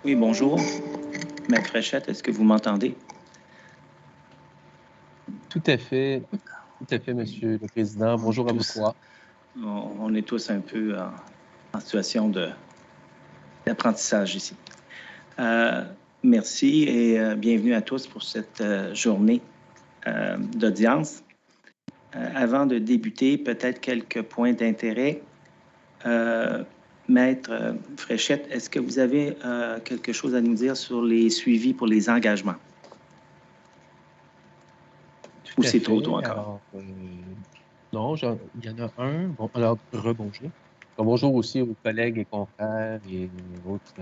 Oui, bonjour. Maître Fréchette, est-ce que vous m'entendez? Tout à fait, Monsieur le Président. Bonjour à vous trois. On est tous un peu en situation d'apprentissage ici. Merci et bienvenue à tous pour cette journée d'audience. Avant de débuter, peut-être quelques points d'intérêt. Maître Fréchette, est-ce que vous avez quelque chose à nous dire sur les suivis pour les engagements? Ou c'est trop tôt encore? Alors, non, il y en a un. Bon, alors, rebonjour. Bonjour aussi aux collègues et confrères et autres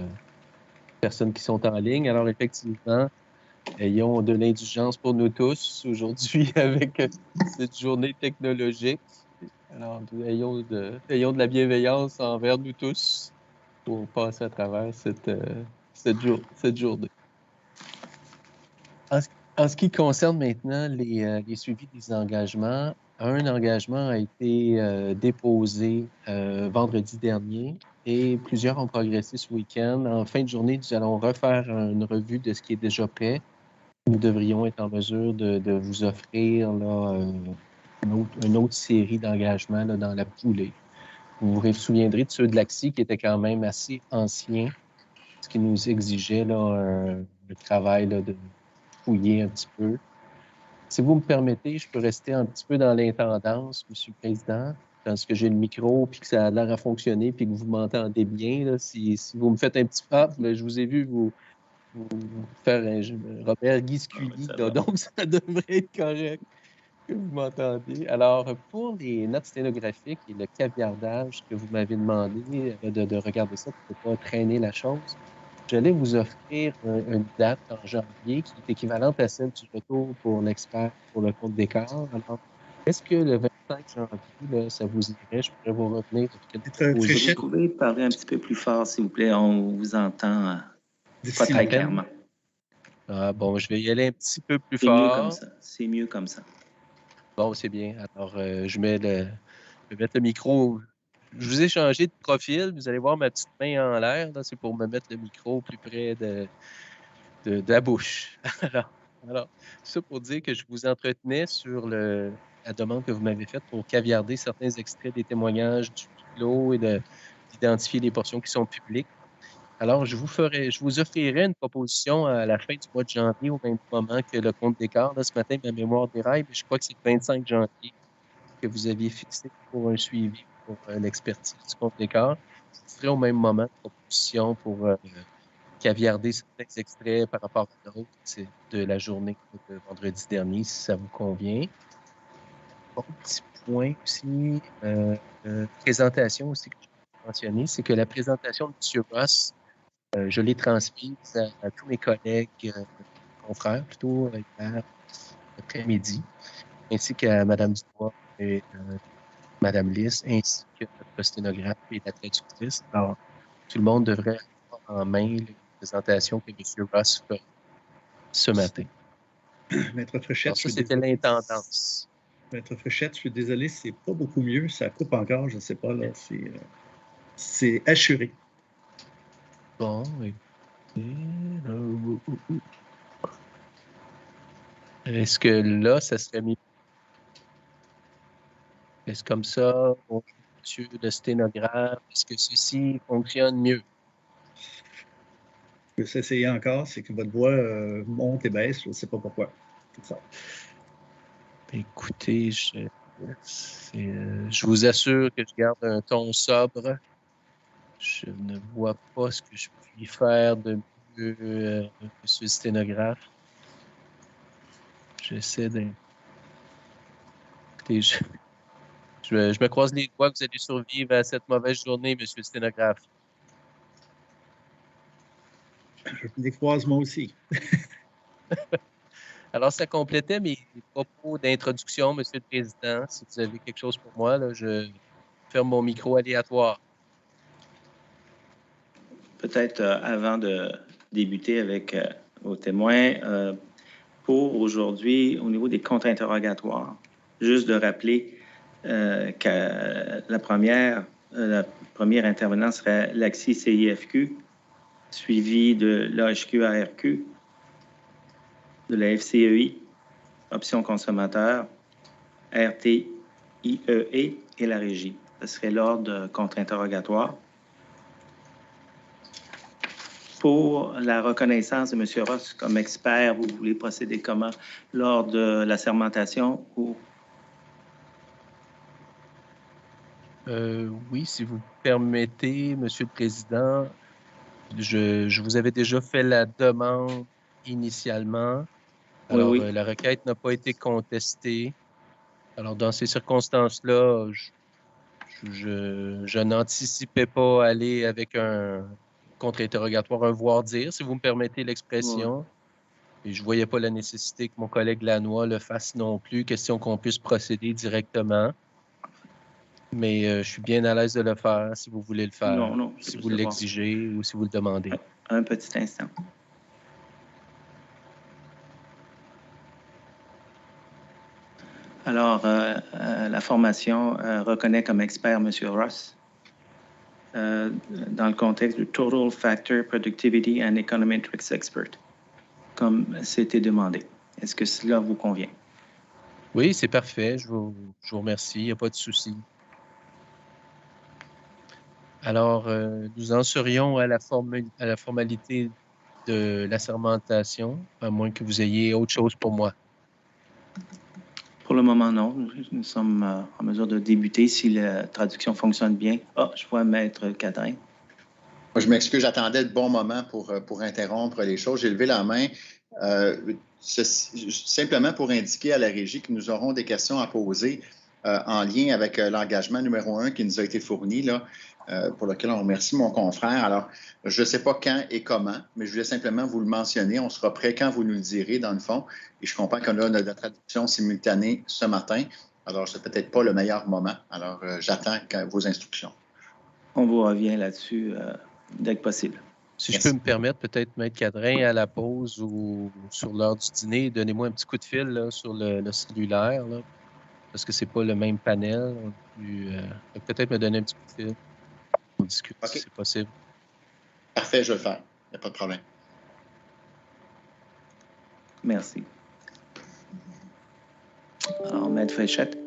personnes qui sont en ligne. Alors, effectivement, ayons de l'indulgence pour nous tous aujourd'hui avec cette journée technologique. Alors, ayons de la bienveillance envers nous tous pour passer à travers cette journée. En ce qui concerne maintenant les suivis des engagements, un engagement a été déposé vendredi dernier et plusieurs ont progressé ce week-end. En fin de journée, nous allons refaire une revue de ce qui est déjà prêt. Nous devrions être en mesure de vous offrir là, une autre série d'engagements là, dans la foulée. Vous vous souviendrez de ceux de l'AXI qui étaient quand même assez anciens, ce qui nous exigeait là, le travail là, de fouiller un petit peu. Si vous me permettez, je peux rester un petit peu dans l'intendance, Monsieur le Président, parce que j'ai le micro, puis que ça a l'air à fonctionner, puis que vous m'entendez bien. Là, si vous me faites un petit pas, je vous ai vu vous faire un Robert Guy Scully, donc ça devrait être correct que vous m'entendez. Alors, pour les notes sténographiques et le caviardage que vous m'avez demandé de regarder ça pour ne pas traîner la chose, j'allais vous offrir une date en janvier qui est équivalente à celle du retour pour l'expert pour le compte d'écart. Alors, est-ce que le 25 janvier, là, ça vous irait? Je pourrais vous revenir avec une proposition. Vous pouvez parler un petit peu plus fort, s'il vous plaît. On vous entend pas très clairement. Ah, bon, je vais y aller un petit peu plus C'est mieux comme fort. ça. C'est mieux comme ça. Bon, c'est bien. Alors, je vais mettre le micro. Je vous ai changé de profil. Vous allez voir ma petite main en l'air. C'est pour me mettre le micro plus près de la bouche. Alors, ça pour dire que je vous entretenais sur la demande que vous m'avez faite pour caviarder certains extraits des témoignages du lot et d'identifier les portions qui sont publiques. Alors, je vous offrirai une proposition à la fin du mois de janvier, au même moment que le compte d'écart. Là, ce matin, ma mémoire déraille, mais je crois que c'est le 25 janvier que vous aviez fixé pour un suivi pour l'expertise du compte d'écart. Ce serait au même moment de proposition pour caviarder certains extraits par rapport à d'autres de la journée de vendredi dernier, si ça vous convient. Bon, petit point aussi, présentation aussi que je vais mentionner, c'est que la présentation de M. Ross, je l'ai transmise à tous mes collègues, confrères plutôt, hier après-midi, ainsi qu'à Mme Dubois et Mme Lys, ainsi que notre sténographe et la traductrice. Alors, tout le monde devrait avoir en main la présentation que M. Ross fait ce matin. Maître Fréchette, ça, c'était l'intendance. Maître Fréchette, je suis désolé, c'est pas beaucoup mieux. Ça coupe encore, je ne sais pas, là. C'est assuré. Bon, est-ce que là, ça serait mieux? Est-ce comme ça, bonjour, monsieur le sténographe, est-ce que ceci fonctionne mieux? Je peux essayer encore, c'est que votre voix monte et baisse, je ne sais pas pourquoi. C'est ça. Écoutez, je vous assure que je garde un ton sobre. Je ne vois pas ce que je puis faire de mieux, monsieur le sténographe. J'essaie de... Écoutez, je me croise les doigts que vous allez survivre à cette mauvaise journée, monsieur le sténographe. Je les croise moi aussi. Alors, ça complétait mes propos d'introduction, monsieur le Président. Si vous avez quelque chose pour moi, là, je ferme mon micro aléatoire. Peut-être avant de débuter avec vos témoins, pour aujourd'hui, au niveau des contre-interrogatoires, juste de rappeler que la première intervenante serait l'AXI CIFQ suivi de l'AHQ-ARQ, de la FCEI, option consommateur, RTIEE et la régie. Ce serait l'ordre contre-interrogatoire. Pour la reconnaissance de M. Ross comme expert, vous voulez procéder comment? Lors de la sermentation ou... Oui, si vous permettez, Monsieur le Président, je vous avais déjà fait la demande initialement. Alors, Oui. la requête n'a pas été contestée. Alors, dans ces circonstances-là, je n'anticipais pas aller avec un contre-interrogatoire, un voir-dire, si vous me permettez l'expression. Et je ne voyais pas la nécessité que mon collègue Lannoy le fasse non plus, question qu'on puisse procéder directement. Mais je suis bien à l'aise de le faire si vous voulez le faire, Non, si vous l'exigez ou si vous le demandez. Un petit instant. Alors, la formation reconnaît comme expert M. Ross dans le contexte du Total Factor Productivity and Econometrics Expert, comme c'était demandé. Est-ce que cela vous convient? Oui, c'est parfait. Je vous remercie. Il n'y a pas de souci. Alors, nous en serions à la formalité de l'assermentation, à moins que vous ayez autre chose pour moi. Pour le moment, non. Nous sommes en mesure de débuter si la traduction fonctionne bien. Ah, je vois Maître Cadrin. Moi, je m'excuse, j'attendais le bon moment pour interrompre les choses. J'ai levé la main simplement pour indiquer à la régie que nous aurons des questions à poser en lien avec l'engagement numéro 1 qui nous a été fourni, là, pour lequel on remercie mon confrère. Alors, je ne sais pas quand et comment, mais je voulais simplement vous le mentionner. On sera prêt quand vous nous le direz, dans le fond. Et je comprends qu'on a notre traduction simultanée ce matin. Alors, ce n'est peut-être pas le meilleur moment. Alors, j'attends vos instructions. On vous revient là-dessus dès que possible. Si je peux me permettre, peut-être, Maître Cadrin, à la pause ou sur l'heure du dîner, donnez-moi un petit coup de fil là, sur le cellulaire, là, parce que c'est pas le même panel. Peut-être me donner un petit coup de fil. On discute si c'est possible. Parfait, je vais le faire. Il n'y a pas de problème. Merci. Alors, Maître Fréchette.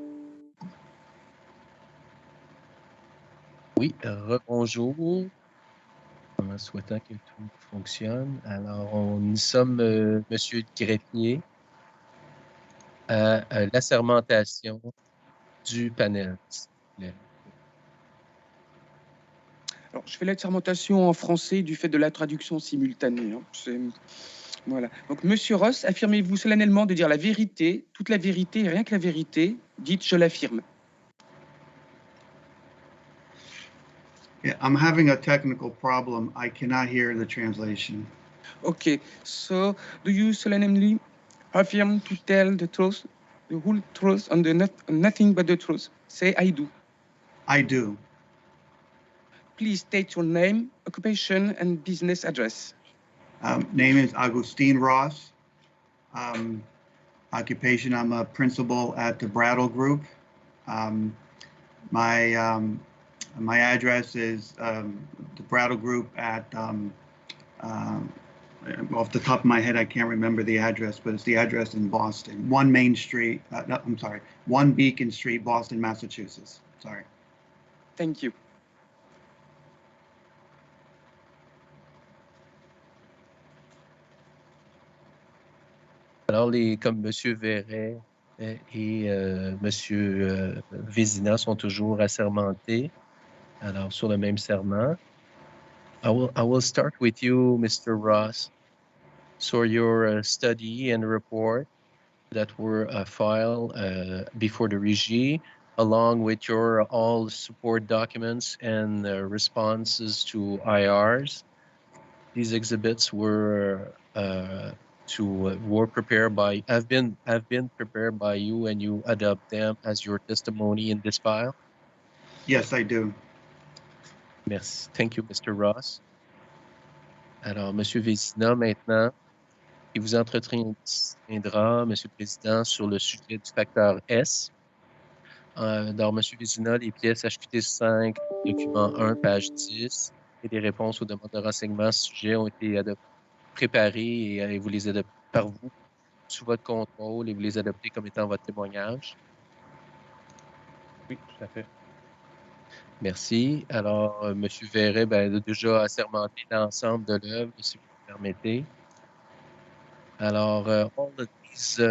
Oui, rebonjour. En souhaitant que tout fonctionne. Alors, nous sommes, Monsieur le greffier, à l'assermentation du panel. Alors, je fais l'assermentation en français du fait de la traduction simultanée. Voilà. Donc, Monsieur Ross, affirmez-vous solennellement de dire la vérité, toute la vérité et rien que la vérité? Dites, je l'affirme. Yeah, I'm having a technical problem. I cannot hear the translation. Okay, so do you solemnly affirm to tell the truth, the whole truth, and nothing but the truth? Say, I do. I do. Please state your name, occupation, and business address. Name is Agustin Ross. Occupation, I'm a principal at the Brattle Group. My address is the Brattle Group at, off the top of my head, I can't remember the address, but it's the address in Boston. 1 Main Street, no, I'm sorry, 1 Beacon Street, Boston, Massachusetts. Sorry. Thank you. Alors, comme M. Verret et M. Vézina sont toujours assermentés, alors sur le même serment. I will start with you, Mr. Ross. So your study and report that were filed before the Régie, along with your all support documents and responses to IRs. These exhibits were prepared by have been prepared by you, and you adopt them as your testimony in this file. Yes, I do. Merci. Thank you, Mr. Ross. Alors, M. Vézina, maintenant, il vous entretiendra, M. le Président, sur le sujet du facteur S. Dans M. Vézina, les pièces HQT 5, document 1, page 10, et des réponses aux demandes de renseignements sujet ont été préparées et vous les adoptez par vous sous votre contrôle et vous les adoptez comme étant votre témoignage? Oui, tout à fait. Merci. Alors, M. Verret a déjà assermenté l'ensemble de l'œuvre, si vous me permettez. Alors, all of these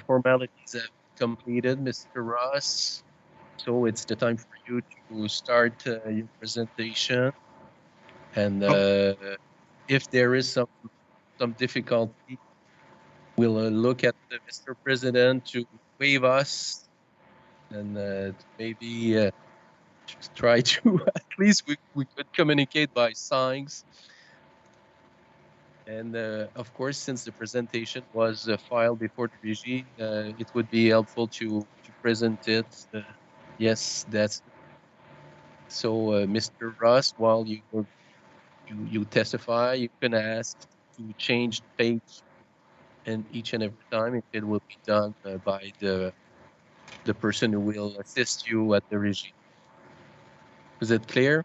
formalities have been completed, Mr. Ross. So it's the time for you to start your presentation. And if there is some difficulty, we'll look at Mr. President to waive us and to maybe just try to, at least we could communicate by signs. And of course, since the presentation was filed before the regime, it would be helpful to present it. Yes, that's so. Mr. Ross, while you testify, you can ask to change the page and each and every time. It will be done by the person who will assist you at the regime. Is it clear?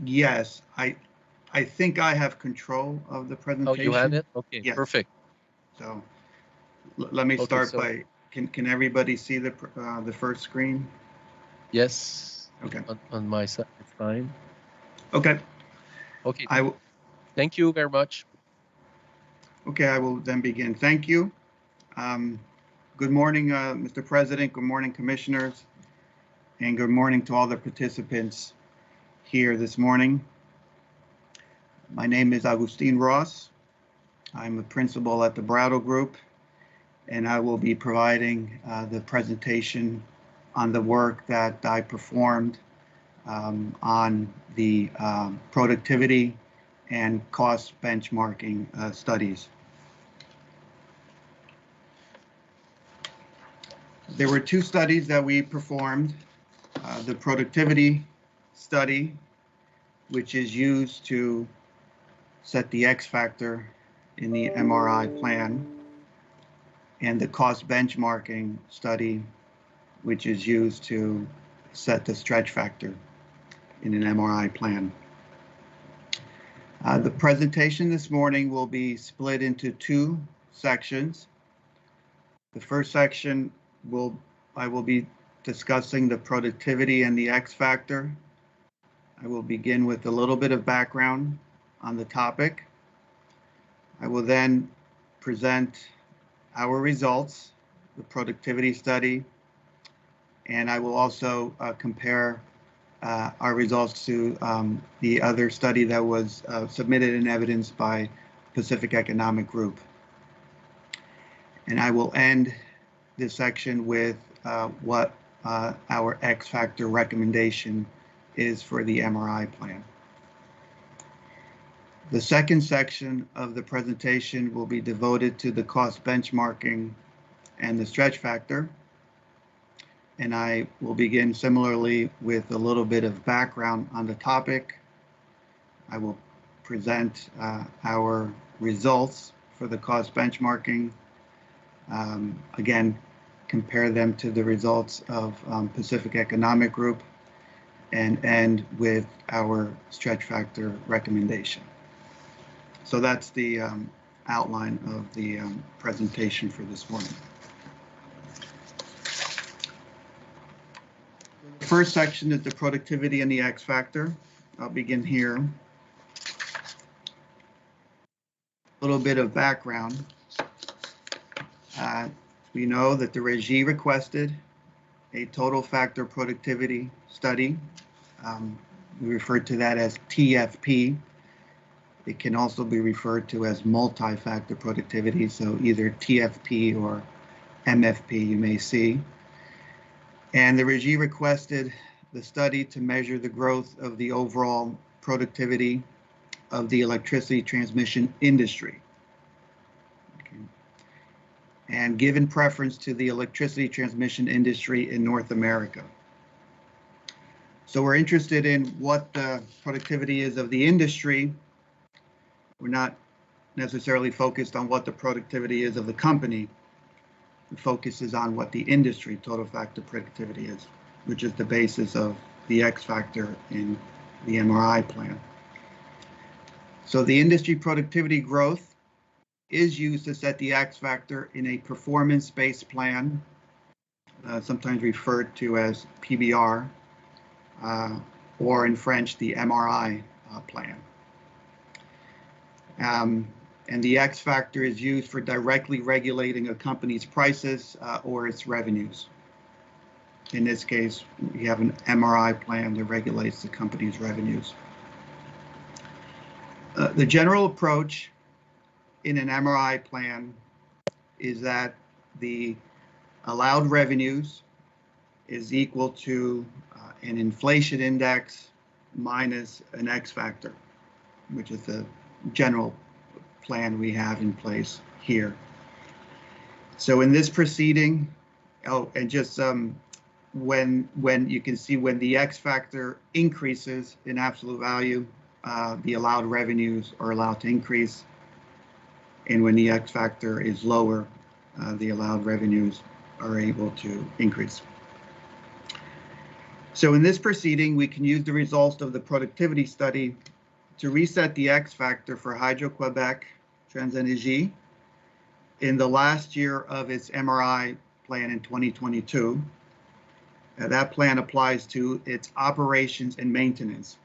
Yes, I think I have control of the presentation. Oh, you have it? Okay, yes. Perfect. So let me start by, can everybody see the first screen? Yes. Okay. On my side, it's fine. Okay. Okay. Thank you very much. Okay, I will then begin. Thank you. Good morning, Mr. President. Good morning, commissioners. And good morning to all the participants here this morning. My name is Agustin Ross. I'm a principal at the Brado Group, and I will be providing the presentation on the work that I performed on the productivity and cost benchmarking studies. There were two studies that we performed. The productivity study, which is used to set the X factor in the MRI plan, and the cost benchmarking study, which is used to set the stretch factor in an MRI plan. The presentation this morning will be split into two sections. The first section I will be discussing the productivity and the X factor. I will begin with a little bit of background on the topic. I will then present our results, the productivity study, and I will also compare our results to the other study that was submitted in evidence by Pacific Economic Group. And I will end this section with what our X factor recommendation is for the MRI plan. The second section of the presentation will be devoted to the cost benchmarking and the stretch factor. And I will begin similarly with a little bit of background on the topic. I will present our results for the cost benchmarking. Again, compare them to the results of Pacific Economic Group, and end with our stretch factor recommendation. So that's the outline of the presentation for this morning. The first section is the productivity and the X factor. I'll begin here. A little bit of background. We know that the Régie requested a total factor productivity study. We refer to that as TFP. It can also be referred to as multi-factor productivity, so either TFP or MFP you may see. And the Régie requested the study to measure the growth of the overall productivity of the electricity transmission industry. Okay. And given preference to the electricity transmission industry in North America. So we're interested in what the productivity is of the industry. We're not necessarily focused on what the productivity is of the company. The focus is on what the industry total factor productivity is, which is the basis of the X factor in the MRI plan. So the industry productivity growth is used to set the X factor in a performance-based plan, sometimes referred to as PBR, or in French, the MRI plan. And the X factor is used for directly regulating a company's prices or its revenues. In this case, we have an MRI plan that regulates the company's revenues. The general approach in an MRI plan is that the allowed revenues is equal to an inflation index minus an X factor, which is the general plan we have in place here. So in this proceeding, and just when you can see when the X factor increases in absolute value, the allowed revenues are allowed to increase. And when the X factor is lower, the allowed revenues are able to increase. So in this proceeding, we can use the results of the productivity study to reset the X factor for Hydro-Quebec Transenergie in the last year of its MRI plan in 2022. That plan applies to its operations and maintenance.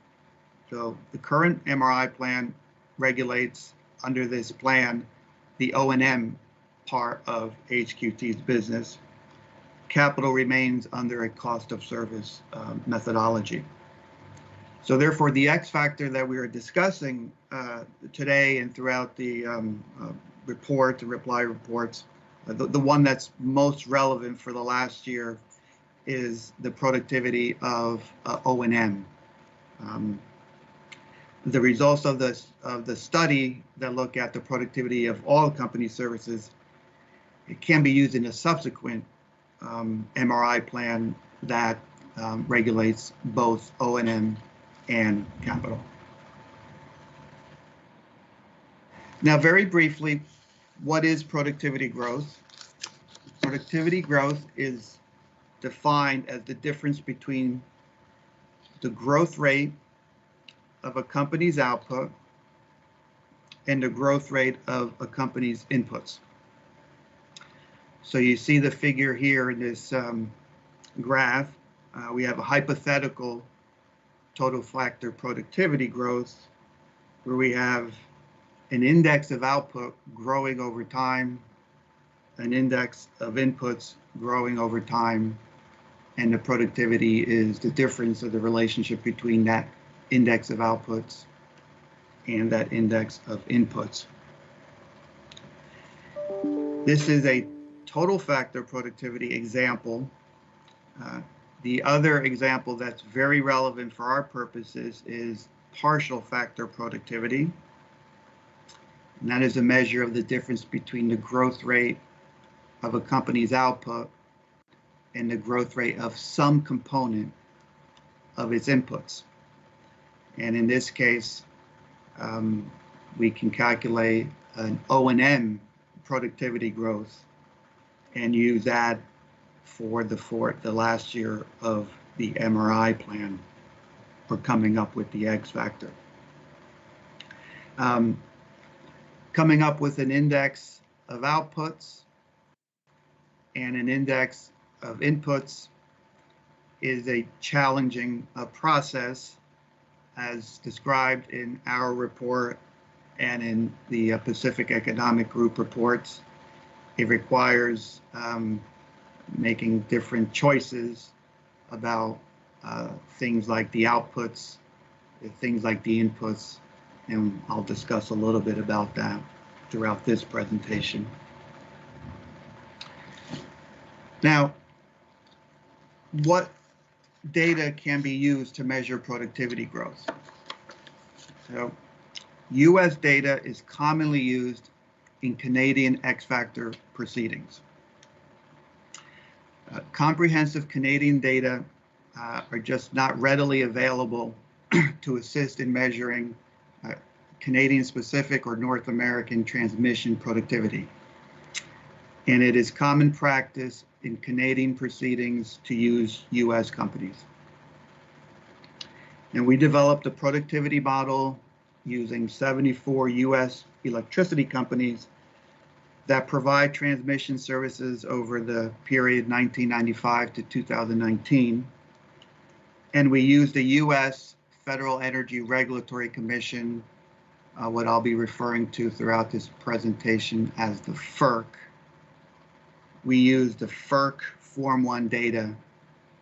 So the current MRI plan regulates, under this plan, the O&M part of HQT's business. Capital remains under a cost of service methodology. So therefore, the X factor that we are discussing today and throughout the report, the reply reports, the one that's most relevant for the last year is the productivity of O&M. The results of the study that look at the productivity of all company services, it can be used in a subsequent MRI plan that regulates both O&M and capital. Now, very briefly, what is productivity growth? Productivity growth is defined as the difference between the growth rate of a company's output and the growth rate of a company's inputs. So you see the figure here in this graph. We have a hypothetical total factor productivity growth where we have an index of output growing over time, an index of inputs growing over time, and the productivity is the difference of the relationship between that index of outputs and that index of inputs. This is a total factor productivity example. The other example that's very relevant for our purposes is partial factor productivity. And that is a measure of the difference between the growth rate of a company's output and the growth rate of some component of its inputs. And in this case, we can calculate an O&M productivity growth and use that for the last year of the MRI plan for coming up with the X factor. Coming up with an index of outputs and an index of inputs is a challenging process, as described in our report and in the Pacific Economic Group reports. It requires making different choices about things like the outputs, things like the inputs, and I'll discuss a little bit about that throughout this presentation. Now, what data can be used to measure productivity growth? So, US data is commonly used in Canadian X factor proceedings. Comprehensive Canadian data are just not readily available to assist in measuring Canadian specific or North American transmission productivity. And it is common practice in Canadian proceedings to use US companies. And we developed a productivity model using 74 U.S. electricity companies that provide transmission services over the period 1995 to 2019. And we used the U.S. Federal Energy Regulatory Commission, what I'll be referring to throughout this presentation as the FERC. We used the FERC Form 1 data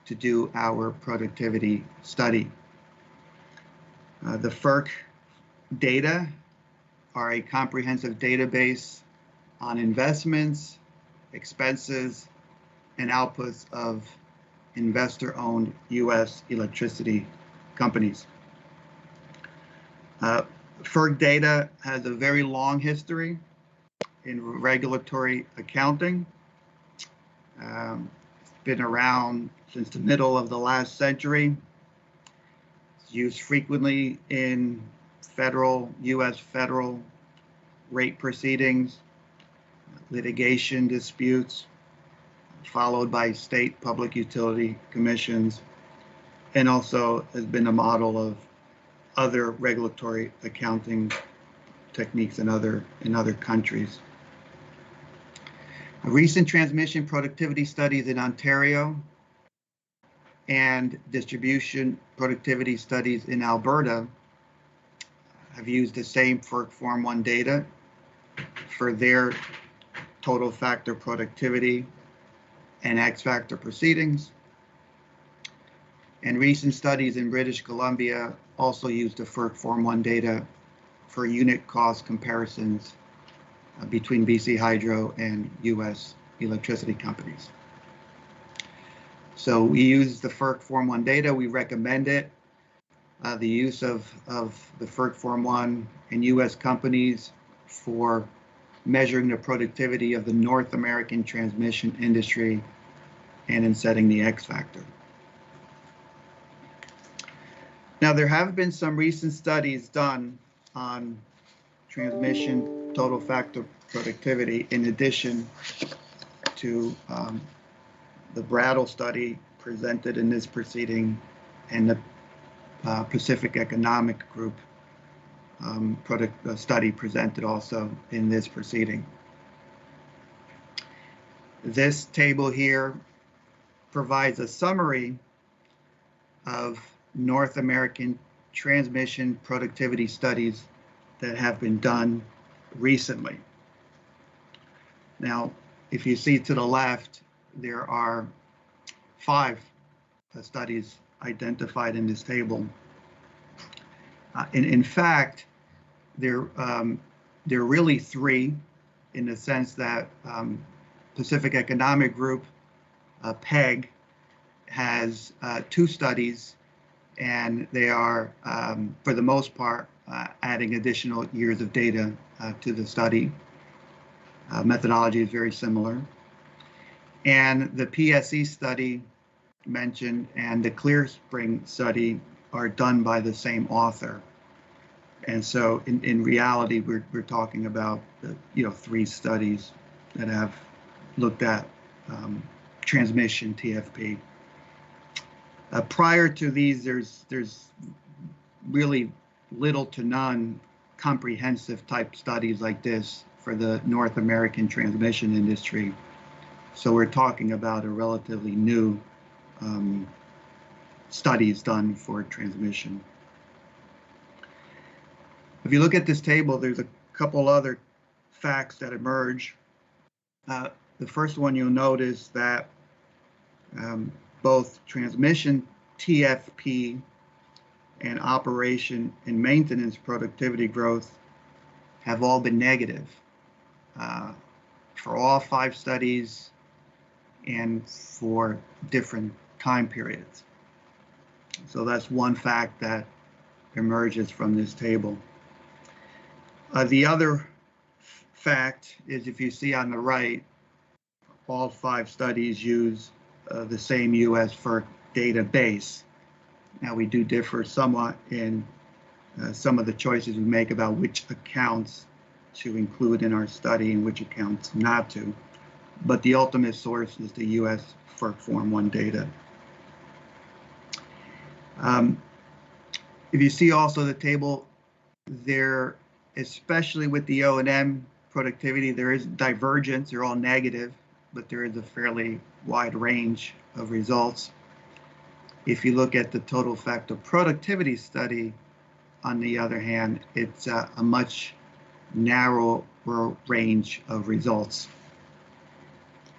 to do our productivity study. The FERC data are a comprehensive database on investments, expenses, and outputs of investor-owned U.S. electricity companies. FERC data has a very long history in regulatory accounting. It's been around since the middle of the last century. It's used frequently in U.S. federal rate proceedings, litigation disputes, followed by state public utility commissions, and also has been a model of other regulatory accounting techniques in other countries. Recent transmission productivity studies in Ontario and distribution productivity studies in Alberta have used the same FERC Form 1 data for their total factor productivity and X factor proceedings. And recent studies in British Columbia also used the FERC Form 1 data for unit cost comparisons between BC Hydro and U.S. electricity companies. So we use the FERC Form 1 data. We recommend it. The use of the FERC Form 1 in U.S. companies for measuring the productivity of the North American transmission industry and in setting the X factor. Now, there have been some recent studies done on transmission total factor productivity in addition to the Brattle study presented in this proceeding and the Pacific Economic Group study presented also in this proceeding. This table here provides a summary of North American transmission productivity studies that have been done recently. Now, if you see to the left, there are 5 studies identified in this table. In fact, there are really 3 in the sense that Pacific Economic Group, PEG, has 2 studies, and they are, for the most part, adding additional years of data to the study. Methodology is very similar. And the PSE study mentioned and the Clear Spring study are done by the same author. And so in reality, we're talking about 3 studies that have looked at transmission TFP. Prior to these, there's really little to none comprehensive type studies like this for the North American transmission industry. So we're talking about a relatively new studies done for transmission. If you look at this table, there's a couple other facts that emerge. The first one you'll notice that both transmission TFP and operation and maintenance productivity growth have all been negative for all 5 studies and for different time periods. So that's one fact that emerges from this table. The other fact is, if you see on the right, all 5 studies use the same US FERC database. Now, we do differ somewhat in some of the choices we make about which accounts to include in our study and which accounts not to, but the ultimate source is the US FERC Form 1 data. If you see also the table there, especially with the O&M productivity, there is divergence. They're all negative, but there is a fairly wide range of results. If you look at the total factor productivity study, on the other hand, it's a much narrower range of results.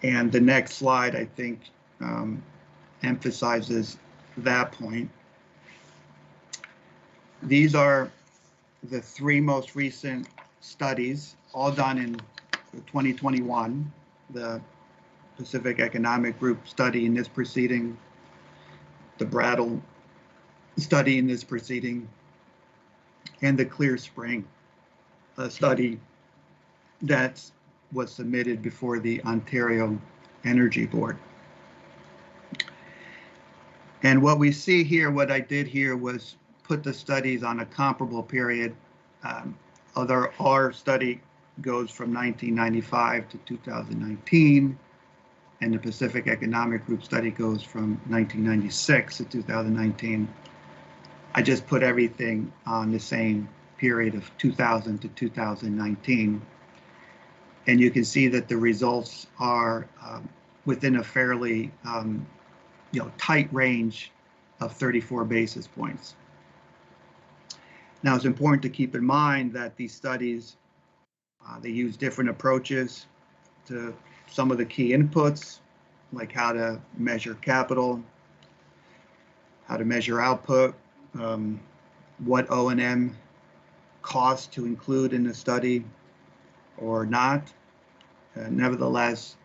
And the next slide, I think, emphasizes that point. These are the three most recent studies, all done in 2021. The Pacific Economic Group study in this proceeding, the Brattle study in this proceeding, and the Clear Spring study that was submitted before the Ontario Energy Board. And what we see here, what I did here was put the studies on a comparable period. Although our study goes from 1995 to 2019, and the Pacific Economic Group study goes from 1996 to 2019. I just put everything on the same period of 2000 to 2019. And you can see that the results are within a fairly tight range of 34 basis points. Now, it's important to keep in mind that these studies, they use different approaches to some of the key inputs, like how to measure capital, how to measure output, what O&M costs to include in the study or not. Nevertheless,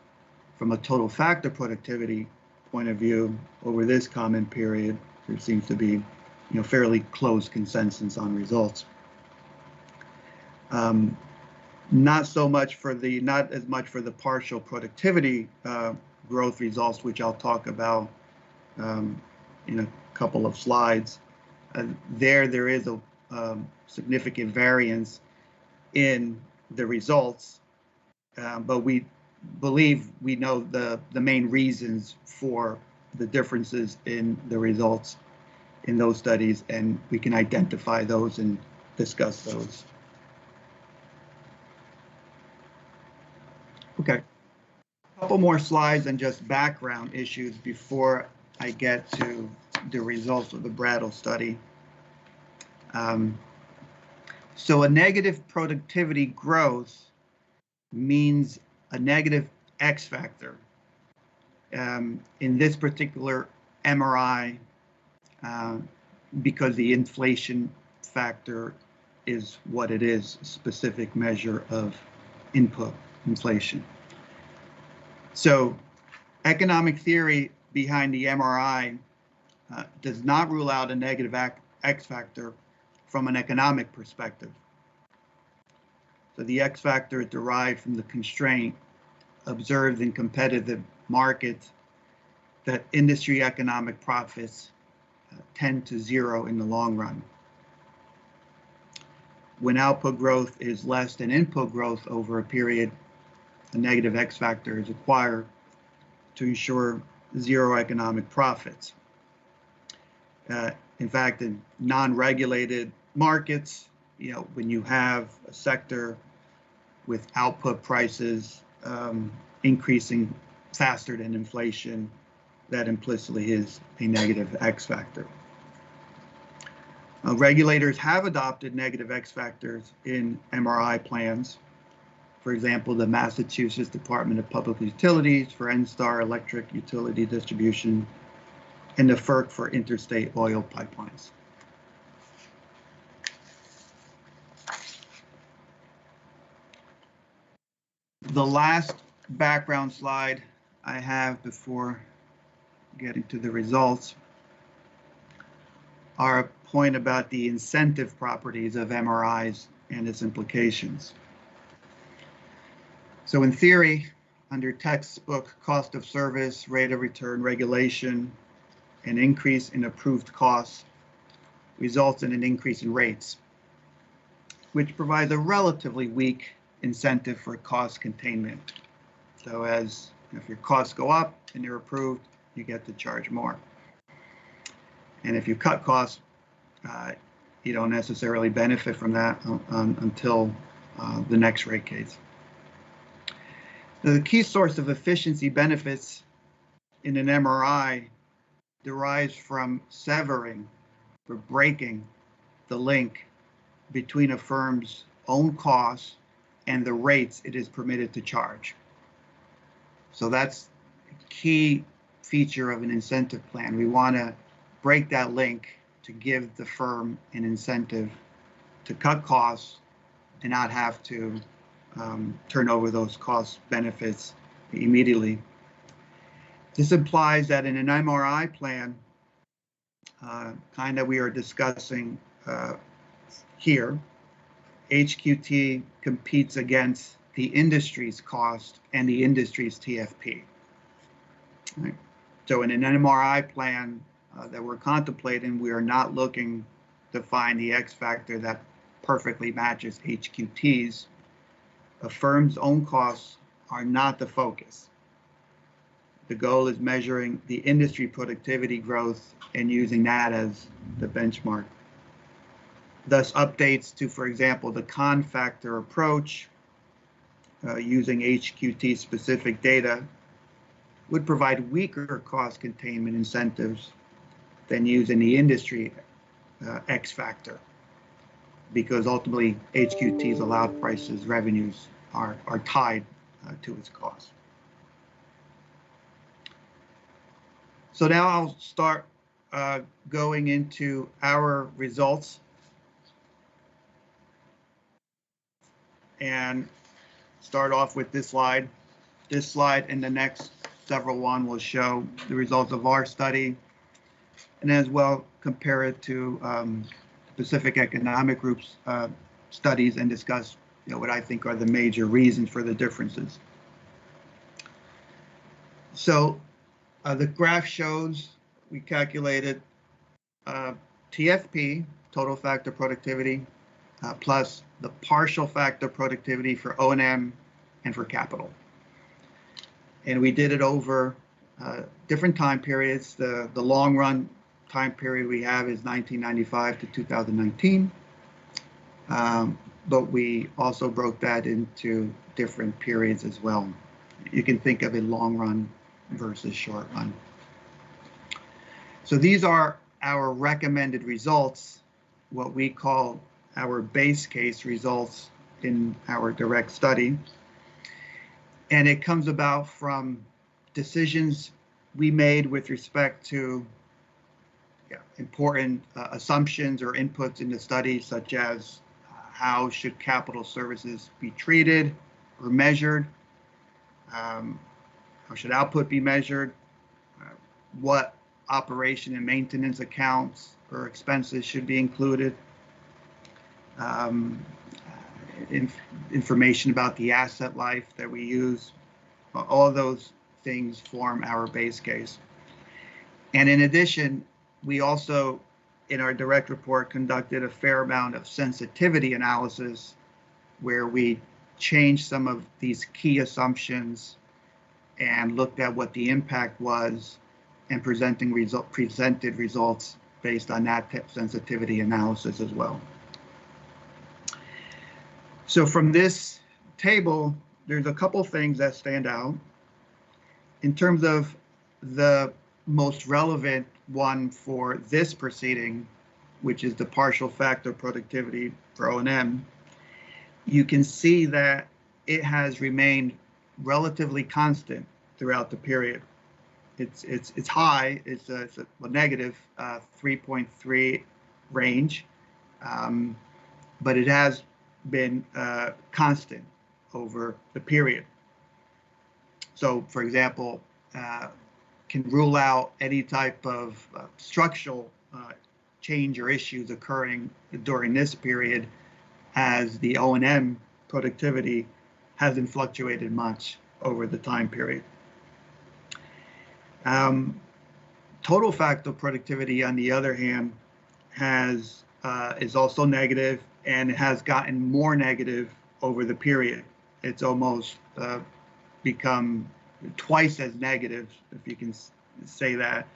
from a total factor productivity point of view, over this comment period, there seems to be fairly close consensus on results. Not as much for the partial productivity growth results, which I'll talk about in a couple of slides. There is a significant variance in the results, but we believe we know the main reasons for the differences in the results in those studies, and we can identify those and discuss those. Okay, a couple more slides and just background issues before I get to the results of the Brattle study. So a negative productivity growth means a negative X factor. In this particular MRI, because the inflation factor is what it is, a specific measure of input inflation. So economic theory behind the MRI does not rule out a negative X factor from an economic perspective. So the X factor is derived from the constraint observed in competitive markets that industry economic profits tend to zero in the long run. When output growth is less than input growth over a period, a negative X factor is acquired to ensure zero economic profits. In fact, in non-regulated markets, when you have a sector with output prices increasing faster than inflation, that implicitly is a negative X factor. Regulators have adopted negative X factors in MRI plans. For example, the Massachusetts Department of Public Utilities for NSTAR electric utility distribution, and the FERC for interstate oil pipelines. The last background slide I have before getting to the results are a point about the incentive properties of MRIs and its implications. So in theory, under textbook cost of service, rate of return regulation, an increase in approved costs results in an increase in rates, which provides a relatively weak incentive for cost containment. So if your costs go up and you're approved, you get to charge more. And if you cut costs, you don't necessarily benefit from that until the next rate case. Now, the key source of efficiency benefits in an MRI derives from severing or breaking the link between a firm's own costs and the rates it is permitted to charge. So that's a key feature of an incentive plan. We want to break that link to give the firm an incentive to cut costs and not have to turn over those cost benefits immediately. This implies that in an MRI plan, kind of we are discussing here, HQT competes against the industry's cost and the industry's TFP. Right? So in an MRI plan that we're contemplating, we are not looking to find the X factor that perfectly matches HQT's. A firm's own costs are not the focus. The goal is measuring the industry productivity growth and using that as the benchmark. Thus, updates to, for example, the con factor approach using HQT specific data would provide weaker cost containment incentives than using the industry X factor, because ultimately HQT's allowed prices revenues are tied to its cost. So now I'll start going into our results and start off with this slide. This slide and the next several one will show the results of our study, and as well compare it to Pacific Economic Group's studies and discuss what I think are the major reasons for the differences. So the graph shows we calculated TFP, total factor productivity, plus the partial factor productivity for O&M and for capital. And we did it over different time periods. The long run time period we have is 1995 to 2019. But we also broke that into different periods as well. You can think of it long run versus short run. So these are our recommended results, what we call our base case results in our direct study. And it comes about from decisions we made with respect to important assumptions or inputs in the study, such as how should capital services be treated or measured? How should output be measured? What operation and maintenance accounts or expenses should be included? Information about the asset life that we use. All those things form our base case. And in addition, we also, in our direct report, conducted a fair amount of sensitivity analysis where we changed some of these key assumptions and looked at what the impact was and presented results based on that sensitivity analysis as well. So from this table, there's a couple things that stand out. In terms of the most relevant one for this proceeding, which is the partial factor productivity for O&M, you can see that it has remained relatively constant throughout the period. It's high, it's a negative 3.3 range, but it has been constant over the period. So, for example, can rule out any type of structural change or issues occurring during this period, as the O&M productivity hasn't fluctuated much over the time period. Total factor productivity, on the other hand, is also negative, and it has gotten more negative over the period. It's almost become twice as negative, if you can say that,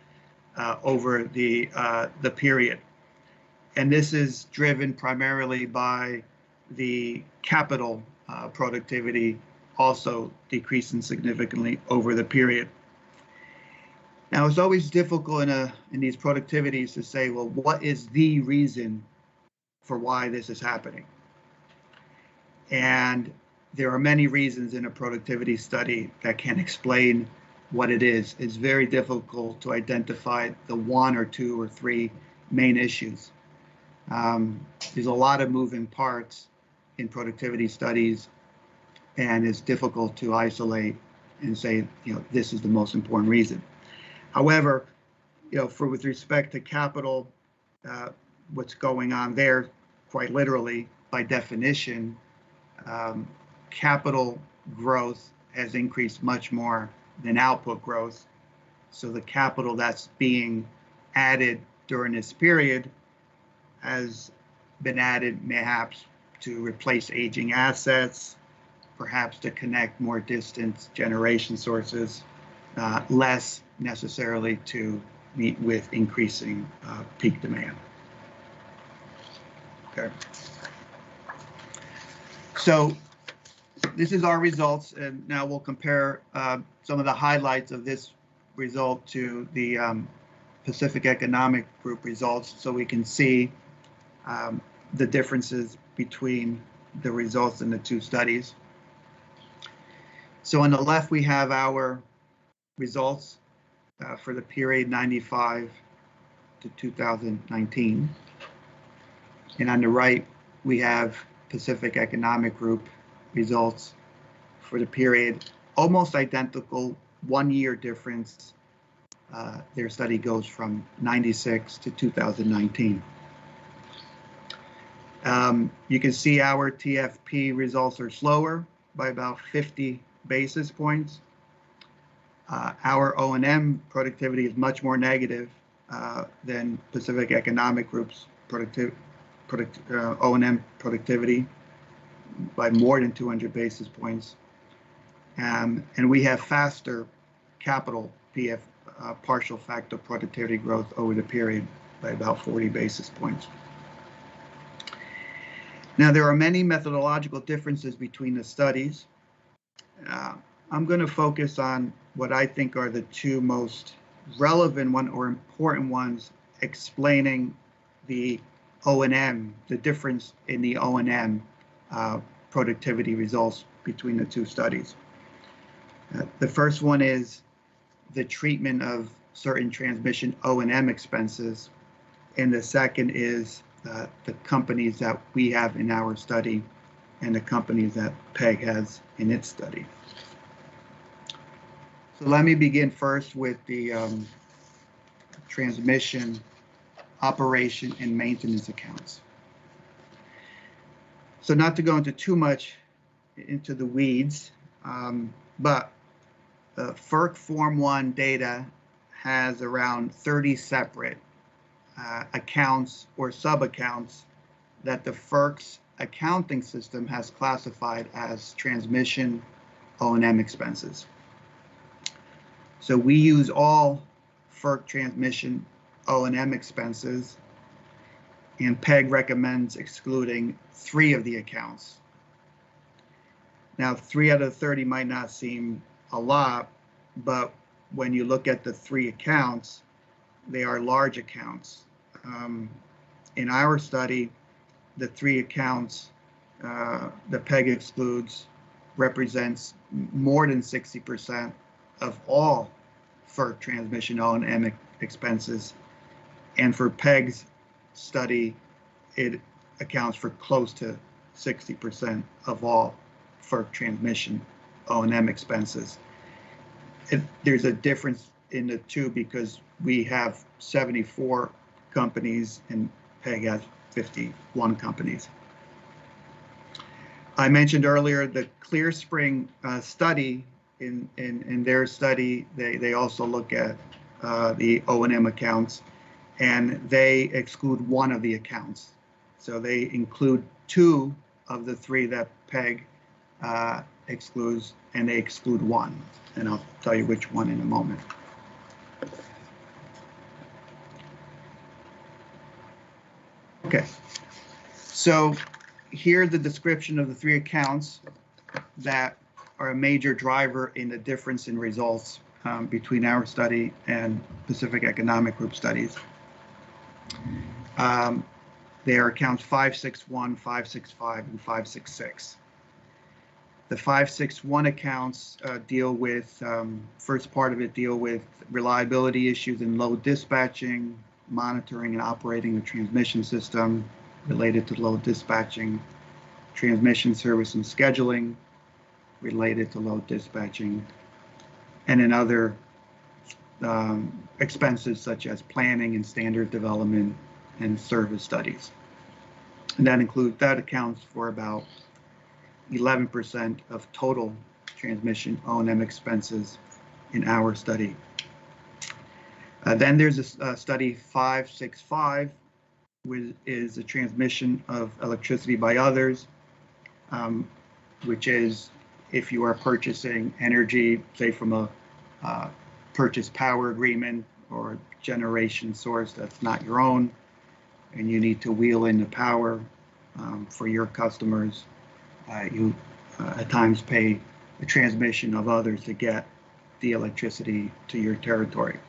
over the period. And this is driven primarily by the capital productivity also decreasing significantly over the period. Now, it's always difficult in these productivities to say, well, what is the reason for why this is happening? And there are many reasons in a productivity study that can explain what it is. It's very difficult to identify the one or two or three main issues. There's a lot of moving parts in productivity studies, and it's difficult to isolate and say, this is the most important reason. However, with respect to capital, what's going on there, quite literally, by definition, capital growth has increased much more than output growth. So the capital that's being added during this period has been added perhaps to replace aging assets, perhaps to connect more distant generation sources, less necessarily to meet with increasing peak demand. Okay. So this is our results, and now we'll compare some of the highlights of this result to the Pacific Economic Group results, so we can see the differences between the results in the two studies. So on the left, we have our results for the period 95 to 2019. And on the right, we have Pacific Economic Group results for the period, almost identical, 1 year difference. Their study goes from 96 to 2019. You can see our TFP results are slower by about 50 basis points. Our O&M productivity is much more negative than Pacific Economic Group's O&M productivity by more than 200 basis points. And we have faster capital PF partial factor productivity growth over the period by about 40 basis points. Now, there are many methodological differences between the studies. I'm going to focus on what I think are the two most relevant or important ones explaining the O&M, the difference in the O&M productivity results between the two studies. The first one is the treatment of certain transmission O&M expenses, and the second is the companies that we have in our study and the companies that PEG has in its study. So let me begin first with the transmission, operation, and maintenance accounts. So not to go into too much into the weeds, but FERC Form 1 data has around 30 separate accounts or sub-accounts that the FERC's accounting system has classified as transmission O&M expenses. So we use all FERC transmission O&M expenses, and PEG recommends excluding 3 of the accounts. Now, 3 out of 30 might not seem a lot, but when you look at the 3 accounts, they are large accounts. In our study, the 3 accounts the PEG excludes represents more than 60% of all FERC transmission O&M expenses. And for PEG's study, it accounts for close to 60% of all FERC transmission O&M expenses. There's a difference in the two because we have 74 companies and PEG has 51 companies. I mentioned earlier the Clear Spring study. In their study, they also look at the O&M accounts, and they exclude 1 of the accounts. So they include 2 of the 3 that PEG excludes, and they exclude 1. And I'll tell you which one in a moment. Okay, so here's the description of the three accounts that are a major driver in the difference in results between our study and Pacific Economic Group studies. They are accounts 561, 565, and 566. The 561 accounts deal with, first part of it deal with reliability issues in load dispatching, monitoring and operating the transmission system related to load dispatching, transmission service and scheduling related to load dispatching, and in other expenses such as planning and standard development and service studies. And that accounts for about 11% of total transmission O&M expenses in our study. Then there's a study 565, which is a transmission of electricity by others, which is if you are purchasing energy, say from a purchase power agreement or generation source that's not your own, and you need to wheel in the power for your customers. You at times pay the transmission of others to get the electricity to your territory.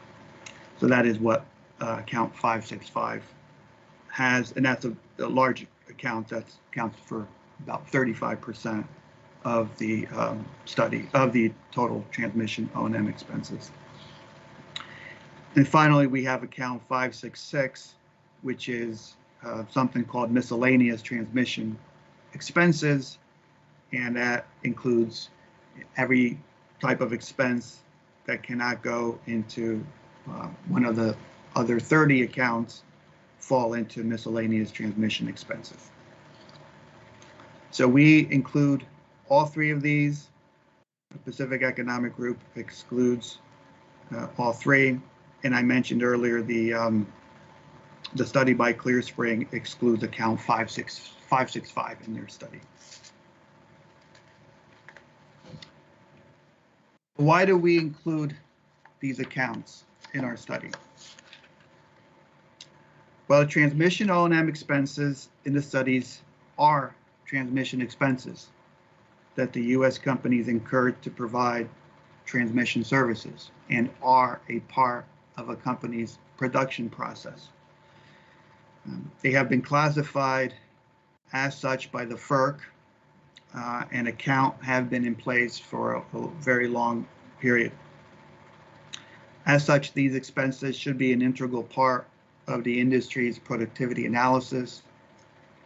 So that is what account 565 has, and that's a large account that accounts for about 35% of the total transmission O&M expenses. And finally, we have account 566, which is something called miscellaneous transmission expenses, and that includes every type of expense that cannot go into one of the other 30 accounts fall into miscellaneous transmission expenses. So we include all three of these. The Pacific Economic Group excludes all three, and I mentioned earlier the study by Clear Spring excludes account 565 in their study. Why do we include these accounts in our study? Well, transmission O&M expenses in the studies are transmission expenses that the U.S. companies incurred to provide transmission services and are a part of a company's production process. They have been classified as such by the FERC, and account have been in place for a very long period. As such, these expenses should be an integral part of the industry's productivity analysis.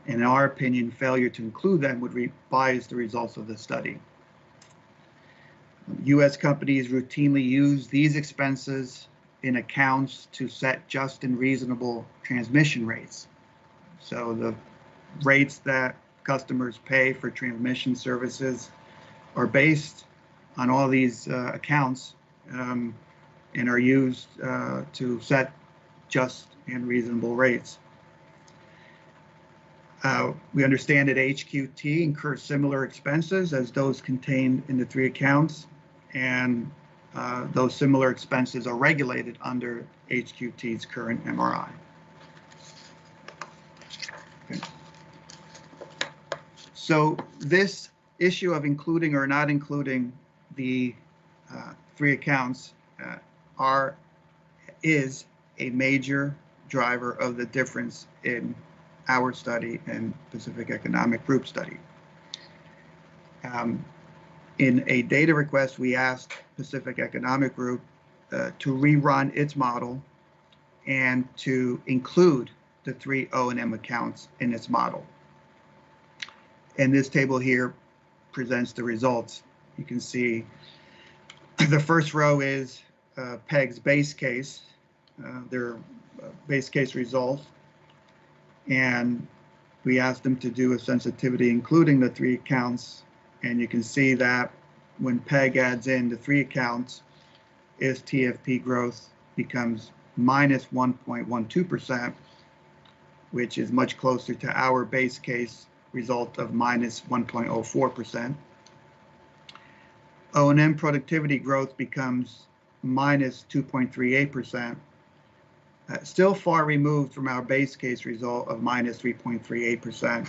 And in our opinion, failure to include them would bias the results of the study. U.S. companies routinely use these expenses in accounts to set just and reasonable transmission rates. So the rates that customers pay for transmission services are based on all these accounts and are used to set just and reasonable rates. We understand that HQT incurs similar expenses as those contained in the three accounts, and those similar expenses are regulated under HQT's current MRI. Okay. So this issue of including or not including the three accounts is a major driver of the difference in our study and Pacific Economic Group study. In a data request, we asked Pacific Economic Group to rerun its model and to include the three O&M accounts in its model. And this table here presents the results. You can see the first row is PEG's base case, their base case results. And we asked them to do a sensitivity including the three accounts. And you can see that when PEG adds in the three accounts, its TFP growth becomes minus 1.12%, which is much closer to our base case result of minus 1.04%. O&M productivity growth becomes minus 2.38%, Still far removed from our base case result of minus 3.38%.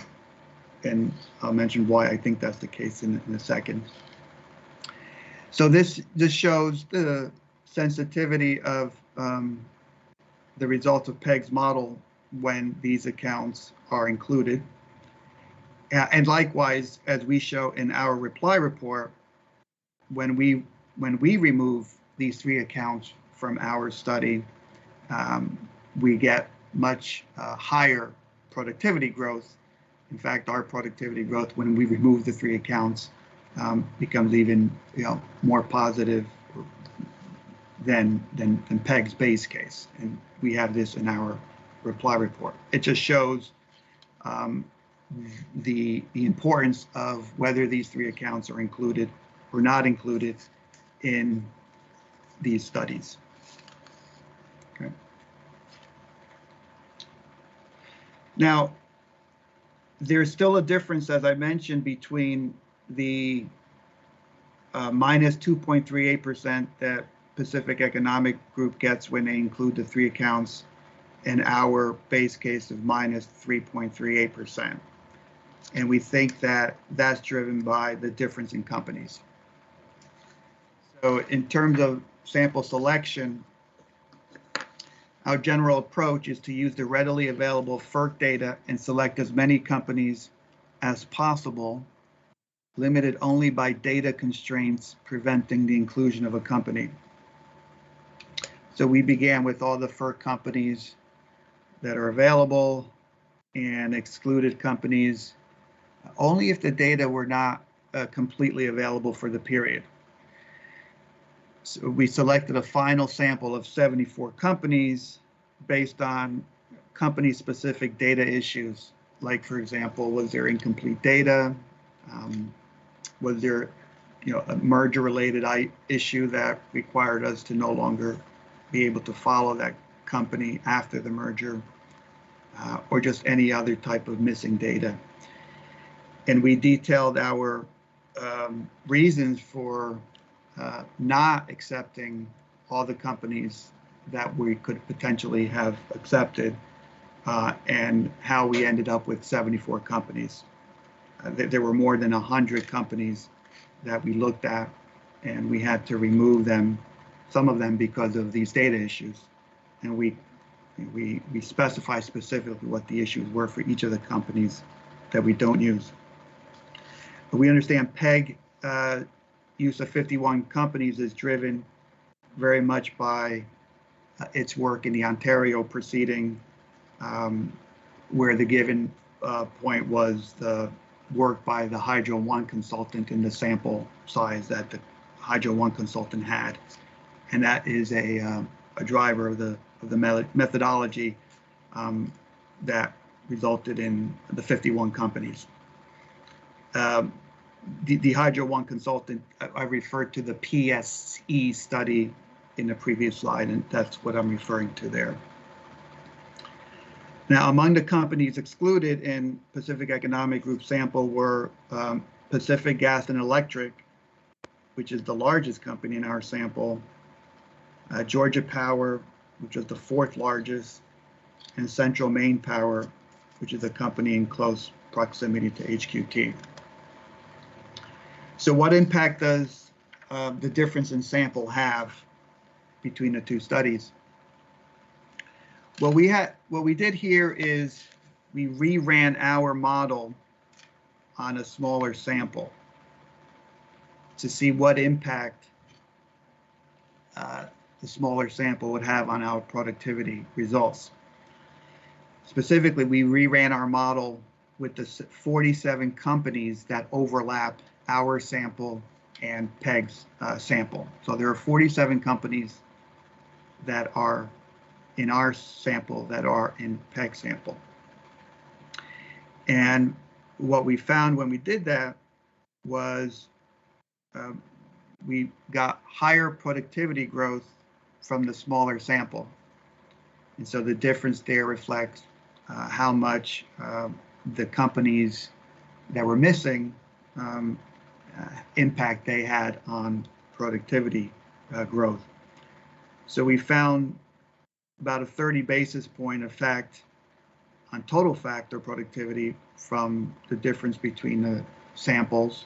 And I'll mention why I think that's the case in a second. So this shows the sensitivity of the results of PEG's model when these accounts are included. And likewise, as we show in our reply report, when we remove these 3 accounts from our study, we get much higher productivity growth. In fact, our productivity growth, when we remove the 3 accounts, becomes even more positive than PEG's base case. And we have this in our reply report. It just shows the importance of whether these 3 accounts are included or not included in these studies. Okay. Now, there's still a difference, as I mentioned, between the minus 2.38% that Pacific Economic Group gets when they include the 3 accounts and our base case of minus 3.38%. And we think that that's driven by the difference in companies. So in terms of sample selection, our general approach is to use the readily available FERC data and select as many companies as possible, limited only by data constraints preventing the inclusion of a company. So we began with all the FERC companies that are available and excluded companies only if the data were not completely available for the period. So we selected a final sample of 74 companies based on company-specific data issues, like, for example, was there incomplete data? Was there a merger-related issue that required us to no longer be able to follow that company after the merger, or just any other type of missing data? And we detailed our reasons for not accepting all the companies that we could potentially have accepted, and how we ended up with 74 companies. There were more than 100 companies that we looked at, and we had to remove them, some of them because of these data issues. And we specify specifically what the issues were for each of the companies that we don't use. But we understand PEG use of 51 companies is driven very much by its work in the Ontario proceeding, where the given point was the work by the Hydro One consultant in the sample size that the Hydro One consultant had, and that is a driver of the methodology that resulted in the 51 companies. The Hydro One consultant, I referred to the PSE study in the previous slide, and that's what I'm referring to there. Now, among the companies excluded in Pacific Economic Group sample were Pacific Gas and Electric, which is the largest company in our sample, Georgia Power, which is the 4th largest, and Central Maine Power, which is a company in close proximity to HQT. So what impact does the difference in sample have between the 2 studies? What we did here is we reran our model on a smaller sample to see what impact the smaller sample would have on our productivity results. Specifically, we reran our model with the 47 companies that overlap our sample and PEG's sample. So there are 47 companies that are in our sample that are in PEG sample. And what we found when we did that was we got higher productivity growth from the smaller sample. And so the difference there reflects how much the companies that were missing impact they had on productivity growth. So we found about a 30 basis point effect on total factor productivity from the difference between the samples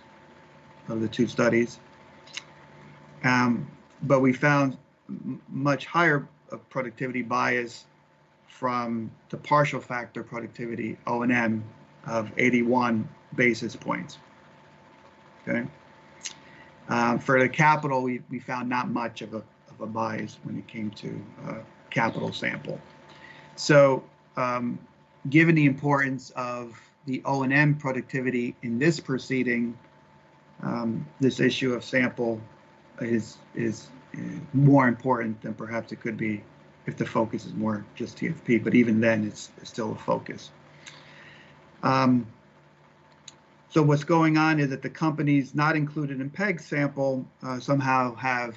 of the two studies. But we found much higher productivity bias from the partial factor productivity, O&M, of 81 basis points. Okay. For the capital, we found not much of a bias when it came to capital sample. So given the importance of the O&M productivity in this proceeding, this issue of sample is more important than perhaps it could be if the focus is more just TFP, but even then it's still a focus. So what's going on is that the companies not included in PEG sample somehow have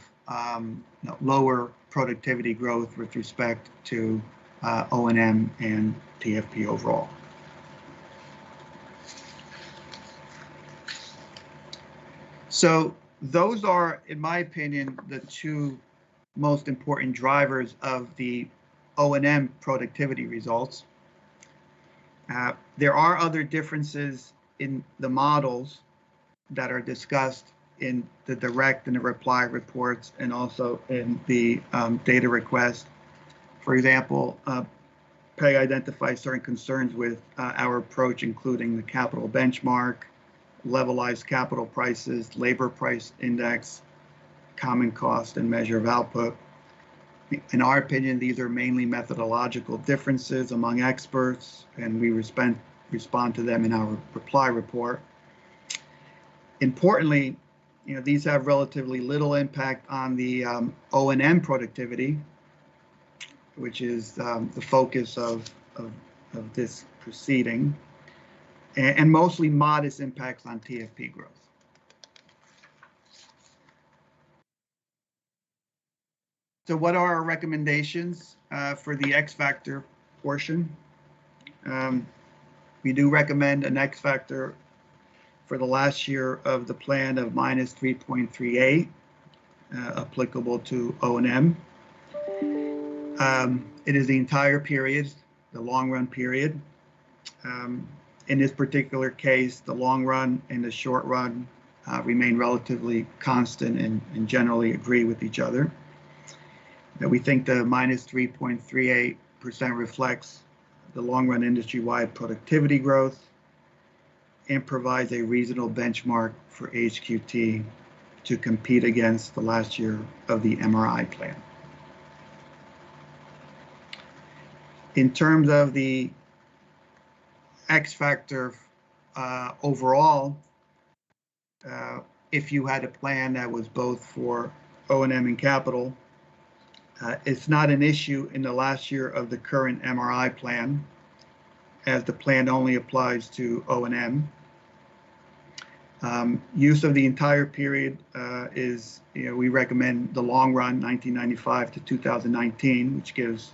lower productivity growth with respect to O&M and TFP overall. So those are, in my opinion, the two most important drivers of the O&M productivity results. There are other differences in the models that are discussed in the direct and the reply reports and also in the data request. For example, PEG identifies certain concerns with our approach, including the capital benchmark, levelized capital prices, labor price index, common cost, and measure of output. In our opinion, these are mainly methodological differences among experts, and we respond to them in our reply report. Importantly, these have relatively little impact on the O&M productivity, which is the focus of this proceeding, and mostly modest impacts on TFP growth. So what are our recommendations for the X factor portion? We do recommend an X factor for the last year of the plan of minus 3.38, applicable to O&M. It is the entire period, the long run period. In this particular case, the long run and the short run remain relatively constant and generally agree with each other. That we think the minus 3.38% reflects the long run industry-wide productivity growth and provides a reasonable benchmark for HQT to compete against the last year of the MRI plan. In terms of the X factor overall, if you had a plan that was both for O&M and capital, it's not an issue in the last year of the current MRI plan, as the plan only applies to O&M. Use of the entire period is, we recommend the long run, 1995 to 2019, which gives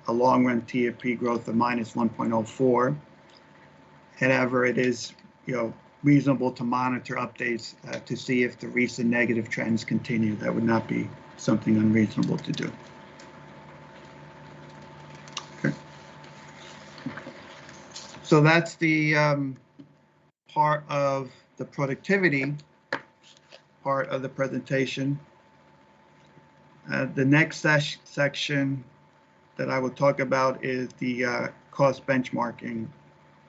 a long run TFP growth of minus 1.04. However, it is, reasonable to monitor updates to see if the recent negative trends continue. That would not be something unreasonable to do. Okay. So that's the part of the productivity part of the presentation. The next section that I will talk about is the cost benchmarking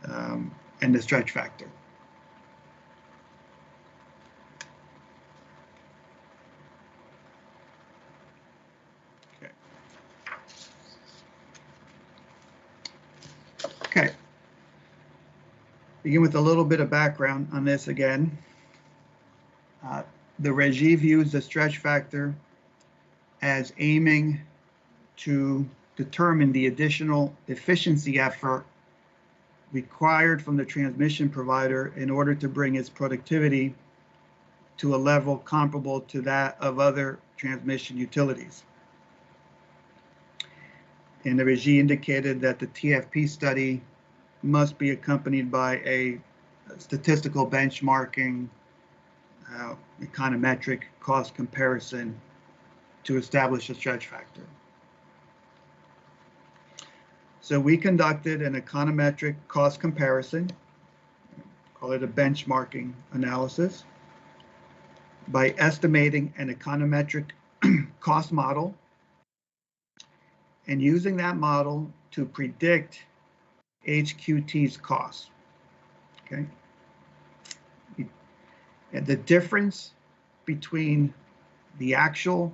and the stretch factor. Okay. Begin with a little bit of background on this again. The REGI views the stretch factor as aiming to determine the additional efficiency effort required from the transmission provider in order to bring its productivity to a level comparable to that of other transmission utilities. And the REGI indicated that the TFP study must be accompanied by a statistical benchmarking, econometric cost comparison to establish a stretch factor. So we conducted an econometric cost comparison, call it a benchmarking analysis, by estimating an econometric cost model and using that model to predict HQT's costs. Okay. And the difference between the actual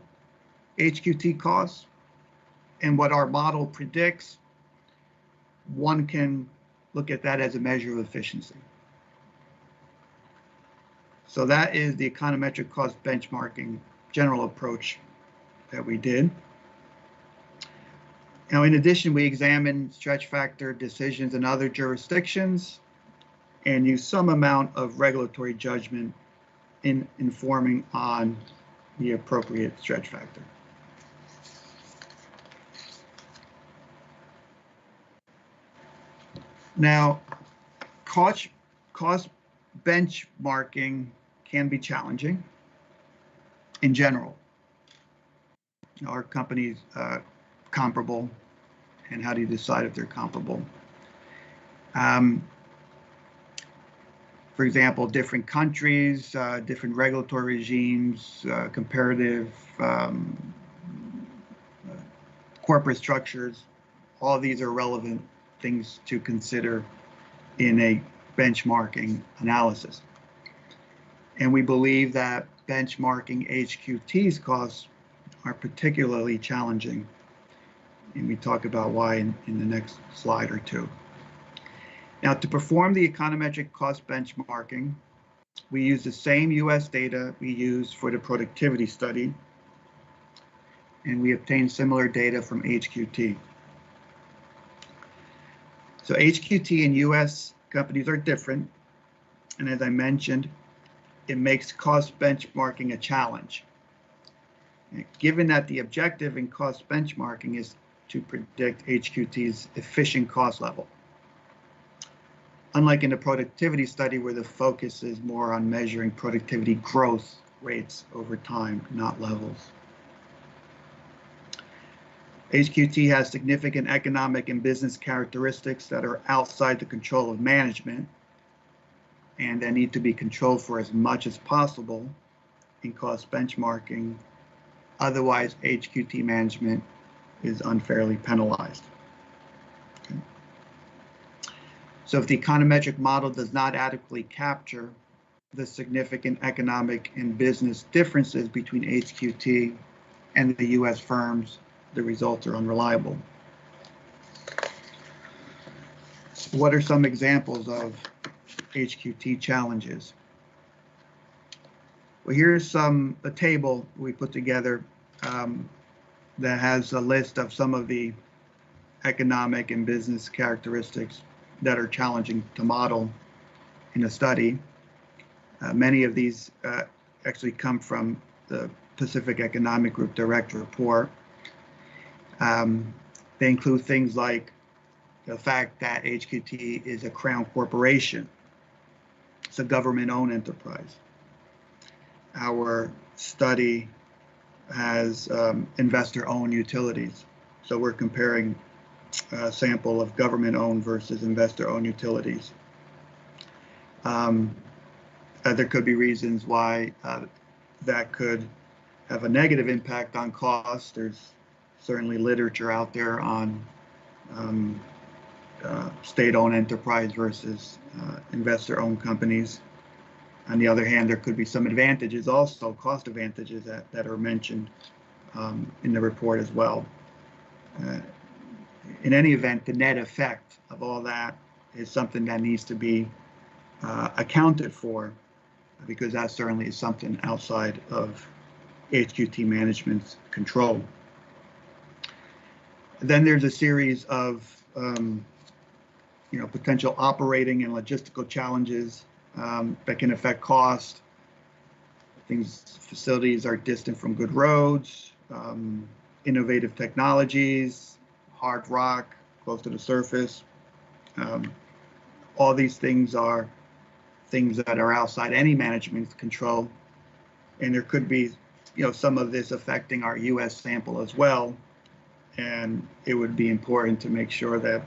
HQT costs and what our model predicts, one can look at that as a measure of efficiency. So that is the econometric cost benchmarking general approach that we did. Now, in addition, we examined stretch factor decisions in other jurisdictions and used some amount of regulatory judgment in informing on the appropriate stretch factor. Now, cost benchmarking can be challenging in general. Are companies comparable, and how do you decide if they're comparable? For example, different countries, different regulatory regimes, comparative corporate structures, all these are relevant things to consider in a benchmarking analysis. And we believe that benchmarking HQT's costs are particularly challenging. And we talk about why in the next slide or two. Now, to perform the econometric cost benchmarking, we use the same US data we use for the productivity study, and we obtain similar data from HQT. So HQT and US companies are different, and as I mentioned, it makes cost benchmarking a challenge. Given that the objective in cost benchmarking is to predict HQT's efficient cost level. Unlike in the productivity study where the focus is more on measuring productivity growth rates over time, not levels. HQT has significant economic and business characteristics that are outside the control of management and that need to be controlled for as much as possible in cost benchmarking. Otherwise, HQT management is unfairly penalized. Okay. So if the econometric model does not adequately capture the significant economic and business differences between HQT and the US firms, the results are unreliable. What are some examples of HQT challenges? Well, here's a table we put together that has a list of some of the economic and business characteristics that are challenging to model in a study. Many of these actually come from the Pacific Economic Group Direct Report. They include things like the fact that HQT is a crown corporation. It's a government-owned enterprise. Our study has investor-owned utilities. So we're comparing a sample of government-owned versus investor-owned utilities. There could be reasons why that could have a negative impact on costs. There's certainly literature out there on state-owned enterprise versus investor-owned companies. On the other hand, there could be some advantages also, cost advantages that are mentioned in the report as well. In any event, the net effect of all that is something that needs to be accounted for, because that certainly is something outside of HQT management's control. Then there's a series of potential operating and logistical challenges that can affect cost. Facilities are distant from good roads, innovative technologies, hard rock, close to the surface. All these things are things that are outside any management's control. And there could be, some of this affecting our US sample as well. and it would be important to make sure that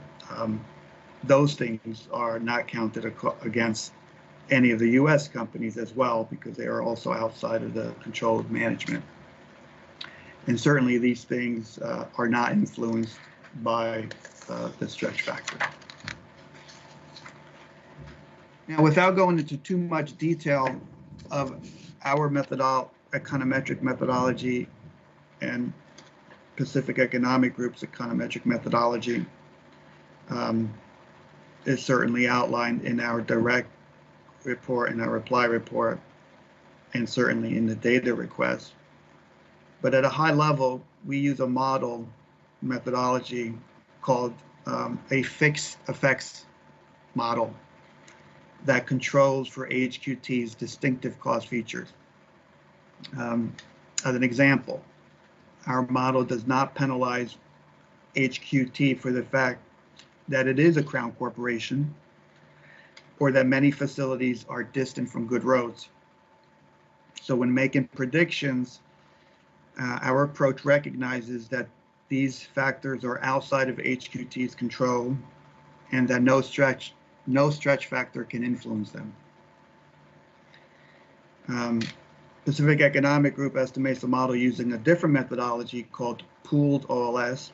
those things are not counted against any of the U.S. companies as well, because they are also outside of the control of management. And certainly these things are not influenced by the stretch factor. Now, without going into too much detail of our econometric methodology and Pacific Economic Group's econometric methodology, is certainly outlined in our direct report and our reply report, and certainly in the data request. But at a high level, we use a model methodology called a fixed effects model that controls for HQT's distinctive cost features. As an example, our model does not penalize HQT for the fact that it is a Crown corporation or that many facilities are distant from good roads. So when making predictions, our approach recognizes that these factors are outside of HQT's control and that no stretch factor can influence them. Pacific Economic Group estimates the model using a different methodology called pooled OLS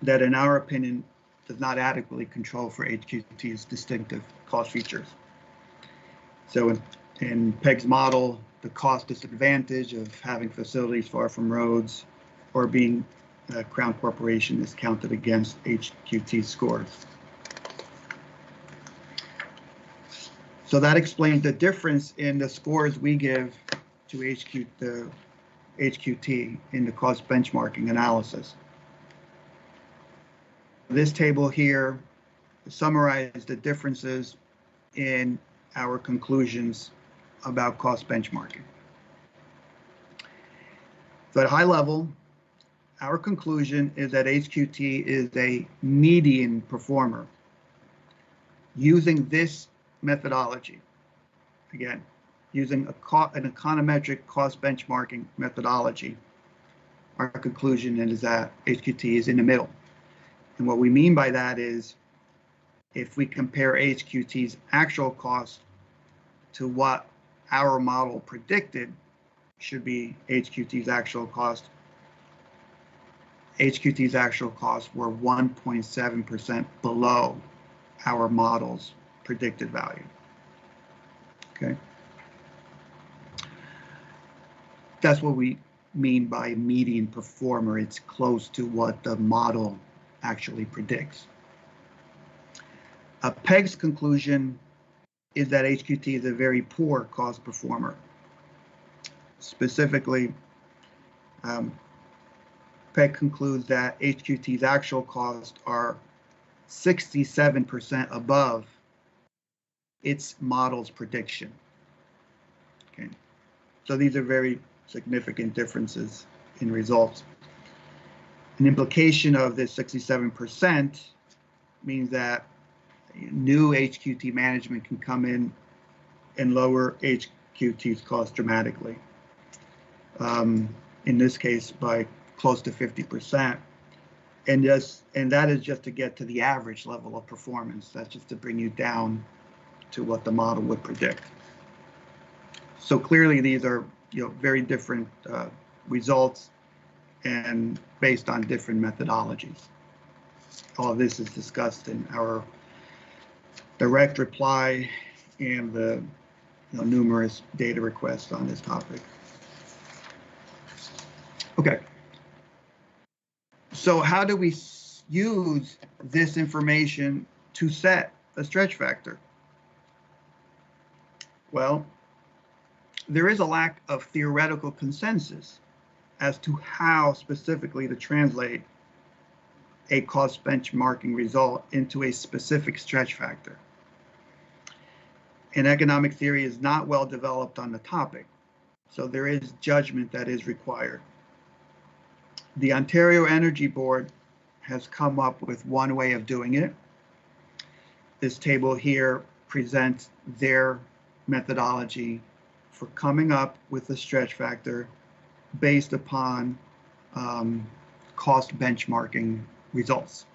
that, in our opinion, does not adequately control for HQT's distinctive cost features. So in PEG's model, the cost disadvantage of having facilities far from roads or being a Crown corporation is counted against HQT scores. So that explains the difference in the scores we give to HQT in the cost benchmarking analysis. This table here summarizes the differences in our conclusions about cost benchmarking. So at a high level, our conclusion is that HQT is a median performer. Using this methodology, again, using an econometric cost benchmarking methodology, our conclusion is that HQT is in the middle. And what we mean by that is, if we compare HQT's actual cost to what our model predicted should be HQT's actual cost, HQT's actual costs were 1.7% below our model's predicted value. Okay. That's what we mean by median performer. It's close to what the model actually predicts. PEG's conclusion is that HQT is a very poor cost performer. Specifically, PEG concludes that HQT's actual costs are 67% above its model's prediction. Okay, so these are very significant differences in results. An implication of this 67% means that new HQT management can come in and lower HQT's cost dramatically. In this case, by close to 50%. And that is just to get to the average level of performance. That's just to bring you down to what the model would predict. So clearly these are very different results and based on different methodologies. All of this is discussed in our direct reply and the numerous data requests on this topic. Okay. So how do we use this information to set a stretch factor? Well, there is a lack of theoretical consensus as to how specifically to translate a cost benchmarking result into a specific stretch factor. And economic theory is not well developed on the topic, so there is judgment that is required. The Ontario Energy Board has come up with one way of doing it. This table here presents their methodology for coming up with a stretch factor based upon cost benchmarking results.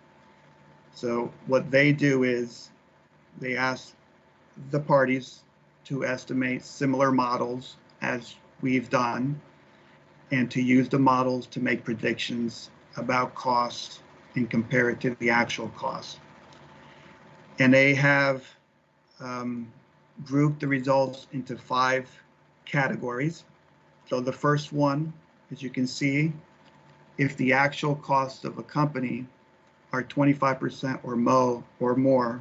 So what they do is they ask the parties to estimate similar models as we've done and to use the models to make predictions about costs and compare it to the actual cost. And they have grouped the results into 5 categories. So the first one, as you can see, if the actual costs of a company are 25% or more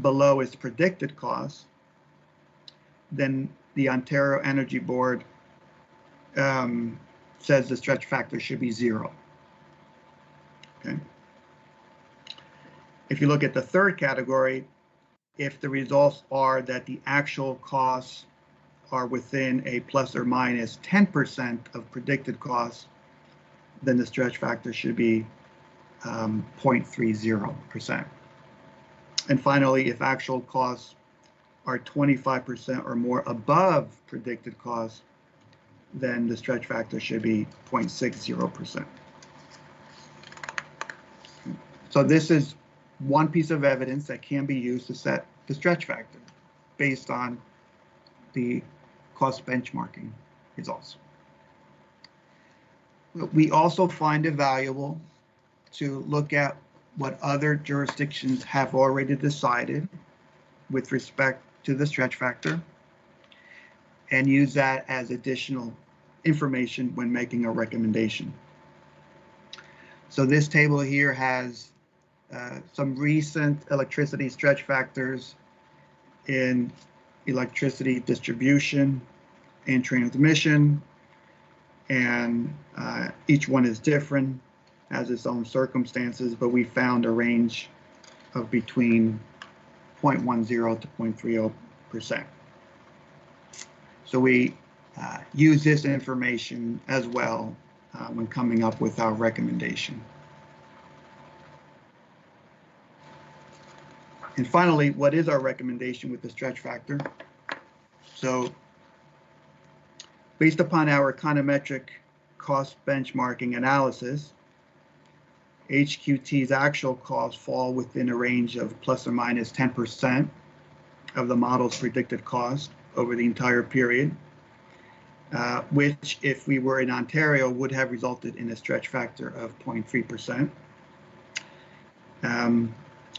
below its predicted costs, then the Ontario Energy Board says the stretch factor should be 0. Okay. If you look at the third category, if the results are that the actual costs are within a plus or minus 10% of predicted costs, then the stretch factor should be 0.30%. And finally, if actual costs are 25% or more above predicted costs, then the stretch factor should be 0.60%. So this is one piece of evidence that can be used to set the stretch factor based on the cost benchmarking results. We also find it valuable to look at what other jurisdictions have already decided with respect to the stretch factor and use that as additional information when making a recommendation. So this table here has some recent electricity stretch factors in electricity distribution and transmission, and each one is different, has its own circumstances, but we found a range of between 0.10 to 0.30%. So we use this information as well when coming up with our recommendation. And finally, what is our recommendation with the stretch factor? So based upon our econometric cost benchmarking analysis, HQT's actual costs fall within a range of plus or minus 10% of the model's predicted cost over the entire period, which, if we were in Ontario, would have resulted in a stretch factor of 0.3%.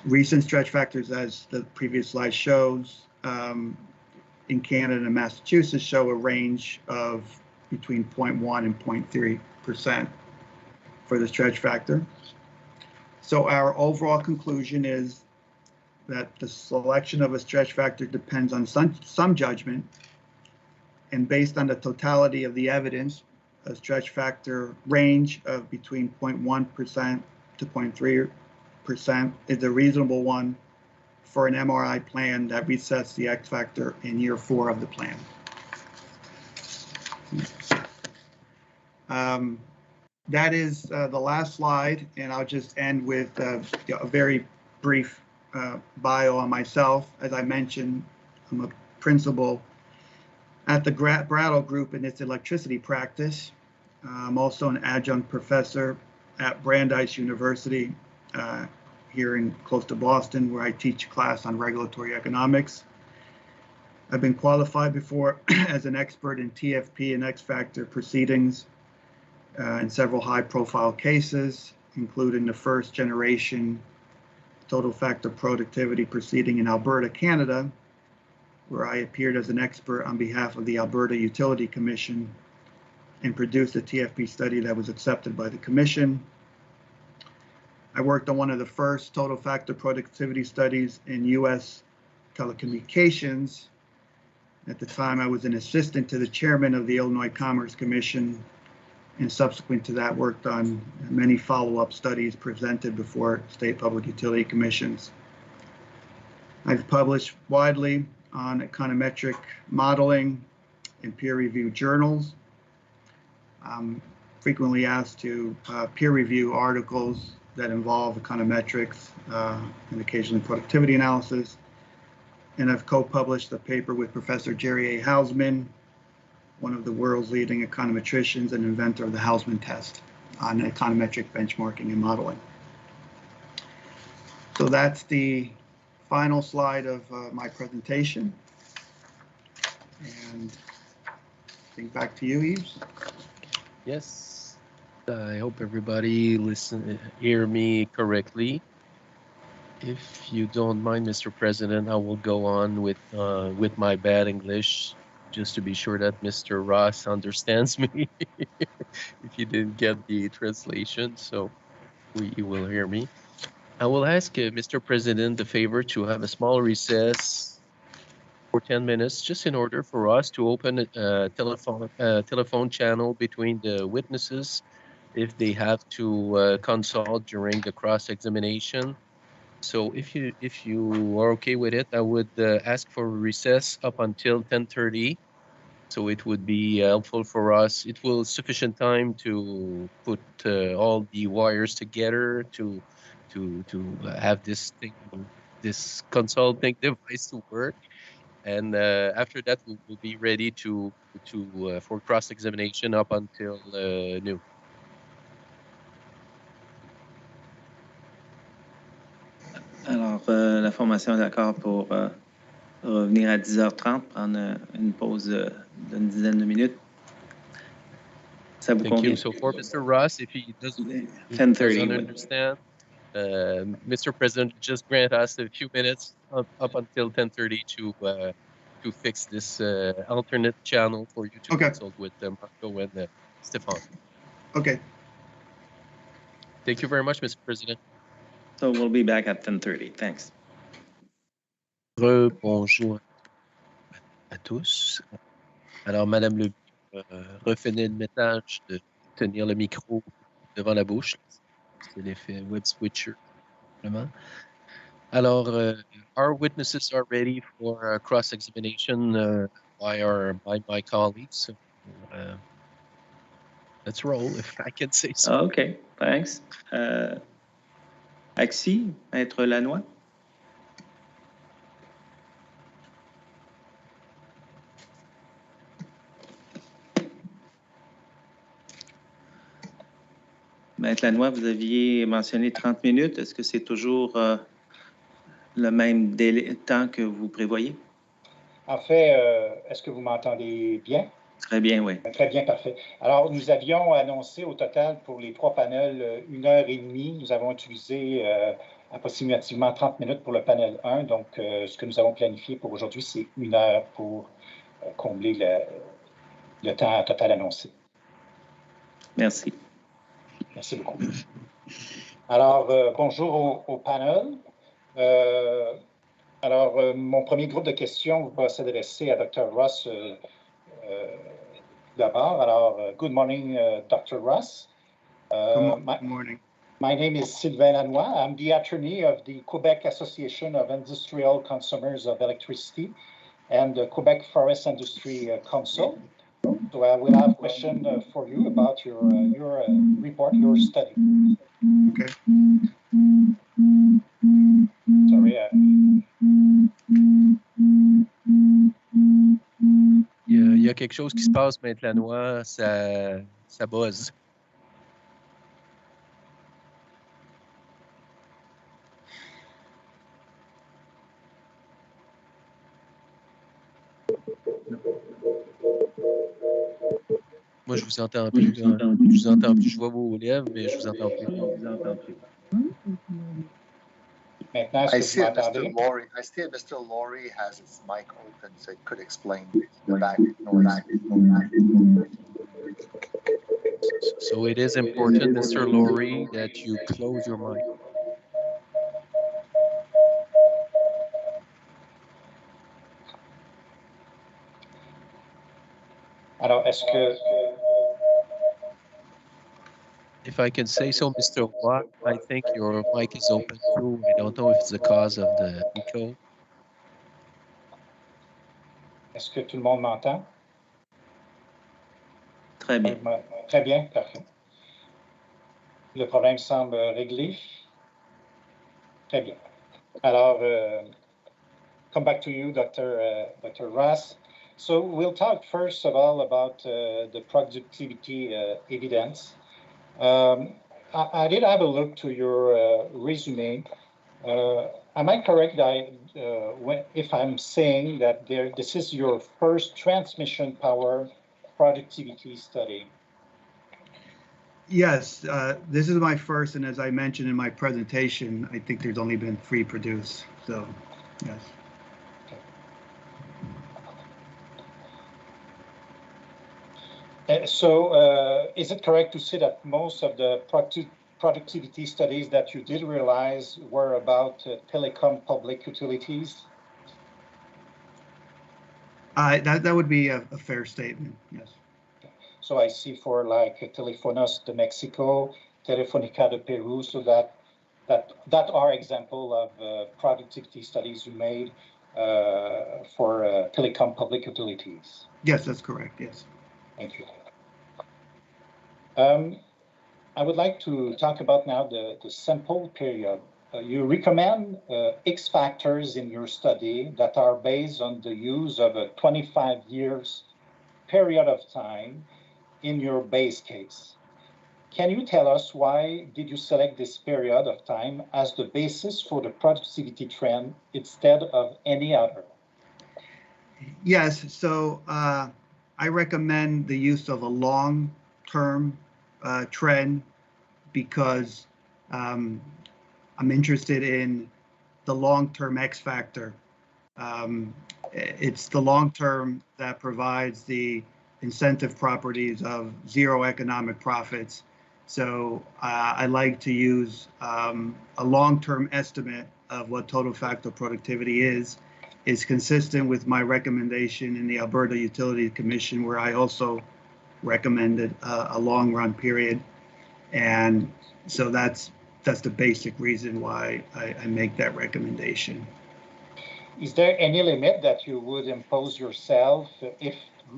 Recent stretch factors, as the previous slide shows, in Canada and Massachusetts show a range of between 0.1 and 0.3% for the stretch factor. So our overall conclusion is that the selection of a stretch factor depends on some judgment, and based on the totality of the evidence, a stretch factor range of between 0.1% to 0.3% is a reasonable one for an MRI plan that resets the X factor in year 4 of the plan. That is the last slide, and I'll just end with a very brief bio on myself. As I mentioned, I'm a principal at the Brattle Group in its electricity practice. I'm also an adjunct professor at Brandeis University here close to Boston, where I teach a class on regulatory economics. I've been qualified before as an expert in TFP and X factor proceedings in several high-profile cases, including the first generation total factor productivity proceeding in Alberta, Canada, where I appeared as an expert on behalf of the Alberta Utility Commission and produced a TFP study that was accepted by the Commission. I worked on one of the first total factor productivity studies in U.S. telecommunications. At the time, I was an assistant to the chairman of the Illinois Commerce Commission, and subsequent to that, worked on many follow-up studies presented before state public utility commissions. I've published widely on econometric modeling in peer-reviewed journals. I'm frequently asked to peer review articles that involve econometrics and occasionally productivity analysis. And I've co-published a paper with Professor Jerry A. Hausman, one of the world's leading econometricians and inventor of the Hausman test. on econometric benchmarking and modeling. So that's the final slide of my presentation. And I think back to you, Yves. Yes. I hope everybody hear me correctly. If you don't mind, Mr. President, I will go on with my bad English, just to be sure that Mr. Ross understands me. If you didn't get the translation, so you will hear me. I will ask Mr. President the favor to have a small recess for 10 minutes, just in order for us to open a telephone channel between the witnesses if they have to consult during the cross-examination. So if you are okay with it, I would ask for a recess up until 10:30. So it would be helpful for us. It will sufficient time to put all the wires together to have this consulting device to work. And after that, we will be ready for cross-examination up until noon. Alors, la formation est d'accord pour revenir à 10h30, prendre une pause d'une dizaine de minutes. Ça vous Thank convient? you. So for Mr. Ross, if he doesn't 10:30. understand, Mr. President, just grant us a few minutes up until 10:30 to fix this alternate channel for you to consult with Marco and Stefan. Okay. Thank you very much, Mr. President. So we'll be back at 10:30. Thanks. Bonjour à tous. Alors, Madame Le revenait le message de tenir le micro devant la bouche. C'est l'effet web switcher. Vraiment. Alors, our witnesses are ready for cross-examination by my colleagues. So, let's roll, if I can say so. Okay, thanks. Axi, Maître Lannoy. Maître Lannoy, vous aviez mentionné 30 minutes. Est-ce que c'est toujours le même temps que vous prévoyez? En fait, est-ce que vous m'entendez bien? Très bien, oui. Très bien, parfait. Alors, nous avions annoncé au total pour les 3 panels 1h30. Nous avons utilisé approximativement 30 minutes pour le panel 1. Donc, ce que nous avons planifié pour aujourd'hui, c'est 1 heure pour combler le temps total annoncé. Merci. Merci beaucoup. Alors, bonjour au panel. Alors, mon premier groupe de questions va s'adresser à Dr. Ross d'abord. Alors, good morning, Dr. Ross. Good morning. My name is Sylvain Lannoy. I'm the attorney of the Quebec Association of Industrial Consumers of Electricity and the Quebec Forest Industry Council. So I will have a question for you about your report, your study. Okay. Sorry. Il y a quelque chose qui se passe, Maître Lannoy, ça buzz. Moi, je vous entends plus. Je vous entends plus. Je vois vos lèvres, mais je vous entends plus. Maintenant, est-ce que vous m'entendez? I see Mr. Laurie has his mic open, so it could explain the back noise. So it is important, Mr. Laurie, that you close your mic. Alors, est-ce que... If I can say so, Mr. Watt, I think your mic is open too. I don't know if it's the cause of the echo. Est-ce que tout le monde m'entend? Très bien. Très bien, parfait. Le problème semble réglé. Très bien. Alors, come back to you, Dr. Ross. So we'll talk first of all about the productivity evidence. I did have a look to your resume. Am I correct if I'm saying that this is your first transmission power productivity study? Yes, this is my first, and as I mentioned in my presentation, I think there's only been 3 produced, so yes. So is it correct to say that most of the productivity studies that you did realize were about telecom public utilities? That would be a fair statement, yes. So I see for like Telefonos de Mexico, Telefónica de Peru, so that are example of productivity studies you made for telecom public utilities. Yes, that's correct, yes. Thank you. I would like to talk about now the sample period. You recommend X factors in your study that are based on the use of a 25 years period of time in your base case. Can you tell us why did you select this period of time as the basis for the productivity trend instead of any other? Yes, so I recommend the use of a long-term trend because I'm interested in the long-term X factor. It's the long-term that provides the incentive properties of zero economic profits. So I like to use a long-term estimate of what total factor productivity is consistent with my recommendation in the Alberta Utility Commission, where I also recommended a long-run period. And so that's the basic reason why I make that recommendation. Is there any limit that you would impose yourself if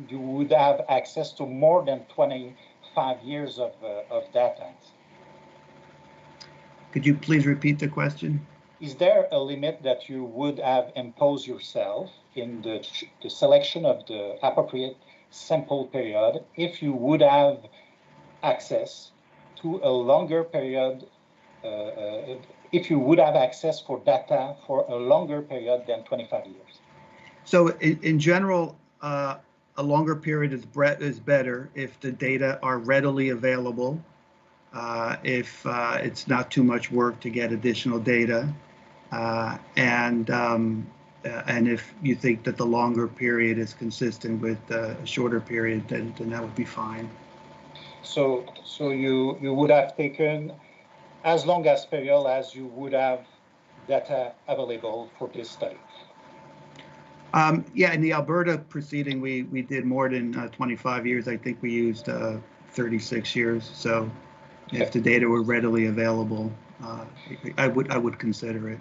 you would have access to more than 25 years of data? Could you please repeat the question? Is there a limit that you would have imposed yourself in the selection of the appropriate sample period if you would have access to a longer period, if you would have access for data for a longer period than 25 years? So in general, a longer period is better if the data are readily available, if it's not too much work to get additional data, and if you think that the longer period is consistent with a shorter period, then that would be fine. So you would have taken as long as period as you would have data available for this study? Yeah, in the Alberta proceeding, we did more than 25 years. I think we used 36 years. So if the data were readily available, I would consider it.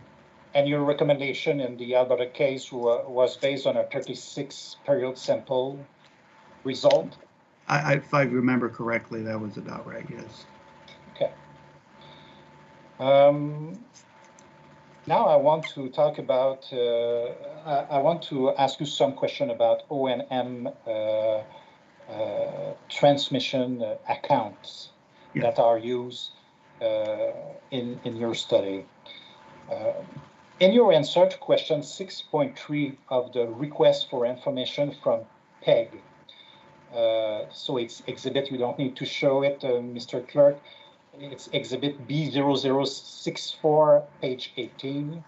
And your recommendation in the Alberta case was based on a 36 period sample result? If I remember correctly, that was about right, yes. Okay. Now I want to talk about, I want to ask you some question about O&M transmission accounts that are used in your study. In your answer to question 6.3 of the request for information from PEG, so it's exhibit, you don't need to show it, Mr. Clerk. It's exhibit B0064, page 18.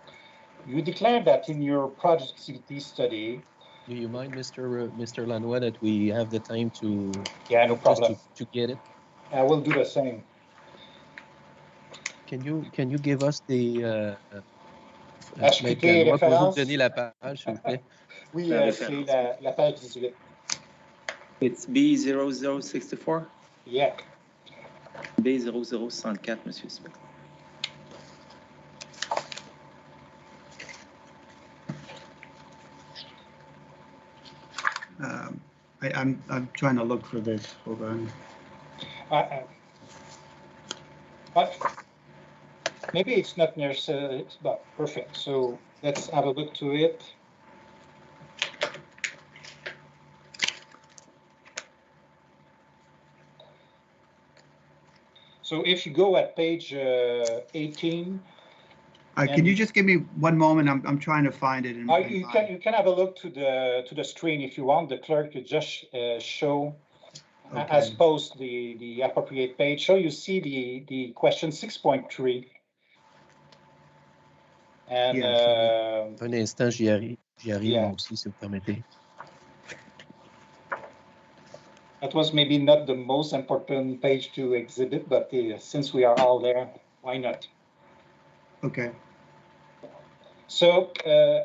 You declare that in your productivity study. Do you mind, Mr. Lanois, that we have the time to? Yeah, no problem. Just to get it. I will do the same. Can you give us the HQT référence? Vous donner la page, s'il vous plaît. Oui, c'est la page 18. It's B0064? Yeah. B0064, Monsieur Smith. I'm trying to look for this. Hold on. But maybe it's not necessary, but perfect. So let's have a look to it. So if you go at page 18. Can you just give me one moment? I'm trying to find it. You can have a look to the screen if you want. The clerk could just show as post the appropriate page. So you see the question 6.3. And un instant, j'y arrive yeah. moi aussi, si vous permettez. That was maybe not the most important page to exhibit, but since we are all there, why not? Okay. So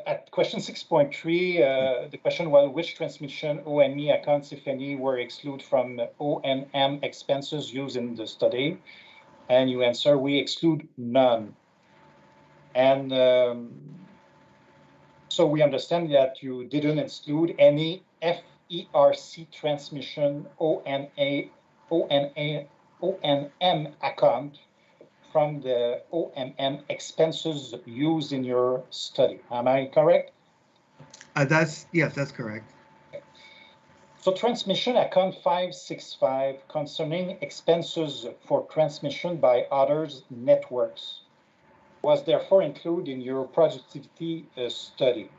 at question 6.3, the question was which transmission OME accounts, if any, were excluded from OMM expenses used in the study? And you answer, we exclude none. And so we understand that you didn't exclude any FERC transmission OMM account from the OMM expenses used in your study. Am I correct? Yes, that's correct. So transmission account 565 concerning expenses for transmission by others networks was therefore included in your productivity study.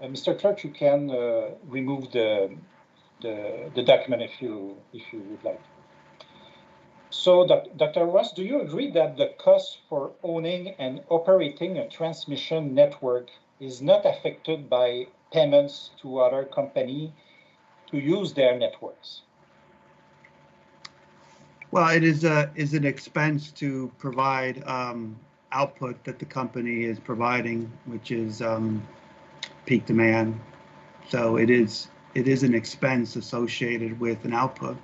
Mr. Clerk, you can remove the document if you would like. So, Dr. Ross, do you agree that the cost for owning and operating a transmission network is not affected by payments to other companies to use their networks? Well, it is an expense to provide output that the company is providing, which is peak demand. So it is an expense associated with an output.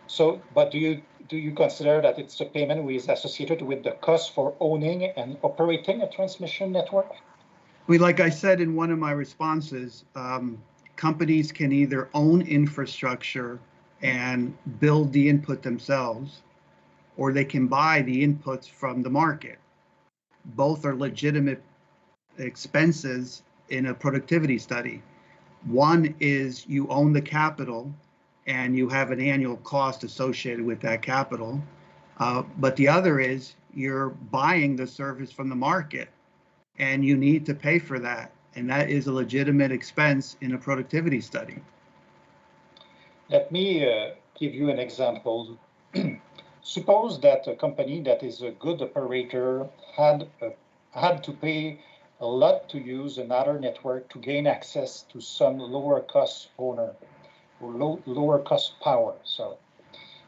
So, but do you consider that it's a payment which is associated with the cost for owning and operating a transmission network? Like I said in one of my responses, companies can either own infrastructure and build the input themselves, or they can buy the inputs from the market. Both are legitimate expenses in a productivity study. One is you own the capital and you have an annual cost associated with that capital. But the other is you're buying the service from the market and you need to pay for that. And that is a legitimate expense in a productivity study. Let me give you an example. Suppose that a company that is a good operator had to pay a lot to use another network to gain access to some lower cost owner or lower cost power. So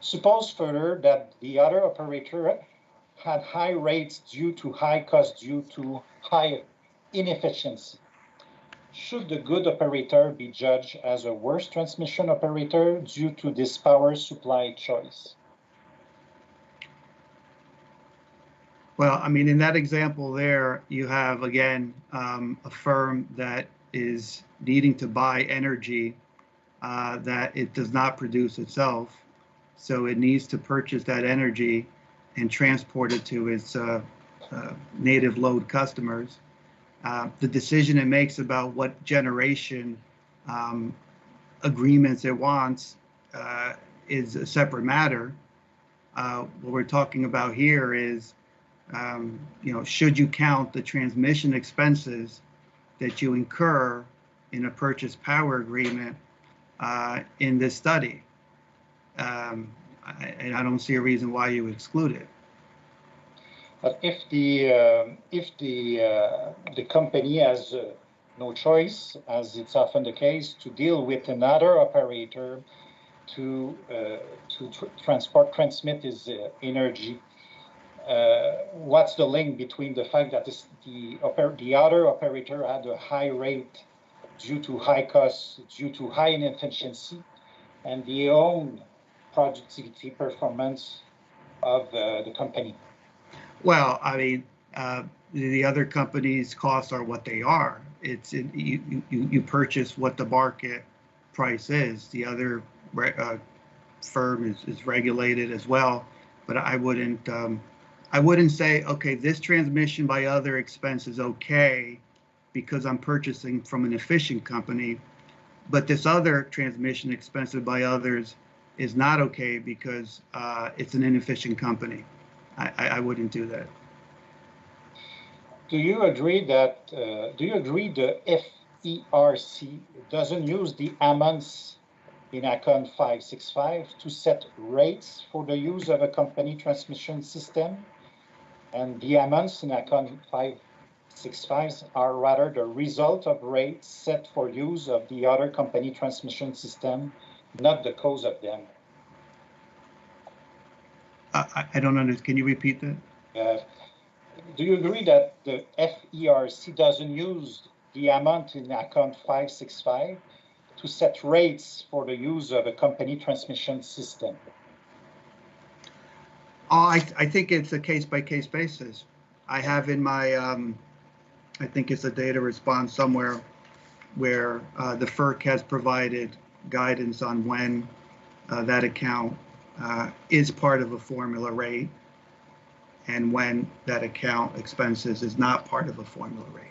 suppose further that the other operator had high rates due to high cost due to high inefficiency. Should the good operator be judged as a worse transmission operator due to this power supply choice? Well, I mean, in that example there, you have, again, a firm that is needing to buy energy that it does not produce itself. So it needs to purchase that energy and transport it to its native load customers. The decision it makes about what generation agreements it wants is a separate matter. What we're talking about here is, should you count the transmission expenses that you incur in a purchase power agreement in this study? And I don't see a reason why you would exclude it. But if the company has no choice, as it's often the case, to deal with another operator to transmit his energy, what's the link between the fact that the other operator had a high rate due to high costs, due to high inefficiency, and the own productivity performance of the company? Well, I mean, the other company's costs are what they are. You purchase what the market price is. The other firm is regulated as well, but I wouldn't say, okay, this transmission by other expense is okay because I'm purchasing from an efficient company, But this other transmission expensed by others is not okay because it's an inefficient company. I wouldn't do that. Do you agree that, the FERC doesn't use the amounts in Account 565 to set rates for the use of a company transmission system? And the amounts in Account 565 are rather the result of rates set for use of the other company transmission system, not the cause of them. I don't understand. Can you repeat that? Do you agree that the FERC doesn't use the amount in Account 565 to set rates for the use of a company transmission system? I think it's a case-by-case basis. I have in my, I think it's a data response somewhere where the FERC has provided guidance on when that account is part of a formula rate and when that account expenses is not part of a formula rate.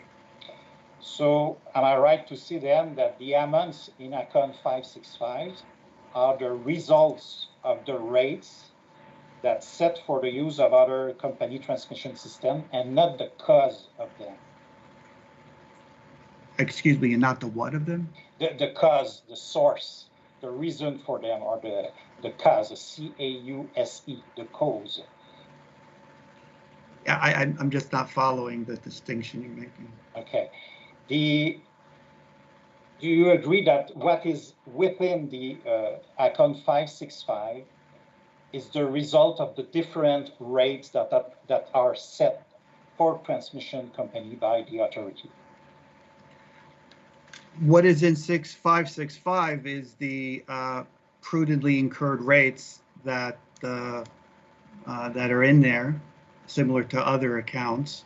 So am I right to see then that the amounts in Account 565 are the results of the rates that's set for the use of other company transmission system and not the cause of them? Excuse me, and not the what of them? The cause, the source, the reason for them, or the cause, the C-A-U-S-E, the cause. Yeah, I'm just not following the distinction you're making. Okay. Do you agree that what is within the Account 565 is the result of the different rates that are set for transmission company by the authority? What is in 565 is the prudently incurred rates that that are in there, similar to other accounts.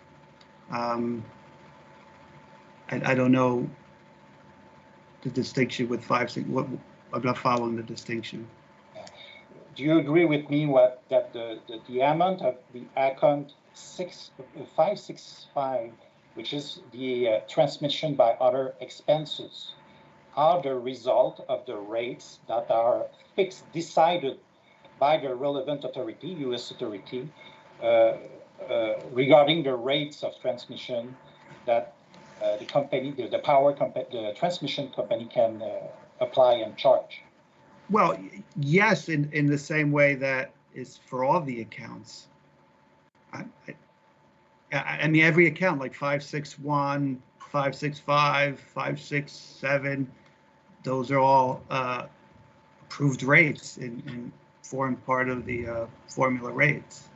I don't know the distinction with 565. I'm not following the distinction. Do you agree with me that the amount of the Account 565, which is the transmission by other expenses, are the result of the rates that are fixed, decided by the relevant authority, U.S. authority, regarding the rates of transmission that the company, the power company, the transmission company can apply and charge? Well, yes, in the same way that is for all the accounts. I mean, every account, like 561, 565, 567, those are all approved rates and form part of the formula rates.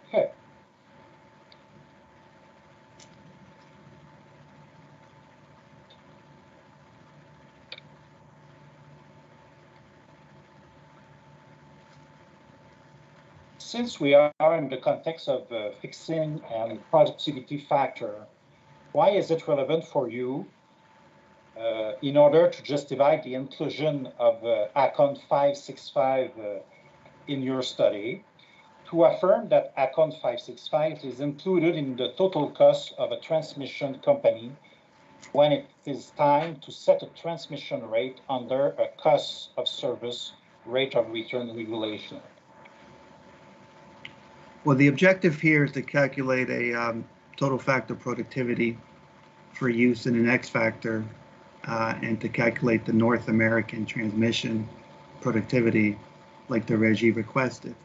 Okay. Since we are in the context of fixing and productivity factor, why is it relevant for you in order to justify the inclusion of Account 565 in your study, to affirm that Account 565 is included in the total cost of a transmission company when it is time to set a transmission rate under a cost of service rate of return regulation? Well, the objective here is to calculate a total factor productivity for use in an X factor and to calculate the North American transmission productivity like the Régie requested.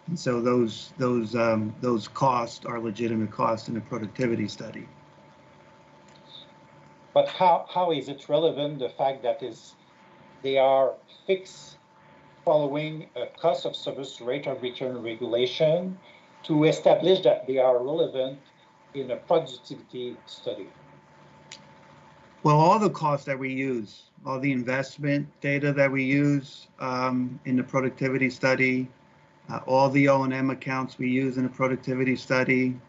And so those costs are legitimate costs in a productivity study. But how is it relevant, the fact that they are fixed following a cost of service rate of return regulation to establish that they are relevant in a productivity study? Well, all the costs that we use, all the investment data that we use in the productivity study, all the O&M accounts we use in a productivity study,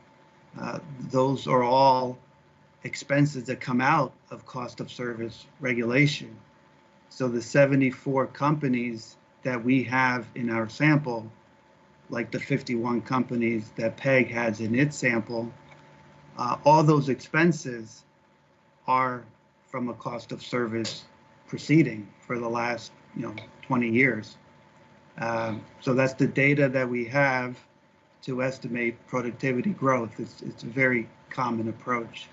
those are all expenses that come out of cost of service regulation. So the 74 companies that we have in our sample, like the 51 companies that PEG has in its sample, all those expenses are from a cost of service proceeding for the last 20 years. So that's the data that we have to estimate productivity growth. It's a very common approach.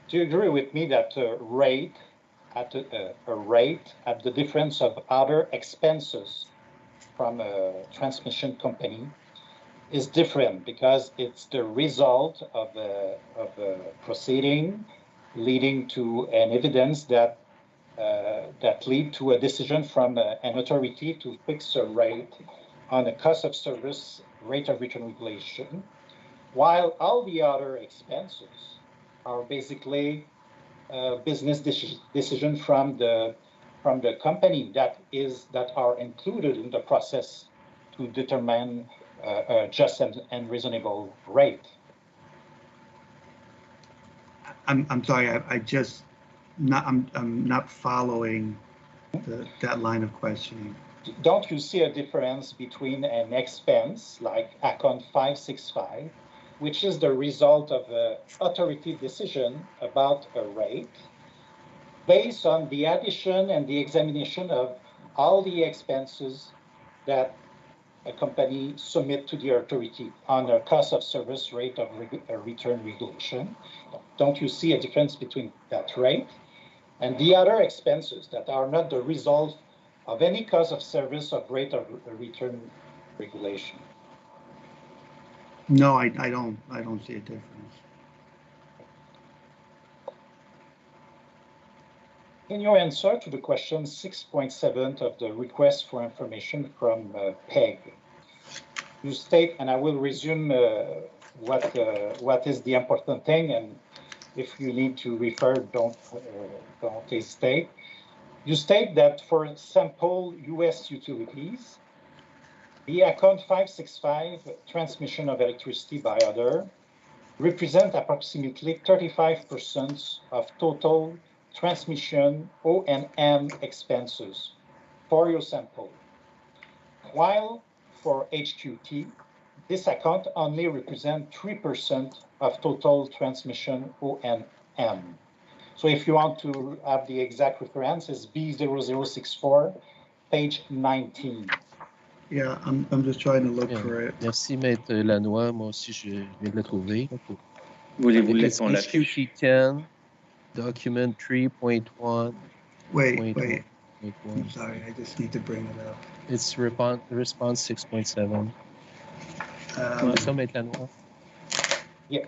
Do you agree with me that a rate at the difference of other expenses from a transmission company is different because it's the result of a proceeding leading to an evidence that lead to a decision from an authority to fix a rate on a cost of service rate of return regulation, while all the other expenses are basically business decision from the company that are included in the process to determine a just and reasonable rate. I'm sorry, I'm not following that line of questioning. Don't you see a difference between an expense like account 565, which is the result of an authority decision about a rate, based on the addition and the examination of all the expenses that a company submit to the authority on a cost of service rate of return regulation? Don't you see a difference between that rate and the other expenses that are not the result of any cost of service of rate of return regulation? No, I don't see a difference. In your answer to the question 6.7 of the request for information from PEG, you state, and I will resume what is the important thing, and if you need to refer, don't hesitate. You state that for sample U.S. utilities, the account 565 transmission of electricity by other represent approximately 35% of total transmission O&M expenses for your sample, while for HQT, this account only represents 3% of total transmission O&M. So if you want to have the exact reference, it's B0064, page 19. Yeah, I'm just trying to look for it. Merci, Maître Lanois. Moi aussi, je viens de le trouver. Voulez-vous It's qu'on l'affiche? HQT 10, document 3.1. Wait. I'm sorry, I just need to bring it up. It's response 6.7. C'est ça, Maître Lanois? Yeah.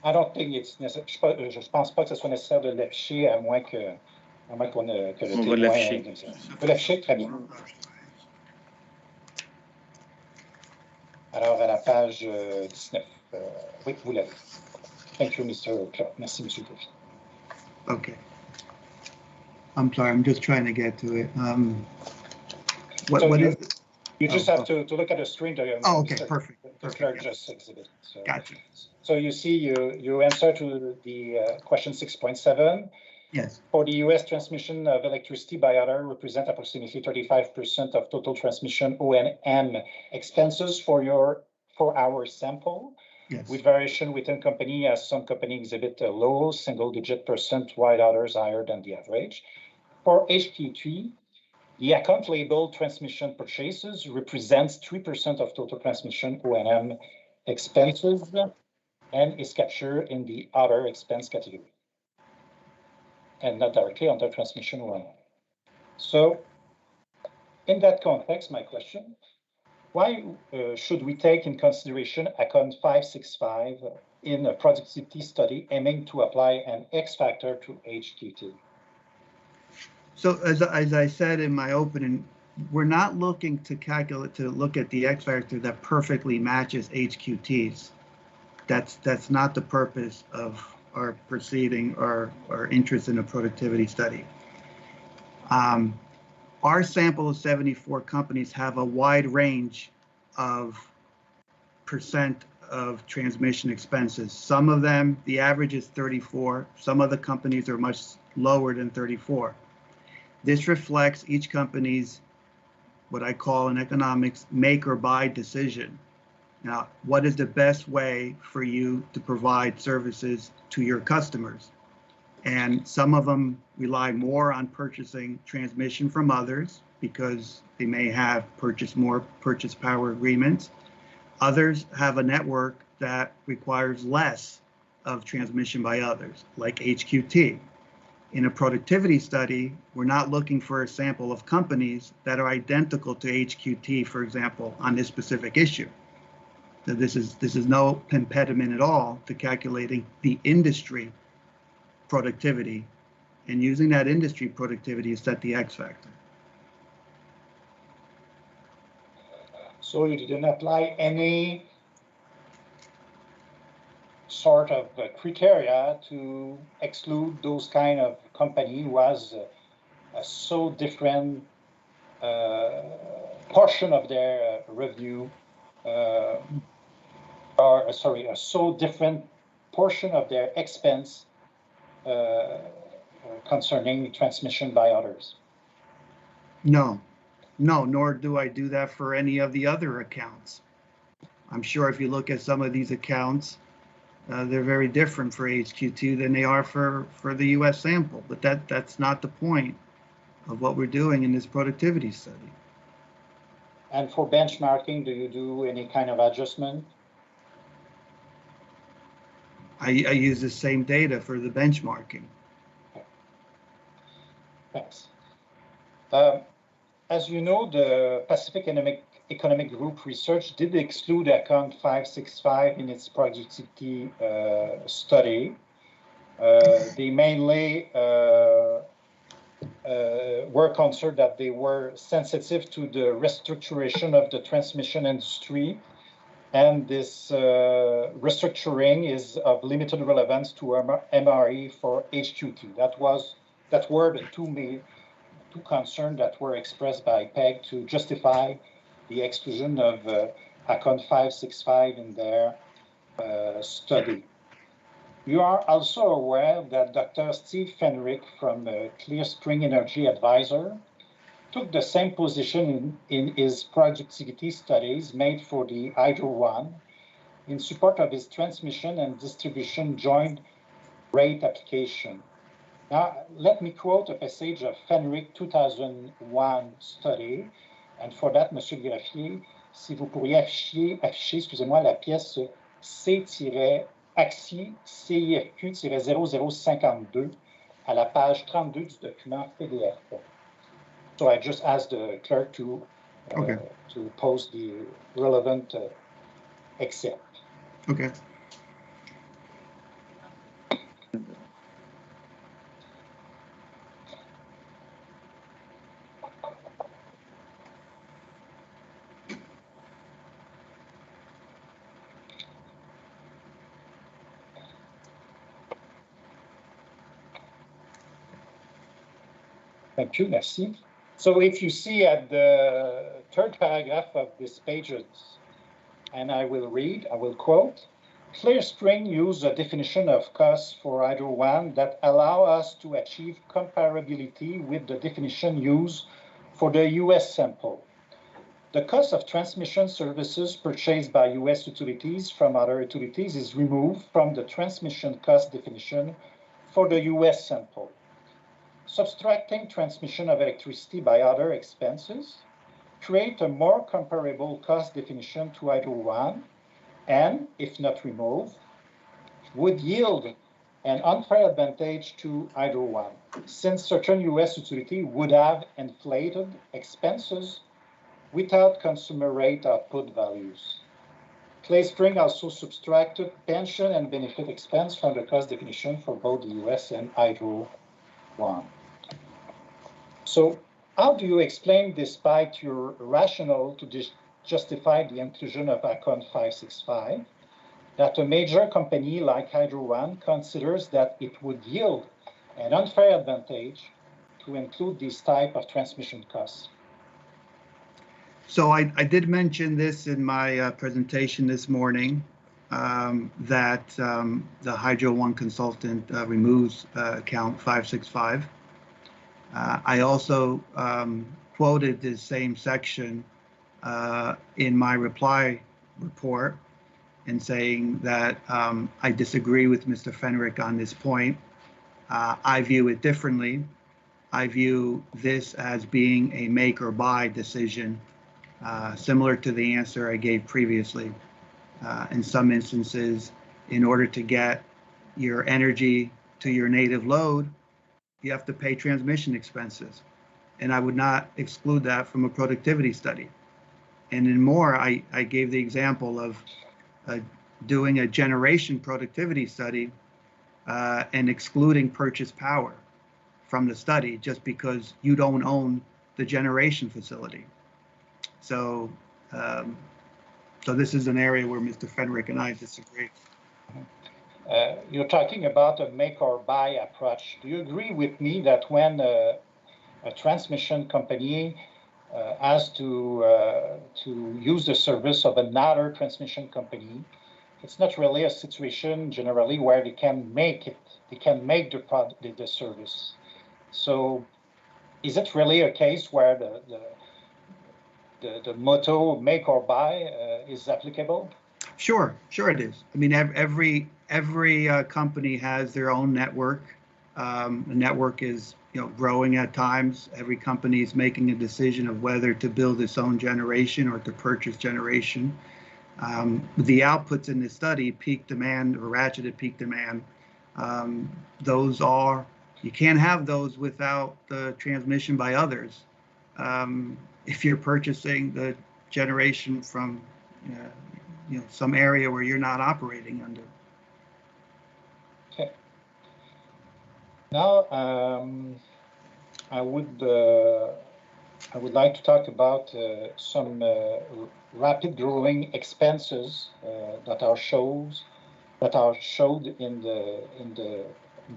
I don't think it's necessary. Je pense pas que ce soit nécessaire de l'afficher, à moins que le témoin... On va l'afficher. On va l'afficher, très bien. Alors, à la page 19. Oui, vous l'avez. Thank you, Mr. Clark. Merci, M. Duffy. Okay. I'm sorry, I'm just trying to get to it. What is it? You just have to look at the screen. Oh, okay, perfect. The clerk just exhibit. So, gotcha. So you see, you answer to the question 6.7. Yes. For the U.S. transmission of electricity by other represent approximately 35% of total transmission O&M expenses for our sample. Yes. With variation within company, as some company exhibit a low single-digit percent, while others higher than the average. For HT3, the account labeled transmission purchases represents 3% of total transmission O&M expenses and is captured in the other expense category and not directly under transmission O&M. So in that context, my question, why should we take in consideration account 565 in a productivity study aiming to apply an X factor to HT2? So as I said in my opening, we're not looking to look at the X factor that perfectly matches HQT's. That's not the purpose of our proceeding or interest in a productivity study. Our sample of 74 companies have a wide range of percent of transmission expenses. Some of them, the average is 34. Some of the companies are much lower than 34. This reflects each company's, what I call in economics, make or buy decision. Now, what is the best way for you to provide services to your customers? And some of them rely more on purchasing transmission from others because they may have purchased more purchase power agreements. Others have a network that requires less of transmission by others, like HQT. In a productivity study, we're not looking for a sample of companies that are identical to HQT, for example, on this specific issue. So this is no impediment at all to calculating the industry productivity, and using that industry productivity to set the X factor. So you didn't apply any sort of criteria to exclude those kind of company who has a so different portion of their revenue, or sorry, a so different portion of their expense concerning transmission by others? No, nor do I do that for any of the other accounts. I'm sure if you look at some of these accounts, they're very different for HQ2 than they are for the US sample, but that's not the point of what we're doing in this productivity study. And for benchmarking, do you do any kind of adjustment? I use the same data for the benchmarking. Thanks. As you know, the Pacific Economic Group research did exclude account 565 in its productivity study. They mainly were concerned that they were sensitive to the restructuration of the transmission industry, and this restructuring is of limited relevance to MRE for HQT. That were the two concerns that were expressed by PEG to justify the exclusion of account 565 in their study. You are also aware that Dr. Steve Fenrick from Clear Spring Energy Advisor took the same position in his productivity studies made for the Hydro One in support of his transmission and distribution joint rate application. Now, let me quote a passage of Fenrick 2001 study. And for that, Monsieur le Greffier, si vous pourriez afficher, excusez-moi, la pièce C-AXI CIFQ-0052 à la page 32 du document PDF. So I just asked the clerk to post the relevant excerpt. Okay. Thank you, merci. So if you see at the third paragraph of this page, and I will quote, Clear Spring used a definition of cost for Hydro One that allow us to achieve comparability with the definition used for the US sample. The cost of transmission services purchased by US utilities from other utilities is removed from the transmission cost definition for the US sample. Subtracting transmission of electricity by other expenses create a more comparable cost definition to Hydro One, and, if not removed, would yield an unfair advantage to Hydro One, since certain US utility would have inflated expenses without consumer rate output values. Clear Spring also subtracted pension and benefit expense from the cost definition for both the US and Hydro One. So how do you explain, despite your rationale to justify the inclusion of account 565, that a major company like Hydro One considers that it would yield an unfair advantage to include this type of transmission costs? So I did mention this in my presentation this morning, that the Hydro One consultant removes account 565. I also quoted this same section in my reply report and saying that I disagree with Mr. Fenrick on this point. I view it differently. I view this as being a make or buy decision, similar to the answer I gave previously. In some instances, in order to get your energy to your native load, you have to pay transmission expenses. And I would not exclude that from a productivity study. And in more, I gave the example of doing a generation productivity study and excluding purchase power from the study just because you don't own the generation facility. So, so this is an area where Mr. Fenrick and I disagree. You're talking about a make or buy approach. Do you agree with me that when a transmission company has to use the service of another transmission company, it's not really a situation generally where they can make it, they can make the service. So is it really a case where the motto make or buy is applicable? Sure it is. I mean, every company has their own network. The network is growing at times. Every company is making a decision of whether to build its own generation or to purchase generation. The outputs in this study, peak demand or ratcheted peak demand, those are, you can't have those without the transmission by others. If you're purchasing the generation from some area where you're not operating under. Okay. Now, I would like to talk about some rapid growing expenses that are showed in the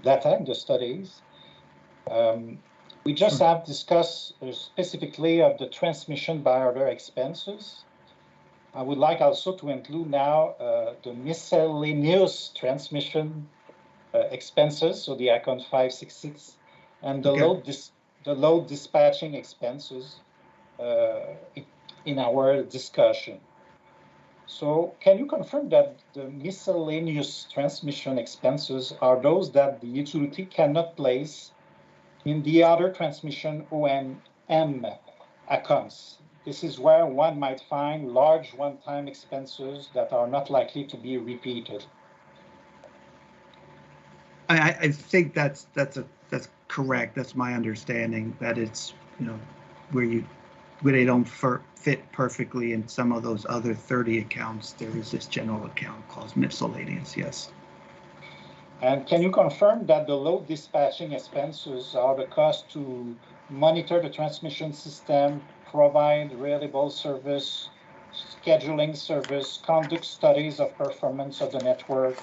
data, in the studies. We just have discussed specifically of the transmission by order expenses. I would like also to include now the miscellaneous transmission expenses, so the account 566, and the load dispatching expenses in our discussion. So can you confirm that the miscellaneous transmission expenses are those that the utility cannot place in the other transmission O&M accounts? This is where one might find large one-time expenses that are not likely to be repeated. I think that's correct. That's my understanding, that it's where they don't fit perfectly in some of those other 30 accounts. There is this general account called miscellaneous. Yes. And can you confirm that the load dispatching expenses are the cost to monitor the transmission system, provide reliable service, scheduling service, conduct studies of performance of the network,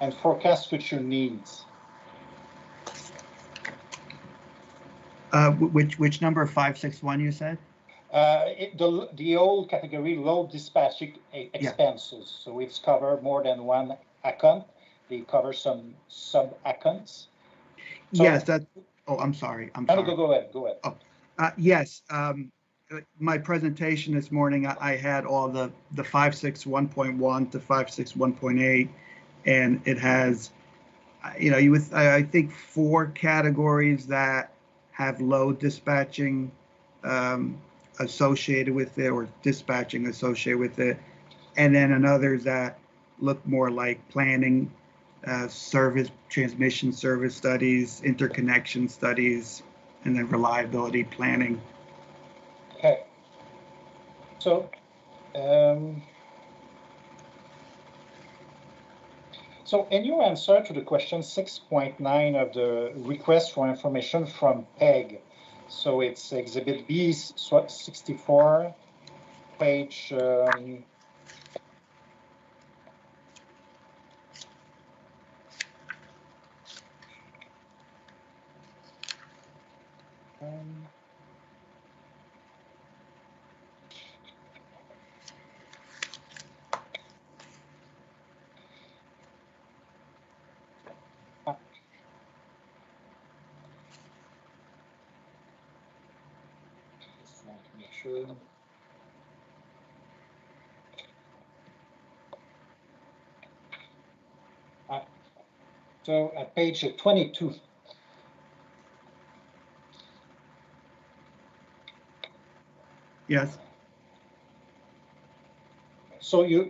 and forecast future needs? Which number, 561 you said? The old category, load dispatching expenses. Yeah. So it's covered more than one account. They cover some sub-accounts. So, yes, that. Oh, I'm sorry. No, go ahead. Oh, yes. My presentation this morning, I had all the 561.1 to 561.8, and it has, I think 4 categories that have load dispatching associated with it, or dispatching associated with it, and then others that look more like planning, service, transmission service studies, interconnection studies, and then reliability planning. Okay. So, so in your answer to the question 6.9 of the request for information from PEG, so it's Exhibit B 64, page So at page 22. Yes. So you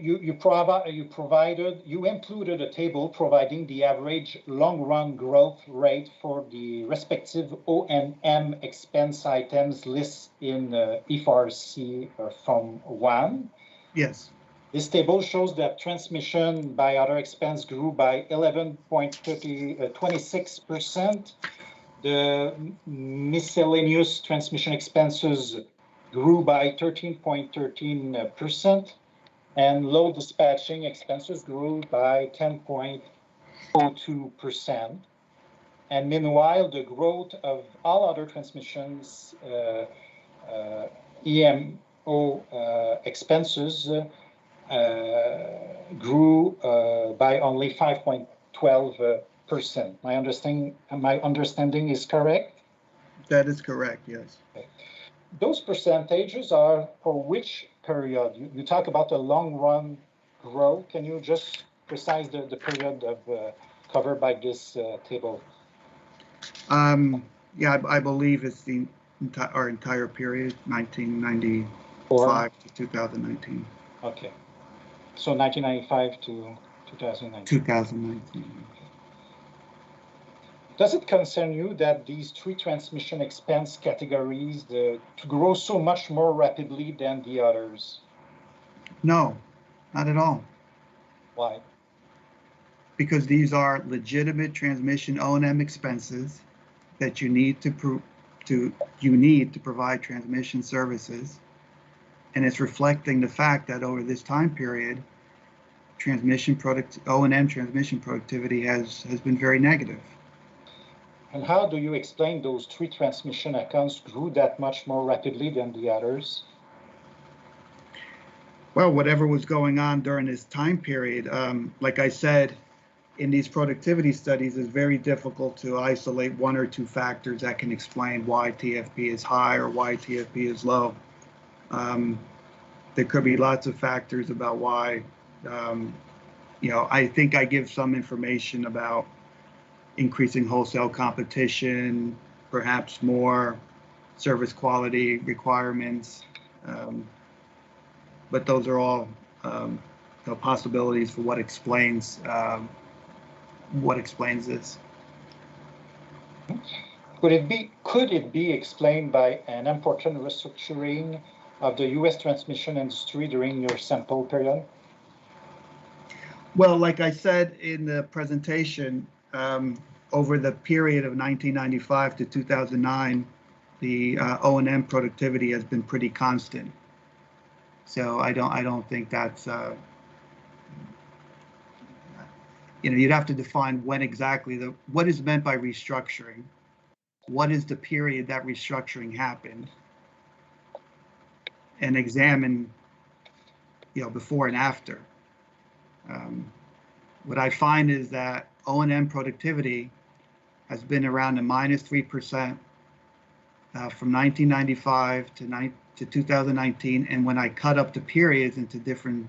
included a table providing the average long-run growth rate for the respective O&M expense items listed in FRC Form 1. Yes. This table shows that transmission by other expense grew by 11.26%. The miscellaneous transmission expenses grew by 13.13%. And load dispatching expenses grew by 10.02%. And meanwhile, the growth of all other transmissions EMO expenses grew by only 5.12%. My understanding is correct? That is correct, yes. Okay. Those percentages are for which period? You talk about the long run growth. Can you just precise the period of covered by this table? Yeah, I believe it's our entire period, 1995 to 2019. Okay. So 1995 to 2019. 2019. Does it concern you that these three transmission expense categories to grow so much more rapidly than the others? No, not at all. Why? Because these are legitimate transmission O&M expenses that you need to provide transmission services, and it's reflecting the fact that over this time period, O&M transmission productivity has been very negative. And how do you explain those three transmission accounts grew that much more rapidly than the others? Well, whatever was going on during this time period, like I said, in these productivity studies, it's very difficult to isolate one or two factors that can explain why TFP is high or why TFP is low. There could be lots of factors about why. I think I give some information about increasing wholesale competition, perhaps more service quality requirements, but those are all possibilities for what explains this. Could it be explained by an important restructuring of the U.S. transmission industry during your sample period? Well, like I said in the presentation, over the period of 1995 to 2009, the O&M productivity has been pretty constant. So I don't think that's you'd have to define when exactly what is meant by restructuring. What is the period that restructuring happened, and examine before and after. What I find is that O&M productivity has been around a -3% from 1995 to 2019, and when I cut up the periods into different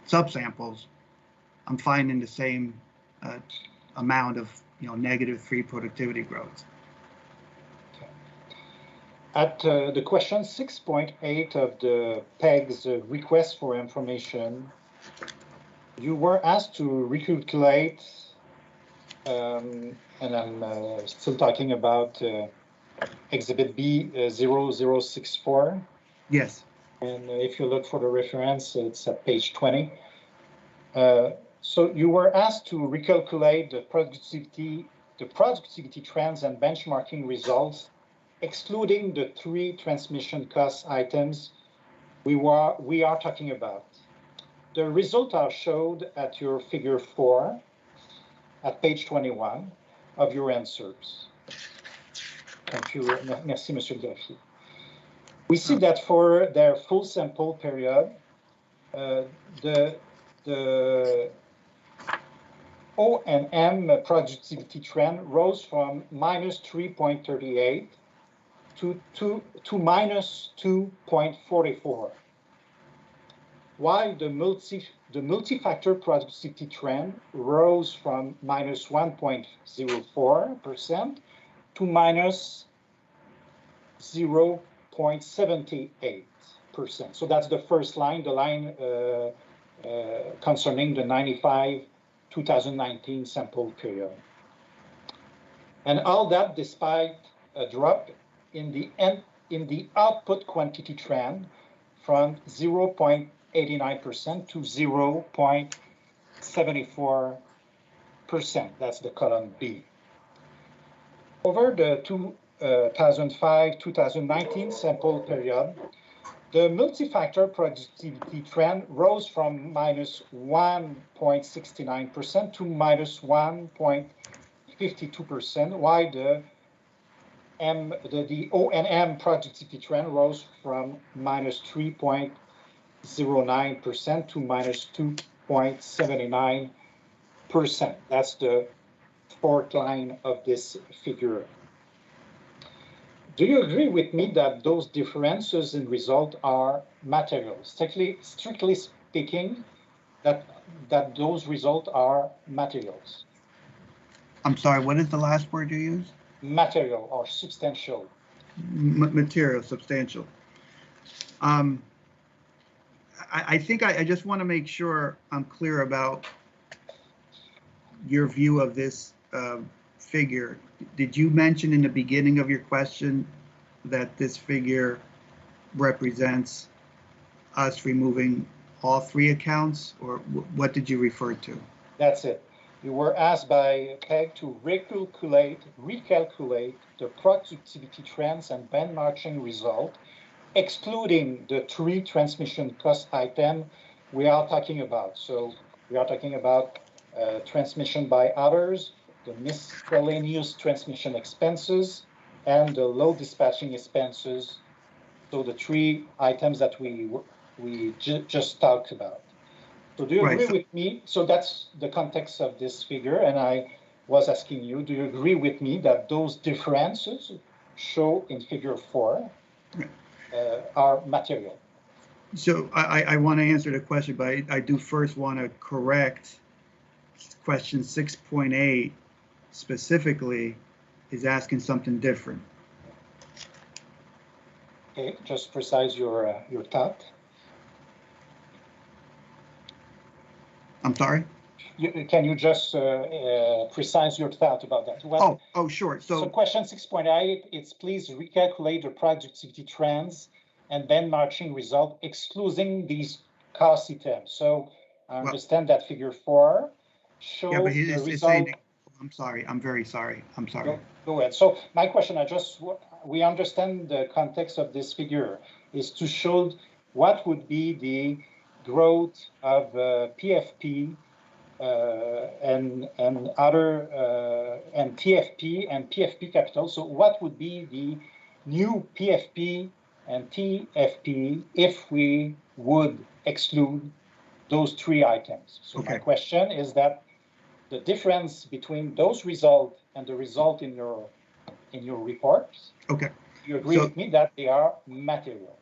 subsamples, I'm finding the same amount of -3 productivity growth. At the question 6.8 of the PEG's request for information, you were asked to recalculate, and I'm still talking about Exhibit B 0064. Yes. And if you look for the reference, it's at page 20. So you were asked to recalculate the productivity trends and benchmarking results, excluding the three transmission cost items we are talking about. The results are showed at your figure 4 at page 21 of your answers. Thank you. Merci, Monsieur Graffier. We see that for their full sample period, the O&M productivity trend rose from -3.38 to -2.44. why the multi-factor productivity trend rose from minus 1.04% to minus 0.78%. So that's the first line, the line concerning the 2019 sample period. And all that despite a drop in the output quantity trend from 0.89% to 0.74%. That's the column B. Over the 2005-2019 sample period, the multi-factor productivity trend rose from minus 1.69% to minus 1.52%, while the O&M productivity trend rose from minus 3.09% to minus 2.79%. That's the fourth line of this figure. Do you agree with me that those differences in result are material? Strictly speaking, that those results are materials? I'm sorry, what is the last word you used? Material or substantial. Material, substantial. I think I just want to make sure I'm clear about your view of this figure. Did you mention in the beginning of your question that this figure represents us removing all three accounts, or what did you refer to? That's it. You were asked by Peg to recalculate the productivity trends and benchmarking result, excluding the three transmission cost items we are talking about. So we are talking about transmission by others, the miscellaneous transmission expenses, and the low dispatching expenses. So the three items that we just talked about. So do you agree with me? So that's the context of this figure, and I was asking you, do you agree with me that those differences shown in figure 4 are material? So I want to answer the question, but I do first want to correct question 6.8 specifically is asking something different. Okay, just precise your thought. I'm sorry? Can you just precise your thought about that? Well, oh, sure. So question 6.8, it's please recalculate the productivity trends and benchmarking result excluding these cost items. So I understand that figure 4 shows the result. I'm sorry. I'm very sorry. I'm sorry. Go ahead. So my question, we understand the context of this figure is to show what would be the growth of PFP and TFP and PFP capital. So what would be the new PFP and TFP if we would exclude those three items? So my question is that the difference between those results and the result in your reports. Okay. You agree with me that they are material?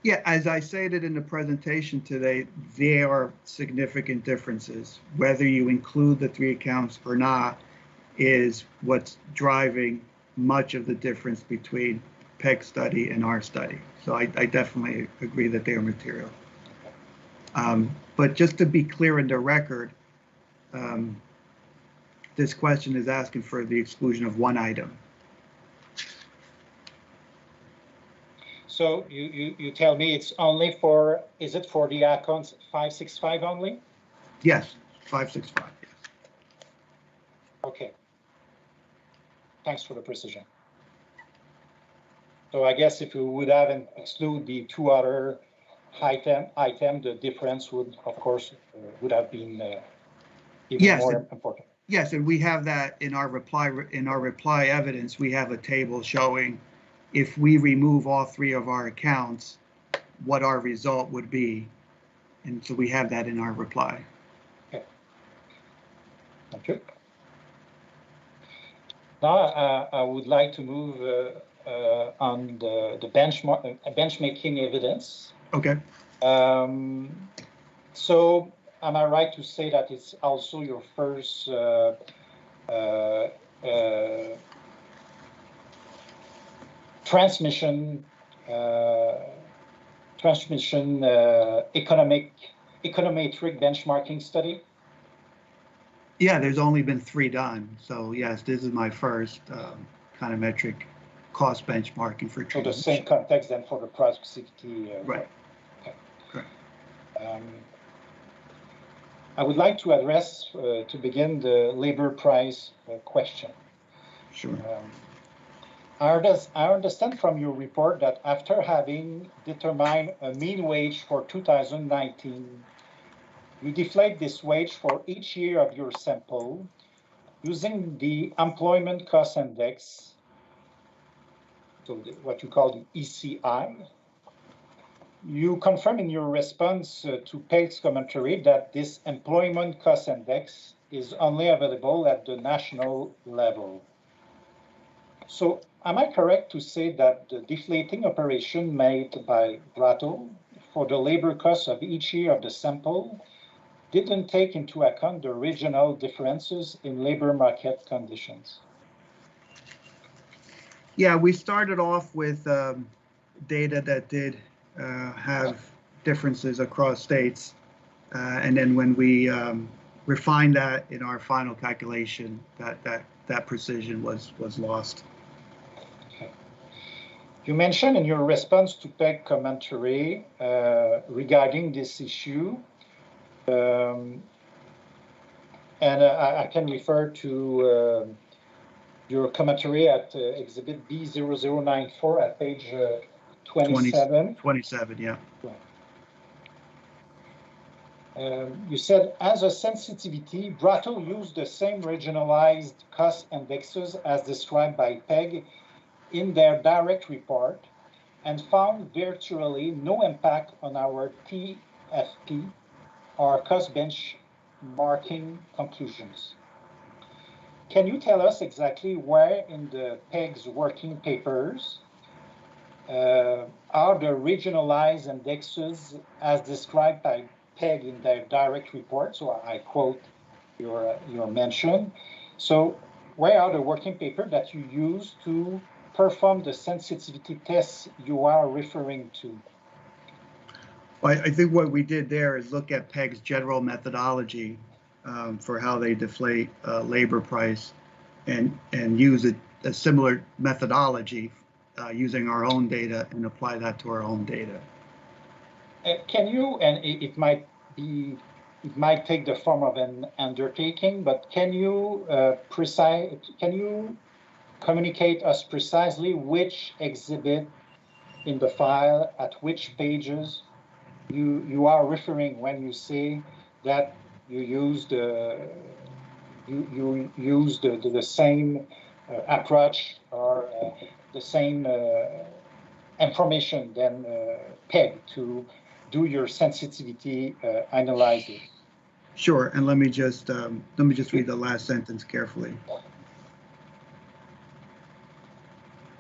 Yeah, as I stated in the presentation today, there are significant differences. Whether you include the three accounts or not is what's driving much of the difference between PEG study and our study. So I definitely agree that they are material. But just to be clear in the record, this question is asking for the exclusion of one item. So you tell me it's only for, is it for the accounts 565 only? Yes, 565. Yes. Okay. Thanks for the precision. So I guess if we would have exclude the two other item, the difference would, of course, would have been even more important. Yes, and we have that in our reply evidence. We have a table showing if we remove all three of our accounts, what our result would be. And so we have that in our reply. Okay. Thank you. Now I would like to move on the benchmarking evidence. Okay. So am I right to say that it's also your first transmission econometric benchmarking study? Yeah, there's only been 3 done. So yes, this is my first econometric cost benchmarking for So transmission. the same context then for the proximity. Right. Okay. Correct. I would like to address, to begin, the labor price question. Sure. I understand from your report that after having determined a mean wage for 2019, you deflate this wage for each year of your sample using the employment cost index, so what you call the ECI. You confirm in your response to PEG's commentary that this employment cost index is only available at the national level. So am I correct to say that the deflating operation made by Brattle for the labor costs of each year of the sample didn't take into account the regional differences in labor market conditions? Yeah, we started off with data that did have differences across states. And then when we refined that in our final calculation, that precision was lost. Okay. You mentioned in your response to PEG commentary regarding this issue, and I can refer to your commentary at exhibit B0094 at page 27. 27, yeah. You said, as a sensitivity, Brattle used the same regionalized cost indexes as described by PEG in their direct report and found virtually no impact on our TFP or cost benchmarking conclusions. Can you tell us exactly where in the PEG's working papers are the regionalized indexes as described by PEG in their direct report? So I quote your mention. So where are the working papers that you use to perform the sensitivity tests you are referring to? Well, I think what we did there is look at PEG's general methodology for how they deflate labor price and use a similar methodology using our own data and apply that to our own data. Can you, and it might take the form of an undertaking, but can you communicate us precisely which exhibit in the file at which pages you are referring when you say that you used the same approach or the same information than PEG to do your sensitivity analysis? Sure, and let me just read the last sentence carefully.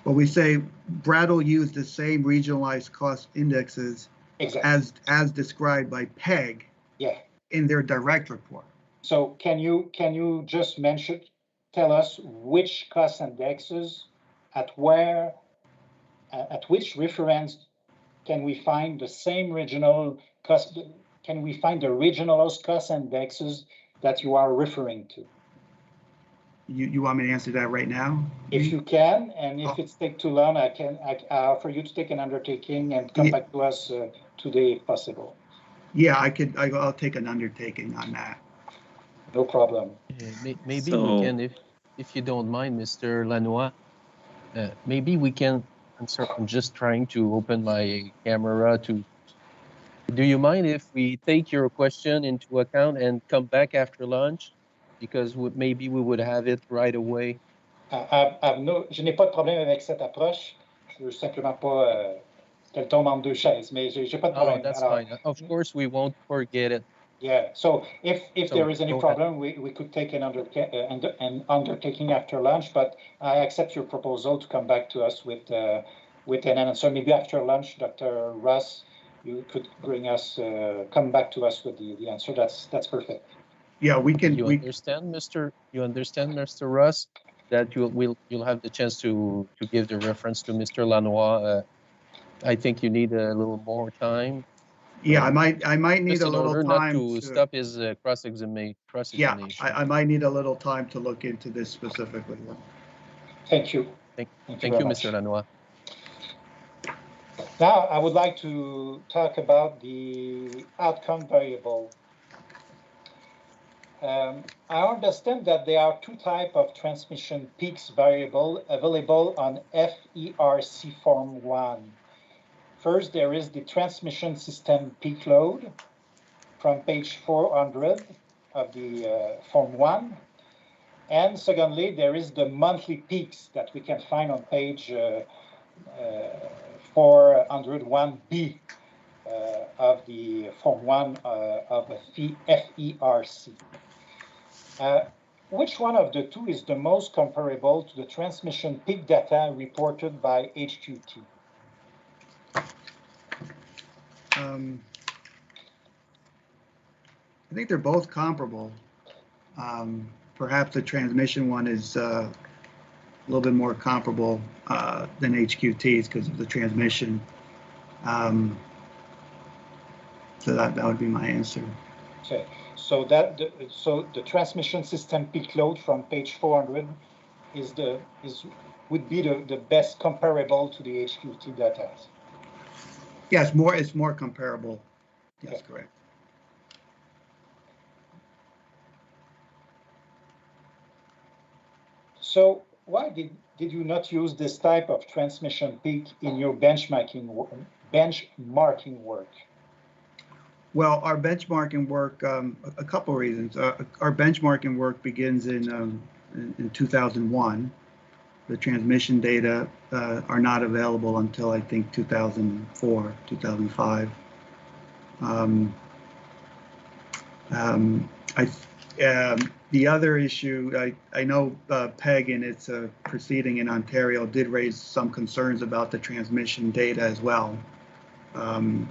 Well, we say Brattle used the same regionalized cost indexes exactly as described by PEG in their direct report. So can you just tell us which cost indexes at which reference can we find the same regional cost? Can we find the regional cost indexes that you are referring to? You want me to answer that right now? If you can, and if it's take too long, I offer you to take an undertaking and come back to us today if possible. Yeah, I'll take an undertaking on that. No problem. Maybe we can, if you don't mind, Mr. Lanois, maybe we can answer. I'm just trying to open my camera to. Do you mind if we take your question into account and come back after lunch? Because maybe we would have it right away. Je n'ai pas de problème avec cette approche. Je veux simplement pas qu'elle tombe entre deux chaises, mais j'ai pas de problème. Oh, that's fine. Of course, we won't forget it. Yeah. So if there is any problem, we could take an undertaking after lunch. But I accept your proposal to come back to us with an answer. Maybe after lunch, Dr. Russ, you could bring us, come back to us with the answer. That's perfect. Yeah, we can. You understand, Mr. Ross, that you'll have the chance to give the reference to Mr. Lanois. I think you need a little more time. Yeah, I might need Just a in little order time not to stop his cross-examination. Yeah, I might need a little time to look into this specifically. Thank you. Thank you, Mr. Lanois. Now, I would like to talk about the outcome variable. I understand that there are two types of transmission peaks variable available on FERC Form 1. First, there is the transmission system peak load from page 400 of the Form 1. And secondly, there is the monthly peaks that we can find on page 401B of the Form 1 of the FERC. Which one of the two is the most comparable to the transmission peak data reported by HQT? I think they're both comparable. Perhaps the transmission one is a little bit more comparable than HQT's because of the transmission. So that would be my answer. Okay, so the transmission system peak load from page 400 would be the best comparable to the HQT data. Yeah, it's more comparable. Yes, okay. Correct. So why did you not use this type of transmission peak in your benchmarking work? Well, our benchmarking work, a couple of reasons. Our benchmarking work begins in 2001. The transmission data are not available until I think 2004, 2005. The other issue, I know PEG in its proceeding in Ontario did raise some concerns about the transmission data as well. And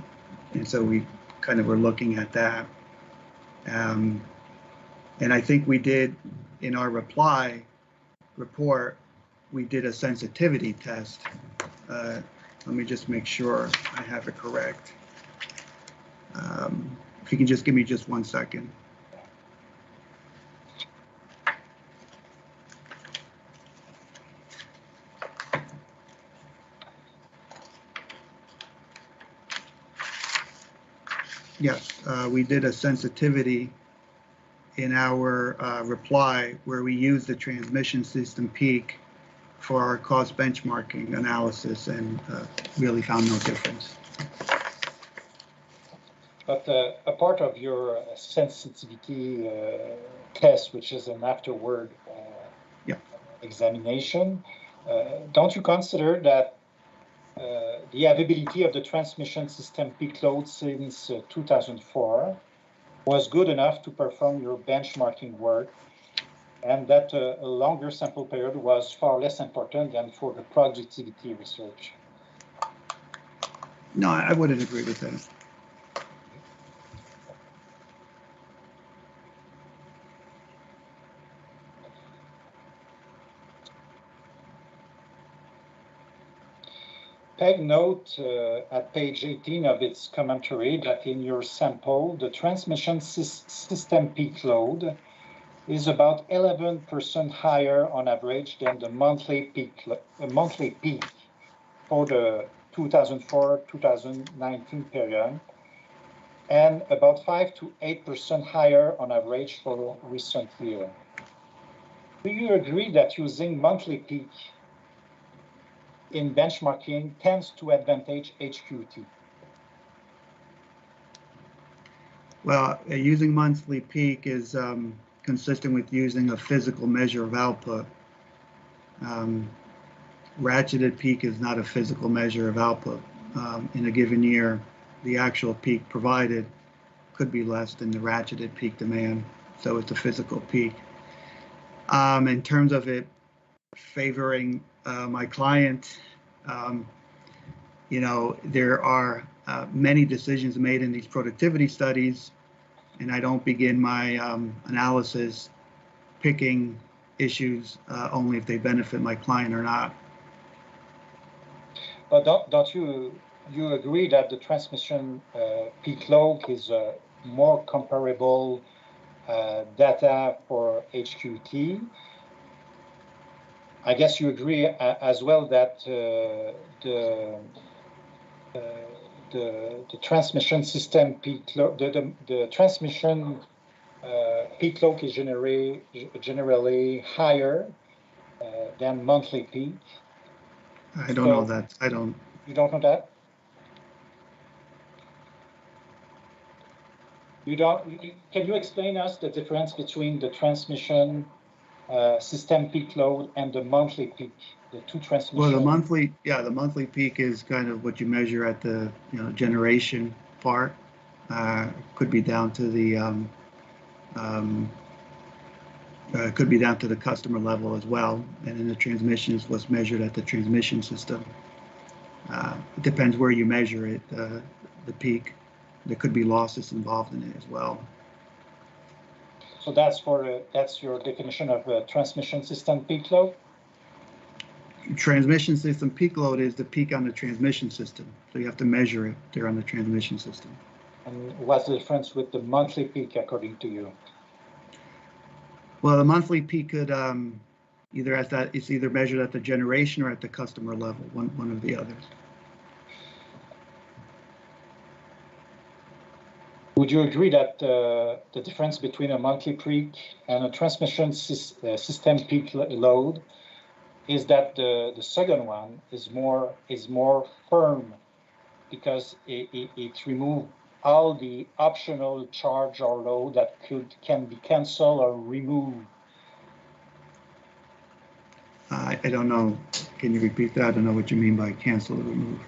so we kind of were looking at that. And I think we did, in our report, we did a sensitivity test. Let me just make sure I have it correct. If you can just give me just 1 second. Yes, we did a sensitivity in our reply where we used the transmission system peak for our cost benchmarking analysis and really found no difference. But a part of your sensitivity test, which is an afterward examination, don't you consider that the availability of the transmission system peak load since 2004 was good enough to perform your benchmarking work, and that a longer sample period was far less important than for the productivity research? No, I wouldn't agree with that. PEG note at page 18 of its commentary that in your sample, the transmission system peak load is about 11% higher on average than the monthly peak for the 2004-2019 period, and about 5 to 8% higher on average for recent year. Do you agree that using monthly peak in benchmarking tends to advantage HQT? Well, using monthly peak is consistent with using a physical measure of output. Ratcheted peak is not a physical measure of output. In a given year, the actual peak provided could be less than the ratcheted peak demand, so it's a physical peak. In terms of it favoring my client, you know, there are many decisions made in these productivity studies, and I don't begin my analysis picking issues only if they benefit my client or not. But don't you agree that the transmission peak load is more comparable data for HQT? I guess you agree as well that the transmission system peak load, the transmission peak load is generally higher than monthly peak. I don't know that. I don't. You don't know that? You don't. Can you explain us the difference between the transmission system peak load and the monthly peak, the two transmissions? Well, the monthly peak is kind of what you measure at the generation part. Could be down to the could be down to the customer level as well, and then the transmission is what's measured at the transmission system. It depends where you measure it. The peak, there could be losses involved in it as well. So that's your definition of transmission system peak load? Transmission system peak load is the peak on the transmission system. So you have to measure it there on the transmission system. And what's the difference with the monthly peak according to you? Well, the monthly peak could it's either measured at the generation or at the customer level, one of the others. Would you agree that the difference between a monthly peak and a transmission system peak load is that the second one is more firm because it removes all the optional charge or load that can be canceled or removed? I don't know. Can you repeat that? I don't know what you mean by cancel or remove.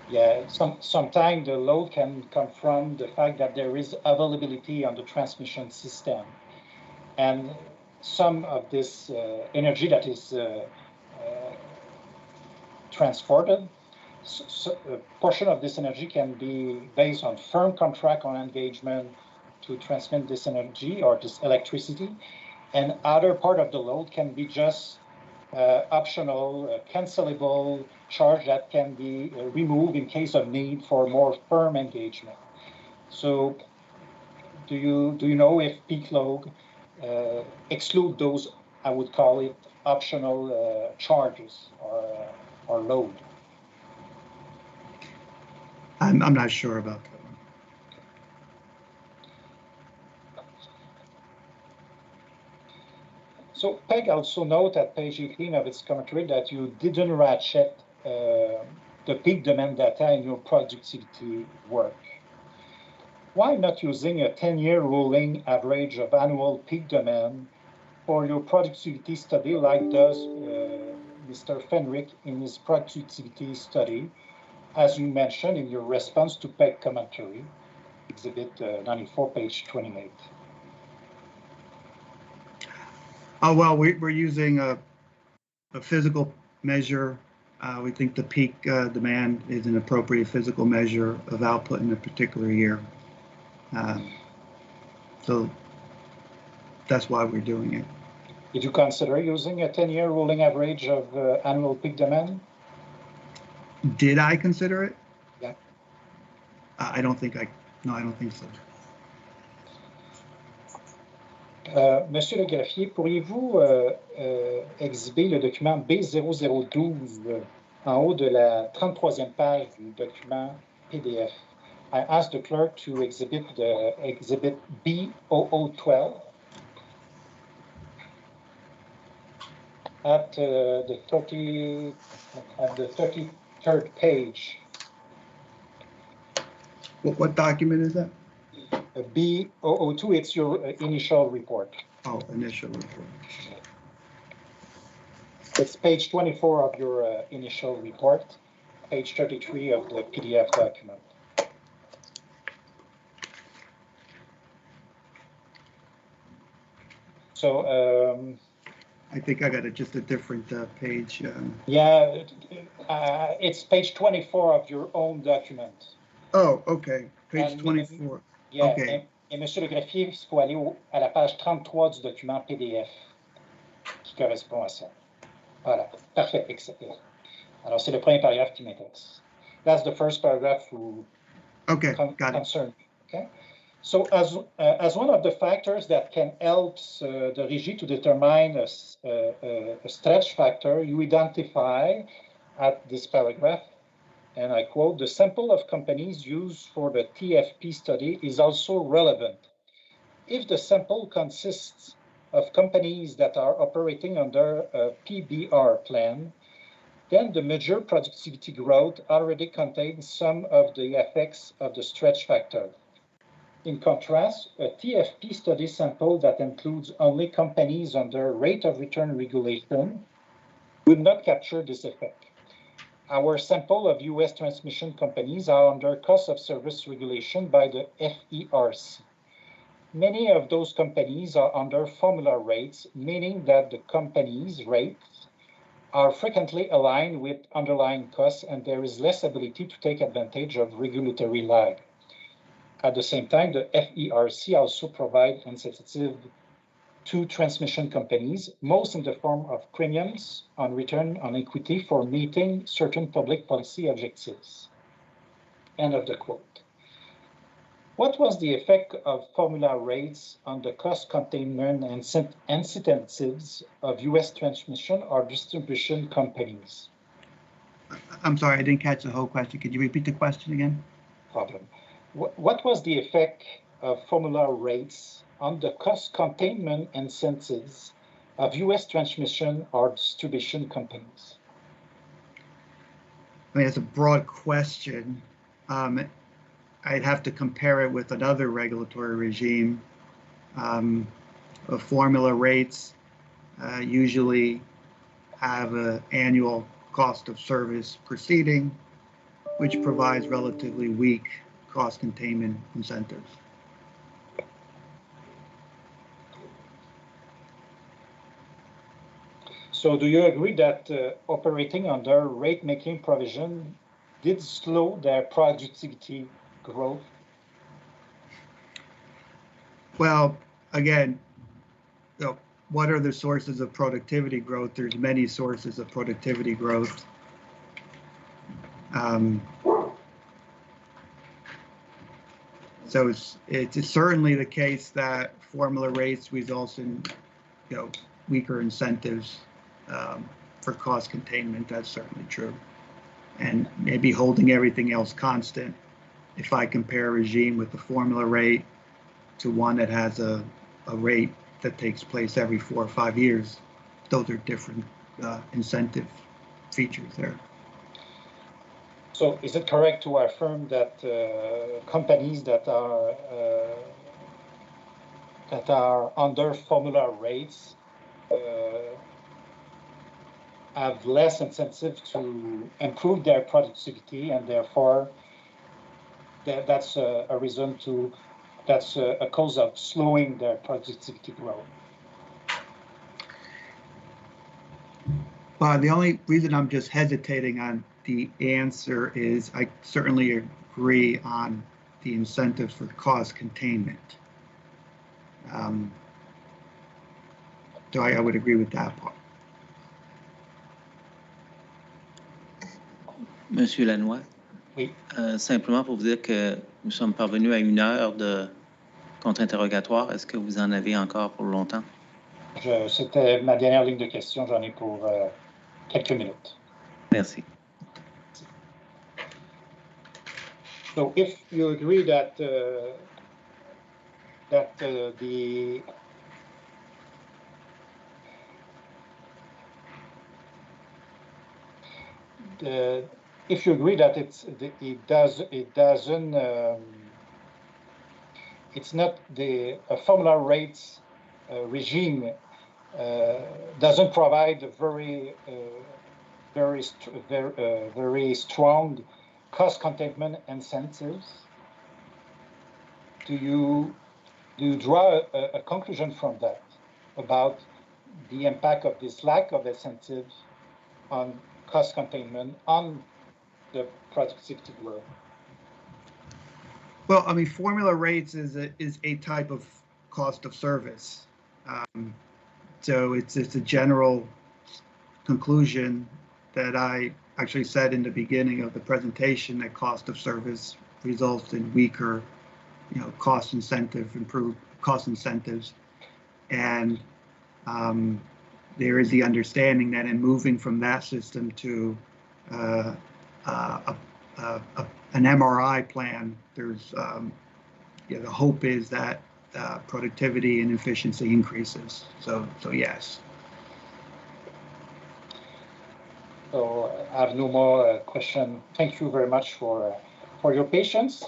Yeah, sometimes the load can come from the fact that there is availability on the transmission system. And some of this energy that is transported, a portion of this energy can be based on firm contract on engagement to transmit this energy or this electricity. And other part of the load can be just optional, cancelable charge that can be removed in case of need for more firm engagement. So do you know if peak load exclude those, I would call it, optional charges or load? I'm not sure about that one. So Peg also note at page 18 of its commentary that you didn't ratchet the peak demand data in your productivity work. Why not using a 10-year rolling average of annual peak demand for your productivity study like does Mr. Fenrick in his productivity study, as you mentioned in your response to Peg commentary, exhibit 94, page 28? Oh, well, we're using a physical measure. We think the peak demand is an appropriate physical measure of output in a particular year. So that's why we're doing it. Did you consider using a 10-year rolling average of annual peak demand? Did I consider it? Yeah. I don't think so. Monsieur le greffier, pourriez-vous exhiber le document B0012 en haut de la 33e page du document PDF? I asked the clerk to exhibit the exhibit B0012 at the 33rd page. What document is that? B002, it's your initial report. Oh, initial report. It's page 24 of your initial report, page 33 of the PDF document. So I think I got just a different page. Yeah, it's page 24 of your own document. Oh, okay, page And- 24. Yeah, Okay. et Monsieur le greffier, il faut aller à la page 33 du document PDF qui correspond à ça. Voilà, parfait, excellent. Alors, c'est le premier paragraphe qui m'intéresse. That's the first paragraph who Okay, got it. concerned me. Okay. So, as one of the factors that can help the régie to determine a stretch factor, you identify at this paragraph, and I quote, the sample of companies used for the TFP study is also relevant. If the sample consists of companies that are operating under a PBR plan, then the measured productivity growth already contains some of the effects of the stretch factor. In contrast, a TFP study sample that includes only companies under rate of return regulation would not capture this effect. Our sample of US transmission companies are under cost of service regulation by the FERC. Many of those companies are under formula rates, meaning that the company's rates are frequently aligned with underlying costs, and there is less ability to take advantage of regulatory lag. At the same time, the FERC also provides incentives to transmission companies, most in the form of premiums on return on equity for meeting certain public policy objectives. End of the quote. What was the effect of formula rates on the cost containment and incentives of US transmission or distribution companies? I'm sorry, I didn't catch the whole question. Could you repeat the question again? Problem. What was the effect of formula rates on the cost containment incentives of US transmission or distribution companies? I mean, it's a broad question. I'd have to compare it with another regulatory regime. Formula rates usually have an annual cost of service proceeding, which provides relatively weak cost containment incentives. So do you agree that operating under rate-making provision did slow their productivity growth? Well, again, you know, what are the sources of productivity growth? There's many sources of productivity growth. So it's certainly the case that formula rates results in, you know, weaker incentives for cost containment. That's certainly true. And maybe holding everything else constant, if I compare a regime with the formula rate to one that has a rate that takes place every 4 or 5 years, those are different incentive features there. So is it correct to affirm that companies that are under formula rates have less incentive to improve their productivity, and therefore that's a reason to, that's a cause of slowing their productivity growth? The only reason I'm just hesitating on the answer is I certainly agree on the incentives for cost containment. So I would agree with that part. Monsieur Lannoy? Oui. Simplement pour vous dire que nous sommes parvenus à 1 heure de contre-interrogatoire. Est-ce que vous en avez encore pour longtemps? C'était ma dernière ligne de questions. J'en ai pour quelques minutes. Merci. So if you agree that if you agree that it's not the formula rates regime doesn't provide a very strong cost containment incentives. Do you draw a conclusion from that about the impact of this lack of incentives on cost containment on the productivity growth? Well, I mean, formula rates is a type of cost of service. So it's a general conclusion that I actually said in the beginning of the presentation, that cost of service results in weaker, cost incentive, improved cost incentives. And there is the understanding that in moving from that system to an MRI plan, there's the hope is that productivity and efficiency increases. So yes. So I have no more question. Thank you very much for your patience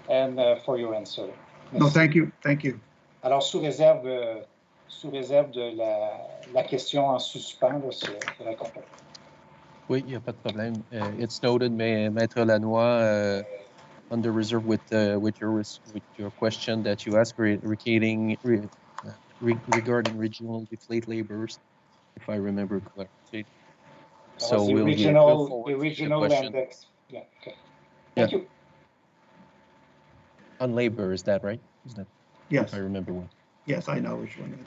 and for your answer. Merci. No, thank you. Thank you. Alors, sous réserve de la question en suspens, c'est complet. Oui, il n'y a pas de problème. It's noted, Maître Lanois, under reserve with your question that you asked regarding regional deflate labors, if I remember correctly. So the regional index. Yeah. Okay. Thank you. On labor, is that right? Yes. If I remember well. Yes, I know which one it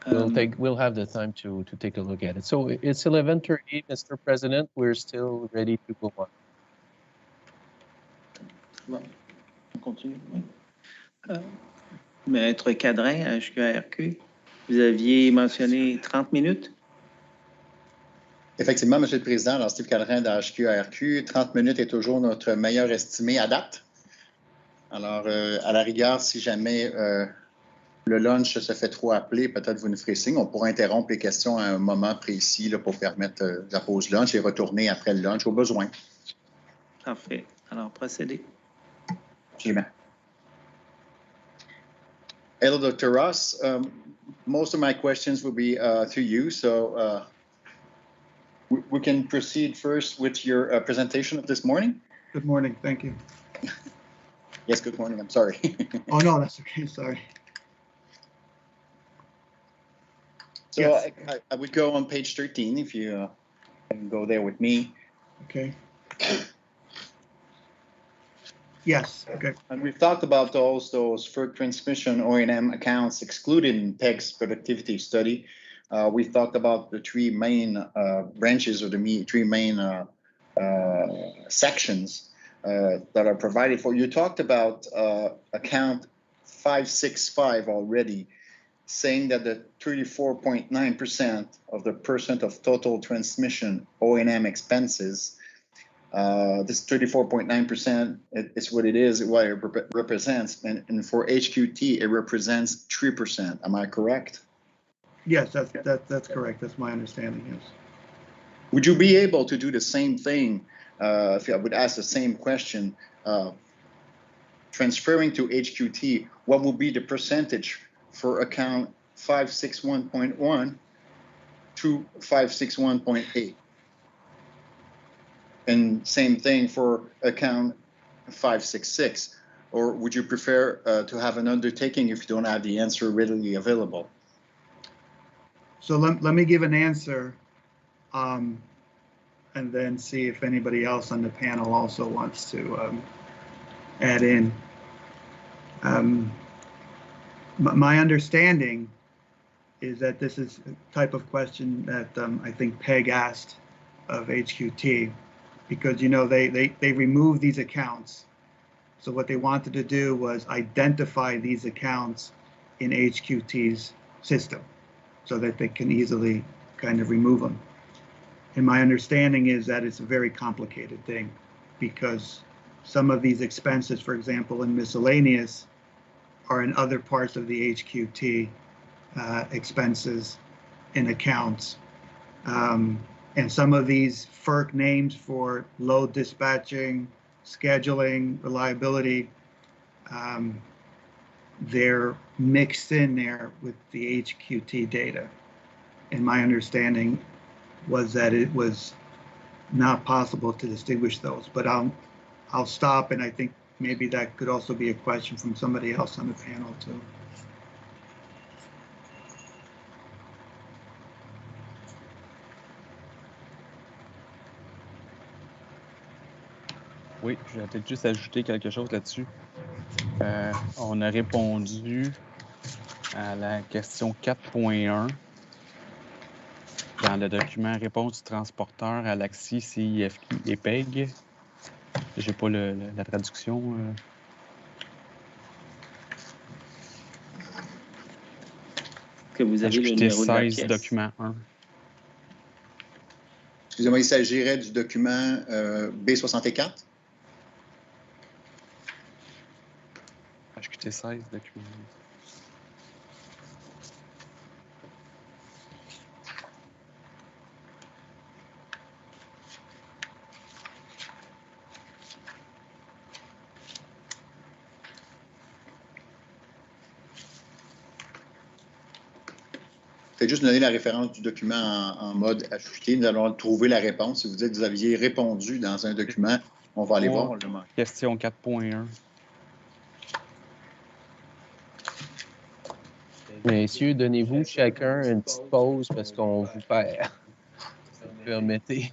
is. We'll have the time to take a look at it. So it's 11:30, Mr. President. We're still ready to go on. Bon, on continue. Oui. Maître Cadrin, HQARQ, vous aviez mentionné 30 minutes. Effectivement, M. le Président. Alors, Steve Cadrin de HQARQ, 30 minutes est toujours notre meilleur estimé à date. Alors, à la rigueur, si jamais le lunch se fait trop appeler, peut-être vous nous ferez signe. On pourra interrompre les questions à un moment précis là, pour permettre la pause lunch et retourner après le lunch au besoin. Parfait. Alors, procédez. Absolument. Hello, Dr. Ross. Most of my questions will be to you, so we can proceed first with your presentation of this morning. Good morning. Thank you. Yes, good morning. I'm sorry. Oh, no, that's okay. Sorry. So yes. I would go on page 13 if you can go there with me. Okay. Yes. Okay. And we've talked about those FERC transmission O&M accounts excluded in PEG's productivity study. We've talked about the three main branches or the three main sections that are provided for. You talked about account 565 already, saying that the 34.9% of the percent of total transmission O&M expenses, this 34.9% is what it is, what it represents, and for HQT it represents 3%. Am I correct? Yes, that's correct. That's my understanding. Yes. Would you be able to do the same thing if I would ask the same question? Transferring to HQT, what will be the percentage for account 561.1 to 561.8? And same thing for account 566. Or would you prefer to have an undertaking if you don't have the answer readily available? So let me give an answer and then see if anybody else on the panel also wants to add in. My understanding is that this is a type of question that I think PEG asked of HQT, because they removed these accounts. So what they wanted to do was identify these accounts in HQT's system so that they can easily kind of remove them. And my understanding is that it's a very complicated thing, because some of these expenses, for example, in miscellaneous, are in other parts of the HQT expenses and accounts. And some of these FERC names for load dispatching, scheduling, reliability, they're mixed in there with the HQT data. And my understanding was that it was not possible to distinguish those. But I'll stop, and I think maybe that could also be a question from somebody else on the panel too. Oui, je vais peut-être juste ajouter quelque chose là-dessus. On a répondu à la question 4.1 dans le document Réponse du transporteur à l'AXI, CIFQ et PEG. Je n'ai pas la traduction. Que vous avez le HQT numéro de la 16, pièce. document 1. Excusez-moi, il s'agirait du document B64? HQT 16, document 1. Faites juste donner la référence du document en mode HQT. Nous allons trouver la réponse. Si vous dites que vous aviez répondu dans un document, on va aller voir. On le manque. Question 4.1. Messieurs, donnez-vous chacun une petite pause parce qu'on vous perd. Si vous permettez.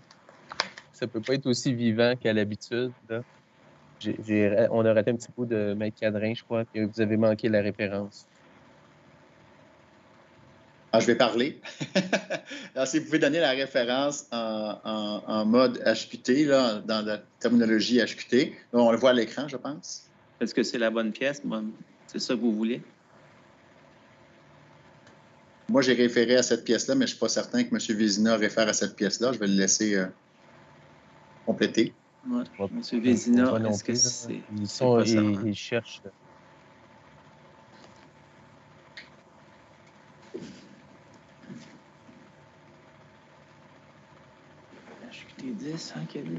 Ça ne peut pas être aussi vivant qu'à l'habitude. On a raté un petit bout de Maître Cadrin, je crois, que vous avez manqué la référence. Ah, je vais parler. Alors, si vous pouvez donner la référence en mode HQT, là, dans la terminologie HQT. Là, on le voit à l'écran, je pense. Est-ce que c'est la bonne pièce? Bon, c'est ça que vous voulez? Moi, j'ai référé à cette pièce-là, mais je ne suis pas certain que M. Vézina réfère à cette pièce-là. Je vais le laisser compléter. Ouais. M. Vézina, est-ce que c'est... Ils cherchent... HQT 10, hein, Kelly?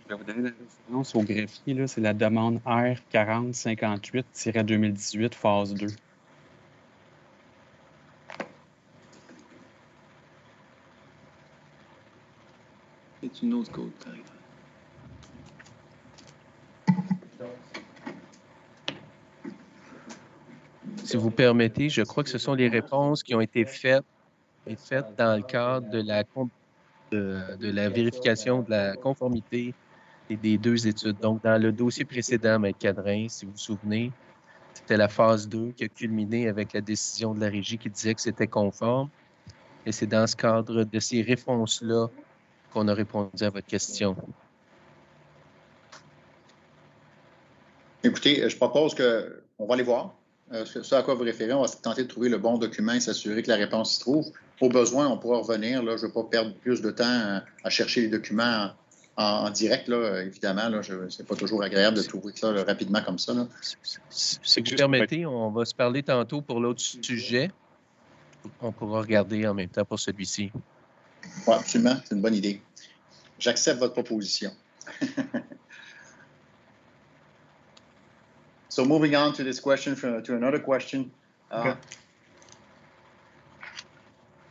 Je vais vous donner la référence au greffier. C'est la demande R-4058-2018, phase 2. C'est une autre code, tarif. Si vous permettez, je crois que ce sont les réponses qui ont été faites dans le cadre de la vérification de la conformité des deux études. Donc, dans le dossier précédent, Maître Cadrin, si vous vous souvenez, c'était la phase 2 qui a culminé avec la décision de la Régie qui disait que c'était conforme. Et c'est dans ce cadre de ces réponses-là qu'on a répondu à votre question. Écoutez, je propose qu'on va aller voir ce à quoi vous référez. On va tenter de trouver le bon document et s'assurer que la réponse s'y trouve. Au besoin, on pourra revenir. Là, je ne veux pas perdre plus de temps à chercher les documents en direct. Là, évidemment, ce n'est pas toujours agréable de trouver ça là, rapidement comme ça. Là. Si vous permettez, on va se parler tantôt pour l'autre sujet. On pourra regarder en même temps pour celui-ci. Oui, absolument. C'est une bonne idée. J'accepte votre proposition. So moving on to this question, to another question, Okay.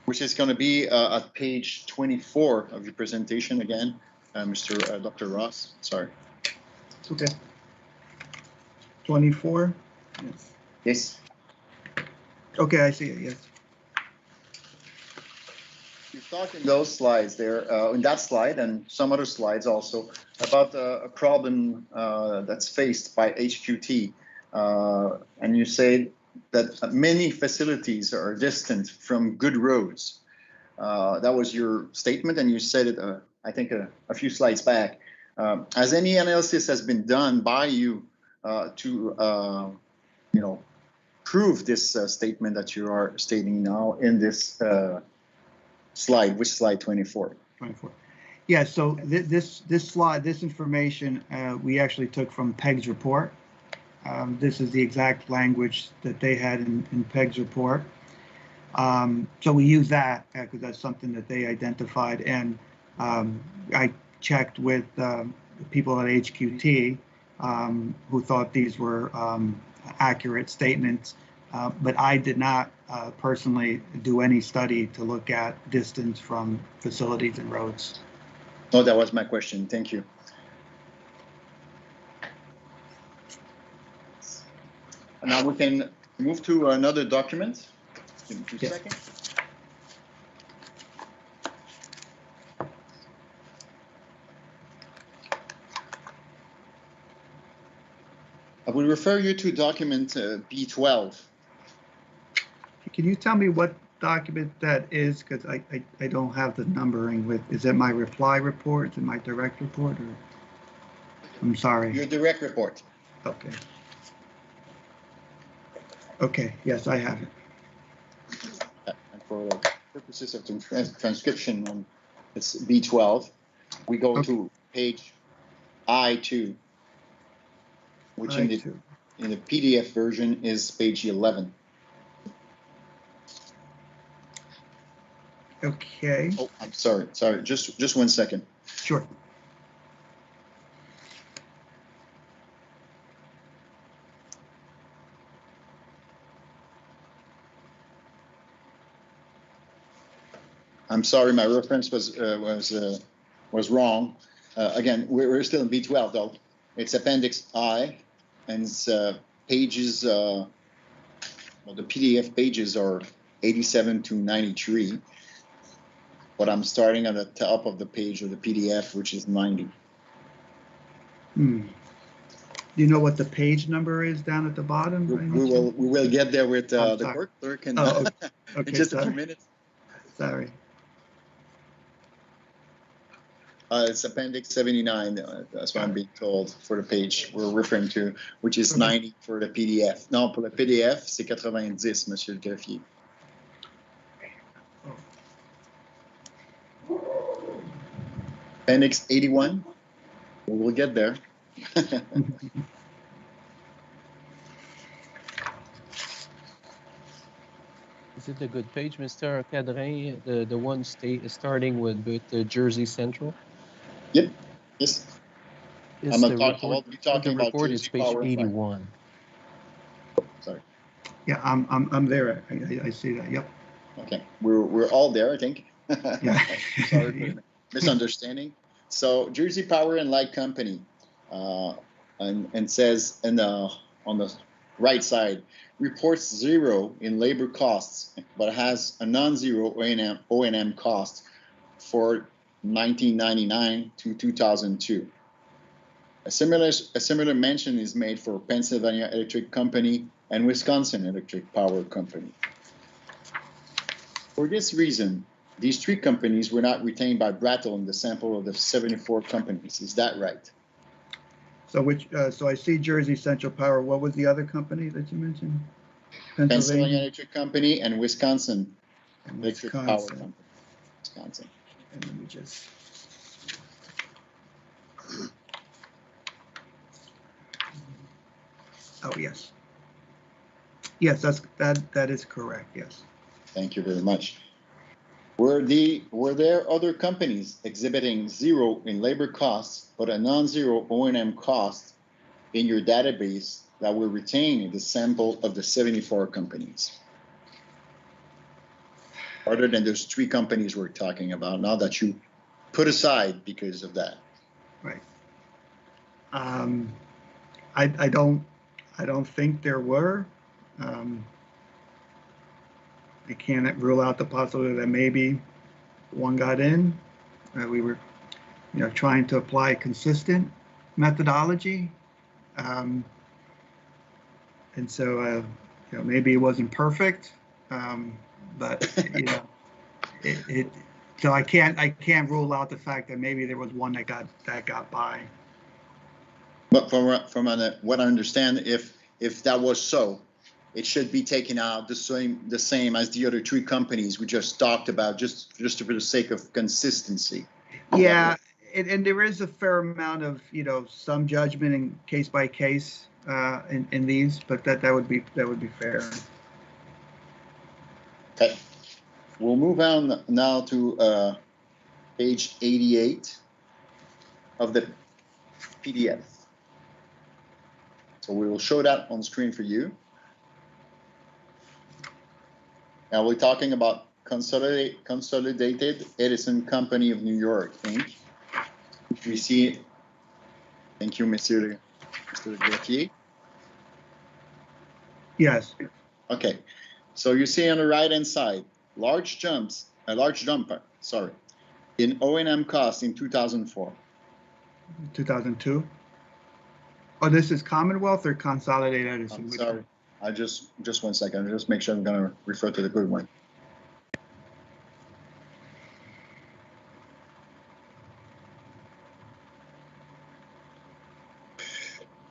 which is going to be at page 24 of your presentation again, Dr. Ross. Sorry. Okay. 24? Yes. Yes. Okay, I see it, yes. You talked in those slides there, in that slide and some other slides also, about a problem that's faced by HQT. And you said that many facilities are distant from good roads. That was your statement, and you said it, I think, a few slides back. Has any analysis has been done by you to, prove this statement that you are stating now in this slide? Which slide? 24. 24. Yeah, so this slide, this information, we actually took from PEG's report. This is the exact language that they had in PEG's report. So we use that because that's something that they identified. And I checked with people at HQT who thought these were accurate statements. but I did not personally do any study to look at distance from facilities and roads. Oh, that was my question. Thank you. Now we can move to another document. Give me 2 Yes. seconds. I will refer you to document B12. Can you tell me what document that is? Because I don't have the numbering with, is it my reply report? Is it my direct report? Or I'm sorry. Your direct report. Okay. Okay, yes, I have it. And for the purposes of transcription, it's B12. We go to page I2, which in the PDF version is page 11. Okay. Oh, I'm sorry. Just 1 second. Sure. I'm sorry, my reference was wrong. Again, we're still in B12 though. It's Appendix I, and it's pages. Well, the PDF pages are 87 to 93, but I'm starting at the top of the page of the PDF, which is 90. Do you know what the page number is down at the bottom? We will get there with the court clerk in, okay, in just a few minutes. Sorry. It's Appendix 79, that's what I'm being told for the page we're referring to, which is 90 for the PDF. Non, pour le PDF, c'est 90, Monsieur le greffier. Appendix 81, we'll get there. Is it a good page, Mr. Cadrin? The one starting with Jersey Central? Yep. Yes. Yes, I'll be talking about report is page 81. Sorry. Yeah, I'm there. I see that. Yep. Okay, we're all there, I think. Yeah. Sorry for the misunderstanding. So Jersey Power and Light Company, and says on the right side, reports 0 in labor costs, but has a non-zero O&M cost for 1999 to 2002. A similar mention is made for Pennsylvania Electric Company and Wisconsin Electric Power Company. For this reason, these 3 companies were not retained by Brattle in the sample of the 74 companies. Is that right? So so I see Jersey Central Power. What was the other company that you mentioned? Pennsylvania Electric Company and Wisconsin Electric Power Company. Wisconsin. And let me just. Oh yes. Yes, that is correct. Yes. Thank you very much. Were there other companies exhibiting 0 in labor costs but a non-zero O&M cost in your database that were retained in the sample of the 74 companies? Other than those 3 companies we're talking about now that you put aside because of that. Right. I don't think there were. I can't rule out the possibility that maybe one got in. We were, trying to apply consistent methodology, and so maybe it wasn't perfect, but so I can't rule out the fact that maybe there was one that got by. But from what I understand, if that was so, it should be taken out the same as the other 3 companies we just talked about, just for the sake of consistency. Yeah, and there is a fair amount of some judgment in case by case in these, but that would be fair. Okay, we'll move on now to page 88 of the PDF. So we will show that on screen for you. Now we're talking about Consolidated Edison Company of New York, Inc. We see, thank you, Mr. Gauthier. Yes. Okay, so you see on the right-hand side, large jump, sorry, in O&M costs in 2004. 2002. Oh, this is Commonwealth or Consolidated Edison? I'm sorry, I just 1 second, just make sure I'm gonna refer to the good one.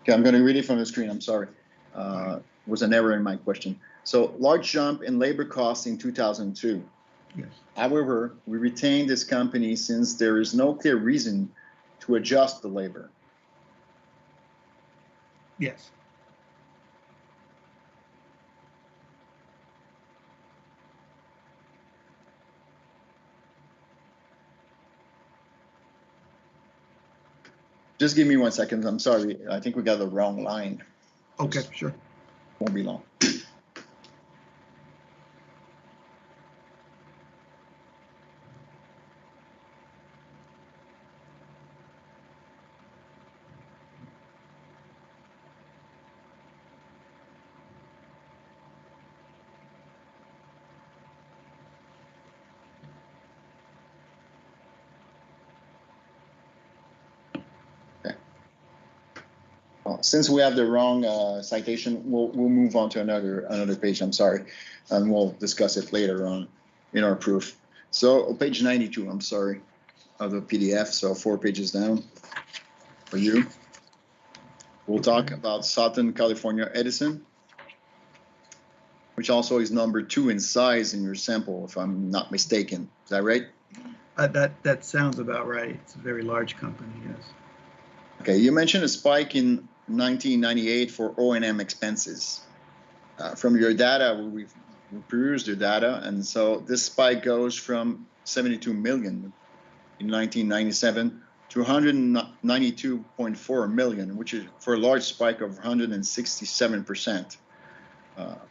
Okay, I'm gonna read it from the screen, I'm sorry. Was an error in my question. So large jump in labor costs in 2002. Yes. However, we retained this company since there is no clear reason to adjust the labor. Yes. Just give me 1 second, I'm sorry. I think we got the wrong line. Okay, sure. Won't be long. Since we have the wrong citation, we'll move on to another page. I'm sorry, and we'll discuss it later on in our proof. So page 92. I'm sorry, of the PDF. So 4 pages down for you. We'll talk about Southern California Edison, which also is number 2 in size in your sample, if I'm not mistaken. Is that right? That sounds about right. It's a very large company. Yes. Okay. You mentioned a spike in 1998 for O&M expenses. From your data, we've perused your data, and so this spike goes from 72 million in 1997 to 192.4 million, which is for a large spike of 167%.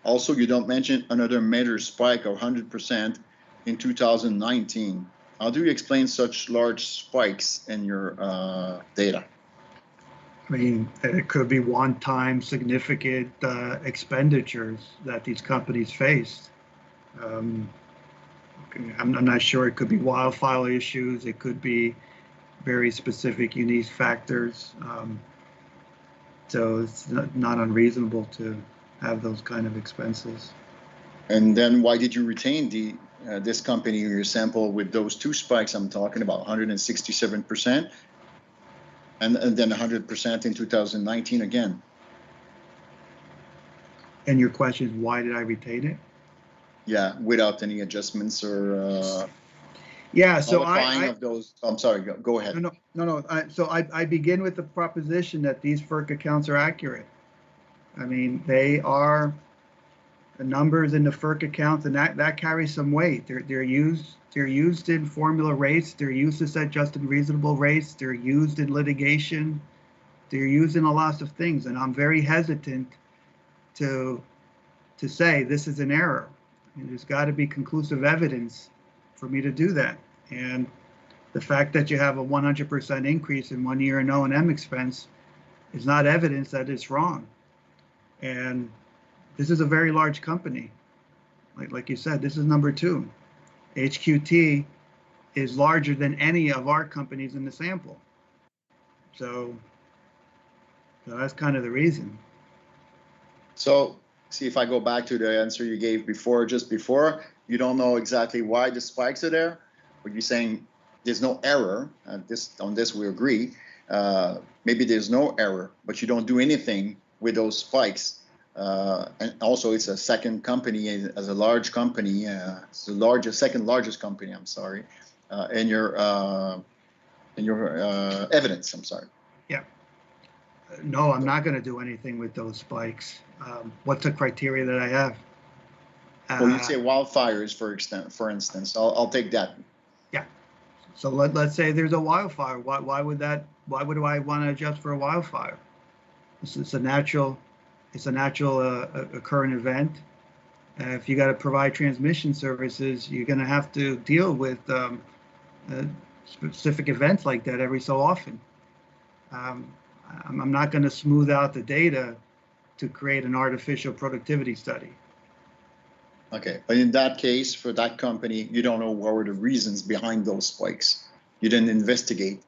Also, you don't mention another major spike of 100% in 2019. How do you explain such large spikes in your data? I mean, it could be one-time significant expenditures that these companies faced. I'm not sure. It could be wildfire issues. It could be very specific, unique factors. So it's not unreasonable to have those kind of expenses. And then why did you retain this company in your sample with those 2 spikes I'm talking about, 167%? And then 100% in 2019 again. And your question is, why did I retain it? Yeah, without any adjustments or yeah. So of those. I'm sorry. Go ahead. No. So I begin with the proposition that these FERC accounts are accurate. I mean, they are the numbers in the FERC accounts, and that carries some weight. They're used in formula rates. They're used to set just and reasonable rates. They're used in litigation. They're used in a lot of things. And I'm very hesitant to say this is an error. I mean, there's got to be conclusive evidence for me to do that. And the fact that you have a 100% increase in 1 year in O&M expense is not evidence that it's wrong. And this is a very large company. Like you said, this is number 2. HQT is larger than any of our companies in the sample. So that's kind of the reason. So see, if I go back to the answer you gave before, just before, you don't know exactly why the spikes are there, but you're saying there's no error. On this we agree. Maybe there's no error, but you don't do anything with those spikes. And also, it's a second company, as a large company. It's the second largest company. I'm sorry, in your evidence. I'm sorry. Yeah. No, I'm not going to do anything with those spikes. What's the criteria that I have? Well, you say wildfires, for instance. I'll take that. Yeah. So let's say there's a wildfire. Why would I want to adjust for a wildfire? It's a natural. It's a natural occurring event. If you got to provide transmission services, you're going to have to deal with specific events like that every so often. I'm not going to smooth out the data to create an artificial productivity study. Okay, but in that case, for that company, you don't know what were the reasons behind those spikes. You didn't investigate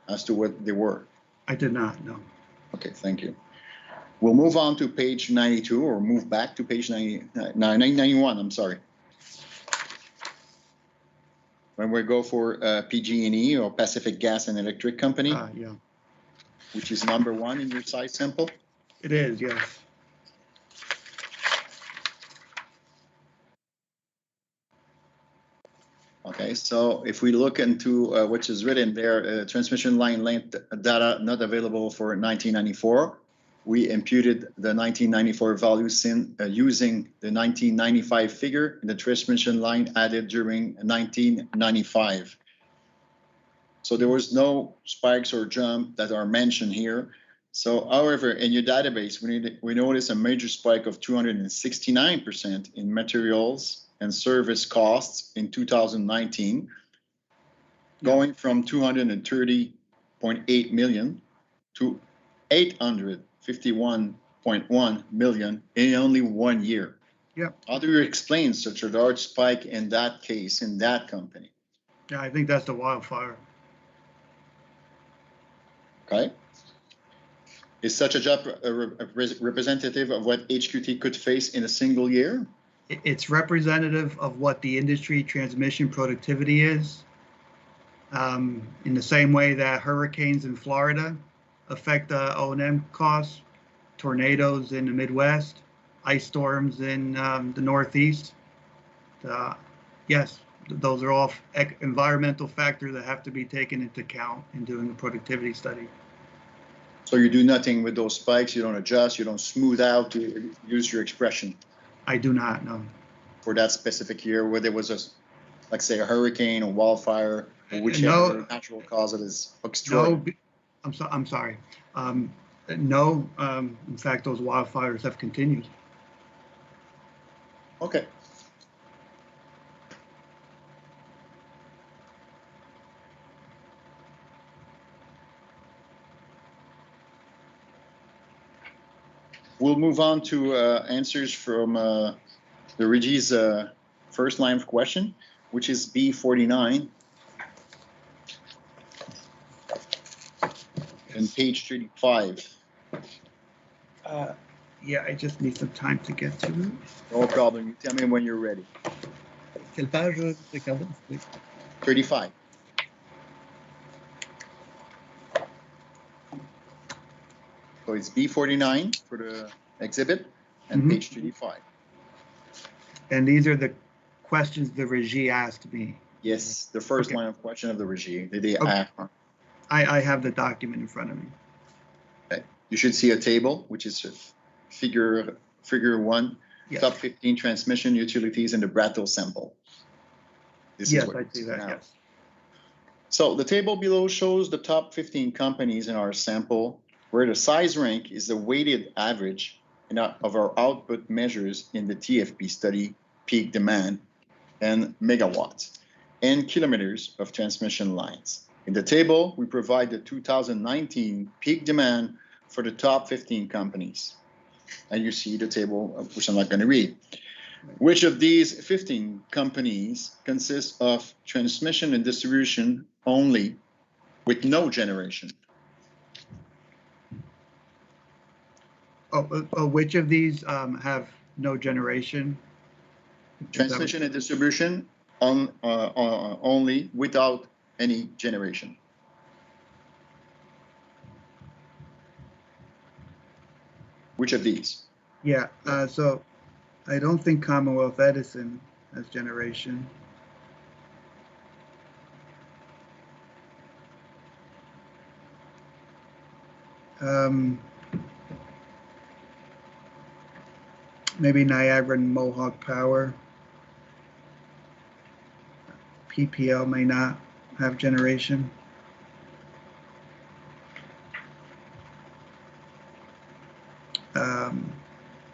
as to what they were. I did not, no. Okay, thank you. We'll move on to page 92, or move back to page 91, I'm sorry. When we go for PG&E, or Pacific Gas and Electric Company, Yeah. which is number 1 in your size sample. It is, yes. Okay, so if we look into which is written there, transmission line length data not available for 1994, we imputed the 1994 values using the 1995 figure in the transmission line added during 1995. So there was no spikes or jump that are mentioned here. So, however, in your database, we notice a major spike of 269% in materials and service costs in 2019, going from 230.8 million to 851.1 million in only 1 year. Yeah. How do you explain such a large spike in that case, in that company? Yeah, I think that's the wildfire. Okay. Is such a job representative of what HQT could face in a single year? It's representative of what the industry transmission productivity is. In the same way that hurricanes in Florida affect the O&M costs, tornadoes in the Midwest, ice storms in the Northeast. Yes, those are all environmental factors that have to be taken into account in doing a productivity study. So you do nothing with those spikes, you don't adjust, you don't smooth out, to use your expression? I do not, no. For that specific year, where there was a, like say, a hurricane or wildfire, or whichever natural cause it is destroyed? No, I'm sorry. No, in fact, those wildfires have continued. Okay. We'll move on to answers from the Reggie's first line of question, which is B49 and page 35. Yeah, I just need some time to get to it. No problem. You tell me when you're ready. Quelle page, Ricardo? 35. So it's B49 for the exhibit and page 35. And these are the questions the Regie asked me. Yes, the first line of question of the Regie. Did they ask? I have the document in front of me. Okay. You should see a table, which is figure 1, yes. Top 15 transmission utilities in the Brattle sample. This yes, is what I see that, yes. So the table below shows the top 15 companies in our sample, where the size rank is the weighted average of our output measures in the TFP study, peak demand, and megawatts, and kilometers of transmission lines. In the table, we provide the 2019 peak demand for the top 15 companies. And you see the table, which I'm not going to read. Which of these 15 companies consists of transmission and distribution only with no generation? Which of these have no generation? Transmission and distribution only without any generation. Which of these? Yeah, so I don't think Commonwealth Edison has generation. Maybe Niagara and Mohawk Power. PPL may not have generation.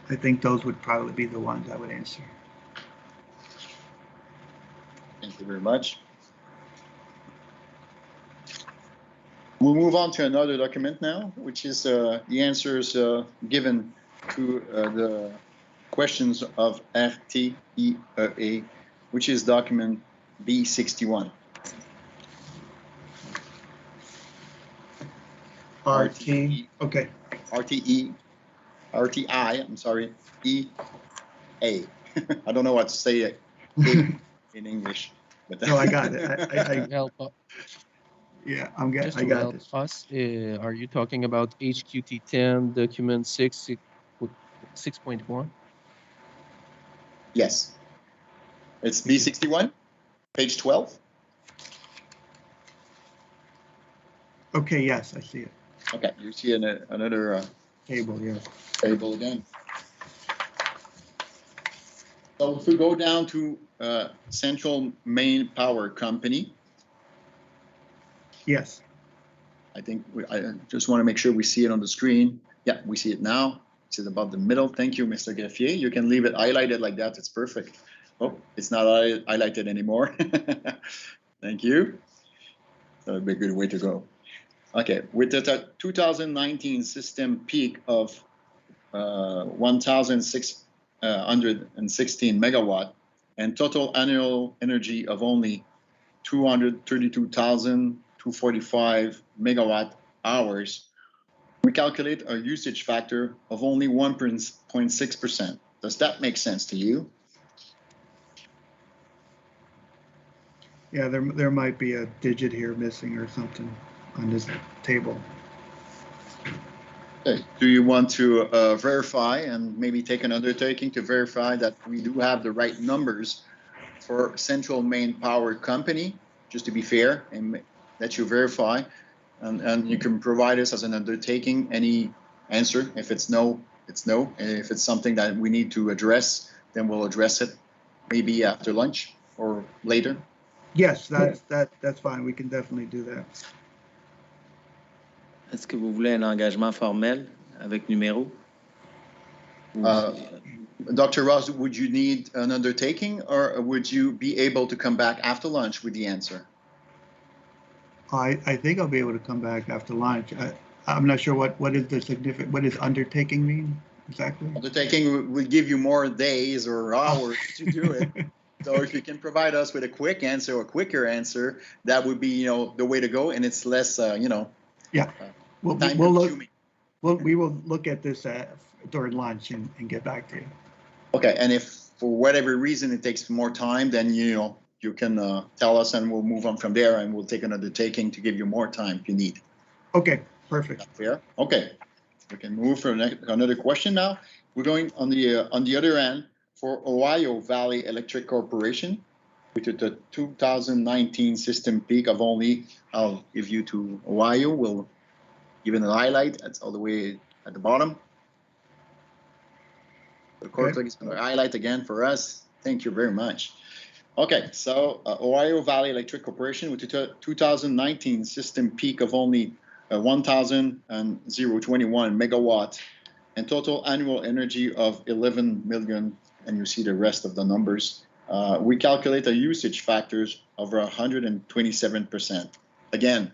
I think those would probably be the ones I would answer. Thank you very much. We'll move on to another document now, which is the answers given to the questions of RTEA, which is document B61. RT, okay. RTI, I'm sorry, EA. I don't know what to say in English. But No, I got it. I Help yeah, Just I to got help this. us, are you talking about HQT10 document 6.1? Yes. It's B61, page 12. Okay, yes, I see it. Okay, you see another Table, yeah. table again. So if we go down to Central Main Power Company, Yes. I think I just want to make sure we see it on the screen. Yeah, we see it now. It's about the middle. Thank you, Mr. Greffier. You can leave it highlighted like that. It's perfect. Oh, it's not highlighted anymore. Thank you. That would be a good way to go. Okay, with the 2019 system peak of 1,616 megawatt and total annual energy of only 232,245 megawatt hours, we calculate a usage factor of only 1.6%. Does that make sense to you? Yeah, there might be a digit here missing or something on this table. Okay. Do you want to verify and maybe take an undertaking to verify that we do have the right numbers for Central Main Power Company, just to be fair, and that you verify, and you can provide us as an undertaking any answer. If it's no, it's no. And if it's something that we need to address, then we'll address it maybe after lunch or later. Yes, that's fine. We can definitely do that. Est-ce que vous voulez un engagement formel avec numéro? Dr. Ross, would you need an undertaking, or would you be able to come back after lunch with the answer? I think I'll be able to come back after lunch. I'm not sure what is the significant, what does undertaking mean exactly? Undertaking will give you more days or hours to do it. So if you can provide us with a quick answer, a quicker answer, that would be, the way to go, and it's less, Yeah, we will look at this during lunch and get back to you. Okay, and if for whatever reason it takes more time, then you can tell us, and we'll move on from there, and we'll take an undertaking to give you more time if you need. Okay, perfect. That's fair. Okay, we can move for another question now. We're going on the other end for Ohio Valley Electric Corporation, with the 2019 system peak of only. I'll give you to Ohio. We'll give it a highlight. That's all the way at the bottom. The cortex is going to highlight again for us. Thank you very much. Okay, so Ohio Valley Electric Corporation with the 2019 system peak of only 1,021 megawatt and total annual energy of 11 million, and you see the rest of the numbers. We calculate a usage factors of 127%. Again,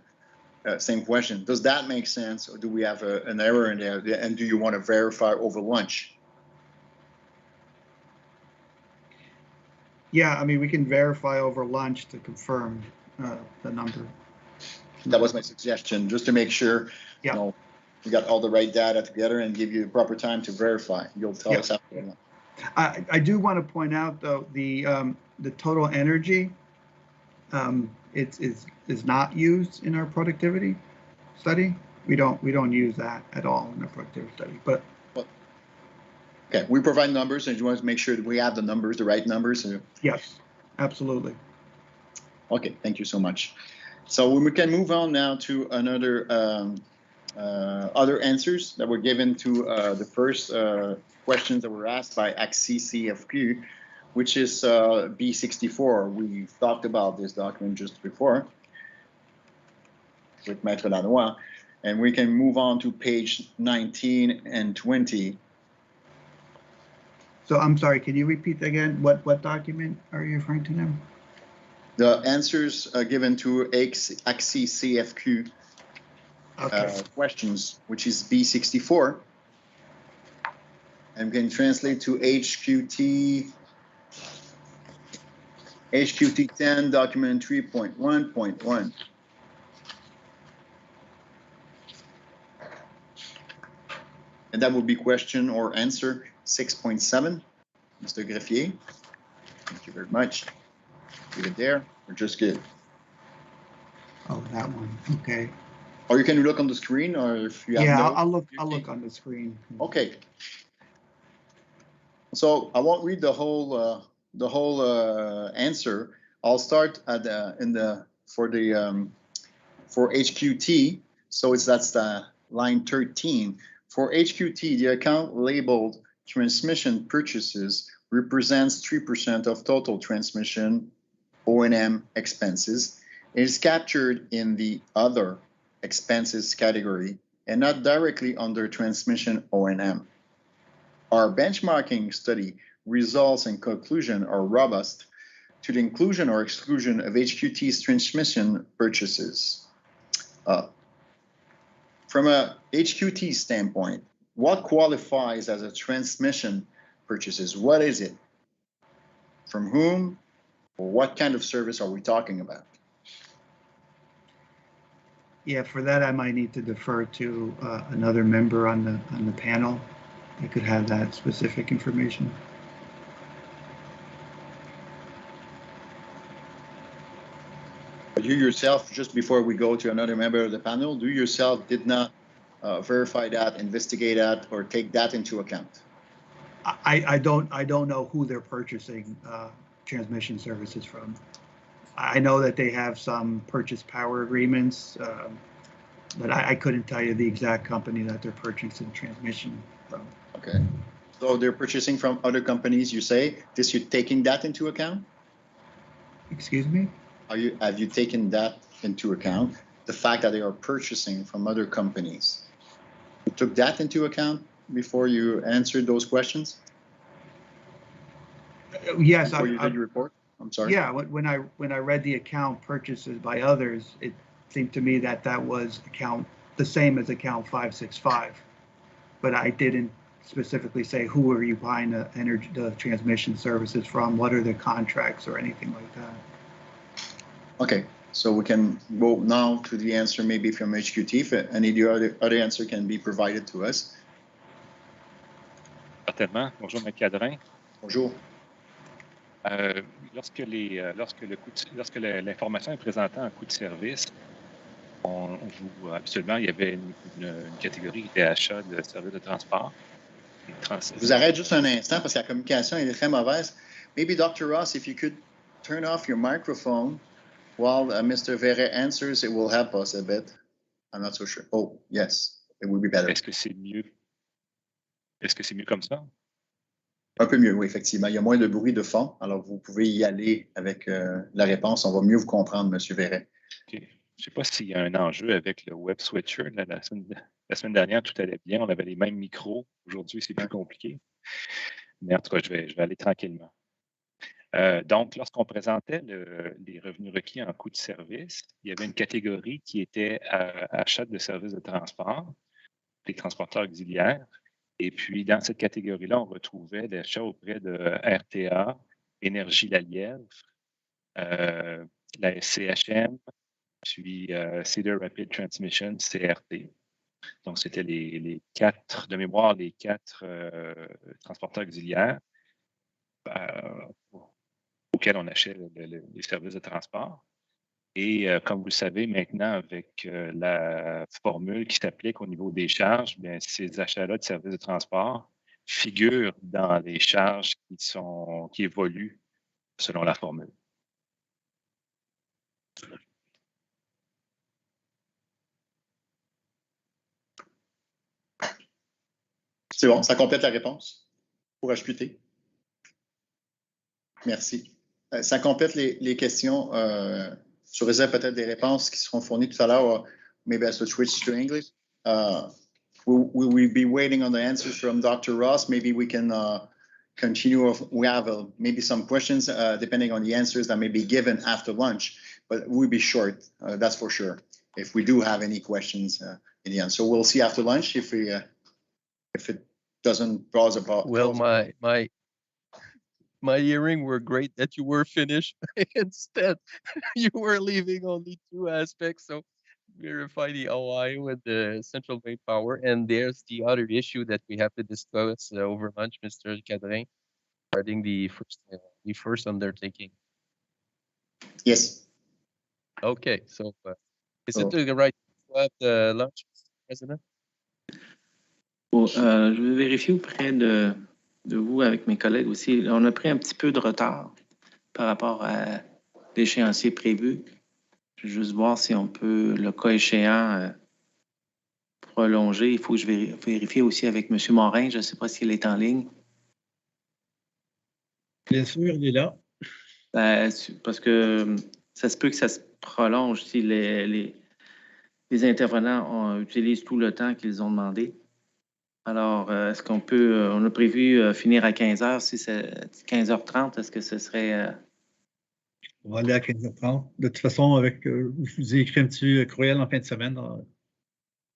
same question. Does that make sense, or do we have an error in there? And do you want to verify over lunch? Yeah, I mean, we can verify over lunch to confirm the number. That was my suggestion, just to make sure we got all the right data together and give you the proper time to verify. You'll tell us after lunch. I do want to point out, though, the total energy is not used in our productivity study. We don't use that at all in our productivity study. But okay, we provide numbers, and you want to make sure that we have the numbers, the right numbers. Yes, absolutely. Okay, thank you so much. So we can move on now to another other answers that were given to the first questions that were asked by AXI-CFQ, which is B64. We talked about this document just before with Maître Lanois, and we can move on to page 19 and 20. So I'm sorry, can you repeat again? What document are you referring to now? The answers given to AXI CFQ questions, which is B64. I'm going to translate to HQT 10 document 3.1.1. And that would be question or answer 6.7. Mr. Greffier, thank you very much. Leave it there. We're just good. Oh, that one. Okay. Or you can look on the screen, or if you have Yeah, no, I'll look on the screen. Okay. So I won't read the whole answer. I'll start at for HQT. So that's the line 13. For HQT, the account labeled transmission purchases represents 3% of total transmission O&M expenses. It is captured in the other expenses category and not directly under transmission O&M. Our benchmarking study results and conclusion are robust to the inclusion or exclusion of HQT's transmission purchases. From a HQT standpoint, what qualifies as a transmission purchases? What is it? From whom? Or what kind of service are we talking about? Yeah, for that I might need to defer to another member on the panel that could have that specific information. You yourself, just before we go to another member of the panel, you yourself did not verify that, investigate that, or take that into account? I don't know who they're purchasing transmission services from. I know that they have some purchase power agreements, but I couldn't tell you the exact company that they're purchasing transmission from. Okay, so they're purchasing from other companies, you say. You're taking that into account? Excuse me? Have you taken that into account? The fact that they are purchasing from other companies. You took that into account before you answered those questions? Yes. Before you did your report? I'm sorry. Yeah, when I read the account purchases by others, it seemed to me that was the same as account 565, but I didn't specifically say who are you buying the transmission services from, what are the contracts or anything like that. Okay, so we can go now to the answer maybe from HQT, if any other answer can be provided to us. Certainement. Bonjour, M. Cadrin. Bonjour. Lorsque l'information est présentée en coût de service, habituellement, il y avait une catégorie qui était achat de services de transport. Je vous arrête juste un instant parce que la communication est très mauvaise. Maybe Dr. Ross, if you could turn off your microphone while Mr. Verret answers, it will help us a bit. I'm not so sure. Oh, yes, it would be better. Est-ce que c'est mieux? Est-ce que c'est mieux comme ça? Un peu mieux, oui, effectivement. Il y a moins de bruit de fond, alors vous pouvez y aller avec la réponse. On va mieux vous comprendre, M. Verret. Okay. Je ne sais pas s'il y a un enjeu avec le web switcher. La semaine dernière, tout allait bien. On avait les mêmes micros. Aujourd'hui, c'est plus compliqué. Mais en tout cas, je vais aller tranquillement. Donc, lorsqu'on présentait les revenus requis en coût de service, il y avait une catégorie qui était achat de services de transport, les transporteurs auxiliaires. Et puis, dans cette catégorie-là, on retrouvait l'achat auprès de RTA, Énergie La Lièvre, la SCHM, puis Cedar Rapid Transmission, CRT. Donc, c'était les quatre, de mémoire, les quatre transporteurs auxiliaires auxquels on achète les services de transport. Et comme vous le savez maintenant, avec la formule qui s'applique au niveau des charges, bien, ces achats-là de services de transport figurent dans les charges qui évoluent selon la formule. C'est bon, ça complète la réponse pour HQT. Merci. Ça complète les questions. Je réserve peut-être des réponses qui seront fournies tout à l'heure. Maybe I should switch to English. We will be waiting on the answers from Dr. Ross. Maybe we can continue. We have maybe some questions depending on the answers that may be given after lunch, but we'll be short, that's for sure, if we do have any questions in the end. So we'll see after lunch if it doesn't pause about. Well, my hearing were great that you were finished. Instead, you were leaving only 2 aspects. So verify the Ohio and the central main power. And there's the other issue that we have to discuss over lunch, Mr. Cadrin, regarding the first undertaking. Yes. Okay, so is it the right to have the lunch, Mr. President? Bon, je vais vérifier auprès de vous avec mes collègues aussi. On a pris un petit peu de retard par rapport à l'échéancier prévu. Je vais juste voir si on peut, le cas échéant, prolonger. Il faut que je vérifie aussi avec M. Morin. Je ne sais pas s'il est en ligne. Bien sûr, il est là. Parce que ça se peut que ça se prolonge si les intervenants utilisent tout le temps qu'ils ont demandé. Alors, est-ce qu'on peut, on a prévu finir à 15h, si c'est 15h30, est-ce que ce serait... On va aller à 15h30. De toute façon, je vous ai écrit un petit courriel en fin de semaine. On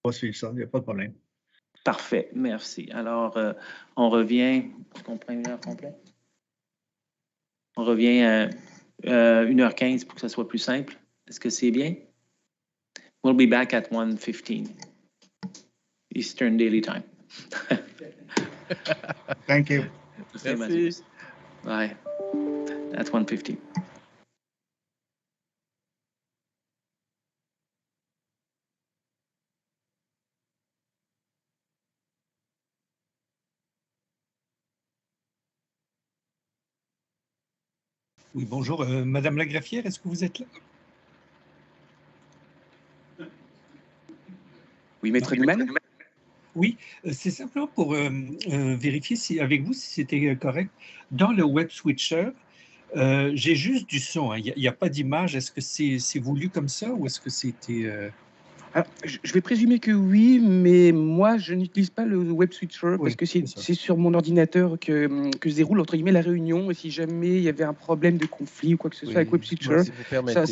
va suivre ça, il n'y a pas de problème. Parfait, merci. Alors, on revient, est-ce qu'on prend 1 heure complète? On revient à 1h15 pour que ça soit plus simple. Est-ce que c'est bien? We'll be back at 1:15 Eastern Daily Time. Thank you. Merci. Bye. At 1:15. Oui, bonjour. Madame la greffière, est-ce que vous êtes là? Oui, Maître Newman? Oui, c'est simplement pour vérifier avec vous si c'était correct. Dans le web switcher, j'ai juste du son, hein. Il n'y a pas d'image. Est-ce que c'est voulu comme ça ou est-ce que c'était... Alors, je vais présumer que oui, mais moi, je n'utilise pas le web switcher parce que c'est sur mon ordinateur que se déroule, entre guillemets, la réunion. Et si jamais il y avait un problème de conflit ou quoi que ce soit avec web switcher, si vous permettez. Je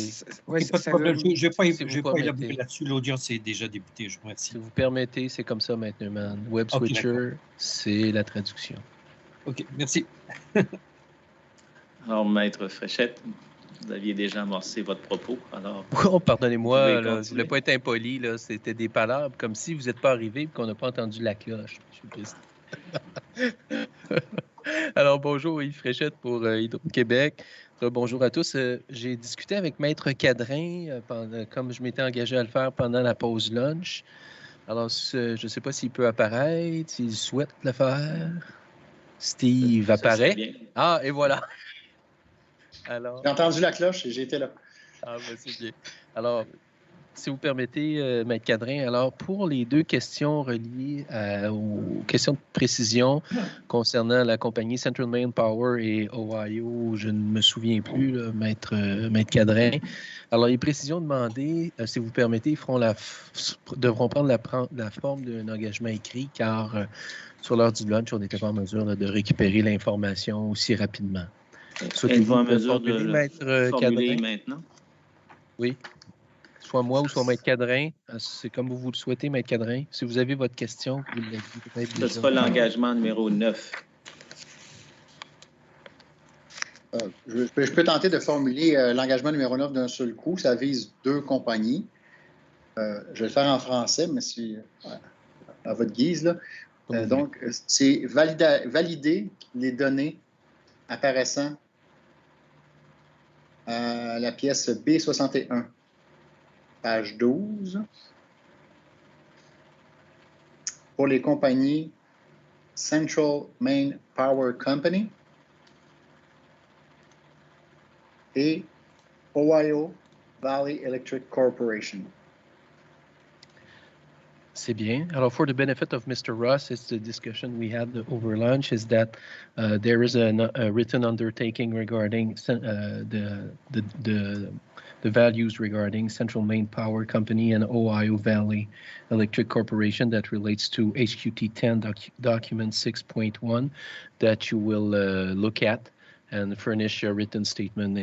ne vais pas élaborer là-dessus. L'audience est déjà débutée. Je vous remercie. Si vous permettez, c'est comme ça, Maître Newman. Web switcher, c'est la traduction. OK, merci. Alors, Maître Fréchette, vous aviez déjà amorcé votre propos. Alors, oh, pardonnez-moi, je ne voulais pas être impoli. C'était des palabres comme si vous n'êtes pas arrivé et qu'on n'a pas entendu la cloche. Je suis triste. Alors, bonjour Yves Fréchette pour Hydro-Québec. Bonjour à tous. J'ai discuté avec Maître Cadrin, comme je m'étais engagé à le faire pendant la pause lunch. Alors, je ne sais pas s'il peut apparaître, s'il souhaite le faire. Steve apparaît. Ah, et voilà. J'ai entendu la cloche et j'étais là. Ah, ben c'est bien. Alors, si vous permettez, Maître Cadrin, alors pour les 2 questions reliées aux questions de précision concernant la compagnie Central Main Power et Ohio, je ne me souviens plus, là, Maître Cadrin. Alors, les précisions demandées, si vous permettez, devront prendre la forme d'un engagement écrit, car sur l'heure du lunch, on n'était pas en mesure de récupérer l'information aussi rapidement. Êtes-vous en mesure de le formuler maintenant? Oui. Soit moi ou soit Maître Cadrin. C'est comme vous le souhaitez, Maître Cadrin. Si vous avez votre question, vous l'avez peut-être déjà. Ce sera l'engagement numéro 9. Je peux tenter de formuler l'engagement numéro 9 d'un seul coup. Ça vise 2 compagnies. Je vais le faire en français, mais c'est à votre guise, là. Donc, c'est valider les données apparaissant à la pièce B61, page 12, pour les compagnies Central Main Power Company et Ohio Valley Electric Corporation. C'est bien. Alors, for the benefit of Mr. Ross, it's the discussion we had over lunch, is that there is a written undertaking regarding the values regarding Central Maine Power Company and Ohio Valley Electric Corporation that relates to HQT 10 document 6.1 that you will look at and furnish a written statement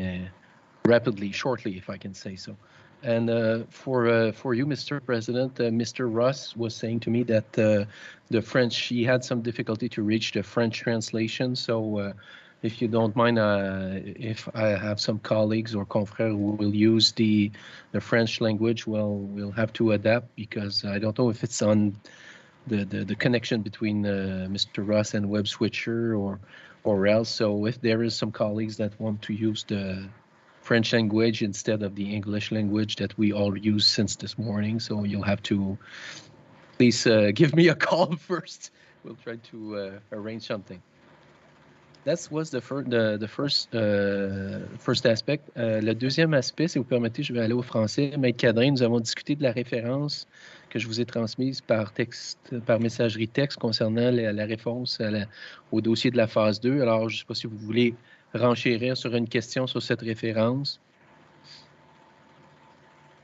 rapidly, shortly, if I can say so. And for you, Mr. President, Mr. Ross was saying to me that the French, he had some difficulty to reach the French translation. So if you don't mind, if I have some colleagues or confrères who will use the French language, well, we'll have to adapt, because I don't know if it's on the connection between Mr. Ross and Web Switcher or else. So if there is some colleagues that want to use the French language instead of the English language that we all use since this morning, so you'll have to please give me a call first. We'll try to arrange something. That was the first aspect. Le deuxième aspect, si vous permettez, je vais aller au français. Maître Cadrin, nous avons discuté de la référence que je vous ai transmise par messagerie texte concernant la réponse au dossier de la phase 2. Alors, je ne sais pas si vous voulez renchérir sur une question sur cette référence.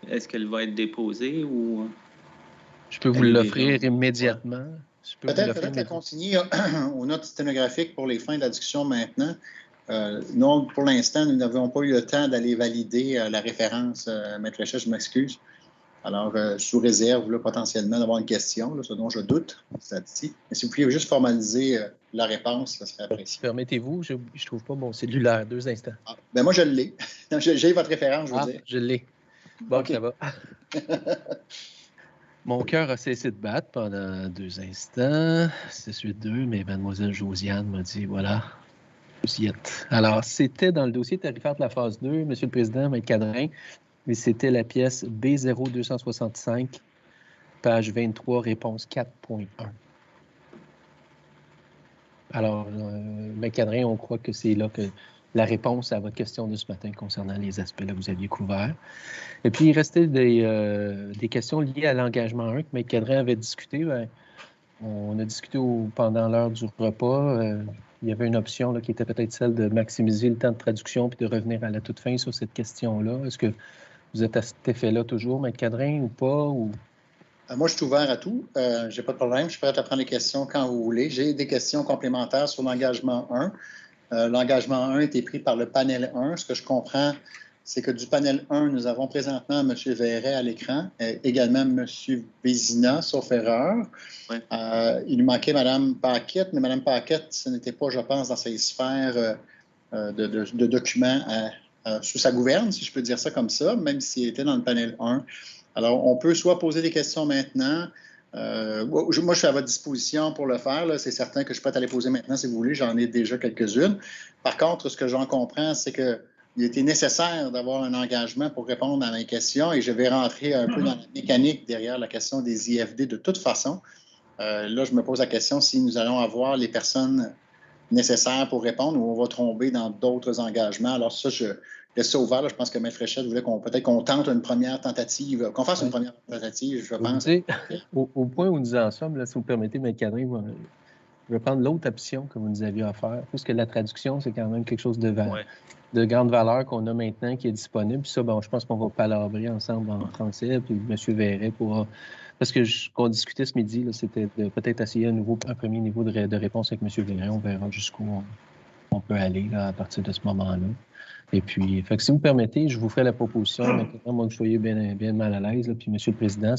Est-ce qu'elle va être déposée ou... Je peux vous l'offrir immédiatement. Peut-être la consigner aux notes sténographiques pour les fins de la discussion maintenant. Non, pour l'instant, nous n'avons pas eu le temps d'aller valider la référence. Maître Richard, je m'excuse. Alors, sous réserve, là, potentiellement, d'avoir une question, là, ce dont je doute, mais si vous pouviez juste formaliser la réponse, ça serait apprécié. Permettez-vous, je ne trouve pas mon cellulaire. 2 instants. Ah, ben moi, je l'ai. J'ai votre référence, je veux dire. Je l'ai. Bon, okay. Ça va. Mon cœur a cessé de battre pendant 2 instants. C'est suite 2, mais mademoiselle Josiane m'a dit, voilà, vous y êtes. Alors, c'était dans le dossier tarifaire de la phase 2, Monsieur le Président, Maître Cadrin, mais c'était la pièce B0265, page 23, réponse 4.1. Alors, Maître Cadrin, on croit que c'est là que la réponse à votre question de ce matin concernant les aspects que vous aviez couverts. Et puis, il restait des questions liées à l'engagement 1 que Maître Cadrin avait discuté. Bien, on a discuté pendant l'heure du repas. Il y avait une option là, qui était peut-être celle de maximiser le temps de traduction puis de revenir à la toute fin sur cette question-là. Est-ce que vous êtes à cet effet-là toujours, Maître Cadrin, ou pas? Ou... Moi, je suis ouvert à tout. Je n'ai pas de problème. Je suis prêt à prendre les questions quand vous voulez. J'ai des questions complémentaires sur l'engagement 1. L'engagement 1 a été pris par le panel 1. Ce que je comprends, c'est que du panel 1, nous avons présentement M. Verret à l'écran, également M. Vézina, sauf erreur. Ouais. Il nous manquait Mme Paquette, mais Mme Paquette, ce n'était pas, je pense, dans ses sphères de documents sous sa gouverne, si je peux dire ça comme ça, même s'il était dans le panel 1. Alors, on peut soit poser des questions maintenant. Moi, je suis à votre disposition pour le faire. C'est certain que je peux les poser maintenant si vous voulez. J'en ai déjà quelques-unes. Par contre, ce que j'en comprends, c'est qu'il était nécessaire d'avoir un engagement pour répondre à mes questions et je vais rentrer un peu dans la mécanique derrière la question des IFD de toute façon. Là, je me pose la question si nous allons avoir les personnes nécessaires pour répondre ou on va tomber dans d'autres engagements. Alors ça, je laisse ça ouvert. Là. Je pense que Maître Fréchette voulait peut-être qu'on tente une première tentative, qu'on fasse une première tentative, je pense. Au point où nous en sommes, là, si vous permettez, Maître Cadrin, je vais prendre l'autre option que vous nous aviez offert, puisque la traduction, c'est quand même quelque chose de grande valeur qu'on a maintenant qui est disponible. Puis ça, bon, je pense qu'on va palabrer ensemble en français, puis M. Verret pourra... Parce que ce qu'on discutait ce midi, c'était de peut-être essayer un premier niveau de réponse avec M. Verret. On verra jusqu'où on peut aller là, à partir de ce moment-là. Et puis, fait que si vous me permettez, je vous ferai la proposition maintenant, moi, que vous soyez bien mal à l'aise. Puis, M. le Président,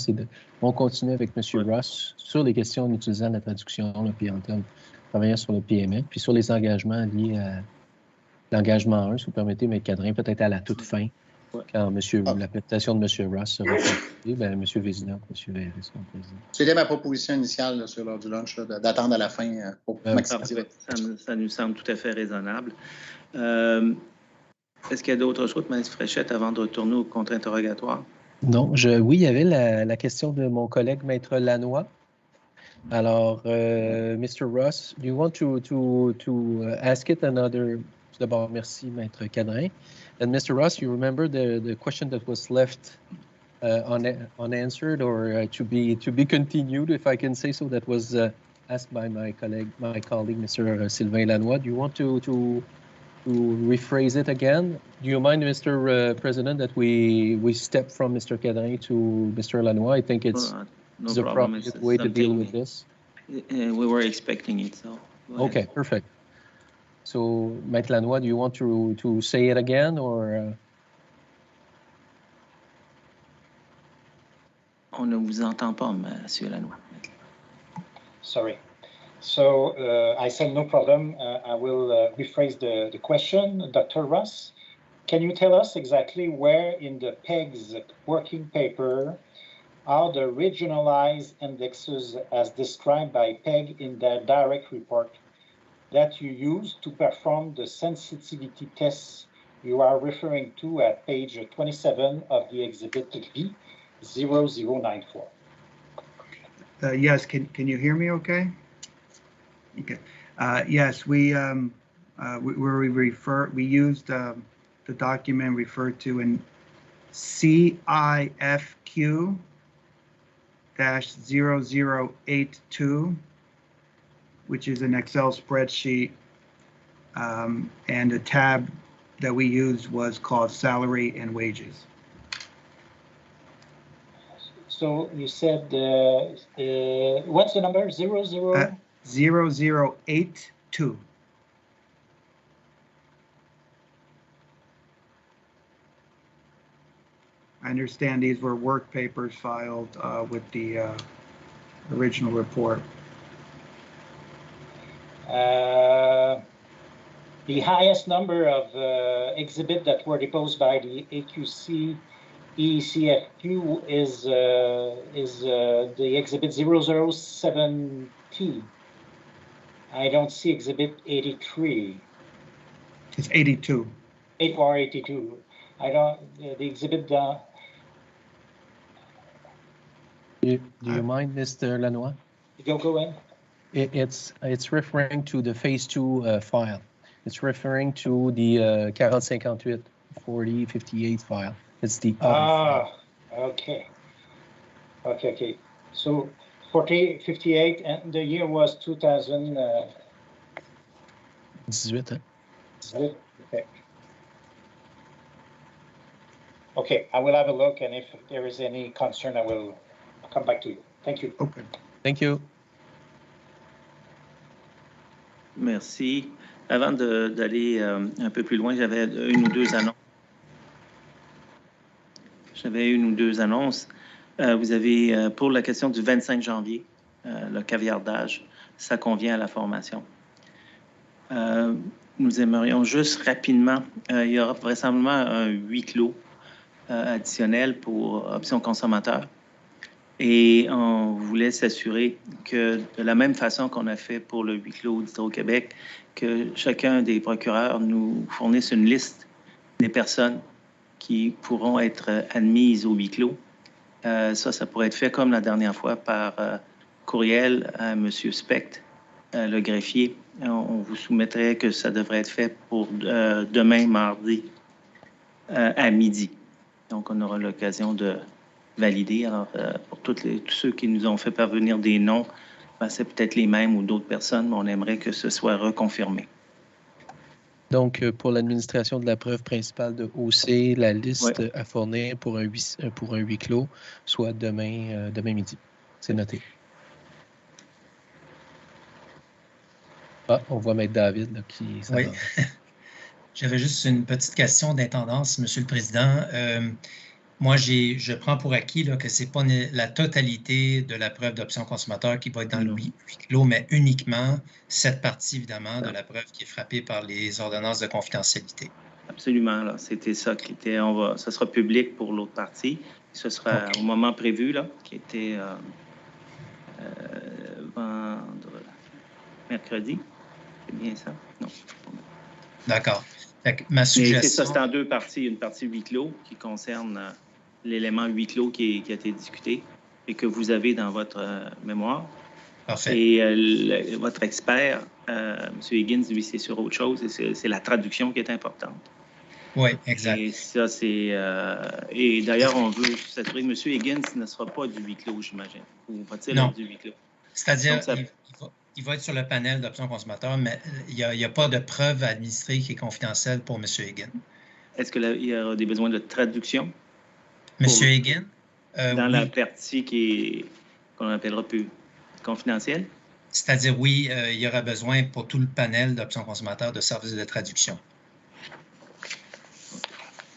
on continue avec M. Ross sur les questions en utilisant la traduction, là, puis en termes de travaillant sur le PME, puis sur les engagements liés à l'engagement 1, si vous permettez, M. Cadrin, peut-être à la toute fin, quand la présentation de M. Ross sera faite, bien, M. Vézina, M. Verret seront présents. C'était ma proposition initiale là, sur l'heure du lunch, d'attendre à la fin pour maximiser. Ça nous semble tout à fait raisonnable. Est-ce qu'il y a d'autres choses, Mme Fréchette, avant de retourner au contre-interrogatoire? Non, oui, il y avait la question de mon collègue, Maître Lannoy. Alors, Mr. Ross, do you want to ask it another... D'abord, merci, Maître Cadrin. And Mr. Ross, you remember the question that was left unanswered or to be continued, if I can say so. That was asked by my colleague, Mr. Sylvain Lanois. Do you want to rephrase it again? Do you mind, Mr. President, that we step from Mr. Cadrin to Mr. Lanois? I think it's the appropriate way to deal with this. We were expecting it, so. Okay, perfect. So, Maître Lanois, do you want to say it again, or? On ne vous entend pas, Monsieur Lanois. Sorry. So I said no problem. I will rephrase the question. Dr. Ross, can you tell us exactly where in the PEG's working paper are the regionalized indexes as described by PEG in their direct report that you use to perform the sensitivity tests you are referring to at page 27 of the exhibit B 0094? Yes, can you hear me okay? Okay. Yes, we used the document referred to in CIFQ-0082, which is an Excel spreadsheet, and the tab that we used was called Salary and Wages. So you said, what's the number? 0082. I understand these were work papers filed with the original report. The highest number of exhibits that were deposed by the AQC ECFQ is the exhibit 007T. I don't see exhibit 83. It's 82. 8 or 82. I don't, the exhibit. Do you mind, Mr. Lanois? Go in. It's referring to the phase 2 file. It's referring to the 4058 4058 file. It's the file. Okay. So 4058, and the year was 2018. Okay, I will have a look, and if there is any concern, I will come back to you. Thank you. Okay. Thank you. Merci. Avant d'aller un peu plus loin, j'avais une ou deux annonces. Vous avez, pour la question du 25 janvier, le caviardage, ça convient à la formation. Nous aimerions juste rapidement, il y aura vraisemblablement un huis clos additionnel pour options consommateurs. Et on voulait s'assurer que de la même façon qu'on a fait pour le huis clos d'Hydro-Québec, que chacun des procureurs nous fournisse une liste des personnes qui pourront être admises au huis clos. Ça pourrait être fait comme la dernière fois par courriel à M. Specht, le greffier. On vous soumettrait que ça devrait être fait pour demain, mardi, à midi. Donc, on aura l'occasion de valider. Alors, pour tous ceux qui nous ont fait parvenir des noms, ben, c'est peut-être les mêmes ou d'autres personnes, mais on aimerait que ce soit reconfirmé. Donc, pour l'administration de la preuve principale de OC, la liste à fournir pour un huis clos, soit demain midi. C'est noté. Ah, on voit Maître David là, qui... Oui. J'avais juste une petite question d'intendance, Monsieur le Président. Moi, je prends pour acquis là, que ce n'est pas la totalité de la preuve d'option consommateur qui va être dans le huis clos, mais uniquement cette partie, évidemment, de la preuve qui est frappée par les ordonnances de confidentialité. Absolument. Là, c'était ça qui était... ça sera public pour l'autre partie. Ce sera au moment prévu, là, qui était mercredi. C'est bien ça? Non. D'accord. Ma suggestion... C'est en deux parties. Une partie huis clos qui concerne l'élément huis clos qui a été discuté et que vous avez dans votre mémoire. Parfait. Et votre expert, M. Higgins, lui, c'est sur autre chose. Et c'est la traduction qui est importante. Oui, exact. Et ça, c'est... et d'ailleurs, on veut s'assurer que M. Higgins ne sera pas du huis clos, j'imagine. Ou va-t-il être du huis clos? C'est-à-dire, ça... il va être sur le panel d'options consommateurs, mais il n'y a pas de preuve administrée qui est confidentielle pour M. Higgins. Est-ce qu'il y aura des besoins de traduction? M. Higgins? Dans oui. la partie qu'on appellera plus confidentielle? C'est-à-dire, oui, il y aura besoin pour tout le panel d'options consommateurs de services de traduction.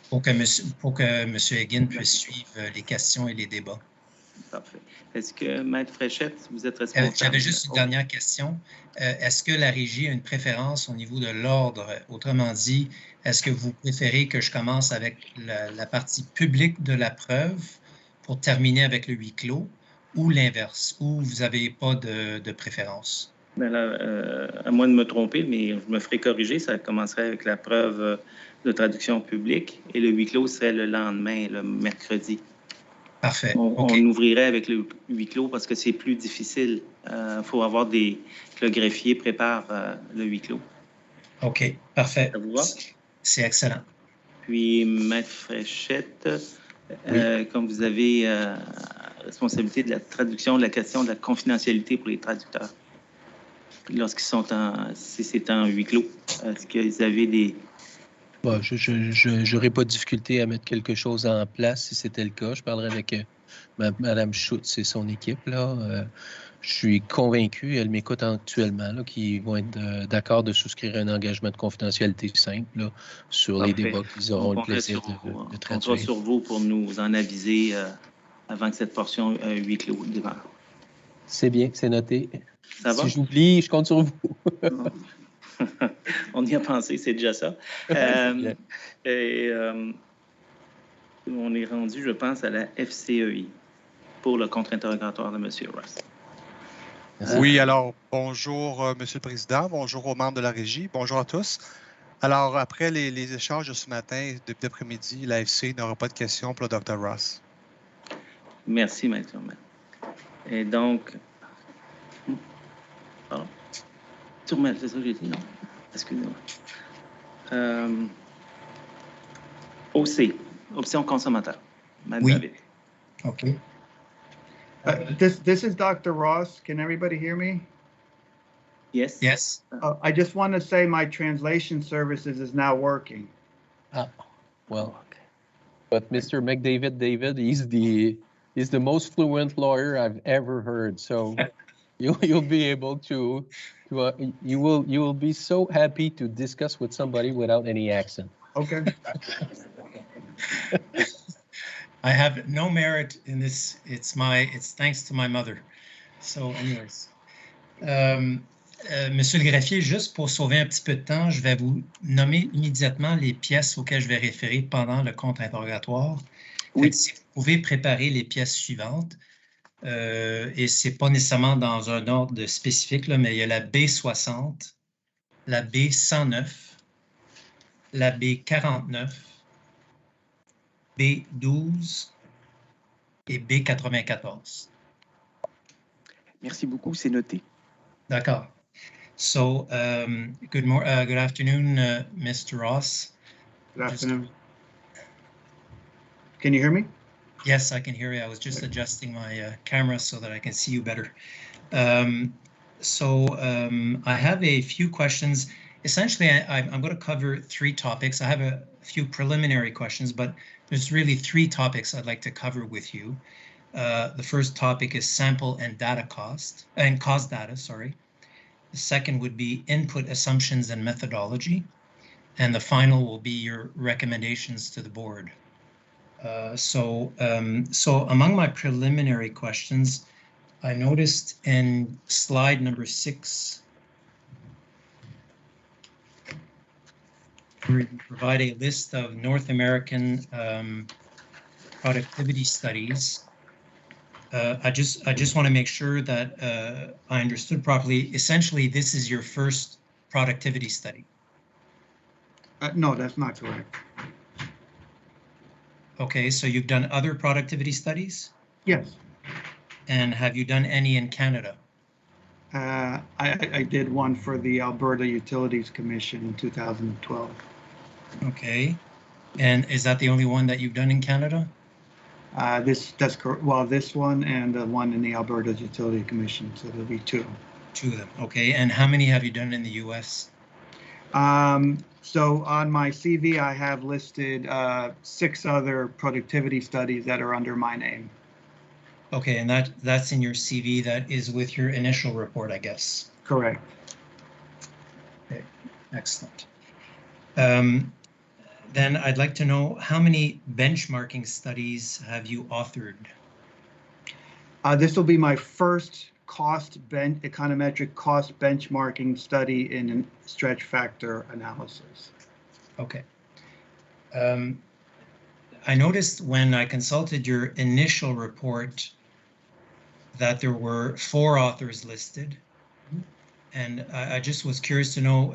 Pour que M. Higgins puisse suivre les questions et les débats. Parfait. Est-ce que, Maître Fréchette, vous êtes responsable? J'avais juste une dernière question. Est-ce que la Régie a une préférence au niveau de l'ordre? Autrement dit, est-ce que vous préférez que je commence avec la partie publique de la preuve pour terminer avec le huis clos ou l'inverse, ou vous n'avez pas de préférence? Bien là, à moins de me tromper, mais je me ferai corriger, ça commencerait avec la preuve de traduction publique et le huis clos serait le lendemain, le mercredi. Parfait. On ouvrirait avec le huis clos parce que c'est plus difficile. Il faut avoir que le greffier prépare le huis clos. OK, parfait. Ça vous va? C'est excellent. Puis, Maître Fréchette, oui. comme vous avez responsabilité de la traduction, de la question de la confidentialité pour les traducteurs, lorsqu'ils sont si c'est en huis clos, est-ce qu'ils avaient des... Bon, je n'aurais pas de difficulté à mettre quelque chose en place si c'était le cas. Je parlerai avec Mme Schutz et son équipe. Là. Je suis convaincu, elle m'écoute actuellement, qu'ils vont être d'accord de souscrire un engagement de confidentialité simple là, sur les débats qu'ils auront le plaisir de traduire. On comptera sur vous pour nous en aviser avant que cette portion huis clos démarre. C'est bien, c'est noté. Ça va? Si j'oublie, je compte sur vous. On y a pensé, c'est déjà ça. On est rendu, je pense, à la FCEI pour le contre-interrogatoire de M. Ross. Oui, alors, bonjour, Monsieur le Président, bonjour aux membres de la Régie, bonjour à tous. Alors, après les échanges de ce matin, depuis l'après-midi, la FCEI n'aura pas de questions pour le Dr. Ross. Merci, Maître. Et donc... Pardon. Turmel, c'est ça que j'ai dit, non? Excusez-moi. OC, option consommateur. Madame David. OK. This is Dr. Ross. Can everybody hear me? Yes. Yes. I just want to say my translation services is now working. Well, but Mr. McDavid, he's the most fluent lawyer I've ever heard. So you'll be able to you will be so happy to discuss with somebody without any accent. Okay. I have no merit in this. It's thanks to my mother. So, anyways. Monsieur le greffier, juste pour sauver un petit peu de temps, je vais vous nommer immédiatement les pièces auxquelles je vais référer pendant le contre-interrogatoire. Oui. Si vous pouvez préparer les pièces suivantes, et c'est pas nécessairement dans un ordre spécifique, là, mais il y a la B60, la B109, la B49, B12 et B94. Merci beaucoup, c'est noté. D'accord. So, good afternoon, Mr. Ross. Good afternoon. Can you hear me? Yes, I can hear you. I was just adjusting my camera so that I can see you better. I have a few questions. Essentially, I'm going to cover three topics. I have a few preliminary questions, but there's really three topics I'd like to cover with you. The first topic is sample and cost data, sorry. The second would be input assumptions and methodology. And the final will be your recommendations to the board. So among my preliminary questions, I noticed in slide number 6, where you provide a list of North American productivity studies. I just want to make sure that I understood properly. Essentially, this is your first productivity study. No, that's not correct. Okay, so you've done other productivity studies? Yes. And have you done any in Canada? I did one for the Alberta Utilities Commission in 2012. Okay. And is that the only one that you've done in Canada? That's correct. Well, this one and the one in the Alberta Utility Commission, so there'll be two. Two of them, okay. And how many have you done in the US? So on my CV, I have listed 6 other productivity studies that are under my name. Okay, and that's in your CV, that is with your initial report, I guess. Correct. Okay, excellent. Then I'd like to know, how many benchmarking studies have you authored? This will be my first econometric cost benchmarking study in a stretch factor analysis. Okay. I noticed when I consulted your initial report that there were 4 authors listed. And I just was curious to know,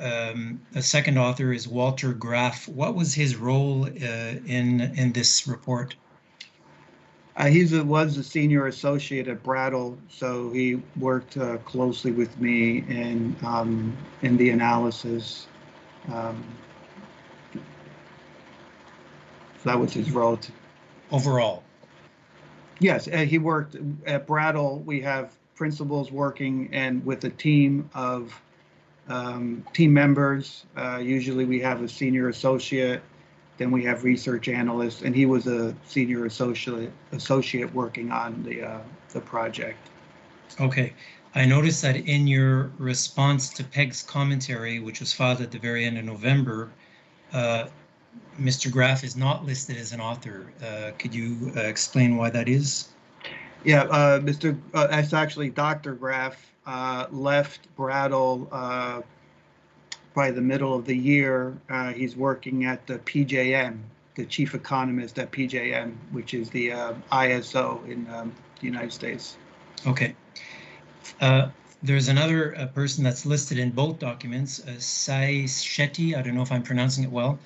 a second author is Walter Graff. What was his role in this report? He was a senior associate at Brattle, so he worked closely with me in the analysis. So that was his role. Overall? Yes, he worked at Brattle. We have principals working and with a team of team members. Usually we have a senior associate, then we have research analysts, and he was a senior associate working on the project. Okay. I noticed that in your response to Peg's commentary, which was filed at the very end of November, Mr. Graff is not listed as an author. Could you explain why that is? Yeah, that's actually Dr. Graff left Brattle by the middle of the year. He's working at the PJM, the chief economist at PJM, which is the ISO in the United States. Okay. There's another person that's listed in both documents, Sai Shetty. I don't know if I'm pronouncing it well.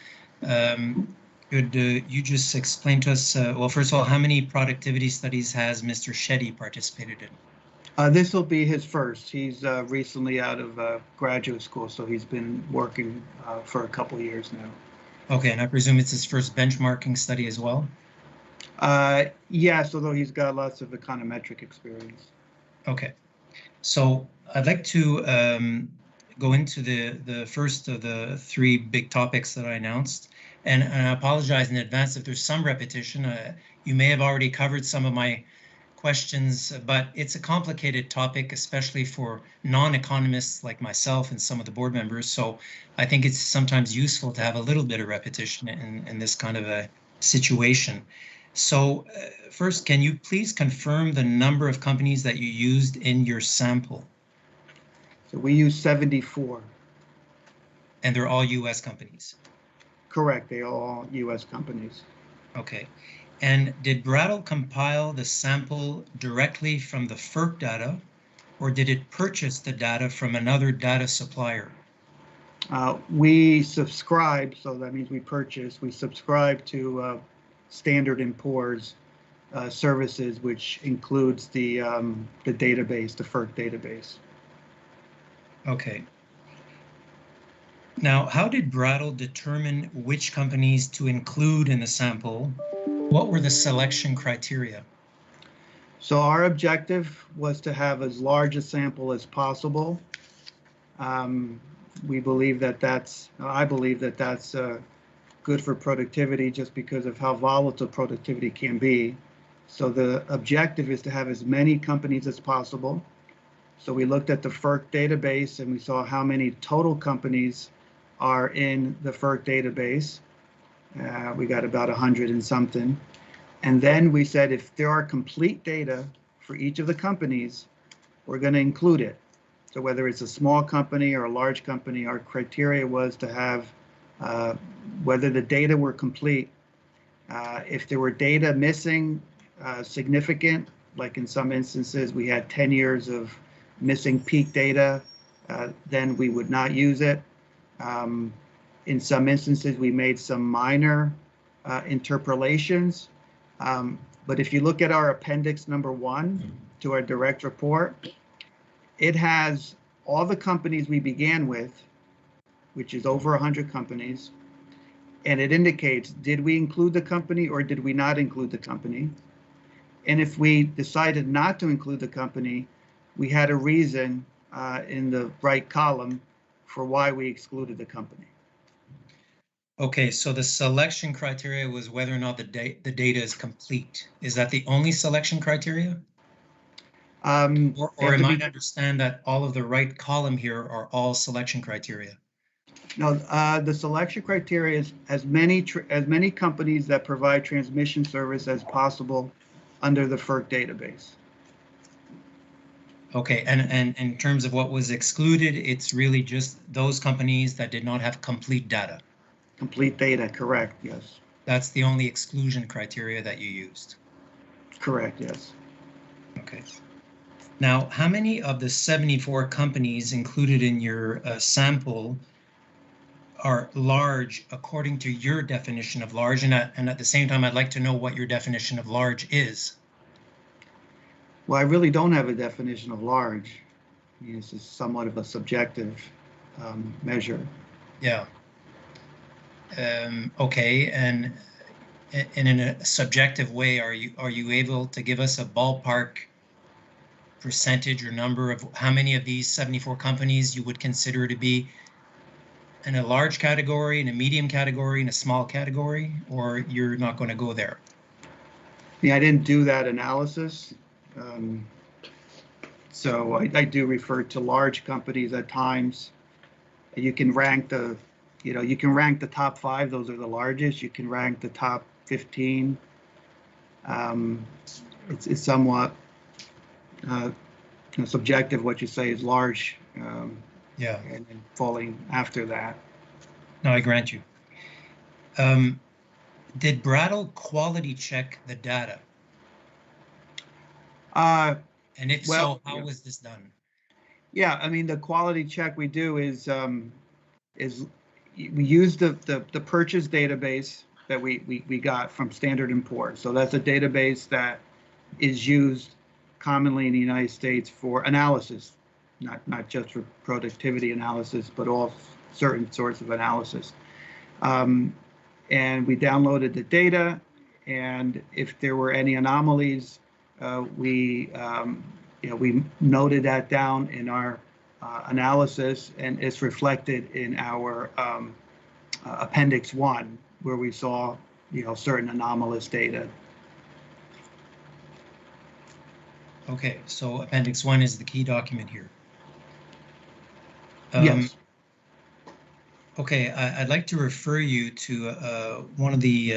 Could you just explain to us, well, first of all, how many productivity studies has Mr. Shetty participated in? This will be his first. He's recently out of graduate school, so he's been working for a couple of years now. Okay, and I presume it's his first benchmarking study as well? Yes, although he's got lots of econometric experience. Okay, so I'd like to go into the first of the 3 big topics that I announced. And I apologize in advance if there's some repetition. You may have already covered some of my questions, but it's a complicated topic, especially for non-economists like myself and some of the board members. So I think it's sometimes useful to have a little bit of repetition in this kind of a situation. So first, can you please confirm the number of companies that you used in your sample? So we used 74. And they're all US companies? Correct, they are all US companies. Okay. And did Brattle compile the sample directly from the FERC data, or did it purchase the data from another data supplier? We subscribe, so that means we purchase. We subscribe to Standard & Poor's services, which includes the database, the FERC database. Okay. Now, how did Brattle determine which companies to include in the sample? What were the selection criteria? So our objective was to have as large a sample as possible. We believe that I believe that that's good for productivity just because of how volatile productivity can be. So the objective is to have as many companies as possible. So we looked at the FERC database and we saw how many total companies are in the FERC database. We got about 100 and something. And then we said, if there are complete data for each of the companies, we're going to include it. So whether it's a small company or a large company, our criteria was to have whether the data were complete. If there were data missing, significant, like in some instances, we had 10 years of missing peak data, then we would not use it. In some instances, we made some minor interpolations. But if you look at our appendix number 1 to our direct report, it has all the companies we began with, which is over 100 companies. and it indicates, did we include the company or did we not include the company? And if we decided not to include the company, we had a reason in the right column for why we excluded the company. Okay, so the selection criteria was whether or not the data is complete. Is that the only selection criteria? Or am I to understand that all of the right column here are all selection criteria? No, the selection criteria is as many companies that provide transmission service as possible under the FERC database. Okay, and in terms of what was excluded, it's really just those companies that did not have complete data. Complete data, correct, yes. That's the only exclusion criteria that you used. Correct, yes. Okay. Now, how many of the 74 companies included in your sample are large according to your definition of large? And at the same time, I'd like to know what your definition of large is. Well, I really don't have a definition of large. I mean, this is somewhat of a subjective measure. Yeah. Okay, and in a subjective way, are you able to give us a ballpark percentage or number of how many of these 74 companies you would consider to be in a large category, in a medium category, in a small category, or you're not going to go there? Yeah, I didn't do that analysis. So I do refer to large companies at times. You can rank the, you can rank the top 5. Those are the largest. You can rank the top 15. It's somewhat subjective what you say is large. Yeah. And then falling after that. No, I grant you. Did Brattle quality check the data? And if so, how was this done? Yeah, I mean, the quality check we do is we use the purchase database that we got from Standard & Poor's. So that's a database that is used commonly in the United States for analysis, not just for productivity analysis, but all certain sorts of analysis. And we downloaded the data, and if there were any anomalies, we noted that down in our analysis, and it's reflected in our Appendix 1, where we saw certain anomalous data. Okay, so Appendix 1 is the key document here. Yes. Okay, I'd like to refer you to one of the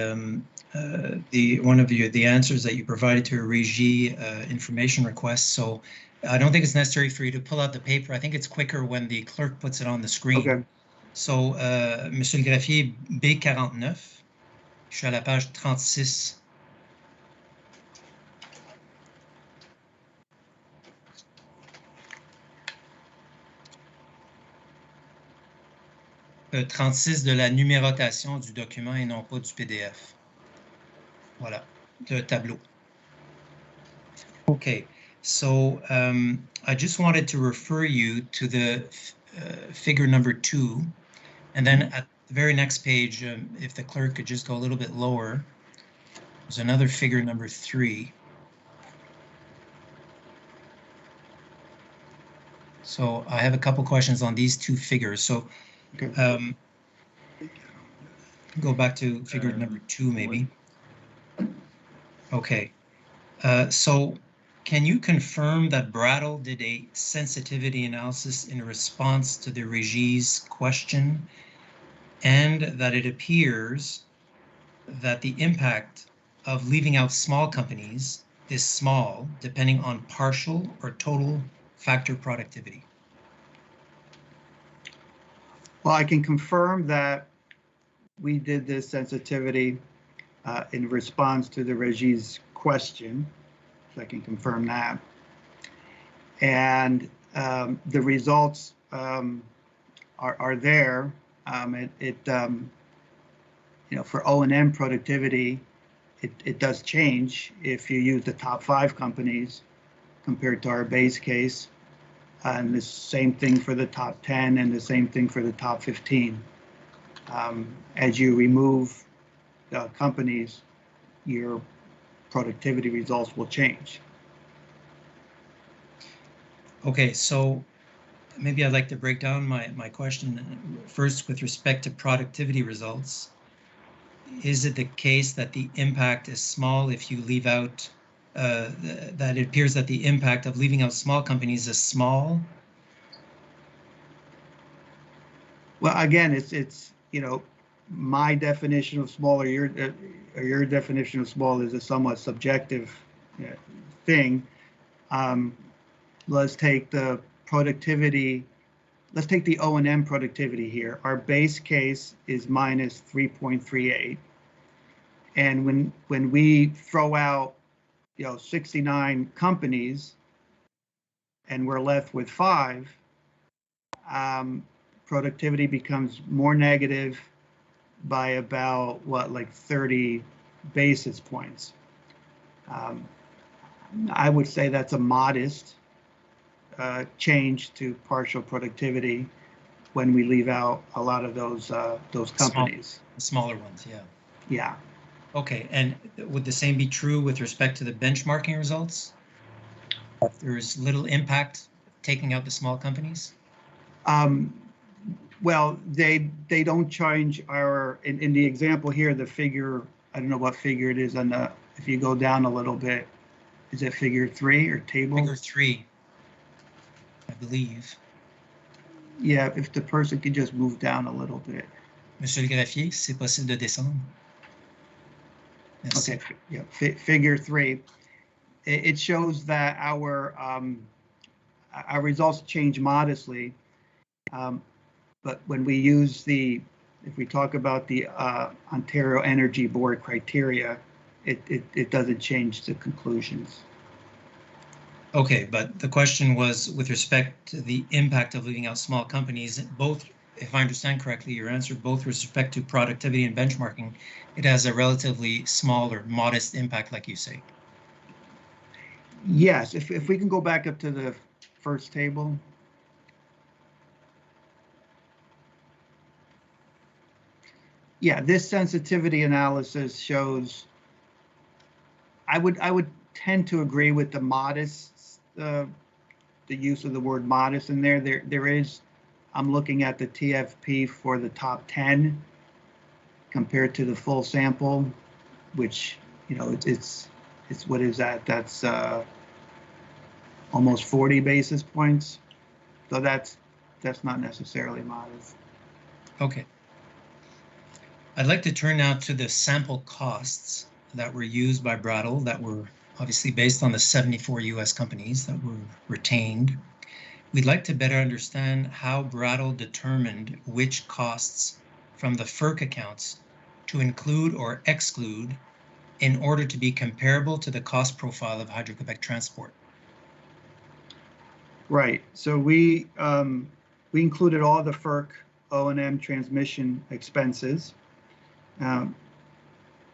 answers that you provided to a Régie information request. So I don't think it's necessary for you to pull out the paper. I think it's quicker when the clerk puts it on the screen. Okay. So, Monsieur le greffier, B49, je suis à la page 36. « 36 de la numérotation du document et non pas du PDF. Voilà, le tableau. Okay, so I just wanted to refer you to the figure number 2, and then at the very next page, if the clerk could just go a little bit lower, there's another figure number 3. So I have a couple questions on these 2 figures. So go back to figure number 2, maybe. Okay. So can you confirm that Brattle did a sensitivity analysis in response to the Régie's question, and that it appears that the impact of leaving out small companies is small, depending on partial or total factor productivity? Well, I can confirm that we did this sensitivity in response to the Régie's question. So I can confirm that. And the results are there. For O&M productivity, it does change if you use the top 5 companies compared to our base case. And the same thing for the top 10 and the same thing for the top 15. As you remove companies, your productivity results will change. Okay, so maybe I'd like to break down my question first with respect to productivity results. Is it the case that the impact is small if you leave out, that it appears that the impact of leaving out small companies is small? Well, again, it's you know, my definition of small or your definition of small is a somewhat subjective thing. Let's take the productivity. Let's take the O&M productivity here. Our base case is minus 3.38, and when we throw out 69 companies, and we're left with 5. Productivity becomes more negative by about like 30 basis points. I would say that's a modest change to partial productivity when we leave out a lot of those companies. Smaller ones, yeah. Yeah. Okay, and would the same be true with respect to the benchmarking results? There is little impact taking out the small companies? Well, they don't change our, in the example here, the figure, I don't know what figure it is on the, if you go down a little bit, is it figure 3 or table? Figure 3, I believe. Yeah, if the person could just move down a little bit. Monsieur le greffier, c'est possible de descendre. Merci. Okay, yeah, figure 3. It shows that our results change modestly. But when we use if we talk about the Ontario Energy Board criteria, it doesn't change the conclusions. Okay, but the question was with respect to the impact of leaving out small companies, both, if I understand correctly, your answer, both with respect to productivity and benchmarking, it has a relatively small or modest impact, like you say. Yes, if we can go back up to the first table. Yeah, this sensitivity analysis shows, I would tend to agree with the modest, the use of the word modest in there. There is, I'm looking at the TFP for the top 10 compared to the full sample, which, it's what is that? That's almost 40 basis points. So that's not necessarily modest. Okay. I'd like to turn now to the sample costs that were used by Brattle that were obviously based on the 74 US companies that were retained. We'd like to better understand how Brattle determined which costs from the FERC accounts to include or exclude in order to be comparable to the cost profile of Hydro-Québec Transport. Right, so we included all the FERC O&M transmission expenses.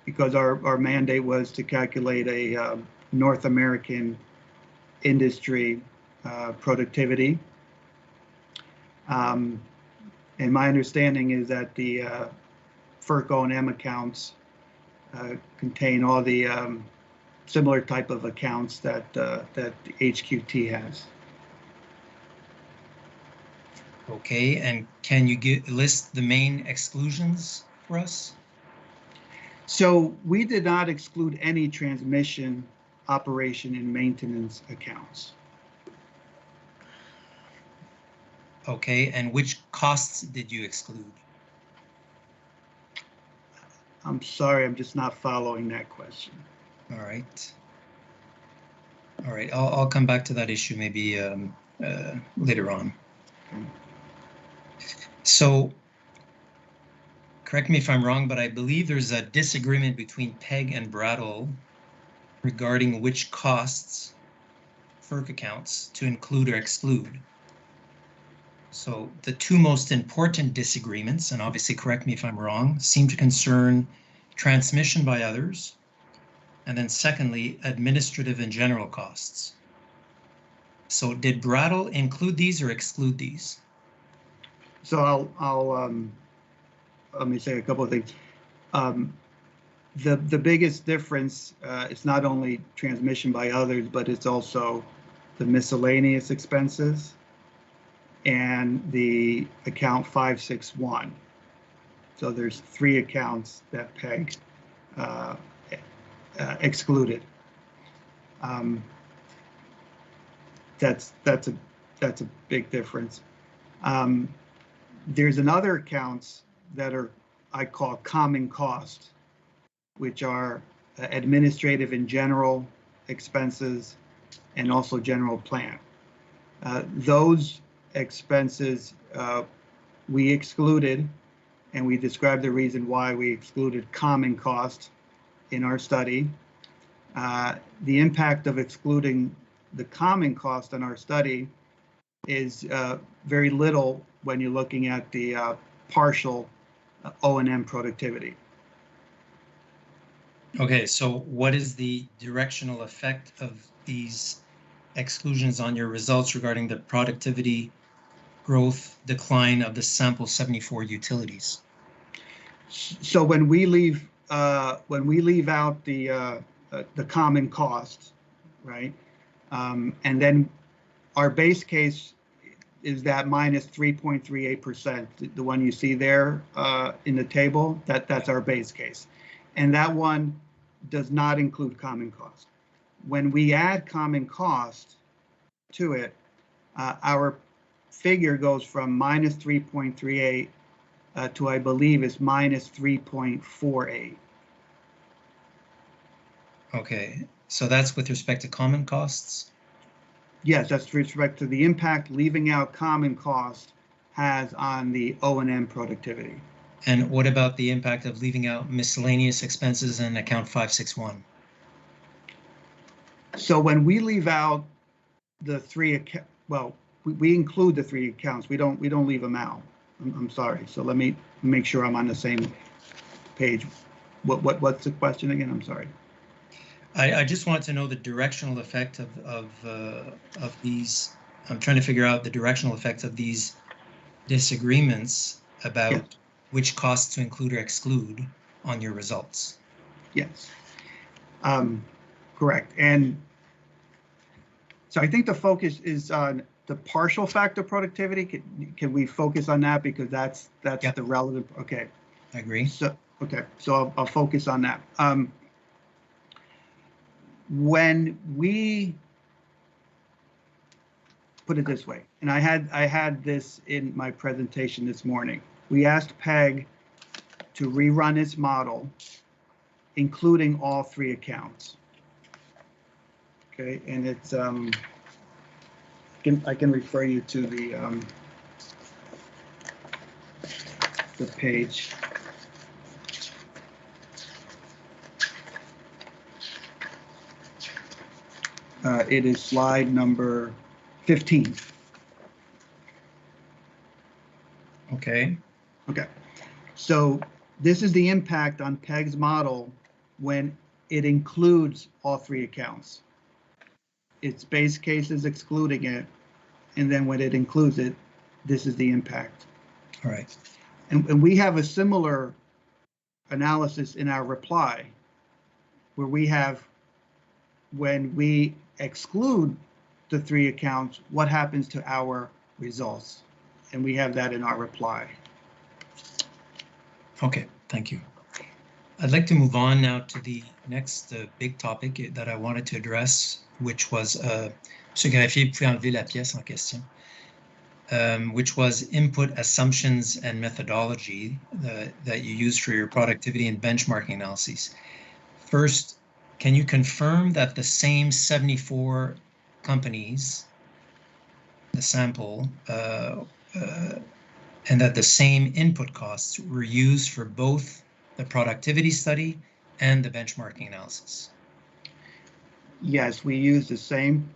Because our mandate was to calculate a North American industry productivity. And my understanding is that the FERC O&M accounts contain all the similar type of accounts that the HQT has. Okay, and can you list the main exclusions for us? So we did not exclude any transmission, operation, and maintenance accounts. Okay, and which costs did you exclude? I'm sorry, I'm just not following that question. All right. All right, I'll come back to that issue maybe later on. Okay. So, correct me if I'm wrong, but I believe there's a disagreement between PEG and Brattle regarding which costs FERC accounts to include or exclude. So the two most important disagreements, and obviously correct me if I'm wrong, seem to concern transmission by others, and then secondly, administrative and general costs. So did Brattle include these or exclude these? So I'll let me say a couple of things. The biggest difference, it's not only transmission by others, but it's also the miscellaneous expenses and the account 561. So there's 3 accounts that PEG excluded. That's a big difference. There's another accounts that are, I call common cost, which are administrative and general expenses and also general plan. Those expenses we excluded, and we described the reason why we excluded common cost in our study. The impact of excluding the common cost in our study is very little when you're looking at the partial O&M productivity. Okay, so what is the directional effect of these exclusions on your results regarding the productivity growth decline of the sample 74 utilities? So when we leave out the common cost, right, and then our base case is that minus 3.38%, the one you see there in the table. That's our base case, and that one does not include common cost. When we add common cost to it, our figure goes from minus 3.38 to, I believe, is minus 3.48. Okay, so that's with respect to common costs? Yes, that's with respect to the impact leaving out common cost has on the O&M productivity. And what about the impact of leaving out miscellaneous expenses in account 561? So when we leave out the 3 well, we include the 3 accounts. We don't leave them out. I'm sorry. So let me make sure I'm on the same page. What's the question again? I'm sorry. I just want to know the directional effect of these. I'm trying to figure out the directional effect of these disagreements about Yes. which costs to include or exclude on your results. Yes, correct. And so I think the focus is on the partial factor productivity. Can we focus on that, because that's Yep. the relevant? Okay. I agree. So okay, so I'll focus on that. When we put it this way, and I had this in my presentation this morning, we asked PEG to rerun its model, including all 3 accounts. Okay, and it's I can refer you to the page. It is slide number 15. Okay. Okay, so this is the impact on PEG's model when it includes all 3 accounts. Its base case is excluding it, and then when it includes it, this is the impact. All right. And we have a similar analysis in our reply, where we have, when we exclude the 3 accounts, what happens to our results? And we have that in our reply. Okay, thank you. I'd like to move on now to the next big topic that I wanted to address, which was, Monsieur Greffier, vous pouvez enlever la pièce en question, which was input assumptions and methodology that you use for your productivity and benchmarking analyses. First, can you confirm that the same 74 companies, the sample, and that the same input costs were used for both the productivity study and the benchmarking analysis? Yes, we use the same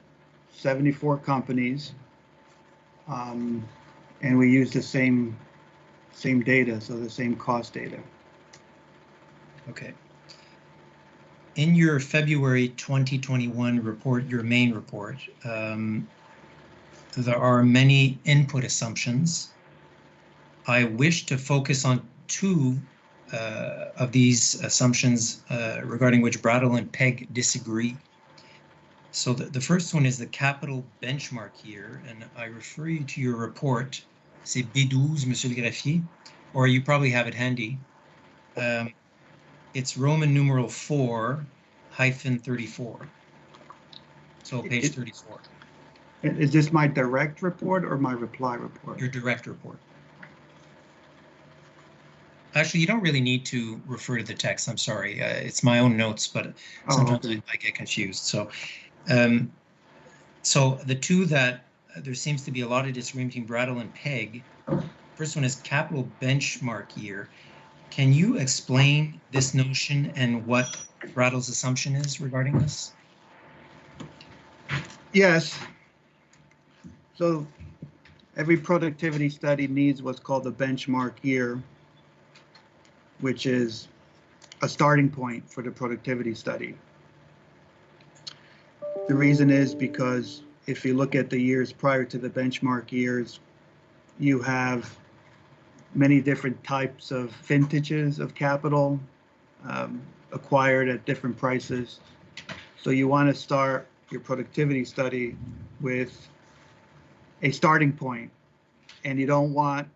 74 companies, and we use the same data, so the same cost data. Okay. In your February 2021 report, your main report, there are many input assumptions. I wish to focus on two of these assumptions regarding which Brattle and Pegg disagree. So the first one is the capital benchmark year, and I refer you to your report. C'est B12, Monsieur le Greffier, or you probably have it handy. It's Roman numeral 4-34. So page 34. Is this my direct report or my reply report? Your direct report. Actually, you don't really need to refer to the text. I'm sorry. It's my own notes, but sometimes I get confused. So, so the two that there seems to be a lot of disagreement between Brattle and Pegg. First one is capital benchmark year. Can you explain this notion and what Brattle's assumption is regarding this? Yes. So every productivity study needs what's called the benchmark year, which is a starting point for the productivity study. The reason is because if you look at the years prior to the benchmark years, you have many different types of vintages of capital acquired at different prices. So you want to start your productivity study with a starting point, and you don't want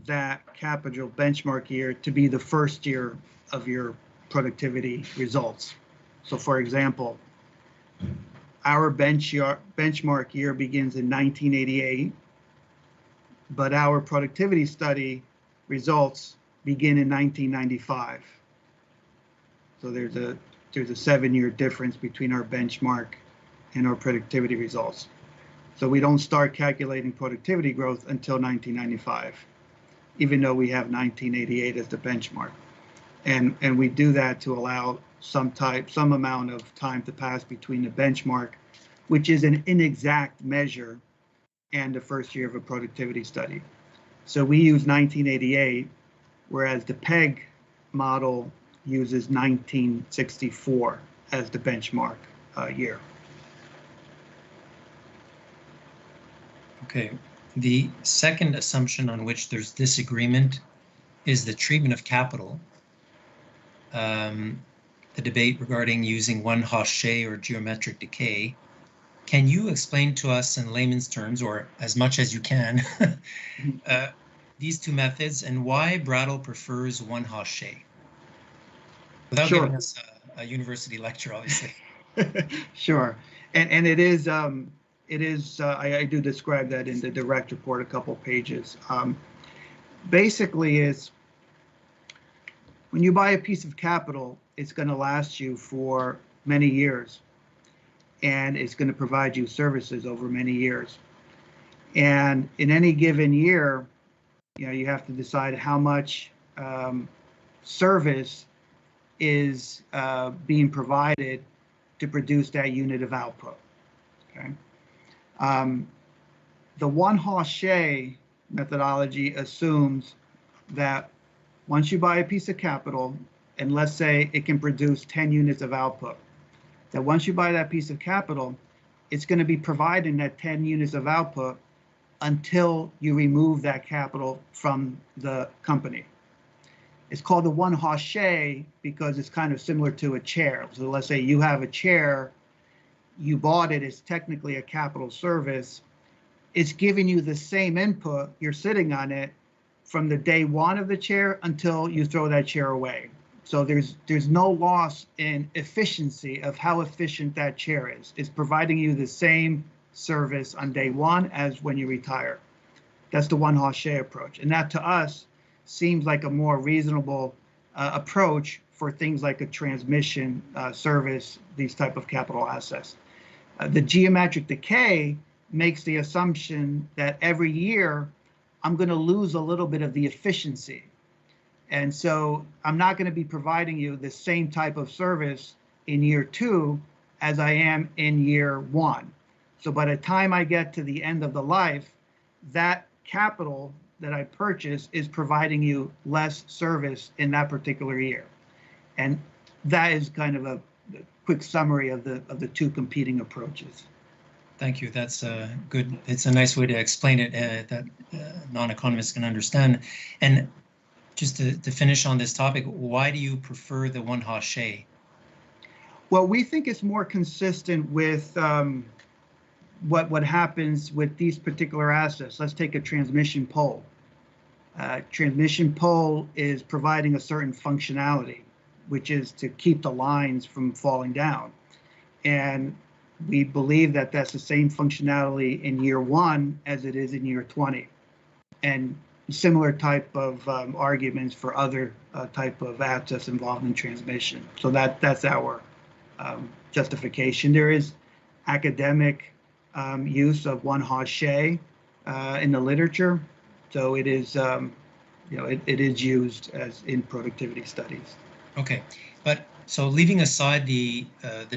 that capital benchmark year to be the first year of your productivity results. So for example, our benchmark year begins in 1988, but our productivity study results begin in 1995. So there's a 7-year difference between our benchmark and our productivity results. So we don't start calculating productivity growth until 1995, even though we have 1988 as the benchmark. And we do that to allow some amount of time to pass between the benchmark, which is an inexact measure, and the first year of a productivity study. So we use 1988, whereas the Pegg model uses 1964 as the benchmark year. Okay. The second assumption on which there's disagreement is the treatment of capital. The debate regarding using one-Hauchet or geometric decay. Can you explain to us in layman's terms, or as much as you can, these two methods and why Brattle prefers one-Hauchet? Without giving us a university lecture, obviously. Sure, and it is I do describe that in the direct report, a couple pages. Basically, is when you buy a piece of capital, it's going to last you for many years, and it's going to provide you services over many years. And in any given year, you have to decide how much service is being provided to produce that unit of output. Okay. The one-Hauchet methodology assumes that once you buy a piece of capital, and let's say it can produce 10 units of output, that once you buy that piece of capital, it's going to be providing that 10 units of output until you remove that capital from the company. It's called the one-Hauchet because it's kind of similar to a chair. So let's say you have a chair, you bought it, it's technically a capital service. It's giving you the same input, you're sitting on it from the day one of the chair until you throw that chair away. So there's no loss in efficiency of how efficient that chair is. It's providing you the same service on day one as when you retire. That's the one-Hauchet approach. And that to us seems like a more reasonable approach for things like a transmission service, these type of capital assets. The geometric decay makes the assumption that every year I'm going to lose a little bit of the efficiency. And so I'm not going to be providing you the same type of service in year 2 as I am in year 1. So by the time I get to the end of the life, that capital that I purchased is providing you less service in that particular year. And that is kind of a quick summary of the two competing approaches. Thank you. That's good. It's a nice way to explain it that non-economists can understand. And just to finish on this topic, why do you prefer the one haché? Well, we think it's more consistent with what happens with these particular assets. Let's take a transmission pole. Transmission pole is providing a certain functionality, which is to keep the lines from falling down. And we believe that that's the same functionality in year 1 as it is in year 20. And similar type of arguments for other type of assets involved in transmission. So that's our justification. There is academic use of one haché in the literature. So it is, it is used as in productivity studies. Okay, but so leaving aside the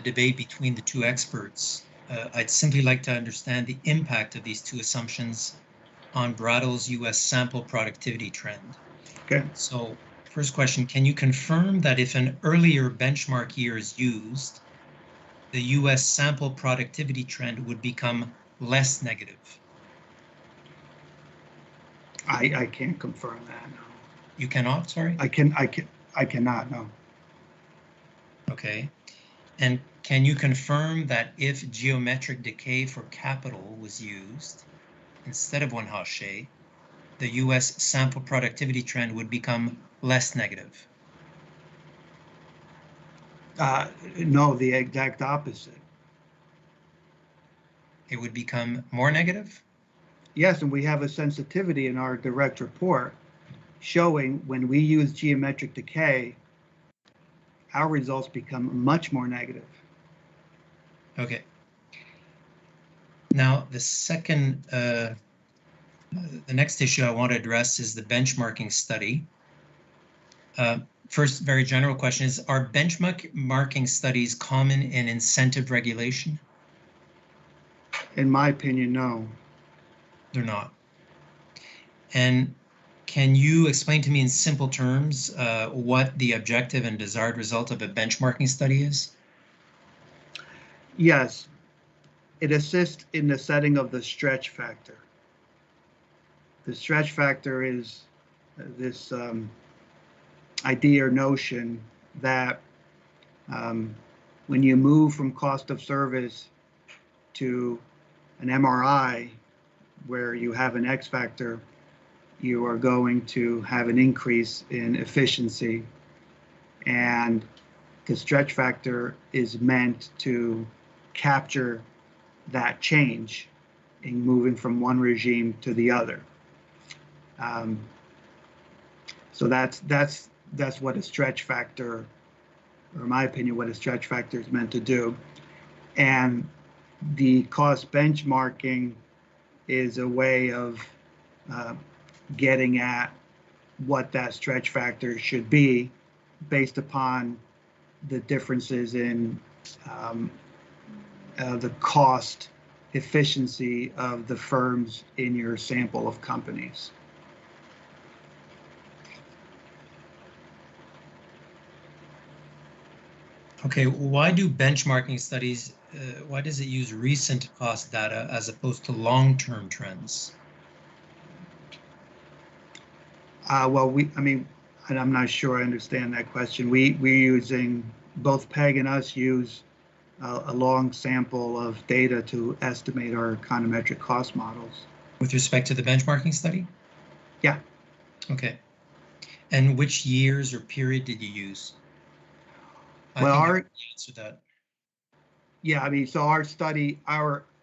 debate between the two experts, I'd simply like to understand the impact of these two assumptions on Brado's U.S. sample productivity trend. Okay. So first question, can you confirm that if an earlier benchmark year is used, the U.S. sample productivity trend would become less negative? I can't confirm that, no. You cannot, sorry? I cannot, no. Okay. And can you confirm that if geometric decay for capital was used instead of one haché, the U.S. sample productivity trend would become less negative? No, the exact opposite. It would become more negative? Yes, and we have a sensitivity in our direct report showing when we use geometric decay, our results become much more negative. Okay. Now, the second, the next issue I want to address is the benchmarking study. First, very general question is, are benchmarking studies common in incentive regulation? In my opinion, no. They're not. And can you explain to me in simple terms what the objective and desired result of a benchmarking study is? Yes, it assists in the setting of the stretch factor. The stretch factor is this idea or notion that when you move from cost of service to an MRI, where you have an X factor, you are going to have an increase in efficiency. And the stretch factor is meant to capture that change in moving from one regime to the other. So that's what a stretch factor, or in my opinion, what a stretch factor is meant to do. And the cost benchmarking is a way of getting at what that stretch factor should be based upon the differences in the cost efficiency of the firms in your sample of companies. Okay, why do benchmarking studies, why does it use recent cost data as opposed to long-term trends? Well, and I'm not sure I understand that question. We're using, both PEG and us use a long sample of data to estimate our econometric cost models. With respect to the benchmarking study? Yeah. Okay. And which years or period did you use? Well, answer that. Yeah, so our study,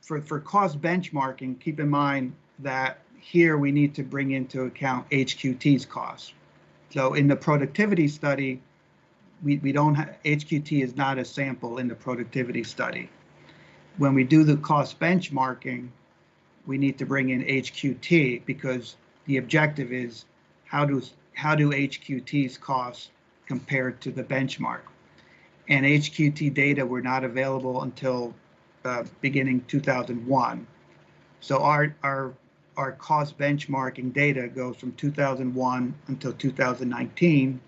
for cost benchmarking, keep in mind that here we need to bring into account HQT's costs. So in the productivity study, we don't have, HQT is not a sample in the productivity study. When we do the cost benchmarking, we need to bring in HQT because the objective is how do HQT's costs compare to the benchmark. And HQT data were not available until beginning 2001. So our cost benchmarking data goes from 2001 until 2019,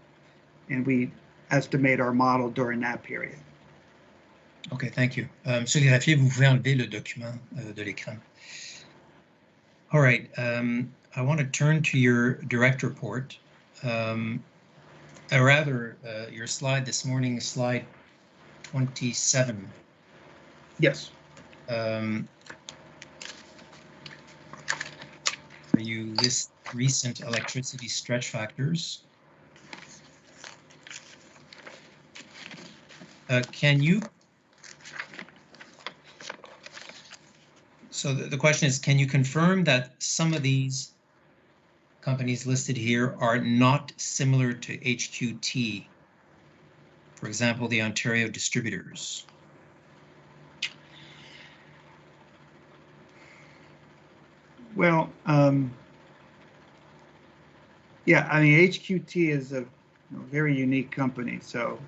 and we estimate our model during that period. Okay, thank you. Monsieur le greffier, vous pouvez enlever le document de l'écran. All right, I want to turn to your direct report. or rather, your slide this morning, slide 27. Yes. Where you list recent electricity stretch factors. Can you? So the question is, can you confirm that some of these companies listed here are not similar to HQT? For example, the Ontario distributors. Well, yeah, I mean, HQT is a very unique company, so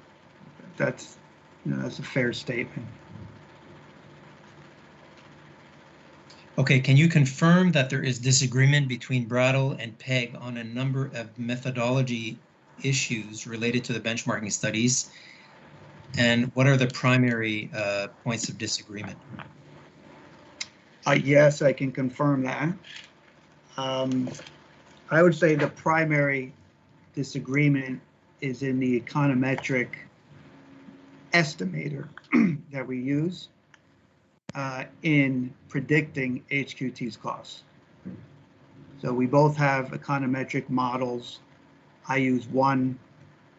that's that's a fair statement. Okay, can you confirm that there is disagreement between Brattle and PEG on a number of methodology issues related to the benchmarking studies? And what are the primary points of disagreement? Yes, I can confirm that. I would say the primary disagreement is in the econometric estimator that we use in predicting HQT's costs. So we both have econometric models. I use one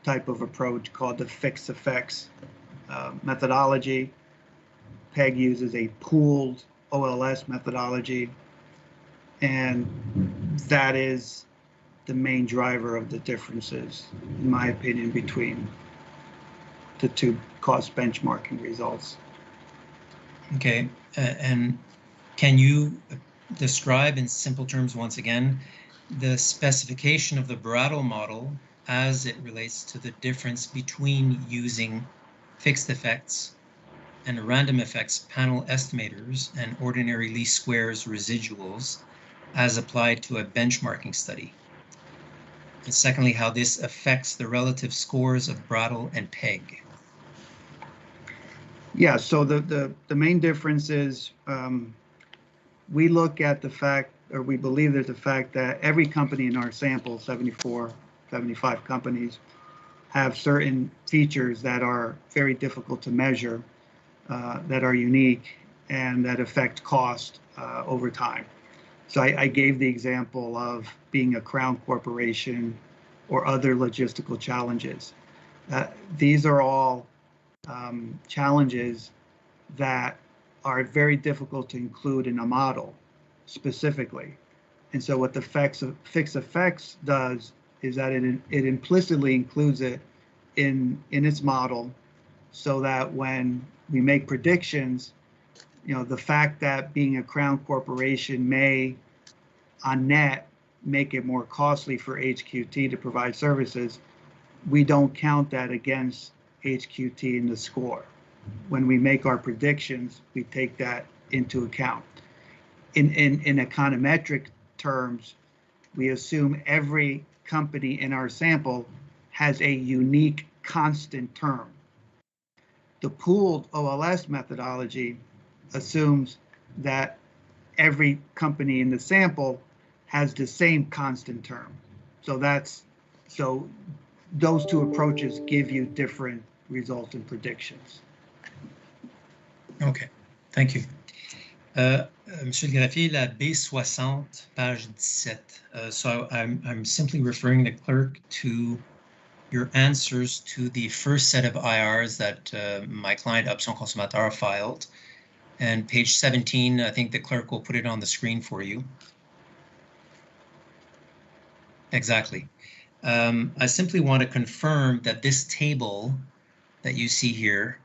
type of approach called the fixed effects methodology. PEG uses a pooled OLS methodology, and that is the main driver of the differences, in my opinion, between the two cost benchmarking results. Okay, and can you describe in simple terms once again the specification of the Brattle model as it relates to the difference between using fixed effects and random effects panel estimators and ordinary least squares residuals as applied to a benchmarking study? And secondly, how this affects the relative scores of Brattle and PEG? Yeah, so the main difference is we look at the fact, or we believe there's the fact that every company in our sample, 74, 75 companies, have certain features that are very difficult to measure, that are unique, and that affect cost over time. So I gave the example of being a crown corporation or other logistical challenges. These are all challenges that are very difficult to include in a model specifically. And so what the fixed effects does is that it implicitly includes it in its model, so that when we make predictions, the fact that being a crown corporation may, on net, make it more costly for HQT to provide services, we don't count that against HQT in the score. When we make our predictions, we take that into account. In econometric terms, we assume every company in our sample has a unique constant term. The pooled OLS methodology assumes that every company in the sample has the same constant term. So those two approaches give you different results and predictions. Okay, thank you. Monsieur le Greffier, la B60, page 17. So I'm simply referring the clerk to your answers to the first set of IRs that my client Option Consommateur filed. And page 17, I think the clerk will put it on the screen for you. Exactly. I simply want to confirm that this table that you see here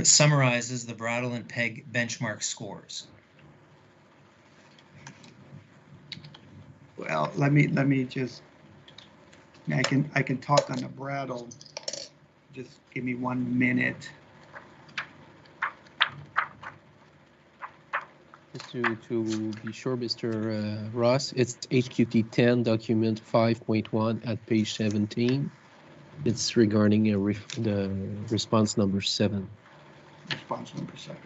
summarizes the Brattle and PEG benchmark scores. Well, let me just, I can talk on the Brattle. Just give me 1 minute. Just to be sure, Mr. Ross, it's HQT 10 document 5.1 at page 17. It's regarding the response number 7. Response number 7.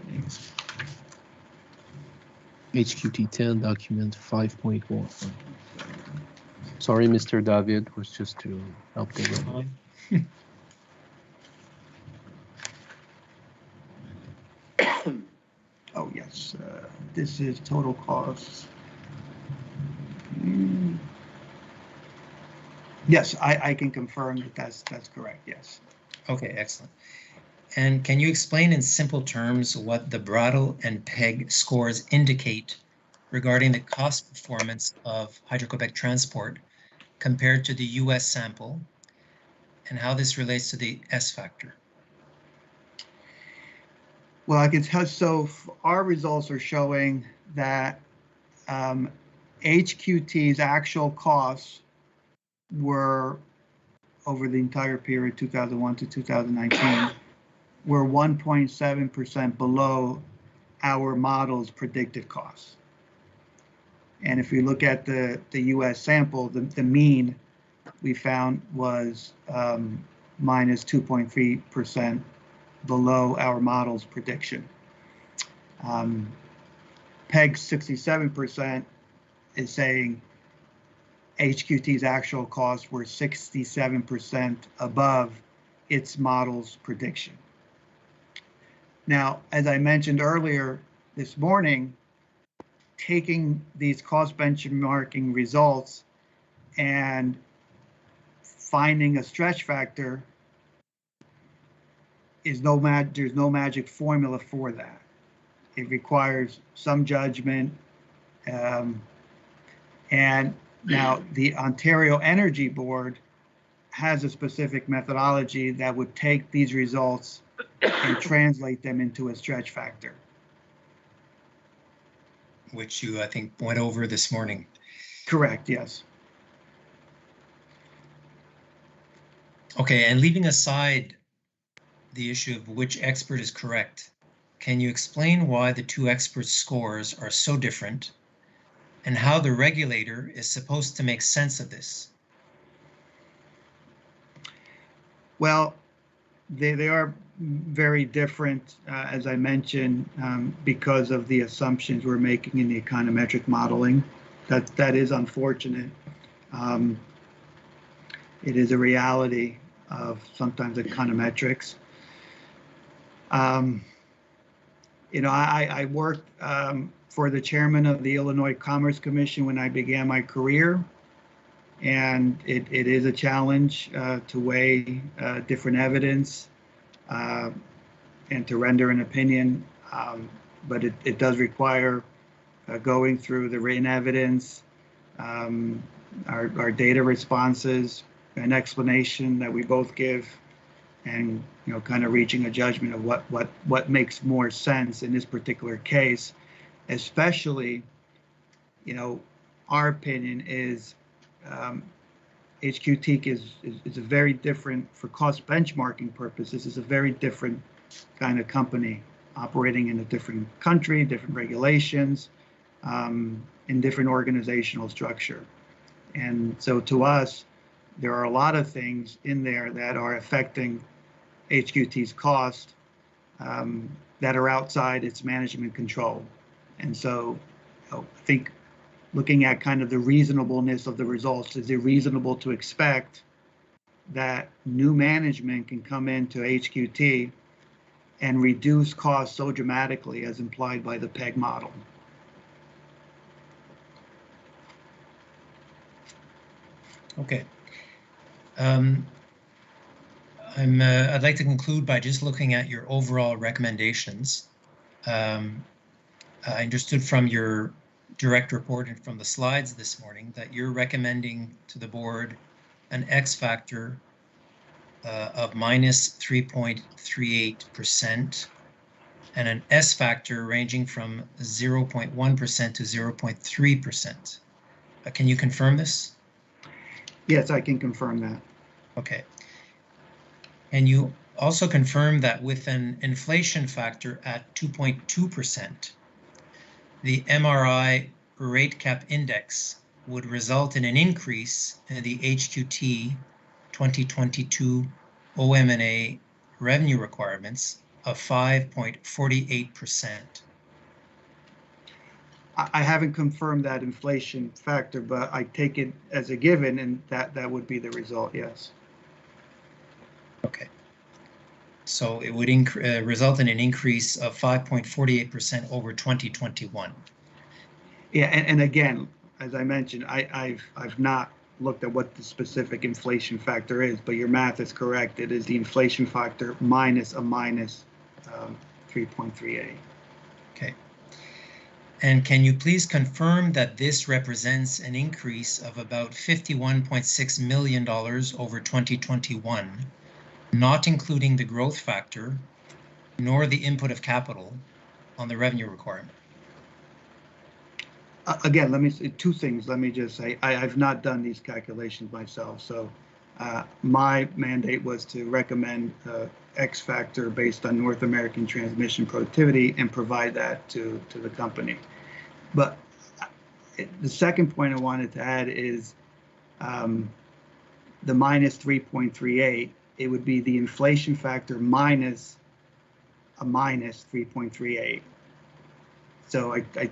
HQT 10 document 5.1. Sorry, Mr. David, was just to help them. Oh, yes, this is total costs. Yes, I can confirm that that's correct, yes. Okay, excellent. And can you explain in simple terms what the Brattle and PEG scores indicate regarding the cost performance of Hydro-Quebec Transport compared to the US sample, and how this relates to the S factor? Well, I can tell, so our results are showing that HQT's actual costs were, over the entire period 2001 to 2019, were 1.7% below our model's predicted costs. And if we look at the US sample, the mean we found was minus 2.3% below our model's prediction. PEG 67% is saying HQT's actual costs were 67% above its model's prediction. Now, as I mentioned earlier this morning, taking these cost benchmarking results and finding a stretch factor is there's no magic formula for that. It requires some judgment. And now the Ontario Energy Board has a specific methodology that would take these results and translate them into a stretch factor. Which you, I think, went over this morning. Correct, yes. Okay, and leaving aside the issue of which expert is correct, can you explain why the two experts' scores are so different and how the regulator is supposed to make sense of this? Well, they are very different, as I mentioned, because of the assumptions we're making in the econometric modeling. That is unfortunate. It is a reality of sometimes econometrics. You know, I worked for the chairman of the Illinois Commerce Commission when I began my career, and it is a challenge to weigh different evidence and to render an opinion, but it does require going through the written evidence, our data responses, an explanation that we both give, and kind of reaching a judgment of what makes more sense in this particular case. Especially, our opinion is HQT is a very different, for cost benchmarking purposes, is a very different kind of company operating in a different country, different regulations, and different organizational structure. And so to us, there are a lot of things in there that are affecting HQT's cost that are outside its management control. And so I think looking at kind of the reasonableness of the results, is it reasonable to expect that new management can come into HQT and reduce costs so dramatically as implied by the PEG model? Okay. I'd like to conclude by just looking at your overall recommendations. I understood from your direct report and from the slides this morning that you're recommending to the board an X factor of minus 3.38% and an S factor ranging from 0.1% to 0.3%. Can you confirm this? Yes, I can confirm that. Okay. And you also confirm that with an inflation factor at 2.2%, the MRI rate cap index would result in an increase in the HQT 2022 OM&A revenue requirements of 5.48%. I haven't confirmed that inflation factor, but I take it as a given, and that would be the result, yes. Okay. So it would result in an increase of 5.48% over 2021. Yeah, and again, as I mentioned, I've not looked at what the specific inflation factor is, but your math is correct. It is the inflation factor minus a minus 3.38. Okay. And can you please confirm that this represents an increase of about $51.6 million over 2021, not including the growth factor, nor the input of capital on the revenue requirement? Again, let me say two things. Let me just say, I've not done these calculations myself. So my mandate was to recommend X factor based on North American transmission productivity and provide that to the company. But the second point I wanted to add is the minus 3.38, it would be the inflation factor minus a minus 3.38. So I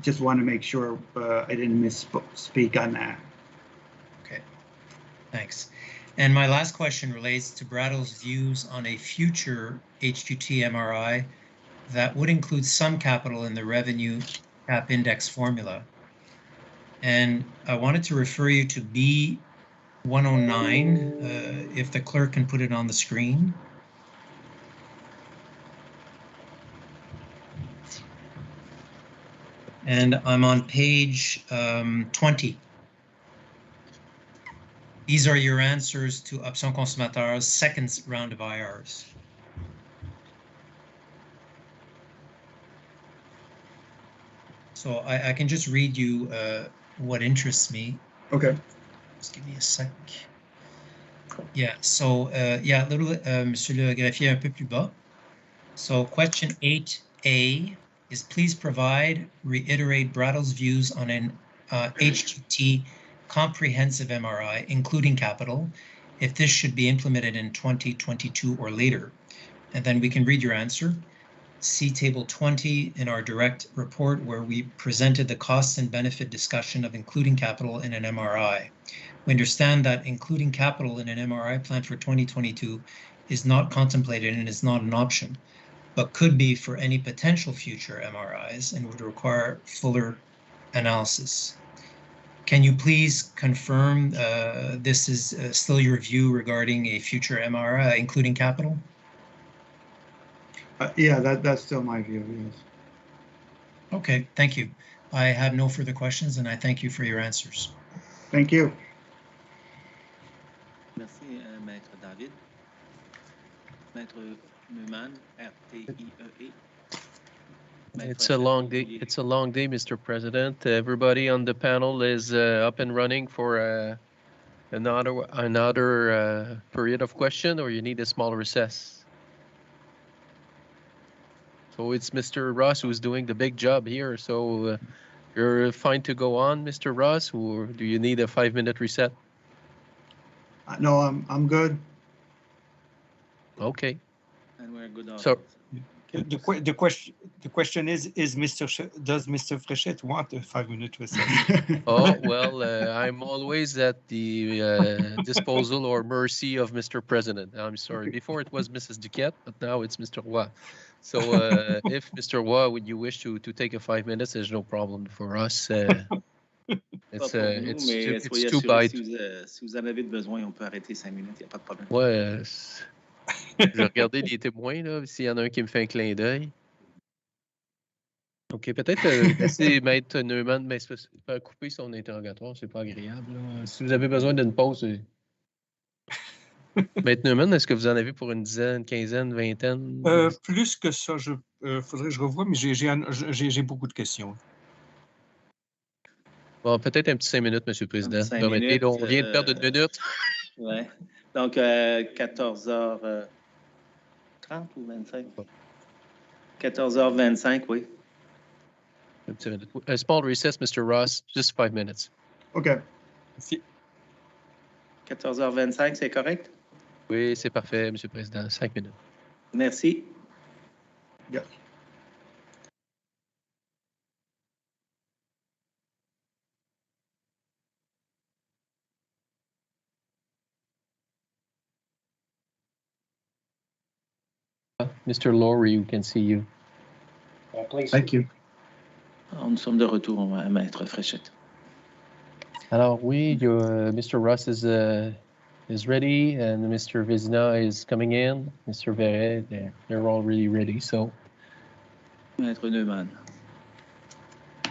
just want to make sure I didn't misspeak on that. Okay, thanks. And my last question relates to Brattle's views on a future HQT MRI that would include some capital in the revenue cap index formula. And I wanted to refer you to B109, if the clerk can put it on the screen. And I'm on page 20. These are your answers to Option Consommateur's second round of IRs. So I can just read you what interests me. Okay. Just give me a sec. Yeah, so yeah, Monsieur le greffier, un peu plus bas. So question 8A is please reiterate Brattle's views on an HQT comprehensive MRI, including capital, if this should be implemented in 2022 or later. And then we can read your answer. See table 20 in our direct report where we presented the cost and benefit discussion of including capital in an MRI. We understand that including capital in an MRI plan for 2022 is not contemplated and is not an option, but could be for any potential future MRIs and would require fuller analysis. Can you please confirm this is still your view regarding a future MRI, including capital? Yeah, that's still my view, yes. Okay, thank you. I have no further questions and I thank you for your answers. Thank you. Merci, Maître David. Maître Neumann, RTIEE. It's a long day. It's a long day, Mr. President. Everybody on the panel is up and running for another period of question, or you need a small recess. So it's Mr. Ross who's doing the big job here. So you're fine to go on, Mr. Ross, or do you need a 5-minute reset? No, I'm good. Okay. And we're good also. So The question is does Mr. Fréchette want a 5-minute recess? oh, well, I'm always at the disposal or mercy of Mr. President. I'm sorry. Before it was Mrs. Duquette, but now it's Mr. Roy. So if Mr. Roy, would you wish to take a 5 minutes, there's no problem for us. It's too bad. Si vous en avez besoin, on peut arrêter 5 minutes, il n'y a pas de problème. Ouais, je vais regarder les témoins, là, s'il y en a un qui me fait un clin d'œil. OK, peut-être laisser Maître Neumann, mais faire couper son interrogatoire, c'est pas agréable. Là. Si vous avez besoin d'une pause, Maître Neumann, est-ce que vous en avez pour une dizaine, quinzaine, vingtaine? Plus que ça, faudrait que je revoie, mais j'ai beaucoup de questions. Bon, peut-être un petit 5 minutes, M. le Président. 5 Permettez, minutes, on vient de perdre une minute. Oui. Donc, 14h30 ou 25? 14h25, oui. Un petit minute. A small recess, Mr. Ross, just 5 minutes. OK. Merci. 14h25, c'est correct? Oui, c'est parfait, M. le Président. 5 minutes. Merci. Yes. Mr. Laurie, we can see you. Please. Thank you. Alors, nous sommes de retour, Maître Fréchette. Alors oui, Mr. Ross is ready, and Mr. Vizina is coming in. Mr. Verret, they're all really ready. So, Maître Neumann.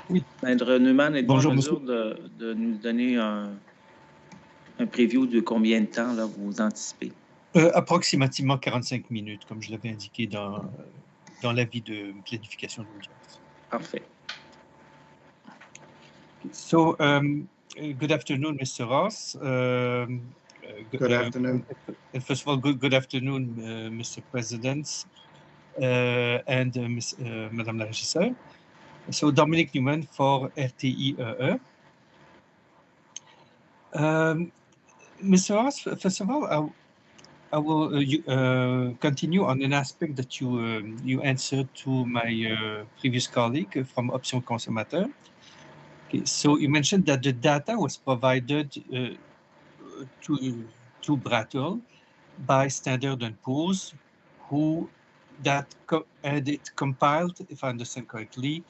Oui. Maître Neumann, êtes-vous en Bonjour, mesure de nous donner un preview de combien de temps là, vous anticipez? Approximativement 45 minutes, comme je l'avais indiqué dans l'avis de planification d'audience. Parfait. So, good afternoon, Mr. Ross. Good afternoon. First of all, good afternoon, Mr. President and Madame la Régisseure. So, Dominic Newman for RTIEE. Mr. Ross, first of all, I will continue on an aspect that you answered to my previous colleague from Option Consommateur. Okay, so you mentioned that the data was provided to Brattle by Standard & Poor's, and it compiled, if I understand correctly,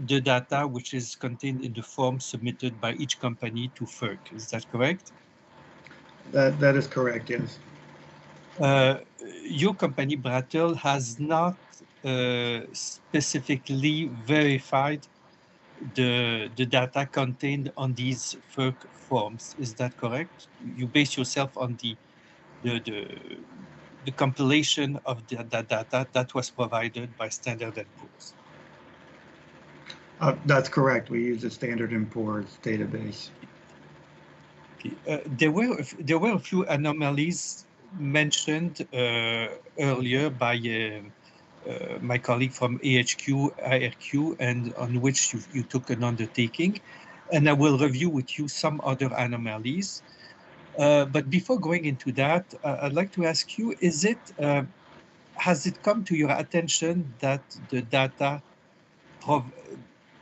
the data which is contained in the form submitted by each company to FERC. Is that correct? That is correct, yes. Your company, Brattle, has not specifically verified the data contained on these FERC forms. Is that correct? You base yourself on the compilation of that data that was provided by Standard & Poor's. That's correct. We use the Standard & Poor's database. Okay. There were a few anomalies mentioned earlier by my colleague from AHQ, IRQ, and on which you took an undertaking. And I will review with you some other anomalies. But before going into that, I'd like to ask you, has it come to your attention that the data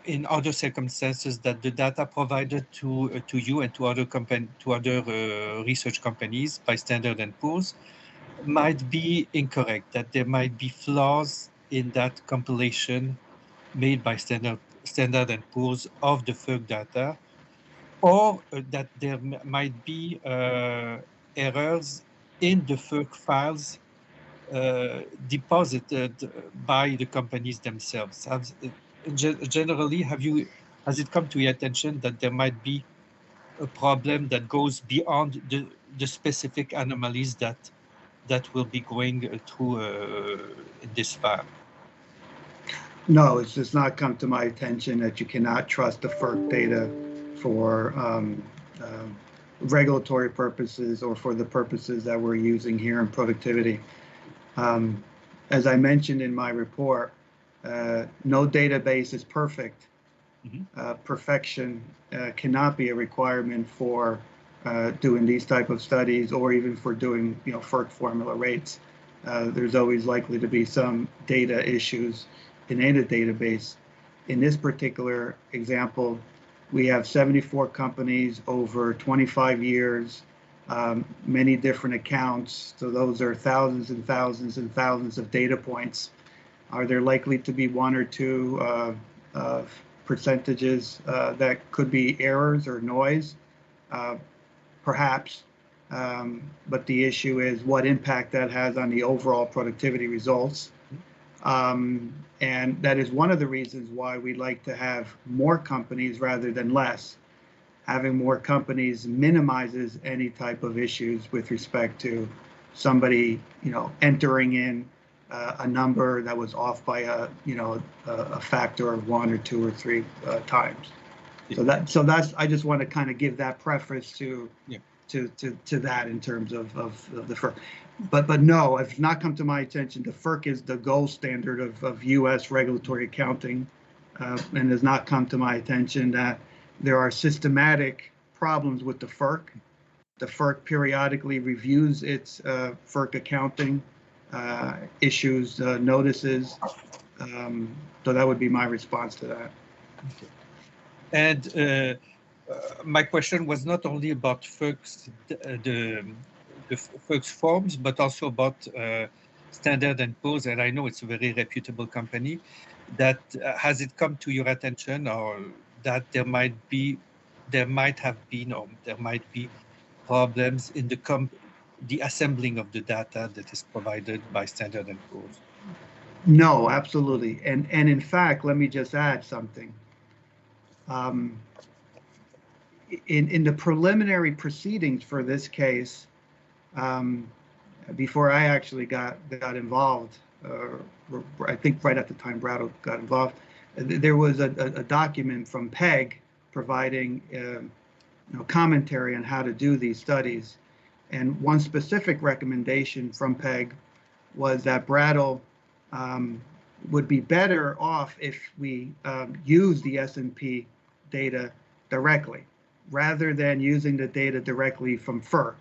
in other circumstances that the data provided to you and to other research companies by Standard & Poor's might be incorrect, that there might be flaws in that compilation made by Standard & Poor's of the FERC data, or that there might be errors in the FERC files deposited by the companies themselves? Generally, has it come to your attention that there might be a problem that goes beyond the specific anomalies that will be going through in this file? No, it's just not come to my attention that you cannot trust the FERC data for regulatory purposes or for the purposes that we're using here in productivity. As I mentioned in my report, no database is perfect. Mm-hmm. Perfection cannot be a requirement for doing these type of studies or even for doing FERC formula rates. There's always likely to be some data issues in any database. In this particular example, we have 74 companies over 25 years, many different accounts. So those are thousands and thousands and thousands of data points. Are there likely to be one or two percentages that could be errors or noise? Perhaps, but the issue is what impact that has on the overall productivity results. And that is one of the reasons why we like to have more companies rather than less. Having more companies minimizes any type of issues with respect to somebody, entering in a number that was off by a factor of 1 or 2 or 3 times. So that's I just want to kind of give that preface to that in terms of the FERC. But no, it's not come to my attention. The FERC is the gold standard of U.S. regulatory accounting, and has not come to my attention that there are systematic problems with the FERC. The FERC periodically reviews its FERC accounting, issues notices. So that would be my response to that. Okay. And my question was not only about FERC's, the FERC's forms, but also about Standard & Poor's, and I know it's a very reputable company, that has it come to your attention, or that there might have been problems in the assembling of the data that is provided by Standard & Poor's? No, absolutely. And in fact, let me just add something. In the preliminary proceedings for this case, before I actually got involved, I think right at the time Brad got involved, there was a document from PEG providing commentary on how to do these studies. And one specific recommendation from PEG was that Brattle would be better off if we use the S&P data directly, rather than using the data directly from FERC,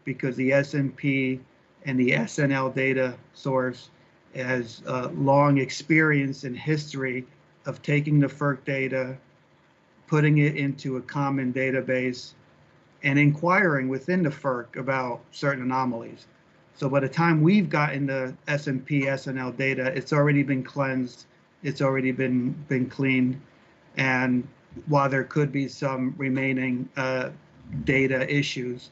because the S&P and the SNL data source has long experience and history of taking the FERC data, putting it into a common database, and inquiring within the FERC about certain anomalies. So by the time we've gotten the S&P SNL data, it's already been cleansed, it's already been cleaned, and while there could be some remaining data issues,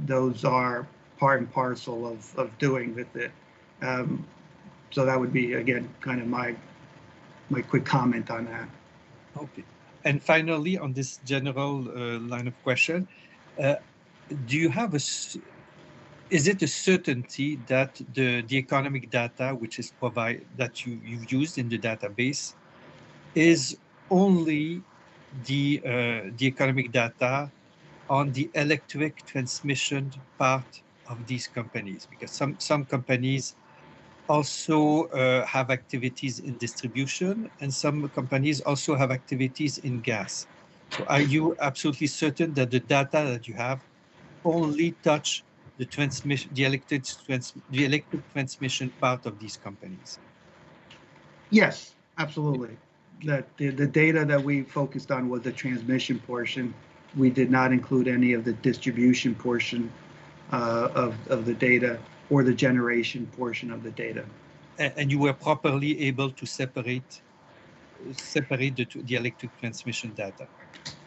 those are part and parcel of doing with it. So that would be, again, kind of my quick comment on that. Okay. And finally, on this general line of question, do you have is it a certainty that the economic data which is that you've used in the database is only the economic data on the electric transmission part of these companies? Because some companies also have activities in distribution, and some companies also have activities in gas. So are you absolutely certain that the data that you have only touch the electric transmission part of these companies? Yes, absolutely. That the data that we focused on was the transmission portion. We did not include any of the distribution portion of the data or the generation portion of the data. And you were properly able to separate the electric transmission data?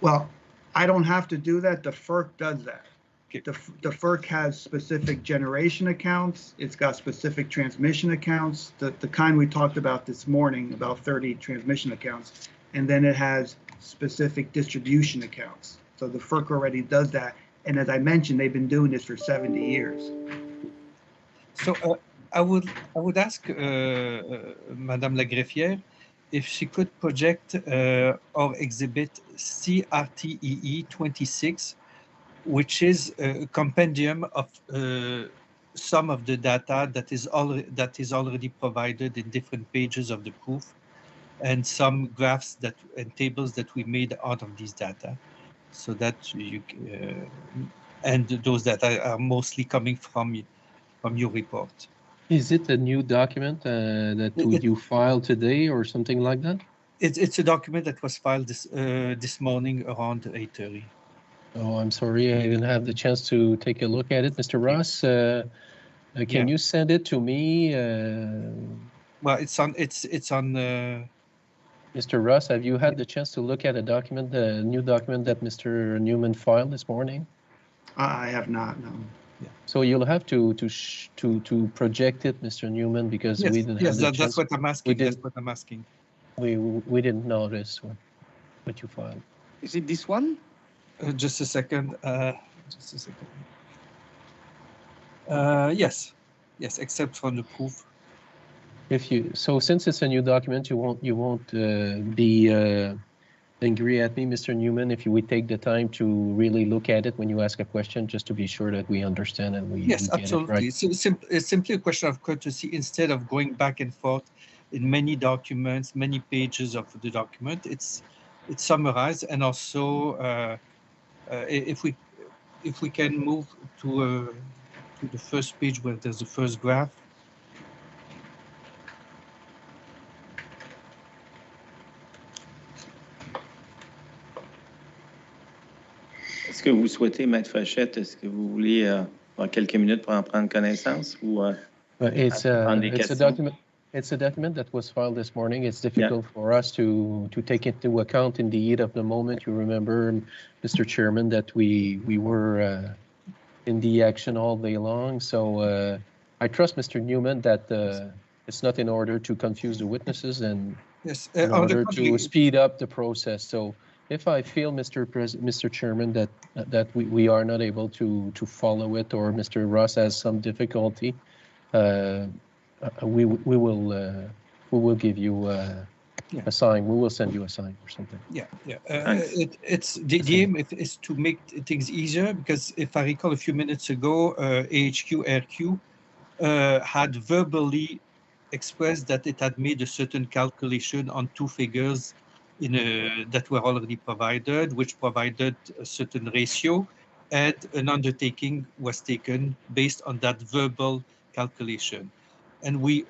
Well, I don't have to do that. The FERC does that. Okay. The FERC has specific generation accounts. It's got specific transmission accounts, the kind we talked about this morning, about 30 transmission accounts. And then it has specific distribution accounts. So the FERC already does that. And as I mentioned, they've been doing this for 70 years. So I would ask Madame la Greffière if she could project or exhibit CRTEE 26, which is a compendium of some of the data that is already provided in different pages of the proof, and some graphs and tables that we made out of these data, so that and those data are mostly coming from your report. Is it a new document that you filed today or something like that? It's a document that was filed this morning around 8:30. Oh, I'm sorry, I didn't have the chance to take a look at it. Mr. Ross, can you send it to me? Well, it's on. Mr. Ross, have you had the chance to look at the new document that Mr. Newman filed this morning? I have not, no. Yeah. So you'll have to project it, Mr. Newman, because we didn't have the chance. That's what I'm asking. That's what I'm asking. We didn't notice what you filed. Is it this one? Just a second. Yes, except for the proof. Since it's a new document, you won't be angry at me, Mr. Newman, if we take the time to really look at it when you ask a question, just to be sure that we understand and we get absolutely. it right. It's simply a question of courtesy. Instead of going back and forth in many documents, many pages of the document, it's summarized. And also, if we can move to the first page where there's the first graph. Est-ce que vous souhaitez, Maître Fachette, est-ce que vous voulez avoir quelques minutes pour en prendre connaissance ou It's on des a questions. document. It's a document that was filed this morning. It's difficult for us to take into account in the heat of the moment. You remember, Mr. Chairman, that we were in the action all day long. So I trust Mr. Newman that it's not in order to confuse the witnesses and Yes, in order to speed up the process. So if I feel, Mr. Chairman, that we are not able to follow it, or Mr. Ross has some difficulty, we will give you a sign. We will send you a sign or something. Yeah. It's the aim is to make things easier, because if I recall a few minutes ago, AHQ RQ had verbally expressed that it had made a certain calculation on two figures that were already provided, which provided a certain ratio, and an undertaking was taken based on that verbal calculation. And we,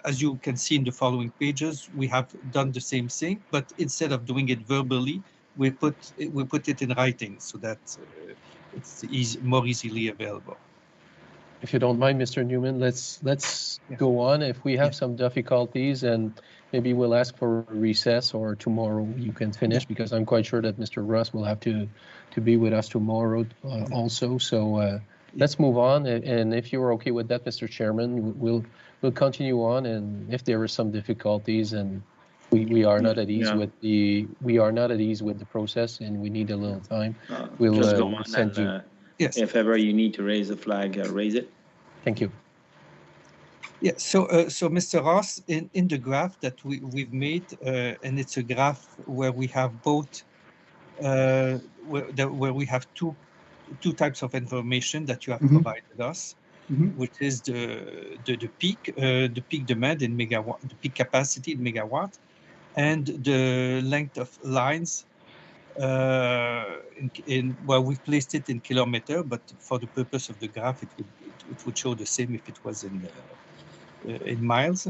as you can see in the following pages, we have done the same thing, but instead of doing it verbally, we put it in writing so that it's more easily available. If you don't mind, Mr. Newman, let's go on. If we have some difficulties, and maybe we'll ask for a recess, or tomorrow you can finish, because I'm quite sure that Mr. Russ will have to be with us tomorrow also. So let's move on. And if you're okay with that, Mr. Chairman, we'll continue on. And if there are some difficulties and we are not at ease with the process, and we need a little time, we'll send you. Yes. If ever you need to raise a flag, raise it. Thank you. Yeah. So, Mr. Ross, in the graph that we've made, and it's a graph where we have both, where we have two types of information that you have provided us, which is the peak demand in megawatt, the peak capacity in megawatt, and the length of lines. Well, we've placed it in kilometer, but for the purpose of the graph, it would show the same if it was in miles.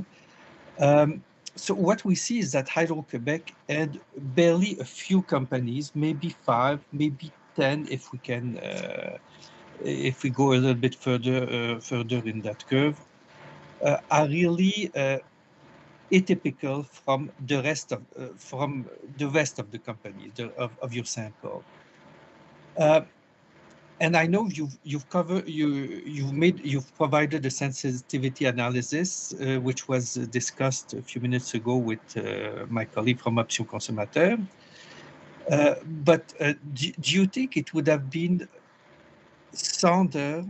So what we see is that Hydro-Québec had barely a few companies, maybe 5, maybe 10, if we can, if we go a little bit further in that curve, are really atypical from the rest of the companies of your sample. And I know you've provided a sensitivity analysis, which was discussed a few minutes ago with my colleague from Option Consommateur. But do you think it would have been sounder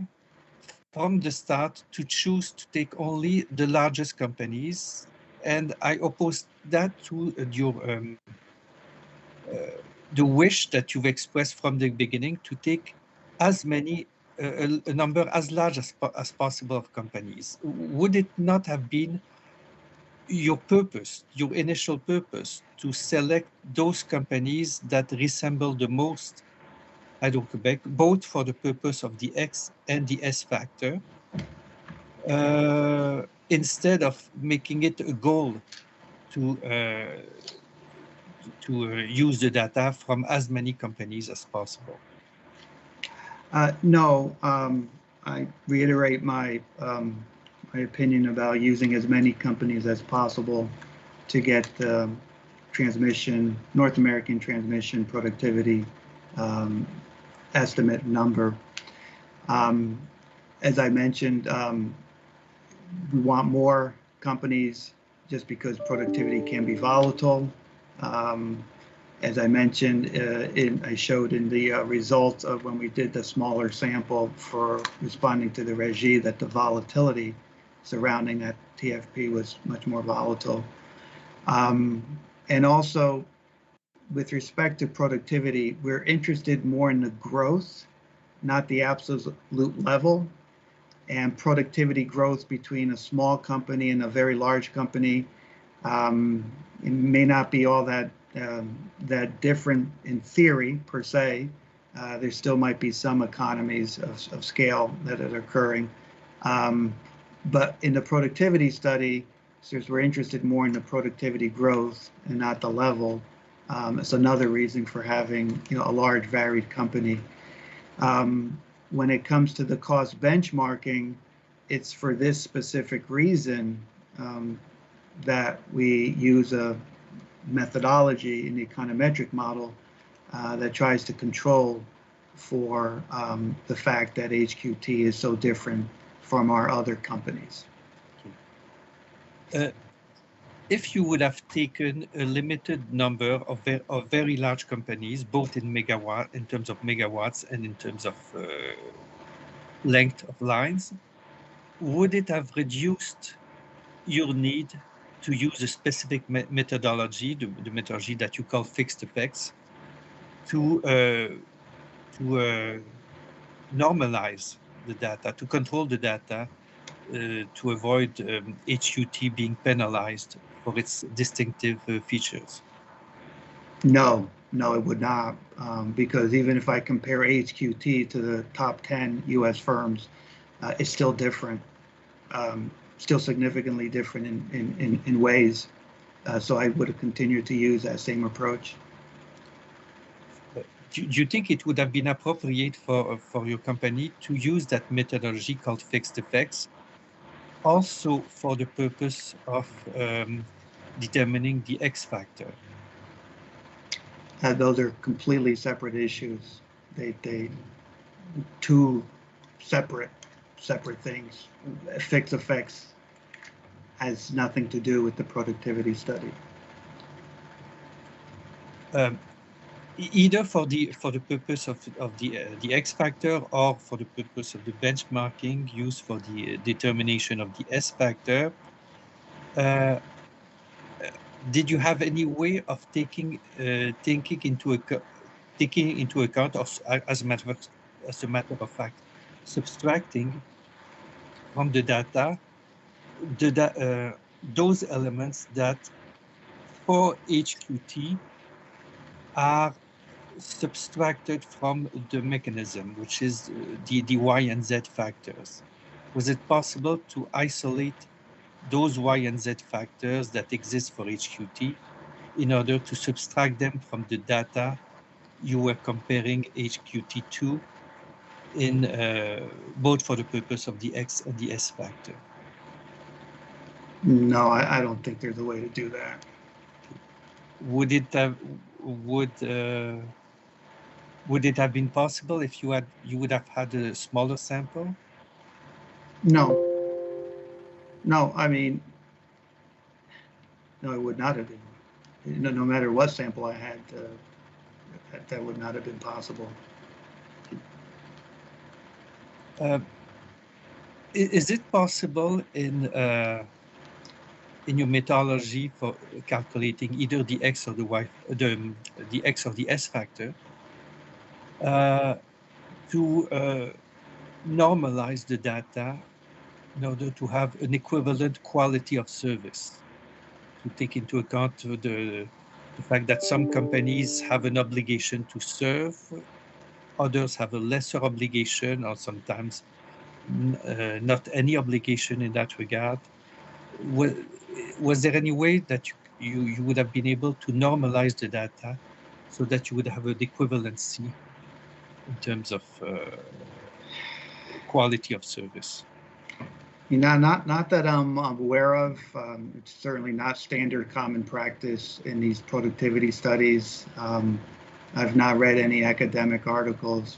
from the start to choose to take only the largest companies? And I oppose that to your the wish that you've expressed from the beginning to take as many a number as large as possible of companies. Would it not have been your purpose, your initial purpose, to select those companies that resemble the most Hydro-Québec, both for the purpose of the X and the S factor, instead of making it a goal to use the data from as many companies as possible? No, I reiterate my my opinion about using as many companies as possible to get the transmission, North American transmission productivity estimate number. As I mentioned, we want more companies just because productivity can be volatile. As I mentioned, I showed in the results of when we did the smaller sample for responding to the régie that the volatility surrounding that TFP was much more volatile. And also, with respect to productivity, we're interested more in the growth, not the absolute level. And productivity growth between a small company and a very large company, it may not be all that that different in theory per se. There still might be some economies of scale that are occurring. But in the productivity study, since we're interested more in the productivity growth and not the level, it's another reason for having a large varied company. When it comes to the cost benchmarking, it's for this specific reason that we use a methodology in the econometric model that tries to control for the fact that HQT is so different from our other companies. If you would have taken a limited number of very large companies, both in terms of megawatts and in terms of length of lines, would it have reduced your need to use a specific methodology, the methodology that you call fixed effects, to normalize the data, to control the data, to avoid HQT being penalized for its distinctive features? No, it would not, because even if I compare HQT to the top 10 US firms, it's still different, still significantly different in ways. So I would have continued to use that same approach. Do you think it would have been appropriate for your company to use that methodology called fixed effects also for the purpose of determining the X factor? Those are completely separate issues. They two separate things. Fixed effects has nothing to do with the productivity study. Either for the purpose of the X factor or for the purpose of the benchmarking used for the determination of the S factor, did you have any way of taking into account, or as a matter of fact, subtracting from the data those elements that for HQT are subtracted from the mechanism, which is the Y and Z factors? Was it possible to isolate those Y and Z factors that exist for HQT in order to subtract them from the data you were comparing HQT to, in both for the purpose of the X and the S factor? No, I don't think there's a way to do that. Would it have been possible if you would have had a smaller sample? No, I mean, no, it would not have been. No matter what sample I had, that would not have been possible. Is it possible in your methodology for calculating either the X or the Y, the X or the S factor, to normalize the data in order to have an equivalent quality of service, to take into account the fact that some companies have an obligation to serve, others have a lesser obligation, or sometimes not any obligation in that regard? Was there any way that you would have been able to normalize the data so that you would have an equivalency in terms of quality of service? Not that I'm aware of. It's certainly not standard common practice in these productivity studies. I've not read any academic articles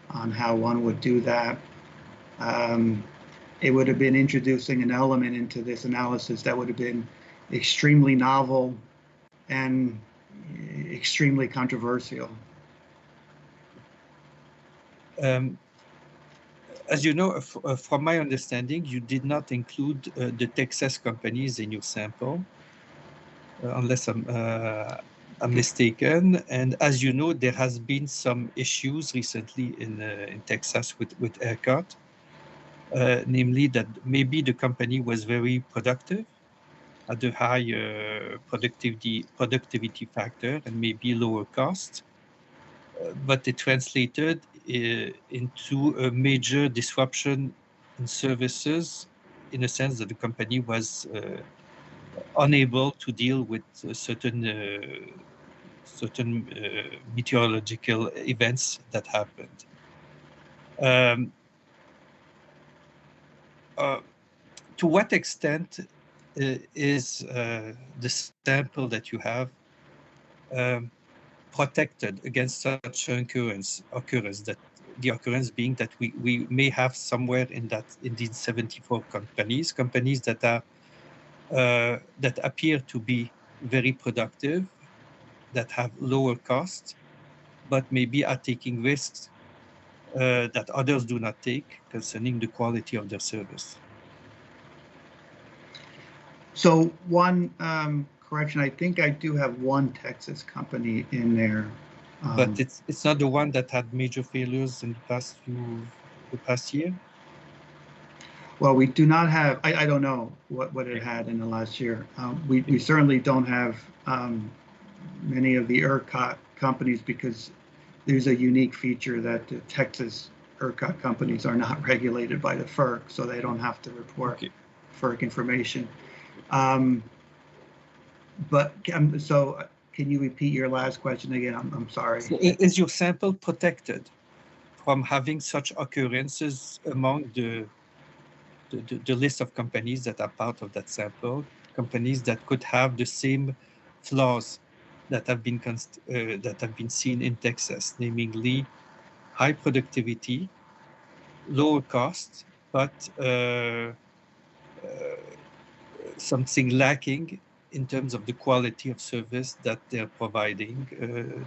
on how one would do that. It would have been introducing an element into this analysis that would have been extremely novel and extremely controversial. As you know, from my understanding, you did not include the Texas companies in your sample, unless I'm mistaken. And as you know, there has been some issues recently in Texas with ERCOT, namely that maybe the company was very productive, had a high productivity factor and maybe lower cost, but it translated into a major disruption in services, in a sense that the company was unable to deal with certain meteorological events that happened. to what extent is the sample that you have protected against such occurrence? That the occurrence being that we may have somewhere in these 74 companies that are that appear to be very productive, that have lower costs, but maybe are taking risks that others do not take concerning the quality of their service. So one correction, I think I do have one Texas company in there. But it's not the one that had major failures in the past year? Well, we do not have, I don't know what it had in the last year. We certainly don't have many of the ERCOT companies because there's a unique feature that the Texas ERCOT companies are not regulated by the FERC, so they don't have to report FERC information. So can you repeat your last question again? I'm sorry. So is your sample protected from having such occurrences among the list of companies that are part of that sample, companies that could have the same flaws that have been seen in Texas, namely high productivity, lower cost, but something lacking in terms of the quality of service that they're providing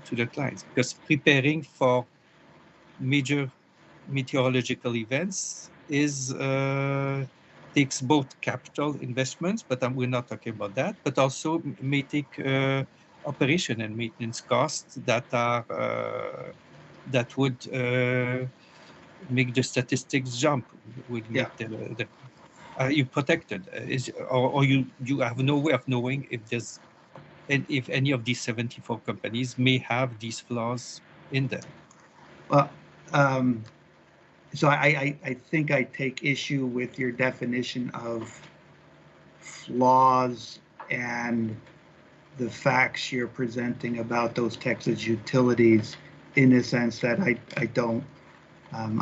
to their clients? Because preparing for major meteorological events takes both capital investments, but we're not talking about that, but also may take operation and maintenance costs that would make the statistics jump, would make are you protected? Or you have no way of knowing if any of these 74 companies may have these flaws in them? Well, so I think I take issue with your definition of flaws and the facts you're presenting about those Texas utilities, in the sense that I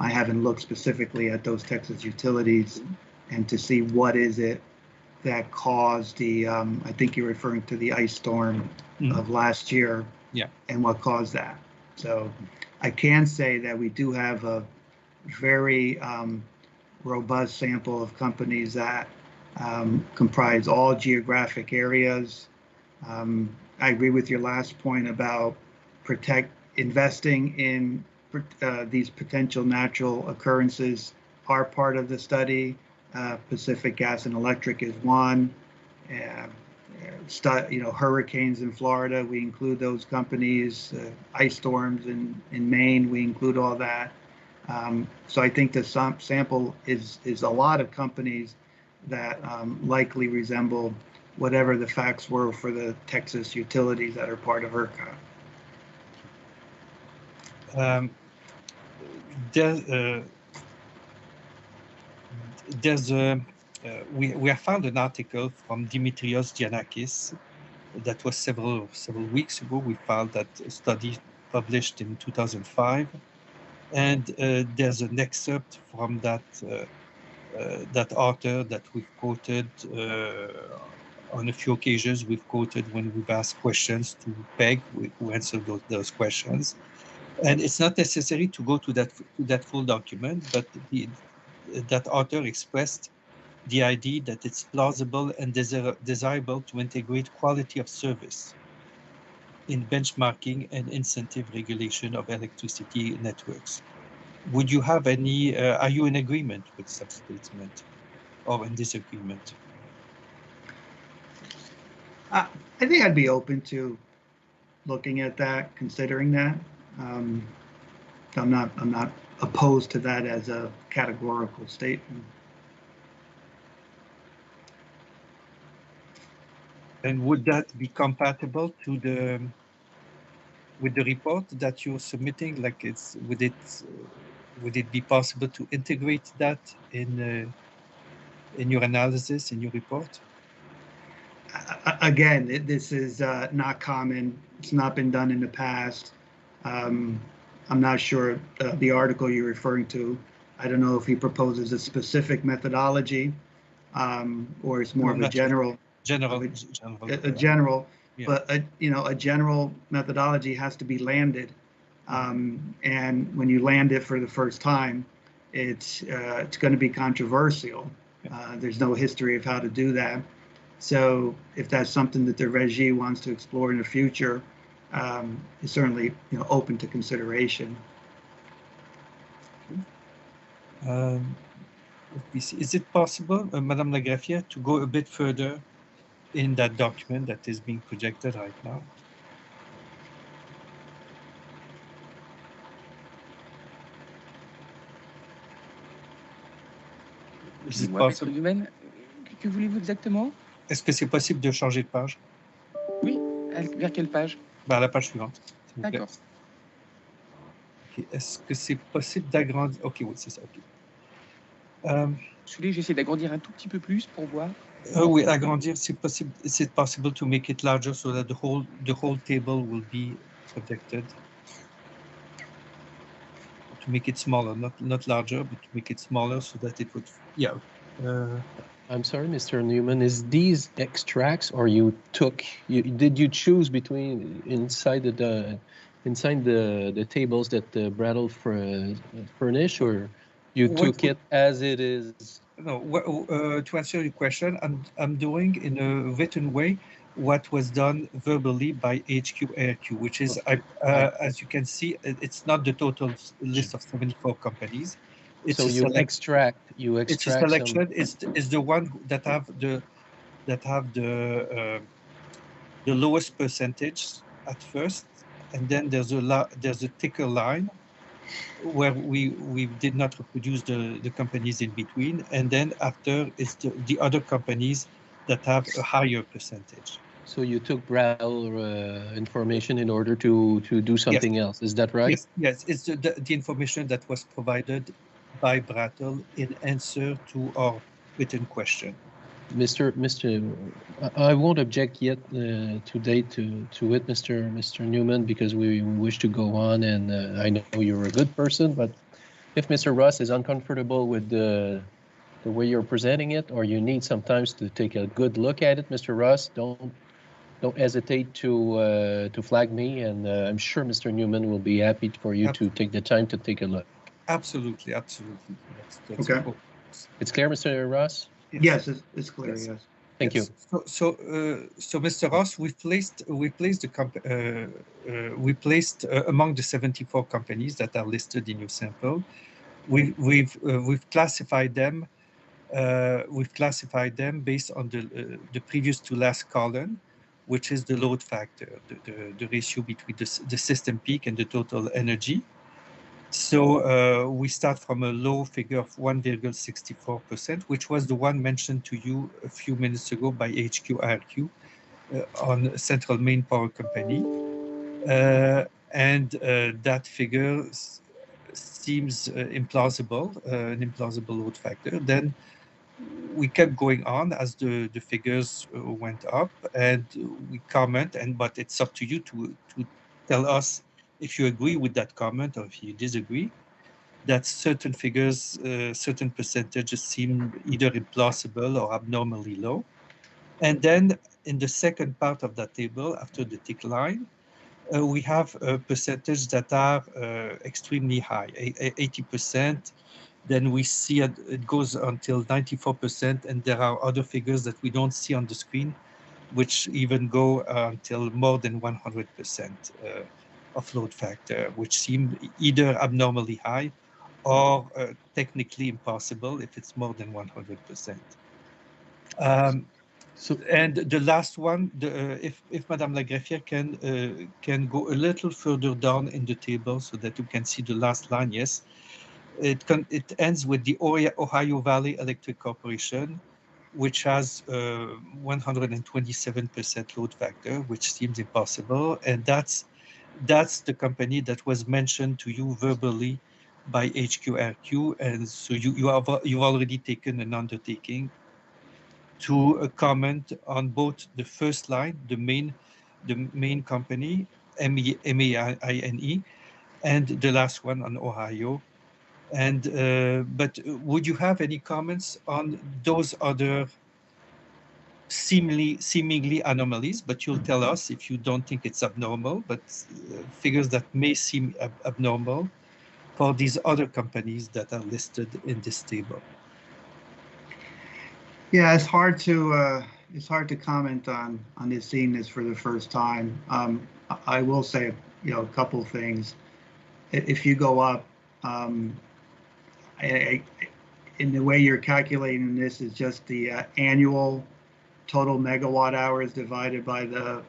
haven't looked specifically at those Texas utilities and to see what is it that caused the, I think you're referring to the ice storm of last year, and what caused that. So I can say that we do have a very robust sample of companies that comprise all geographic areas. I agree with your last point about investing in these potential natural occurrences are part of the study. Pacific Gas and Electric is one. Hurricanes in Florida, we include those companies. Ice storms in Maine, we include all that. So I think the sample is a lot of companies that likely resemble whatever the facts were for the Texas utilities that are part of ERCOT. We have found an article from Dimitrios Giannakis that was several weeks ago. We found that study published in 2005, and there's an excerpt from that author that we've quoted on a few occasions. We've quoted when we've asked questions to Peg, who answered those questions. And it's not necessary to go to that full document, but that author expressed the idea that it's plausible and desirable to integrate quality of service in benchmarking and incentive regulation of electricity networks. Would you have any, are you in agreement with such statement or in disagreement? I think I'd be open to looking at that, considering that. I'm not opposed to that as a categorical statement. And would that be compatible to with the report that you're submitting? Like, would it be possible to integrate that in your analysis, in your report? Again, this is not common. It's not been done in the past. I'm not sure the article you're referring to I don't know if he proposes a specific methodology or it's more of a general. General. Yeah. But a general methodology has to be landed, and when you land it for the first time, it's going to be controversial. There's no history of how to do that. So if that's something that the Régie wants to explore in the future, it's certainly open to consideration. Is it possible, Madame la Greffière, to go a bit further in that document that is being projected right now? Is it possible? Que voulez-vous exactement? Est-ce que c'est possible de changer de page? Oui. Vers quelle page? Vers la page suivante. D'accord. Okay. Est-ce que c'est possible d'agrandir? Ok, oui, c'est ça. Okay. J'essaie d'agrandir un tout petit peu plus pour voir. Oui, agrandir, c'est possible. Is it possible to make it larger so that the whole table will be protected? To make it smaller, not larger, but to make it smaller so that it would. Yeah. I'm sorry, Mr. Newman. Is these extracts, or did you choose between inside the tables that Brattle furnished, or you took it as it is? No. To answer your question, I'm doing in a written way what was done verbally by HQRQ, which is, as you can see, it's not the total list of 74 companies. It's so you extract. It's a selection. Is the one that have the lowest percentage at first, and then there's a thicker line where we did not reproduce the companies in between, and then after it's the other companies that have a higher percentage. So you took Brattle information in order to do something else. Is that right? Yes. It's the information that was provided by Brattle in answer to our written question. Mr. I won't object yet today to it, Mr. Newman, because we wish to go on, and I know you're a good person, but if Mr. Ross is uncomfortable with the way you're presenting it, or you need sometimes to take a good look at it, Mr. Ross, don't hesitate to flag me, and I'm sure Mr. Newman will be happy for you to take the time to take a look. Absolutely. That's okay. Important. It's clear, Mr. Ross? Yes, it's clear. Yes. Thank you. So, Mr. Ross, we placed among the 74 companies that are listed in your sample. We've classified them. Based on the previous to last column, which is the load factor, the ratio between the system peak and the total energy. So we start from a low figure of 1.64%, which was the one mentioned to you a few minutes ago by HQRQ on Central Main Power Company. And that figure seems implausible, an implausible load factor. Then we kept going on as the figures went up, and we comment, but it's up to you to tell us if you agree with that comment or if you disagree, that certain figures, certain percentages seem either implausible or abnormally low. And then in the second part of that table, after the tick line, we have a percentage that are extremely high, 80%. Then we see it goes until 94%, and there are other figures that we don't see on the screen, which even go until more than 100% of load factor, which seem either abnormally high or technically impossible if it's more than 100%. And the last one, if Madame la Greffière can go a little further down in the table so that you can see the last line, yes. It ends with the Ohio Valley Electric Corporation, which has 127% load factor, which seems impossible. And that's the company that was mentioned to you verbally by HQRQ. And so you've already taken an undertaking to comment on both the first line, the main company, MAINE, and the last one on Ohio, And but would you have any comments on those other seemingly anomalies? But you'll tell us if you don't think it's abnormal, but figures that may seem abnormal for these other companies that are listed in this table. Yeah, it's hard to comment on this, seeing this for the first time. I will say, a couple of things. If you go up, in the way you're calculating this is just the annual total megawatt hours divided by the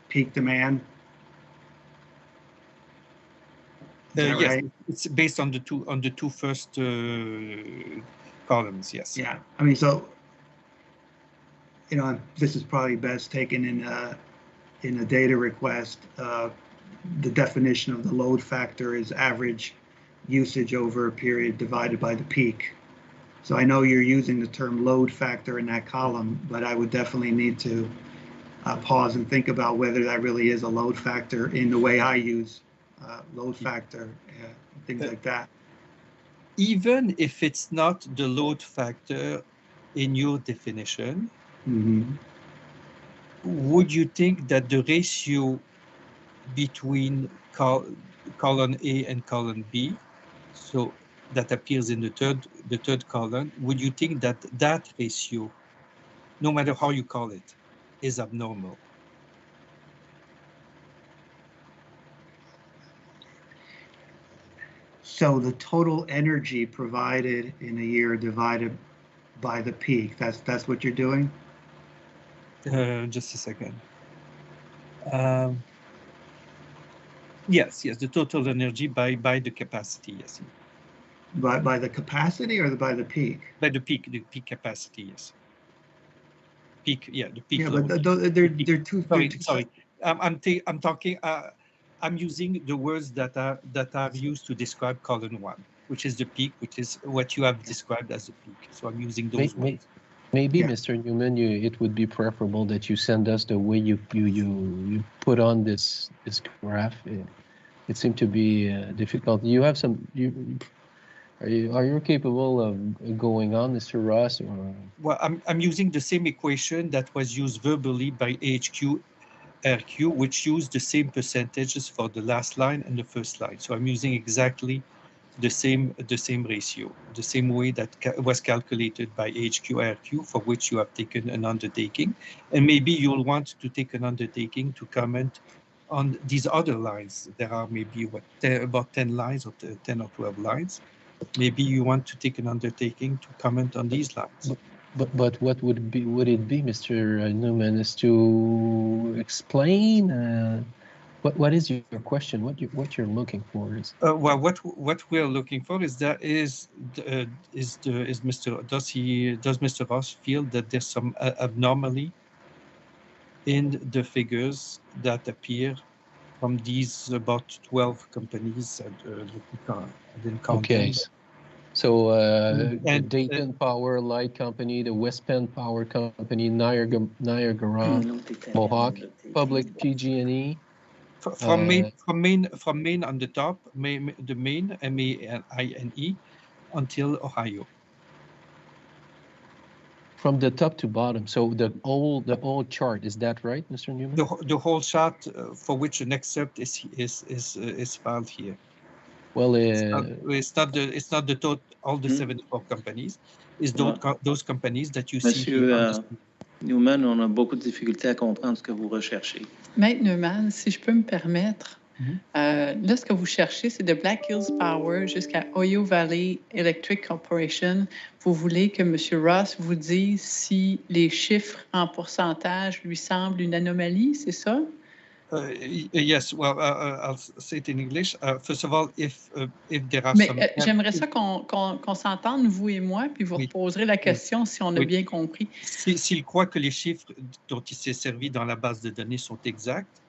peak demand. Yes, right? it's based on the two first columns. Yes. Yeah, I mean, so this is probably best taken in a data request. The definition of the load factor is average usage over a period divided by the peak. So I know you're using the term load factor in that column, but I would definitely need to pause and think about whether that really is a load factor in the way I use load factor, things like that. Even if it's not the load factor in your definition, would you think that the ratio between column A and column B, so that appears in the third column, would you think that that ratio, no matter how you call it, is abnormal? So the total energy provided in a year divided by the peak, that's what you're doing? Just a second. Yes, the total energy by the capacity, yes. By the capacity or by the peak? By the peak capacity, yes. Peak, yeah, the peak. Yeah, load. but they're two. Sorry. I'm talking. I'm using the words that are used to describe column 1, which is the peak, which is what you have described as the peak. So I'm using those words. Maybe, yeah. Mr. Newman, it would be preferable that you send us the way you put on this graph. It seemed to be difficult. You have some. Are you capable of going on, Mr. Ross? Or? Well, I'm using the same equation that was used verbally by AHQ RQ, which used the same percentages for the last line and the first line. So I'm using exactly the same ratio, the same way that was calculated by HQRQ, for which you have taken an undertaking. And maybe you'll want to take an undertaking to comment on these other lines. There are maybe about 10 lines or 10 or 12 lines. Maybe you want to take an undertaking to comment on these lines. But what would it be, Mr. Newman, is to explain what is your question? What you're looking for is well, what we're looking for is that does Mr. Ross feel that there's some abnormality in the figures that appear from these about 12 companies? I didn't count them. So the Dayton Power Light Company, the West Penn Power Company, Niagara Mohawk, Public PG&E. From Maine on the top, the Maine, M-A-I-N-E, until Ohio. From the top to bottom. So the whole chart, is that right, Mr. Newman? The whole chart for which an excerpt is filed here. Well, it's not the total, all the 74 companies. It's those companies that you see here. Newman, on a beaucoup de difficultés à comprendre ce que vous recherchez. Maître Newman, si je peux me permettre, là, ce que vous cherchez, c'est de Black Hills Power jusqu'à Ohio Valley Electric Corporation. Vous voulez que M. Ross vous dise si les chiffres en pourcentage lui semblent une anomalie, c'est ça? Yes, well, I'll say it in English. First of all, if there are some... J'aimerais ça qu'on s'entende, vous et moi, puis vous reposerez la question si on a bien compris. S'il croit que les chiffres dont il s'est servi dans la base de données sont exacts,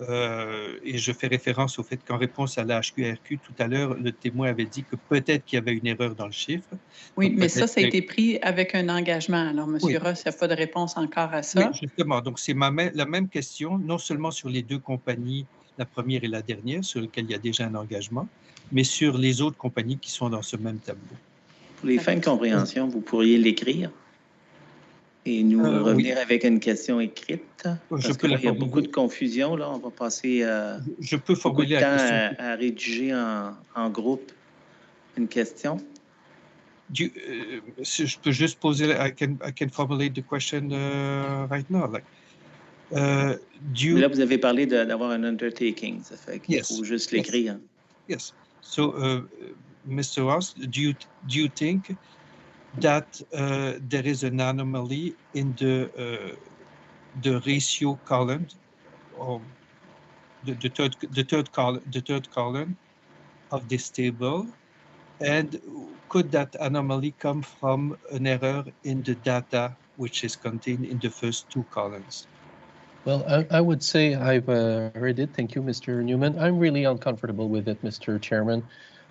et je fais référence au fait qu'en réponse à la HQRQ, tout à l'heure, le témoin avait dit que peut-être qu'il y avait une erreur dans le chiffre. Oui, donc, mais ça a été pris avec un engagement. Alors, M. Ross, il n'y a pas de réponse encore à ça. Oui, justement. Donc, c'est la même question, non seulement sur les deux compagnies la première et la dernière, sur lesquelles il y a déjà un engagement, mais sur les autres compagnies qui sont dans ce même tableau. Pour les fins de compréhension, vous pourriez l'écrire et nous revenir avec une question écrite. Parce que là, il y a beaucoup de confusion. Là, on va passer je peux formuler beaucoup de temps la question. à rédiger en groupe une question. Je peux juste poser, I can formulate the question right now. Like, Mais là, vous avez parlé d'avoir un undertaking. Ça fait qu'il faut juste l'écrire. Yes. So, Mr. Ross, do you think that there is an anomaly in the ratio column, or the third column of this table, and could that anomaly come from an error in the data which is contained in the first two columns? Well, I would say I've read it. Thank you, Mr. Newman. I'm really uncomfortable with it, Mr. Chairman.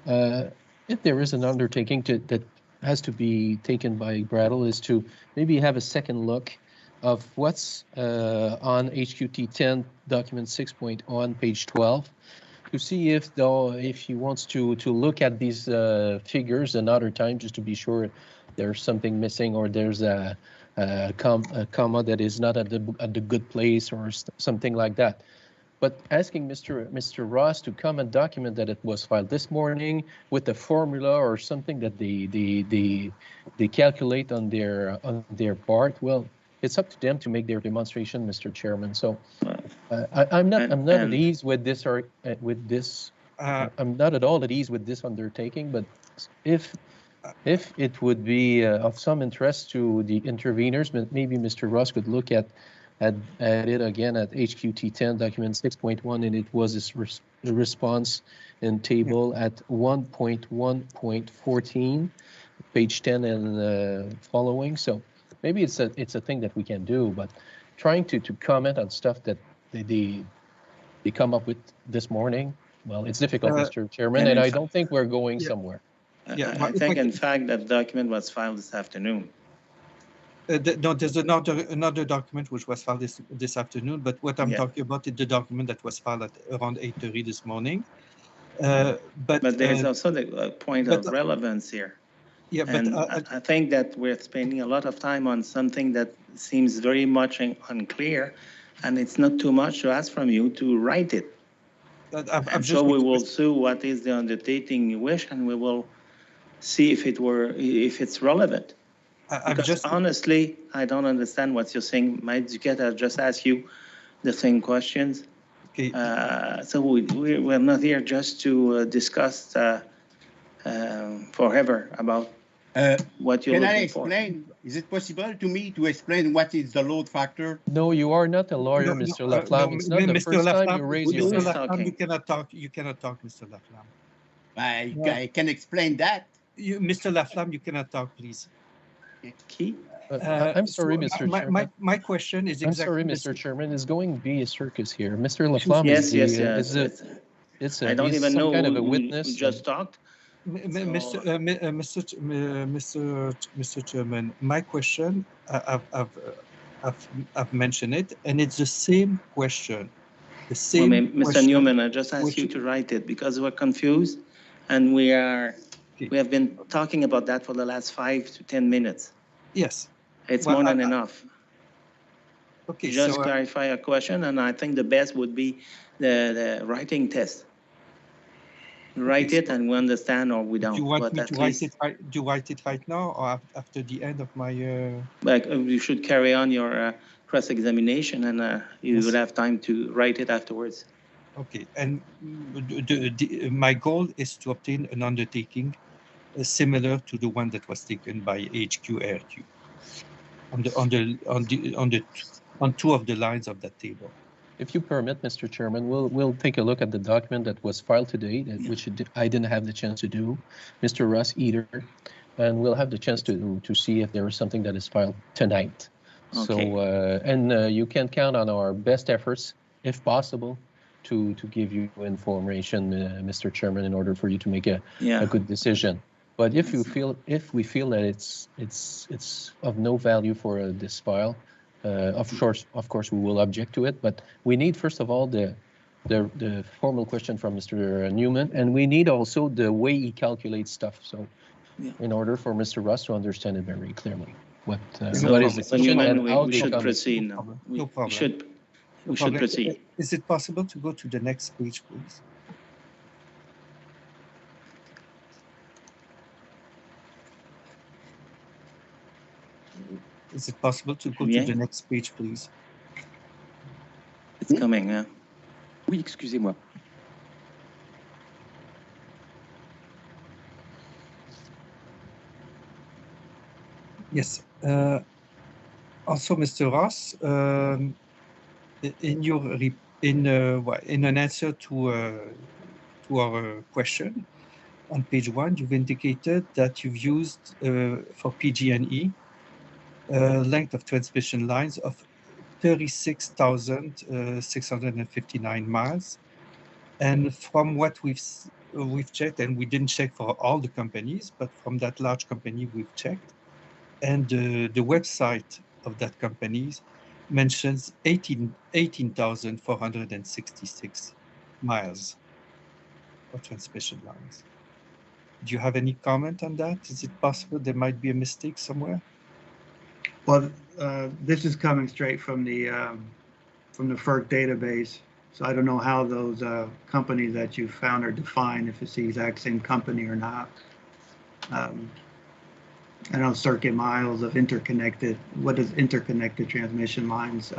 If there is an undertaking that has to be taken by Brattle, is to maybe have a second look of what's on HQT 10 document 6.1 page 12 to see if he wants to look at these figures another time, just to be sure there's something missing or there's a comma that is not at the good place or something like that. But asking Mr. Ross to come and document that it was filed this morning with a formula or something that they calculate on their part, well, it's up to them to make their demonstration, Mr. Chairman. So I'm not at ease with this I'm not at all at ease with this undertaking. But if it would be of some interest to the interveners, maybe Mr. Ross could look at it again at HQT 10 document 6.1, and it was a response in table at 1.1.14, page 10 and following. So maybe it's a thing that we can do, but trying to comment on stuff that they come up with this morning, well, it's difficult, Mr. Chairman, and I don't think we're going somewhere. I think, in fact, that document was filed this afternoon. No, there's another document which was filed this afternoon, but what I'm talking about is the document that was filed at around 8:30 this morning. But there's also the point of relevance here. Yeah, and I think that we're spending a lot of time on something that seems very much unclear, and it's not too much to ask from you to write it. So we will see what is the undertaking you wish, and we will see if it's relevant. Because honestly, I don't understand what you're saying. My educator just asked you the same questions. Okay. So we're not here just to discuss forever about what you're looking for. Can I explain? Is it possible to me to explain what is the load factor? No, you are not a lawyer, Mr. Laflamme. It's not the first time you raise your Mr. voice. Laflamme, you cannot talk, Mr. Laflamme. I can explain that. Mr. Laflamme, you cannot talk, please. Okay. I'm sorry, Mr. Chairman. My question is exactly. I'm sorry, Mr. Chairman. It's going to be a circus here. Mr. Laflamme yes. I don't even know kind of a witness. Who just talked. Mr. Chairman, my question, I've mentioned it, and it's the same question. The same Mr. question. Newman, I just asked you to write it because we're confused, and we have been talking about that for the last 5 to 10 minutes. Yes. It's more than enough. Okay. Just clarify a question, and I think the best would be the writing test. Write it, and we understand, or we don't. Do you want me to write it right now, or after the end of my? You should carry on your cross-examination, and you will have time to write it afterwards. Okay, and my goal is to obtain an undertaking similar to the one that was taken by HQRQ on two of the lines of that table. If you permit, Mr. Chairman, we'll take a look at the document that was filed today, which I didn't have the chance to do, Mr. Russ either, and we'll have the chance to see if there is something that is filed tonight. Okay. So, you can count on our best efforts, if possible, to give you information, Mr. Chairman, in order for you to make a good decision. But if we feel that it's of no value for this file, of course we will object to it. But we need, first of all, the the formal question from Mr. Newman, and we need also the way he calculates stuff. So, in order for Mr. Ross to understand it very clearly, what is the question and how we to should come. proceed No now. problem. We No problem. should No problem. proceed. Is it possible to go to the next page, please? Is it possible to go to the next page, please? It's coming, huh? Oui, excusez-moi. Yes. Also, Mr. Ross, in your in an answer to our question on page 1, you've indicated that you've used for PG&E length of transmission lines of 36,659 miles, and from what we've checked, and we didn't check for all the companies, but from that large company we've checked, and the website of that company mentions 18,466 miles of transmission lines. Do you have any comment on that? Is it possible there might be a mistake somewhere? Well, this is coming straight from the FERC database, so I don't know how those companies that you found are defined, if it's the exact same company or not. I know circuit miles of interconnected. What is interconnected transmission lines?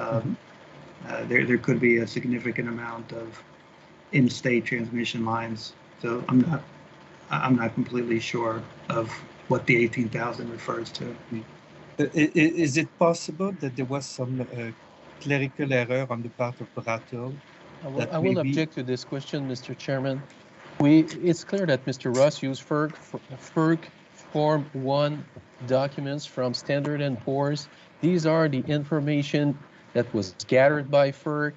There could be a significant amount of in-state transmission lines. So I'm not completely sure of what the 18,000 refers to. Is it possible that there was some clerical error on the part of Brattle? I will object to this question, Mr. Chairman. It's clear that Mr. Ross used FERC Form 1 documents from Standard & Poor's. These are the information that was gathered by FERC.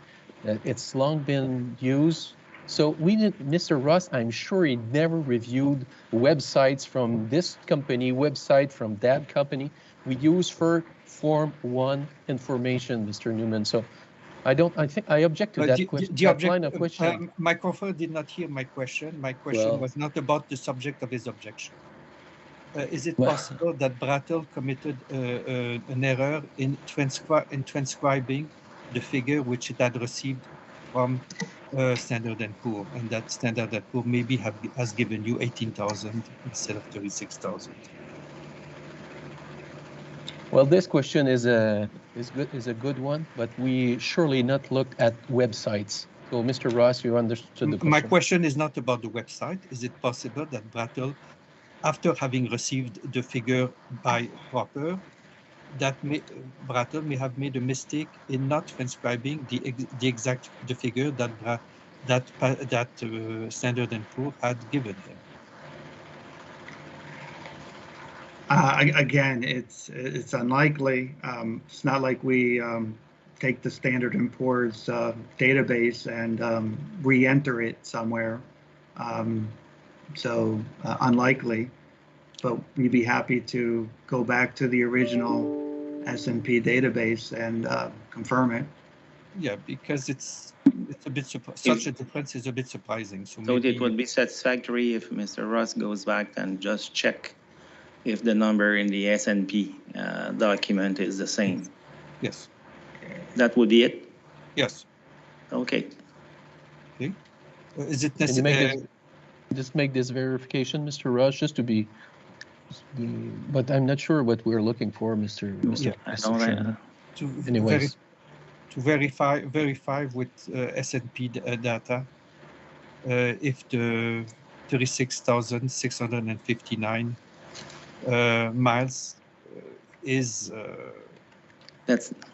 It's long been used. So Mr. Ross, I'm sure he never reviewed websites from this company, website from that company. We use FERC Form 1 information, Mr. Newman. So I object to that question. That line of questioning. Microphone did not hear my question. My question was not about the subject of his objection. Is it possible that Brattle committed an error in transcribing the figure which it had received from Standard & Poor, and that Standard & Poor maybe has given you 18,000 instead of 36,000? Well, this question is a good one, but we surely not looked at websites. So, Mr. Ross, you understood the question. My question is not about the website. Is it possible that Brattle, after having received the figure by Proper, that Brattle may have made a mistake in not transcribing the figure that Standard & Poor had given him? Again, it's unlikely. It's not like we take the Standard & Poor's database and re-enter it somewhere. So unlikely, but we'd be happy to go back to the original S&P database and confirm it. Yeah, because it's a bit such a difference is a bit surprising. So it would be satisfactory if Mr. Ross goes back and just check if the number in the S&P document is the same. Yes. That would be it? Yes. Okay. Okay. Is it necessary? Just make this verification, Mr. Ross, just to be, but I'm not sure what we're looking for, Mr. Chairman. Anyways. To verify with S&P data if the 36,659 miles is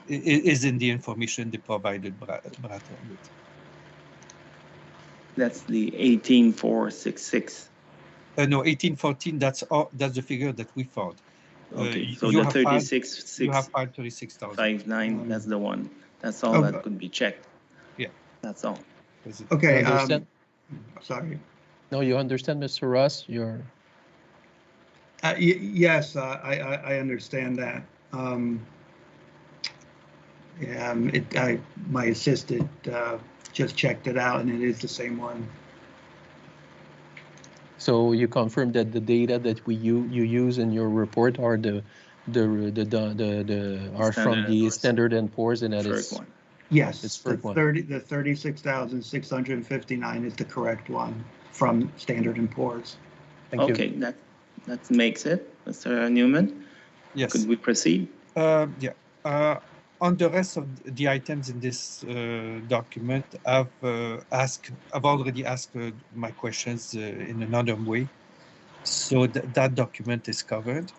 in the information they provided Brattle with. That's the 18,466. No, 1814. That's the figure that we found. Okay, so the 36,659. You have filed 36,000. That's the one. That's all that could be checked. Yeah, that's all. Okay. Sorry. No, you understand, Mr. Ross? You're. Yes, I understand that. My assistant just checked it out, and it is the same one. So you confirm that the data that you use in your report are are from the Standard and Poor's, and that is one. Yes, it's the first one. 36,659 is the correct one from Standard and Poor's. Thank Okay, that makes it. Mr. Newman, Yes. could we proceed? Yeah. On the rest of the items in this document, I've already asked my questions in another way, so that document is covered.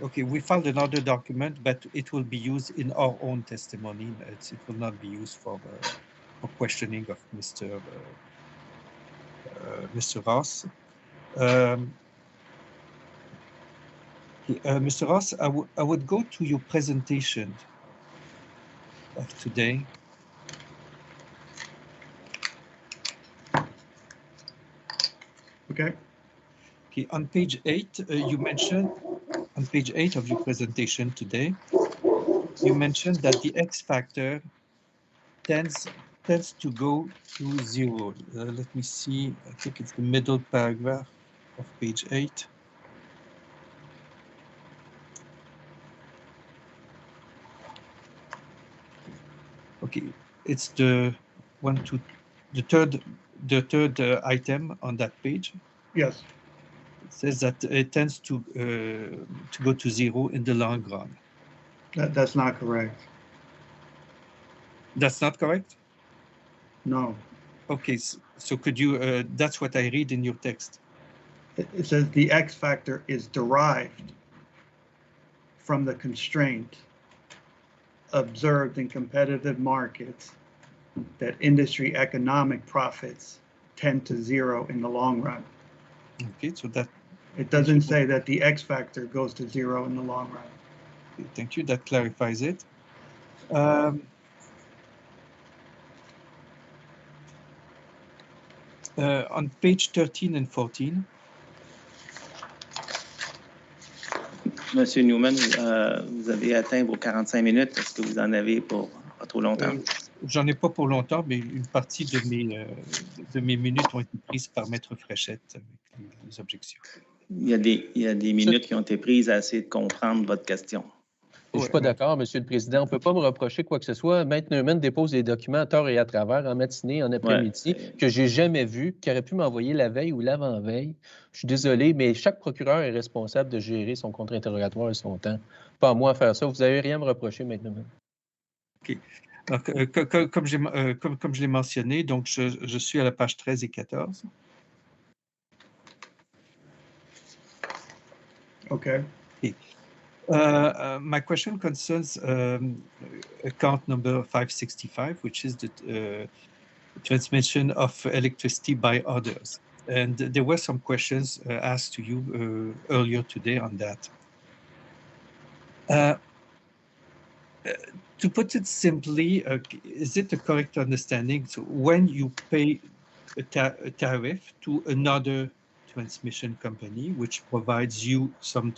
Okay, we filed another document, but it will be used in our own testimony. It will not be used for questioning of Mr. Ross. Mr. Ross, I would go to your presentation of today. Okay. Okay, on page 8, you mentioned, on page 8 of your presentation today, you mentioned that the X factor tends to go to 0. Let me see, I think it's the middle paragraph of page 8. Okay, it's the third item on that page. Yes. It says that it tends to go to 0 in the long run. That's not correct. That's not correct? No. Okay, so could you, that's what I read in your text. It says the X factor is derived from the constraint observed in competitive markets that industry economic profits tend to 0 in the long run. Okay, so that... It doesn't say that the X factor goes to 0 in the long run. Okay, thank you, that clarifies it. On page 13 and 14. Monsieur Newman, vous avez atteint vos 45 minutes. Est-ce que vous en avez pour pas trop longtemps? J'en ai pas pour longtemps, mais une partie de mes minutes ont été prises par Maître Fréchette avec les objections. Il y a des minutes qui ont été prises à essayer de comprendre votre question. Je ne suis pas d'accord, Monsieur le Président. On ne peut pas me reprocher quoi que ce soit. Maître Neumann dépose des documents à tort et à travers, en matinée, en après-midi, que je n'ai jamais vu, qui aurait pu m'envoyer la veille ou l'avant-veille. Je suis désolé, mais chaque procureur est responsable de gérer son contre-interrogatoire et son temps. Pas à moi à faire ça. Vous n'avez rien à me reprocher, Maître Neumann. OK. Donc, comme je l'ai mentionné, donc je suis à la page 13 et 14. Okay. My question concerns account number 565, which is the transmission of electricity by others. And there were some questions asked to you earlier today on that. To put it simply, is it a correct understanding? So when you pay a tariff to another transmission company, which provides you some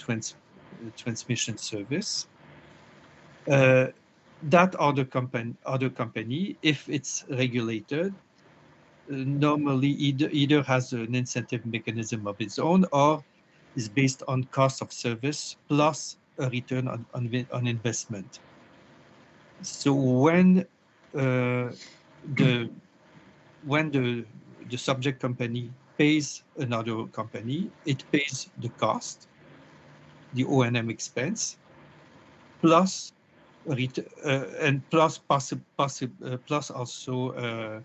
transmission service, that other company, if it's regulated, normally either has an incentive mechanism of its own or is based on cost of service plus a return on investment. So when the subject company pays another company, it pays the cost, the O&M expense, plus and plus also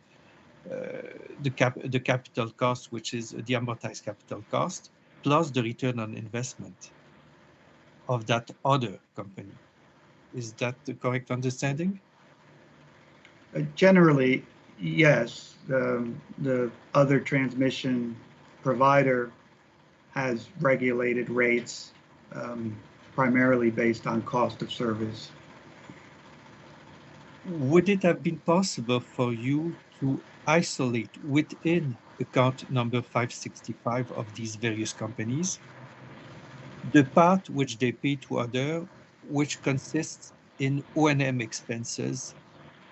the capital cost, which is the amortized capital cost, plus the return on investment of that other company. Is that the correct understanding? Generally, yes. The other transmission provider has regulated rates, primarily based on cost of service. Would it have been possible for you to isolate within account number 565 of these various companies the part which they pay to other, which consists in O&M expenses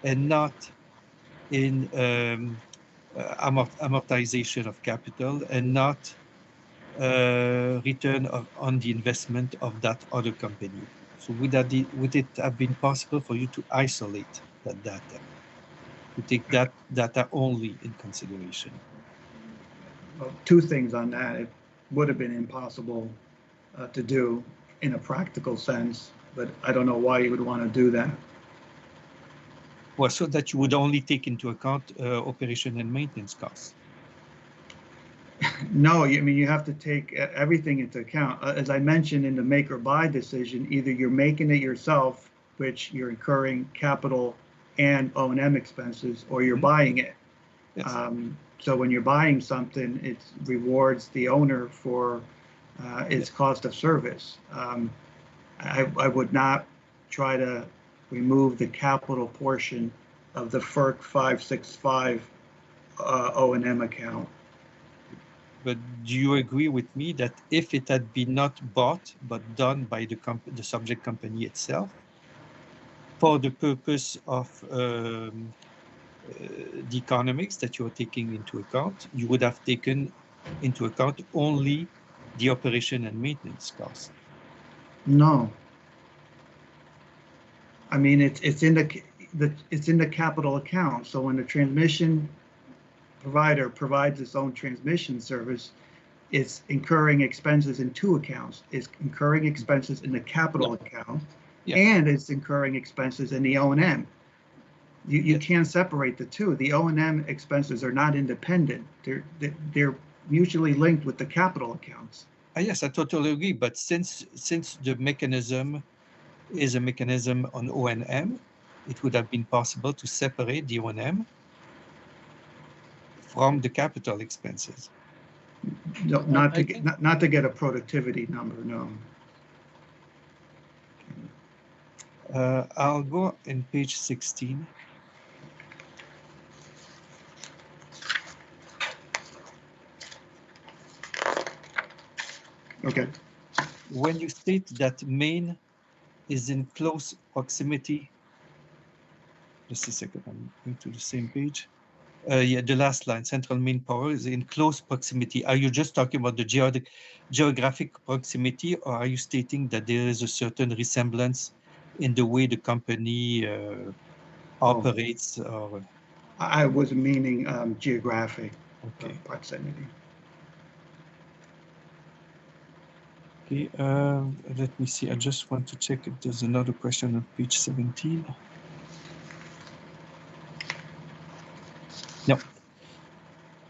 and not in amortization of capital and not return on the investment of that other company. So would it have been possible for you to isolate that data, to take that data only in consideration? Well, two things on that. It would have been impossible to do in a practical sense, but I don't know why you would want to do that. Well, so that you would only take into account operation and maintenance costs. No, I mean, you have to take everything into account. As I mentioned in the make or buy decision, either you're making it yourself, which you're incurring capital and O&M expenses, or you're buying it. Yes. So when you're buying something, it rewards the owner for its cost of service. I would not try to remove the capital portion of the FERC 565 O&M account. But do you agree with me that if it had been not bought but done by the subject company itself, for the purpose of the economics that you're taking into account, you would have taken into account only the operation and maintenance costs? No. I mean, it's in the capital account. So when the transmission provider provides its own transmission service, it's incurring expenses in two accounts. It's incurring expenses in the capital account, and it's incurring expenses in the O&M. You can't separate the two. The O&M expenses are not independent. They're mutually linked with the capital accounts. Yes, I totally agree. But since the mechanism is a mechanism on O&M, it would have been possible to separate the O&M from the capital expenses. No, not to get a productivity number, no. I'll go in page 16. Okay. When you state that Maine is in close proximity, just a second, I'm going to the same page. Yeah, the last line, Central Maine Power is in close proximity. Are you just talking about the geographic proximity, or are you stating that there is a certain resemblance in the way the company operates? Or... I was meaning geographic proximity. Okay, let me see. I just want to check if there's another question on page 17. No.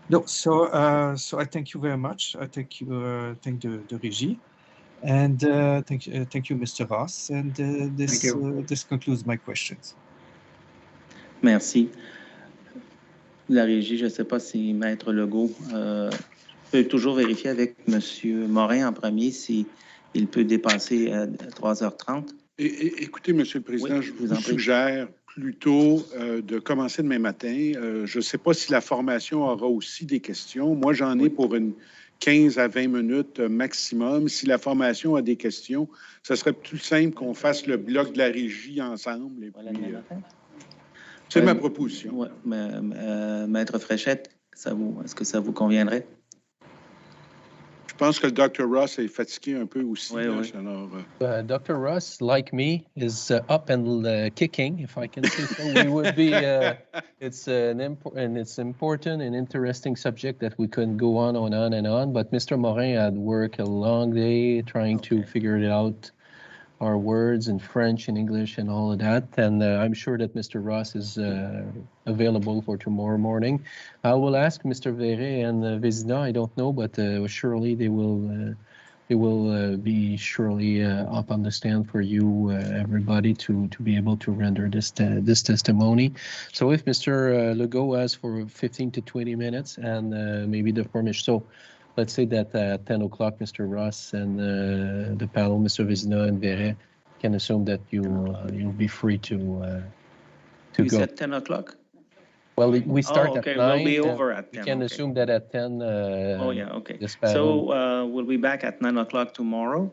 No, so I thank you very much. I thank you, thank the Régie, and thank you, Mr. Ross. And this concludes my questions. Merci. La Régie, je ne sais pas si Maître Legault peut toujours vérifier avec M. Morin en premier s'il peut dépasser à 3h30. Écoutez, M. le Président, oui, je vous suggère plutôt de commencer demain matin. Je ne sais pas si la formation aura aussi des questions. Moi, j'en ai pour une 15 à 20 minutes maximum. Si la formation a des questions, ce serait plus simple qu'on fasse le bloc de la Régie ensemble. Et puis, c'est ma proposition. Ouais, Maître Fréchette, est-ce que ça vous conviendrait? Je pense que le Dr. Ross est fatigué un peu aussi. Oui, oui. Alors, Dr. Ross, like me, is up and kicking, if I can say so. We would be. It's important and interesting subject that we couldn't go on and on. But Mr. Morin had worked a long day trying to figure it out, our words in French and English and all of that. And I'm sure that Mr. Ross is available for tomorrow morning. I will ask Mr. Verret and Vézina, I don't know, but surely they will be surely up on the stand for you, everybody, to be able to render this testimony. So if Mr. Legault asks for 15 to 20 minutes and maybe the formation. So let's say that at 10 o'clock, Mr. Ross and the panel, Mr. Vézina and Verret, can assume that you'll be free to you go. said 10 o'clock? Well, we start at 9. We'll be over at 10. We can assume that at 10. This panel. So we'll be back at 9 o'clock tomorrow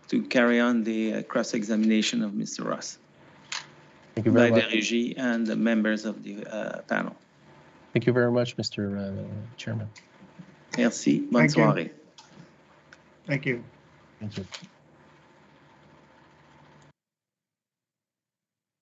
to carry on the cross-examination of Mr. Ross. Thank you by very the much. Régie and the members of the panel. Thank you very much, Mr. Chairman. Merci. Bonne Thank you. soirée. Thank you. Thank you.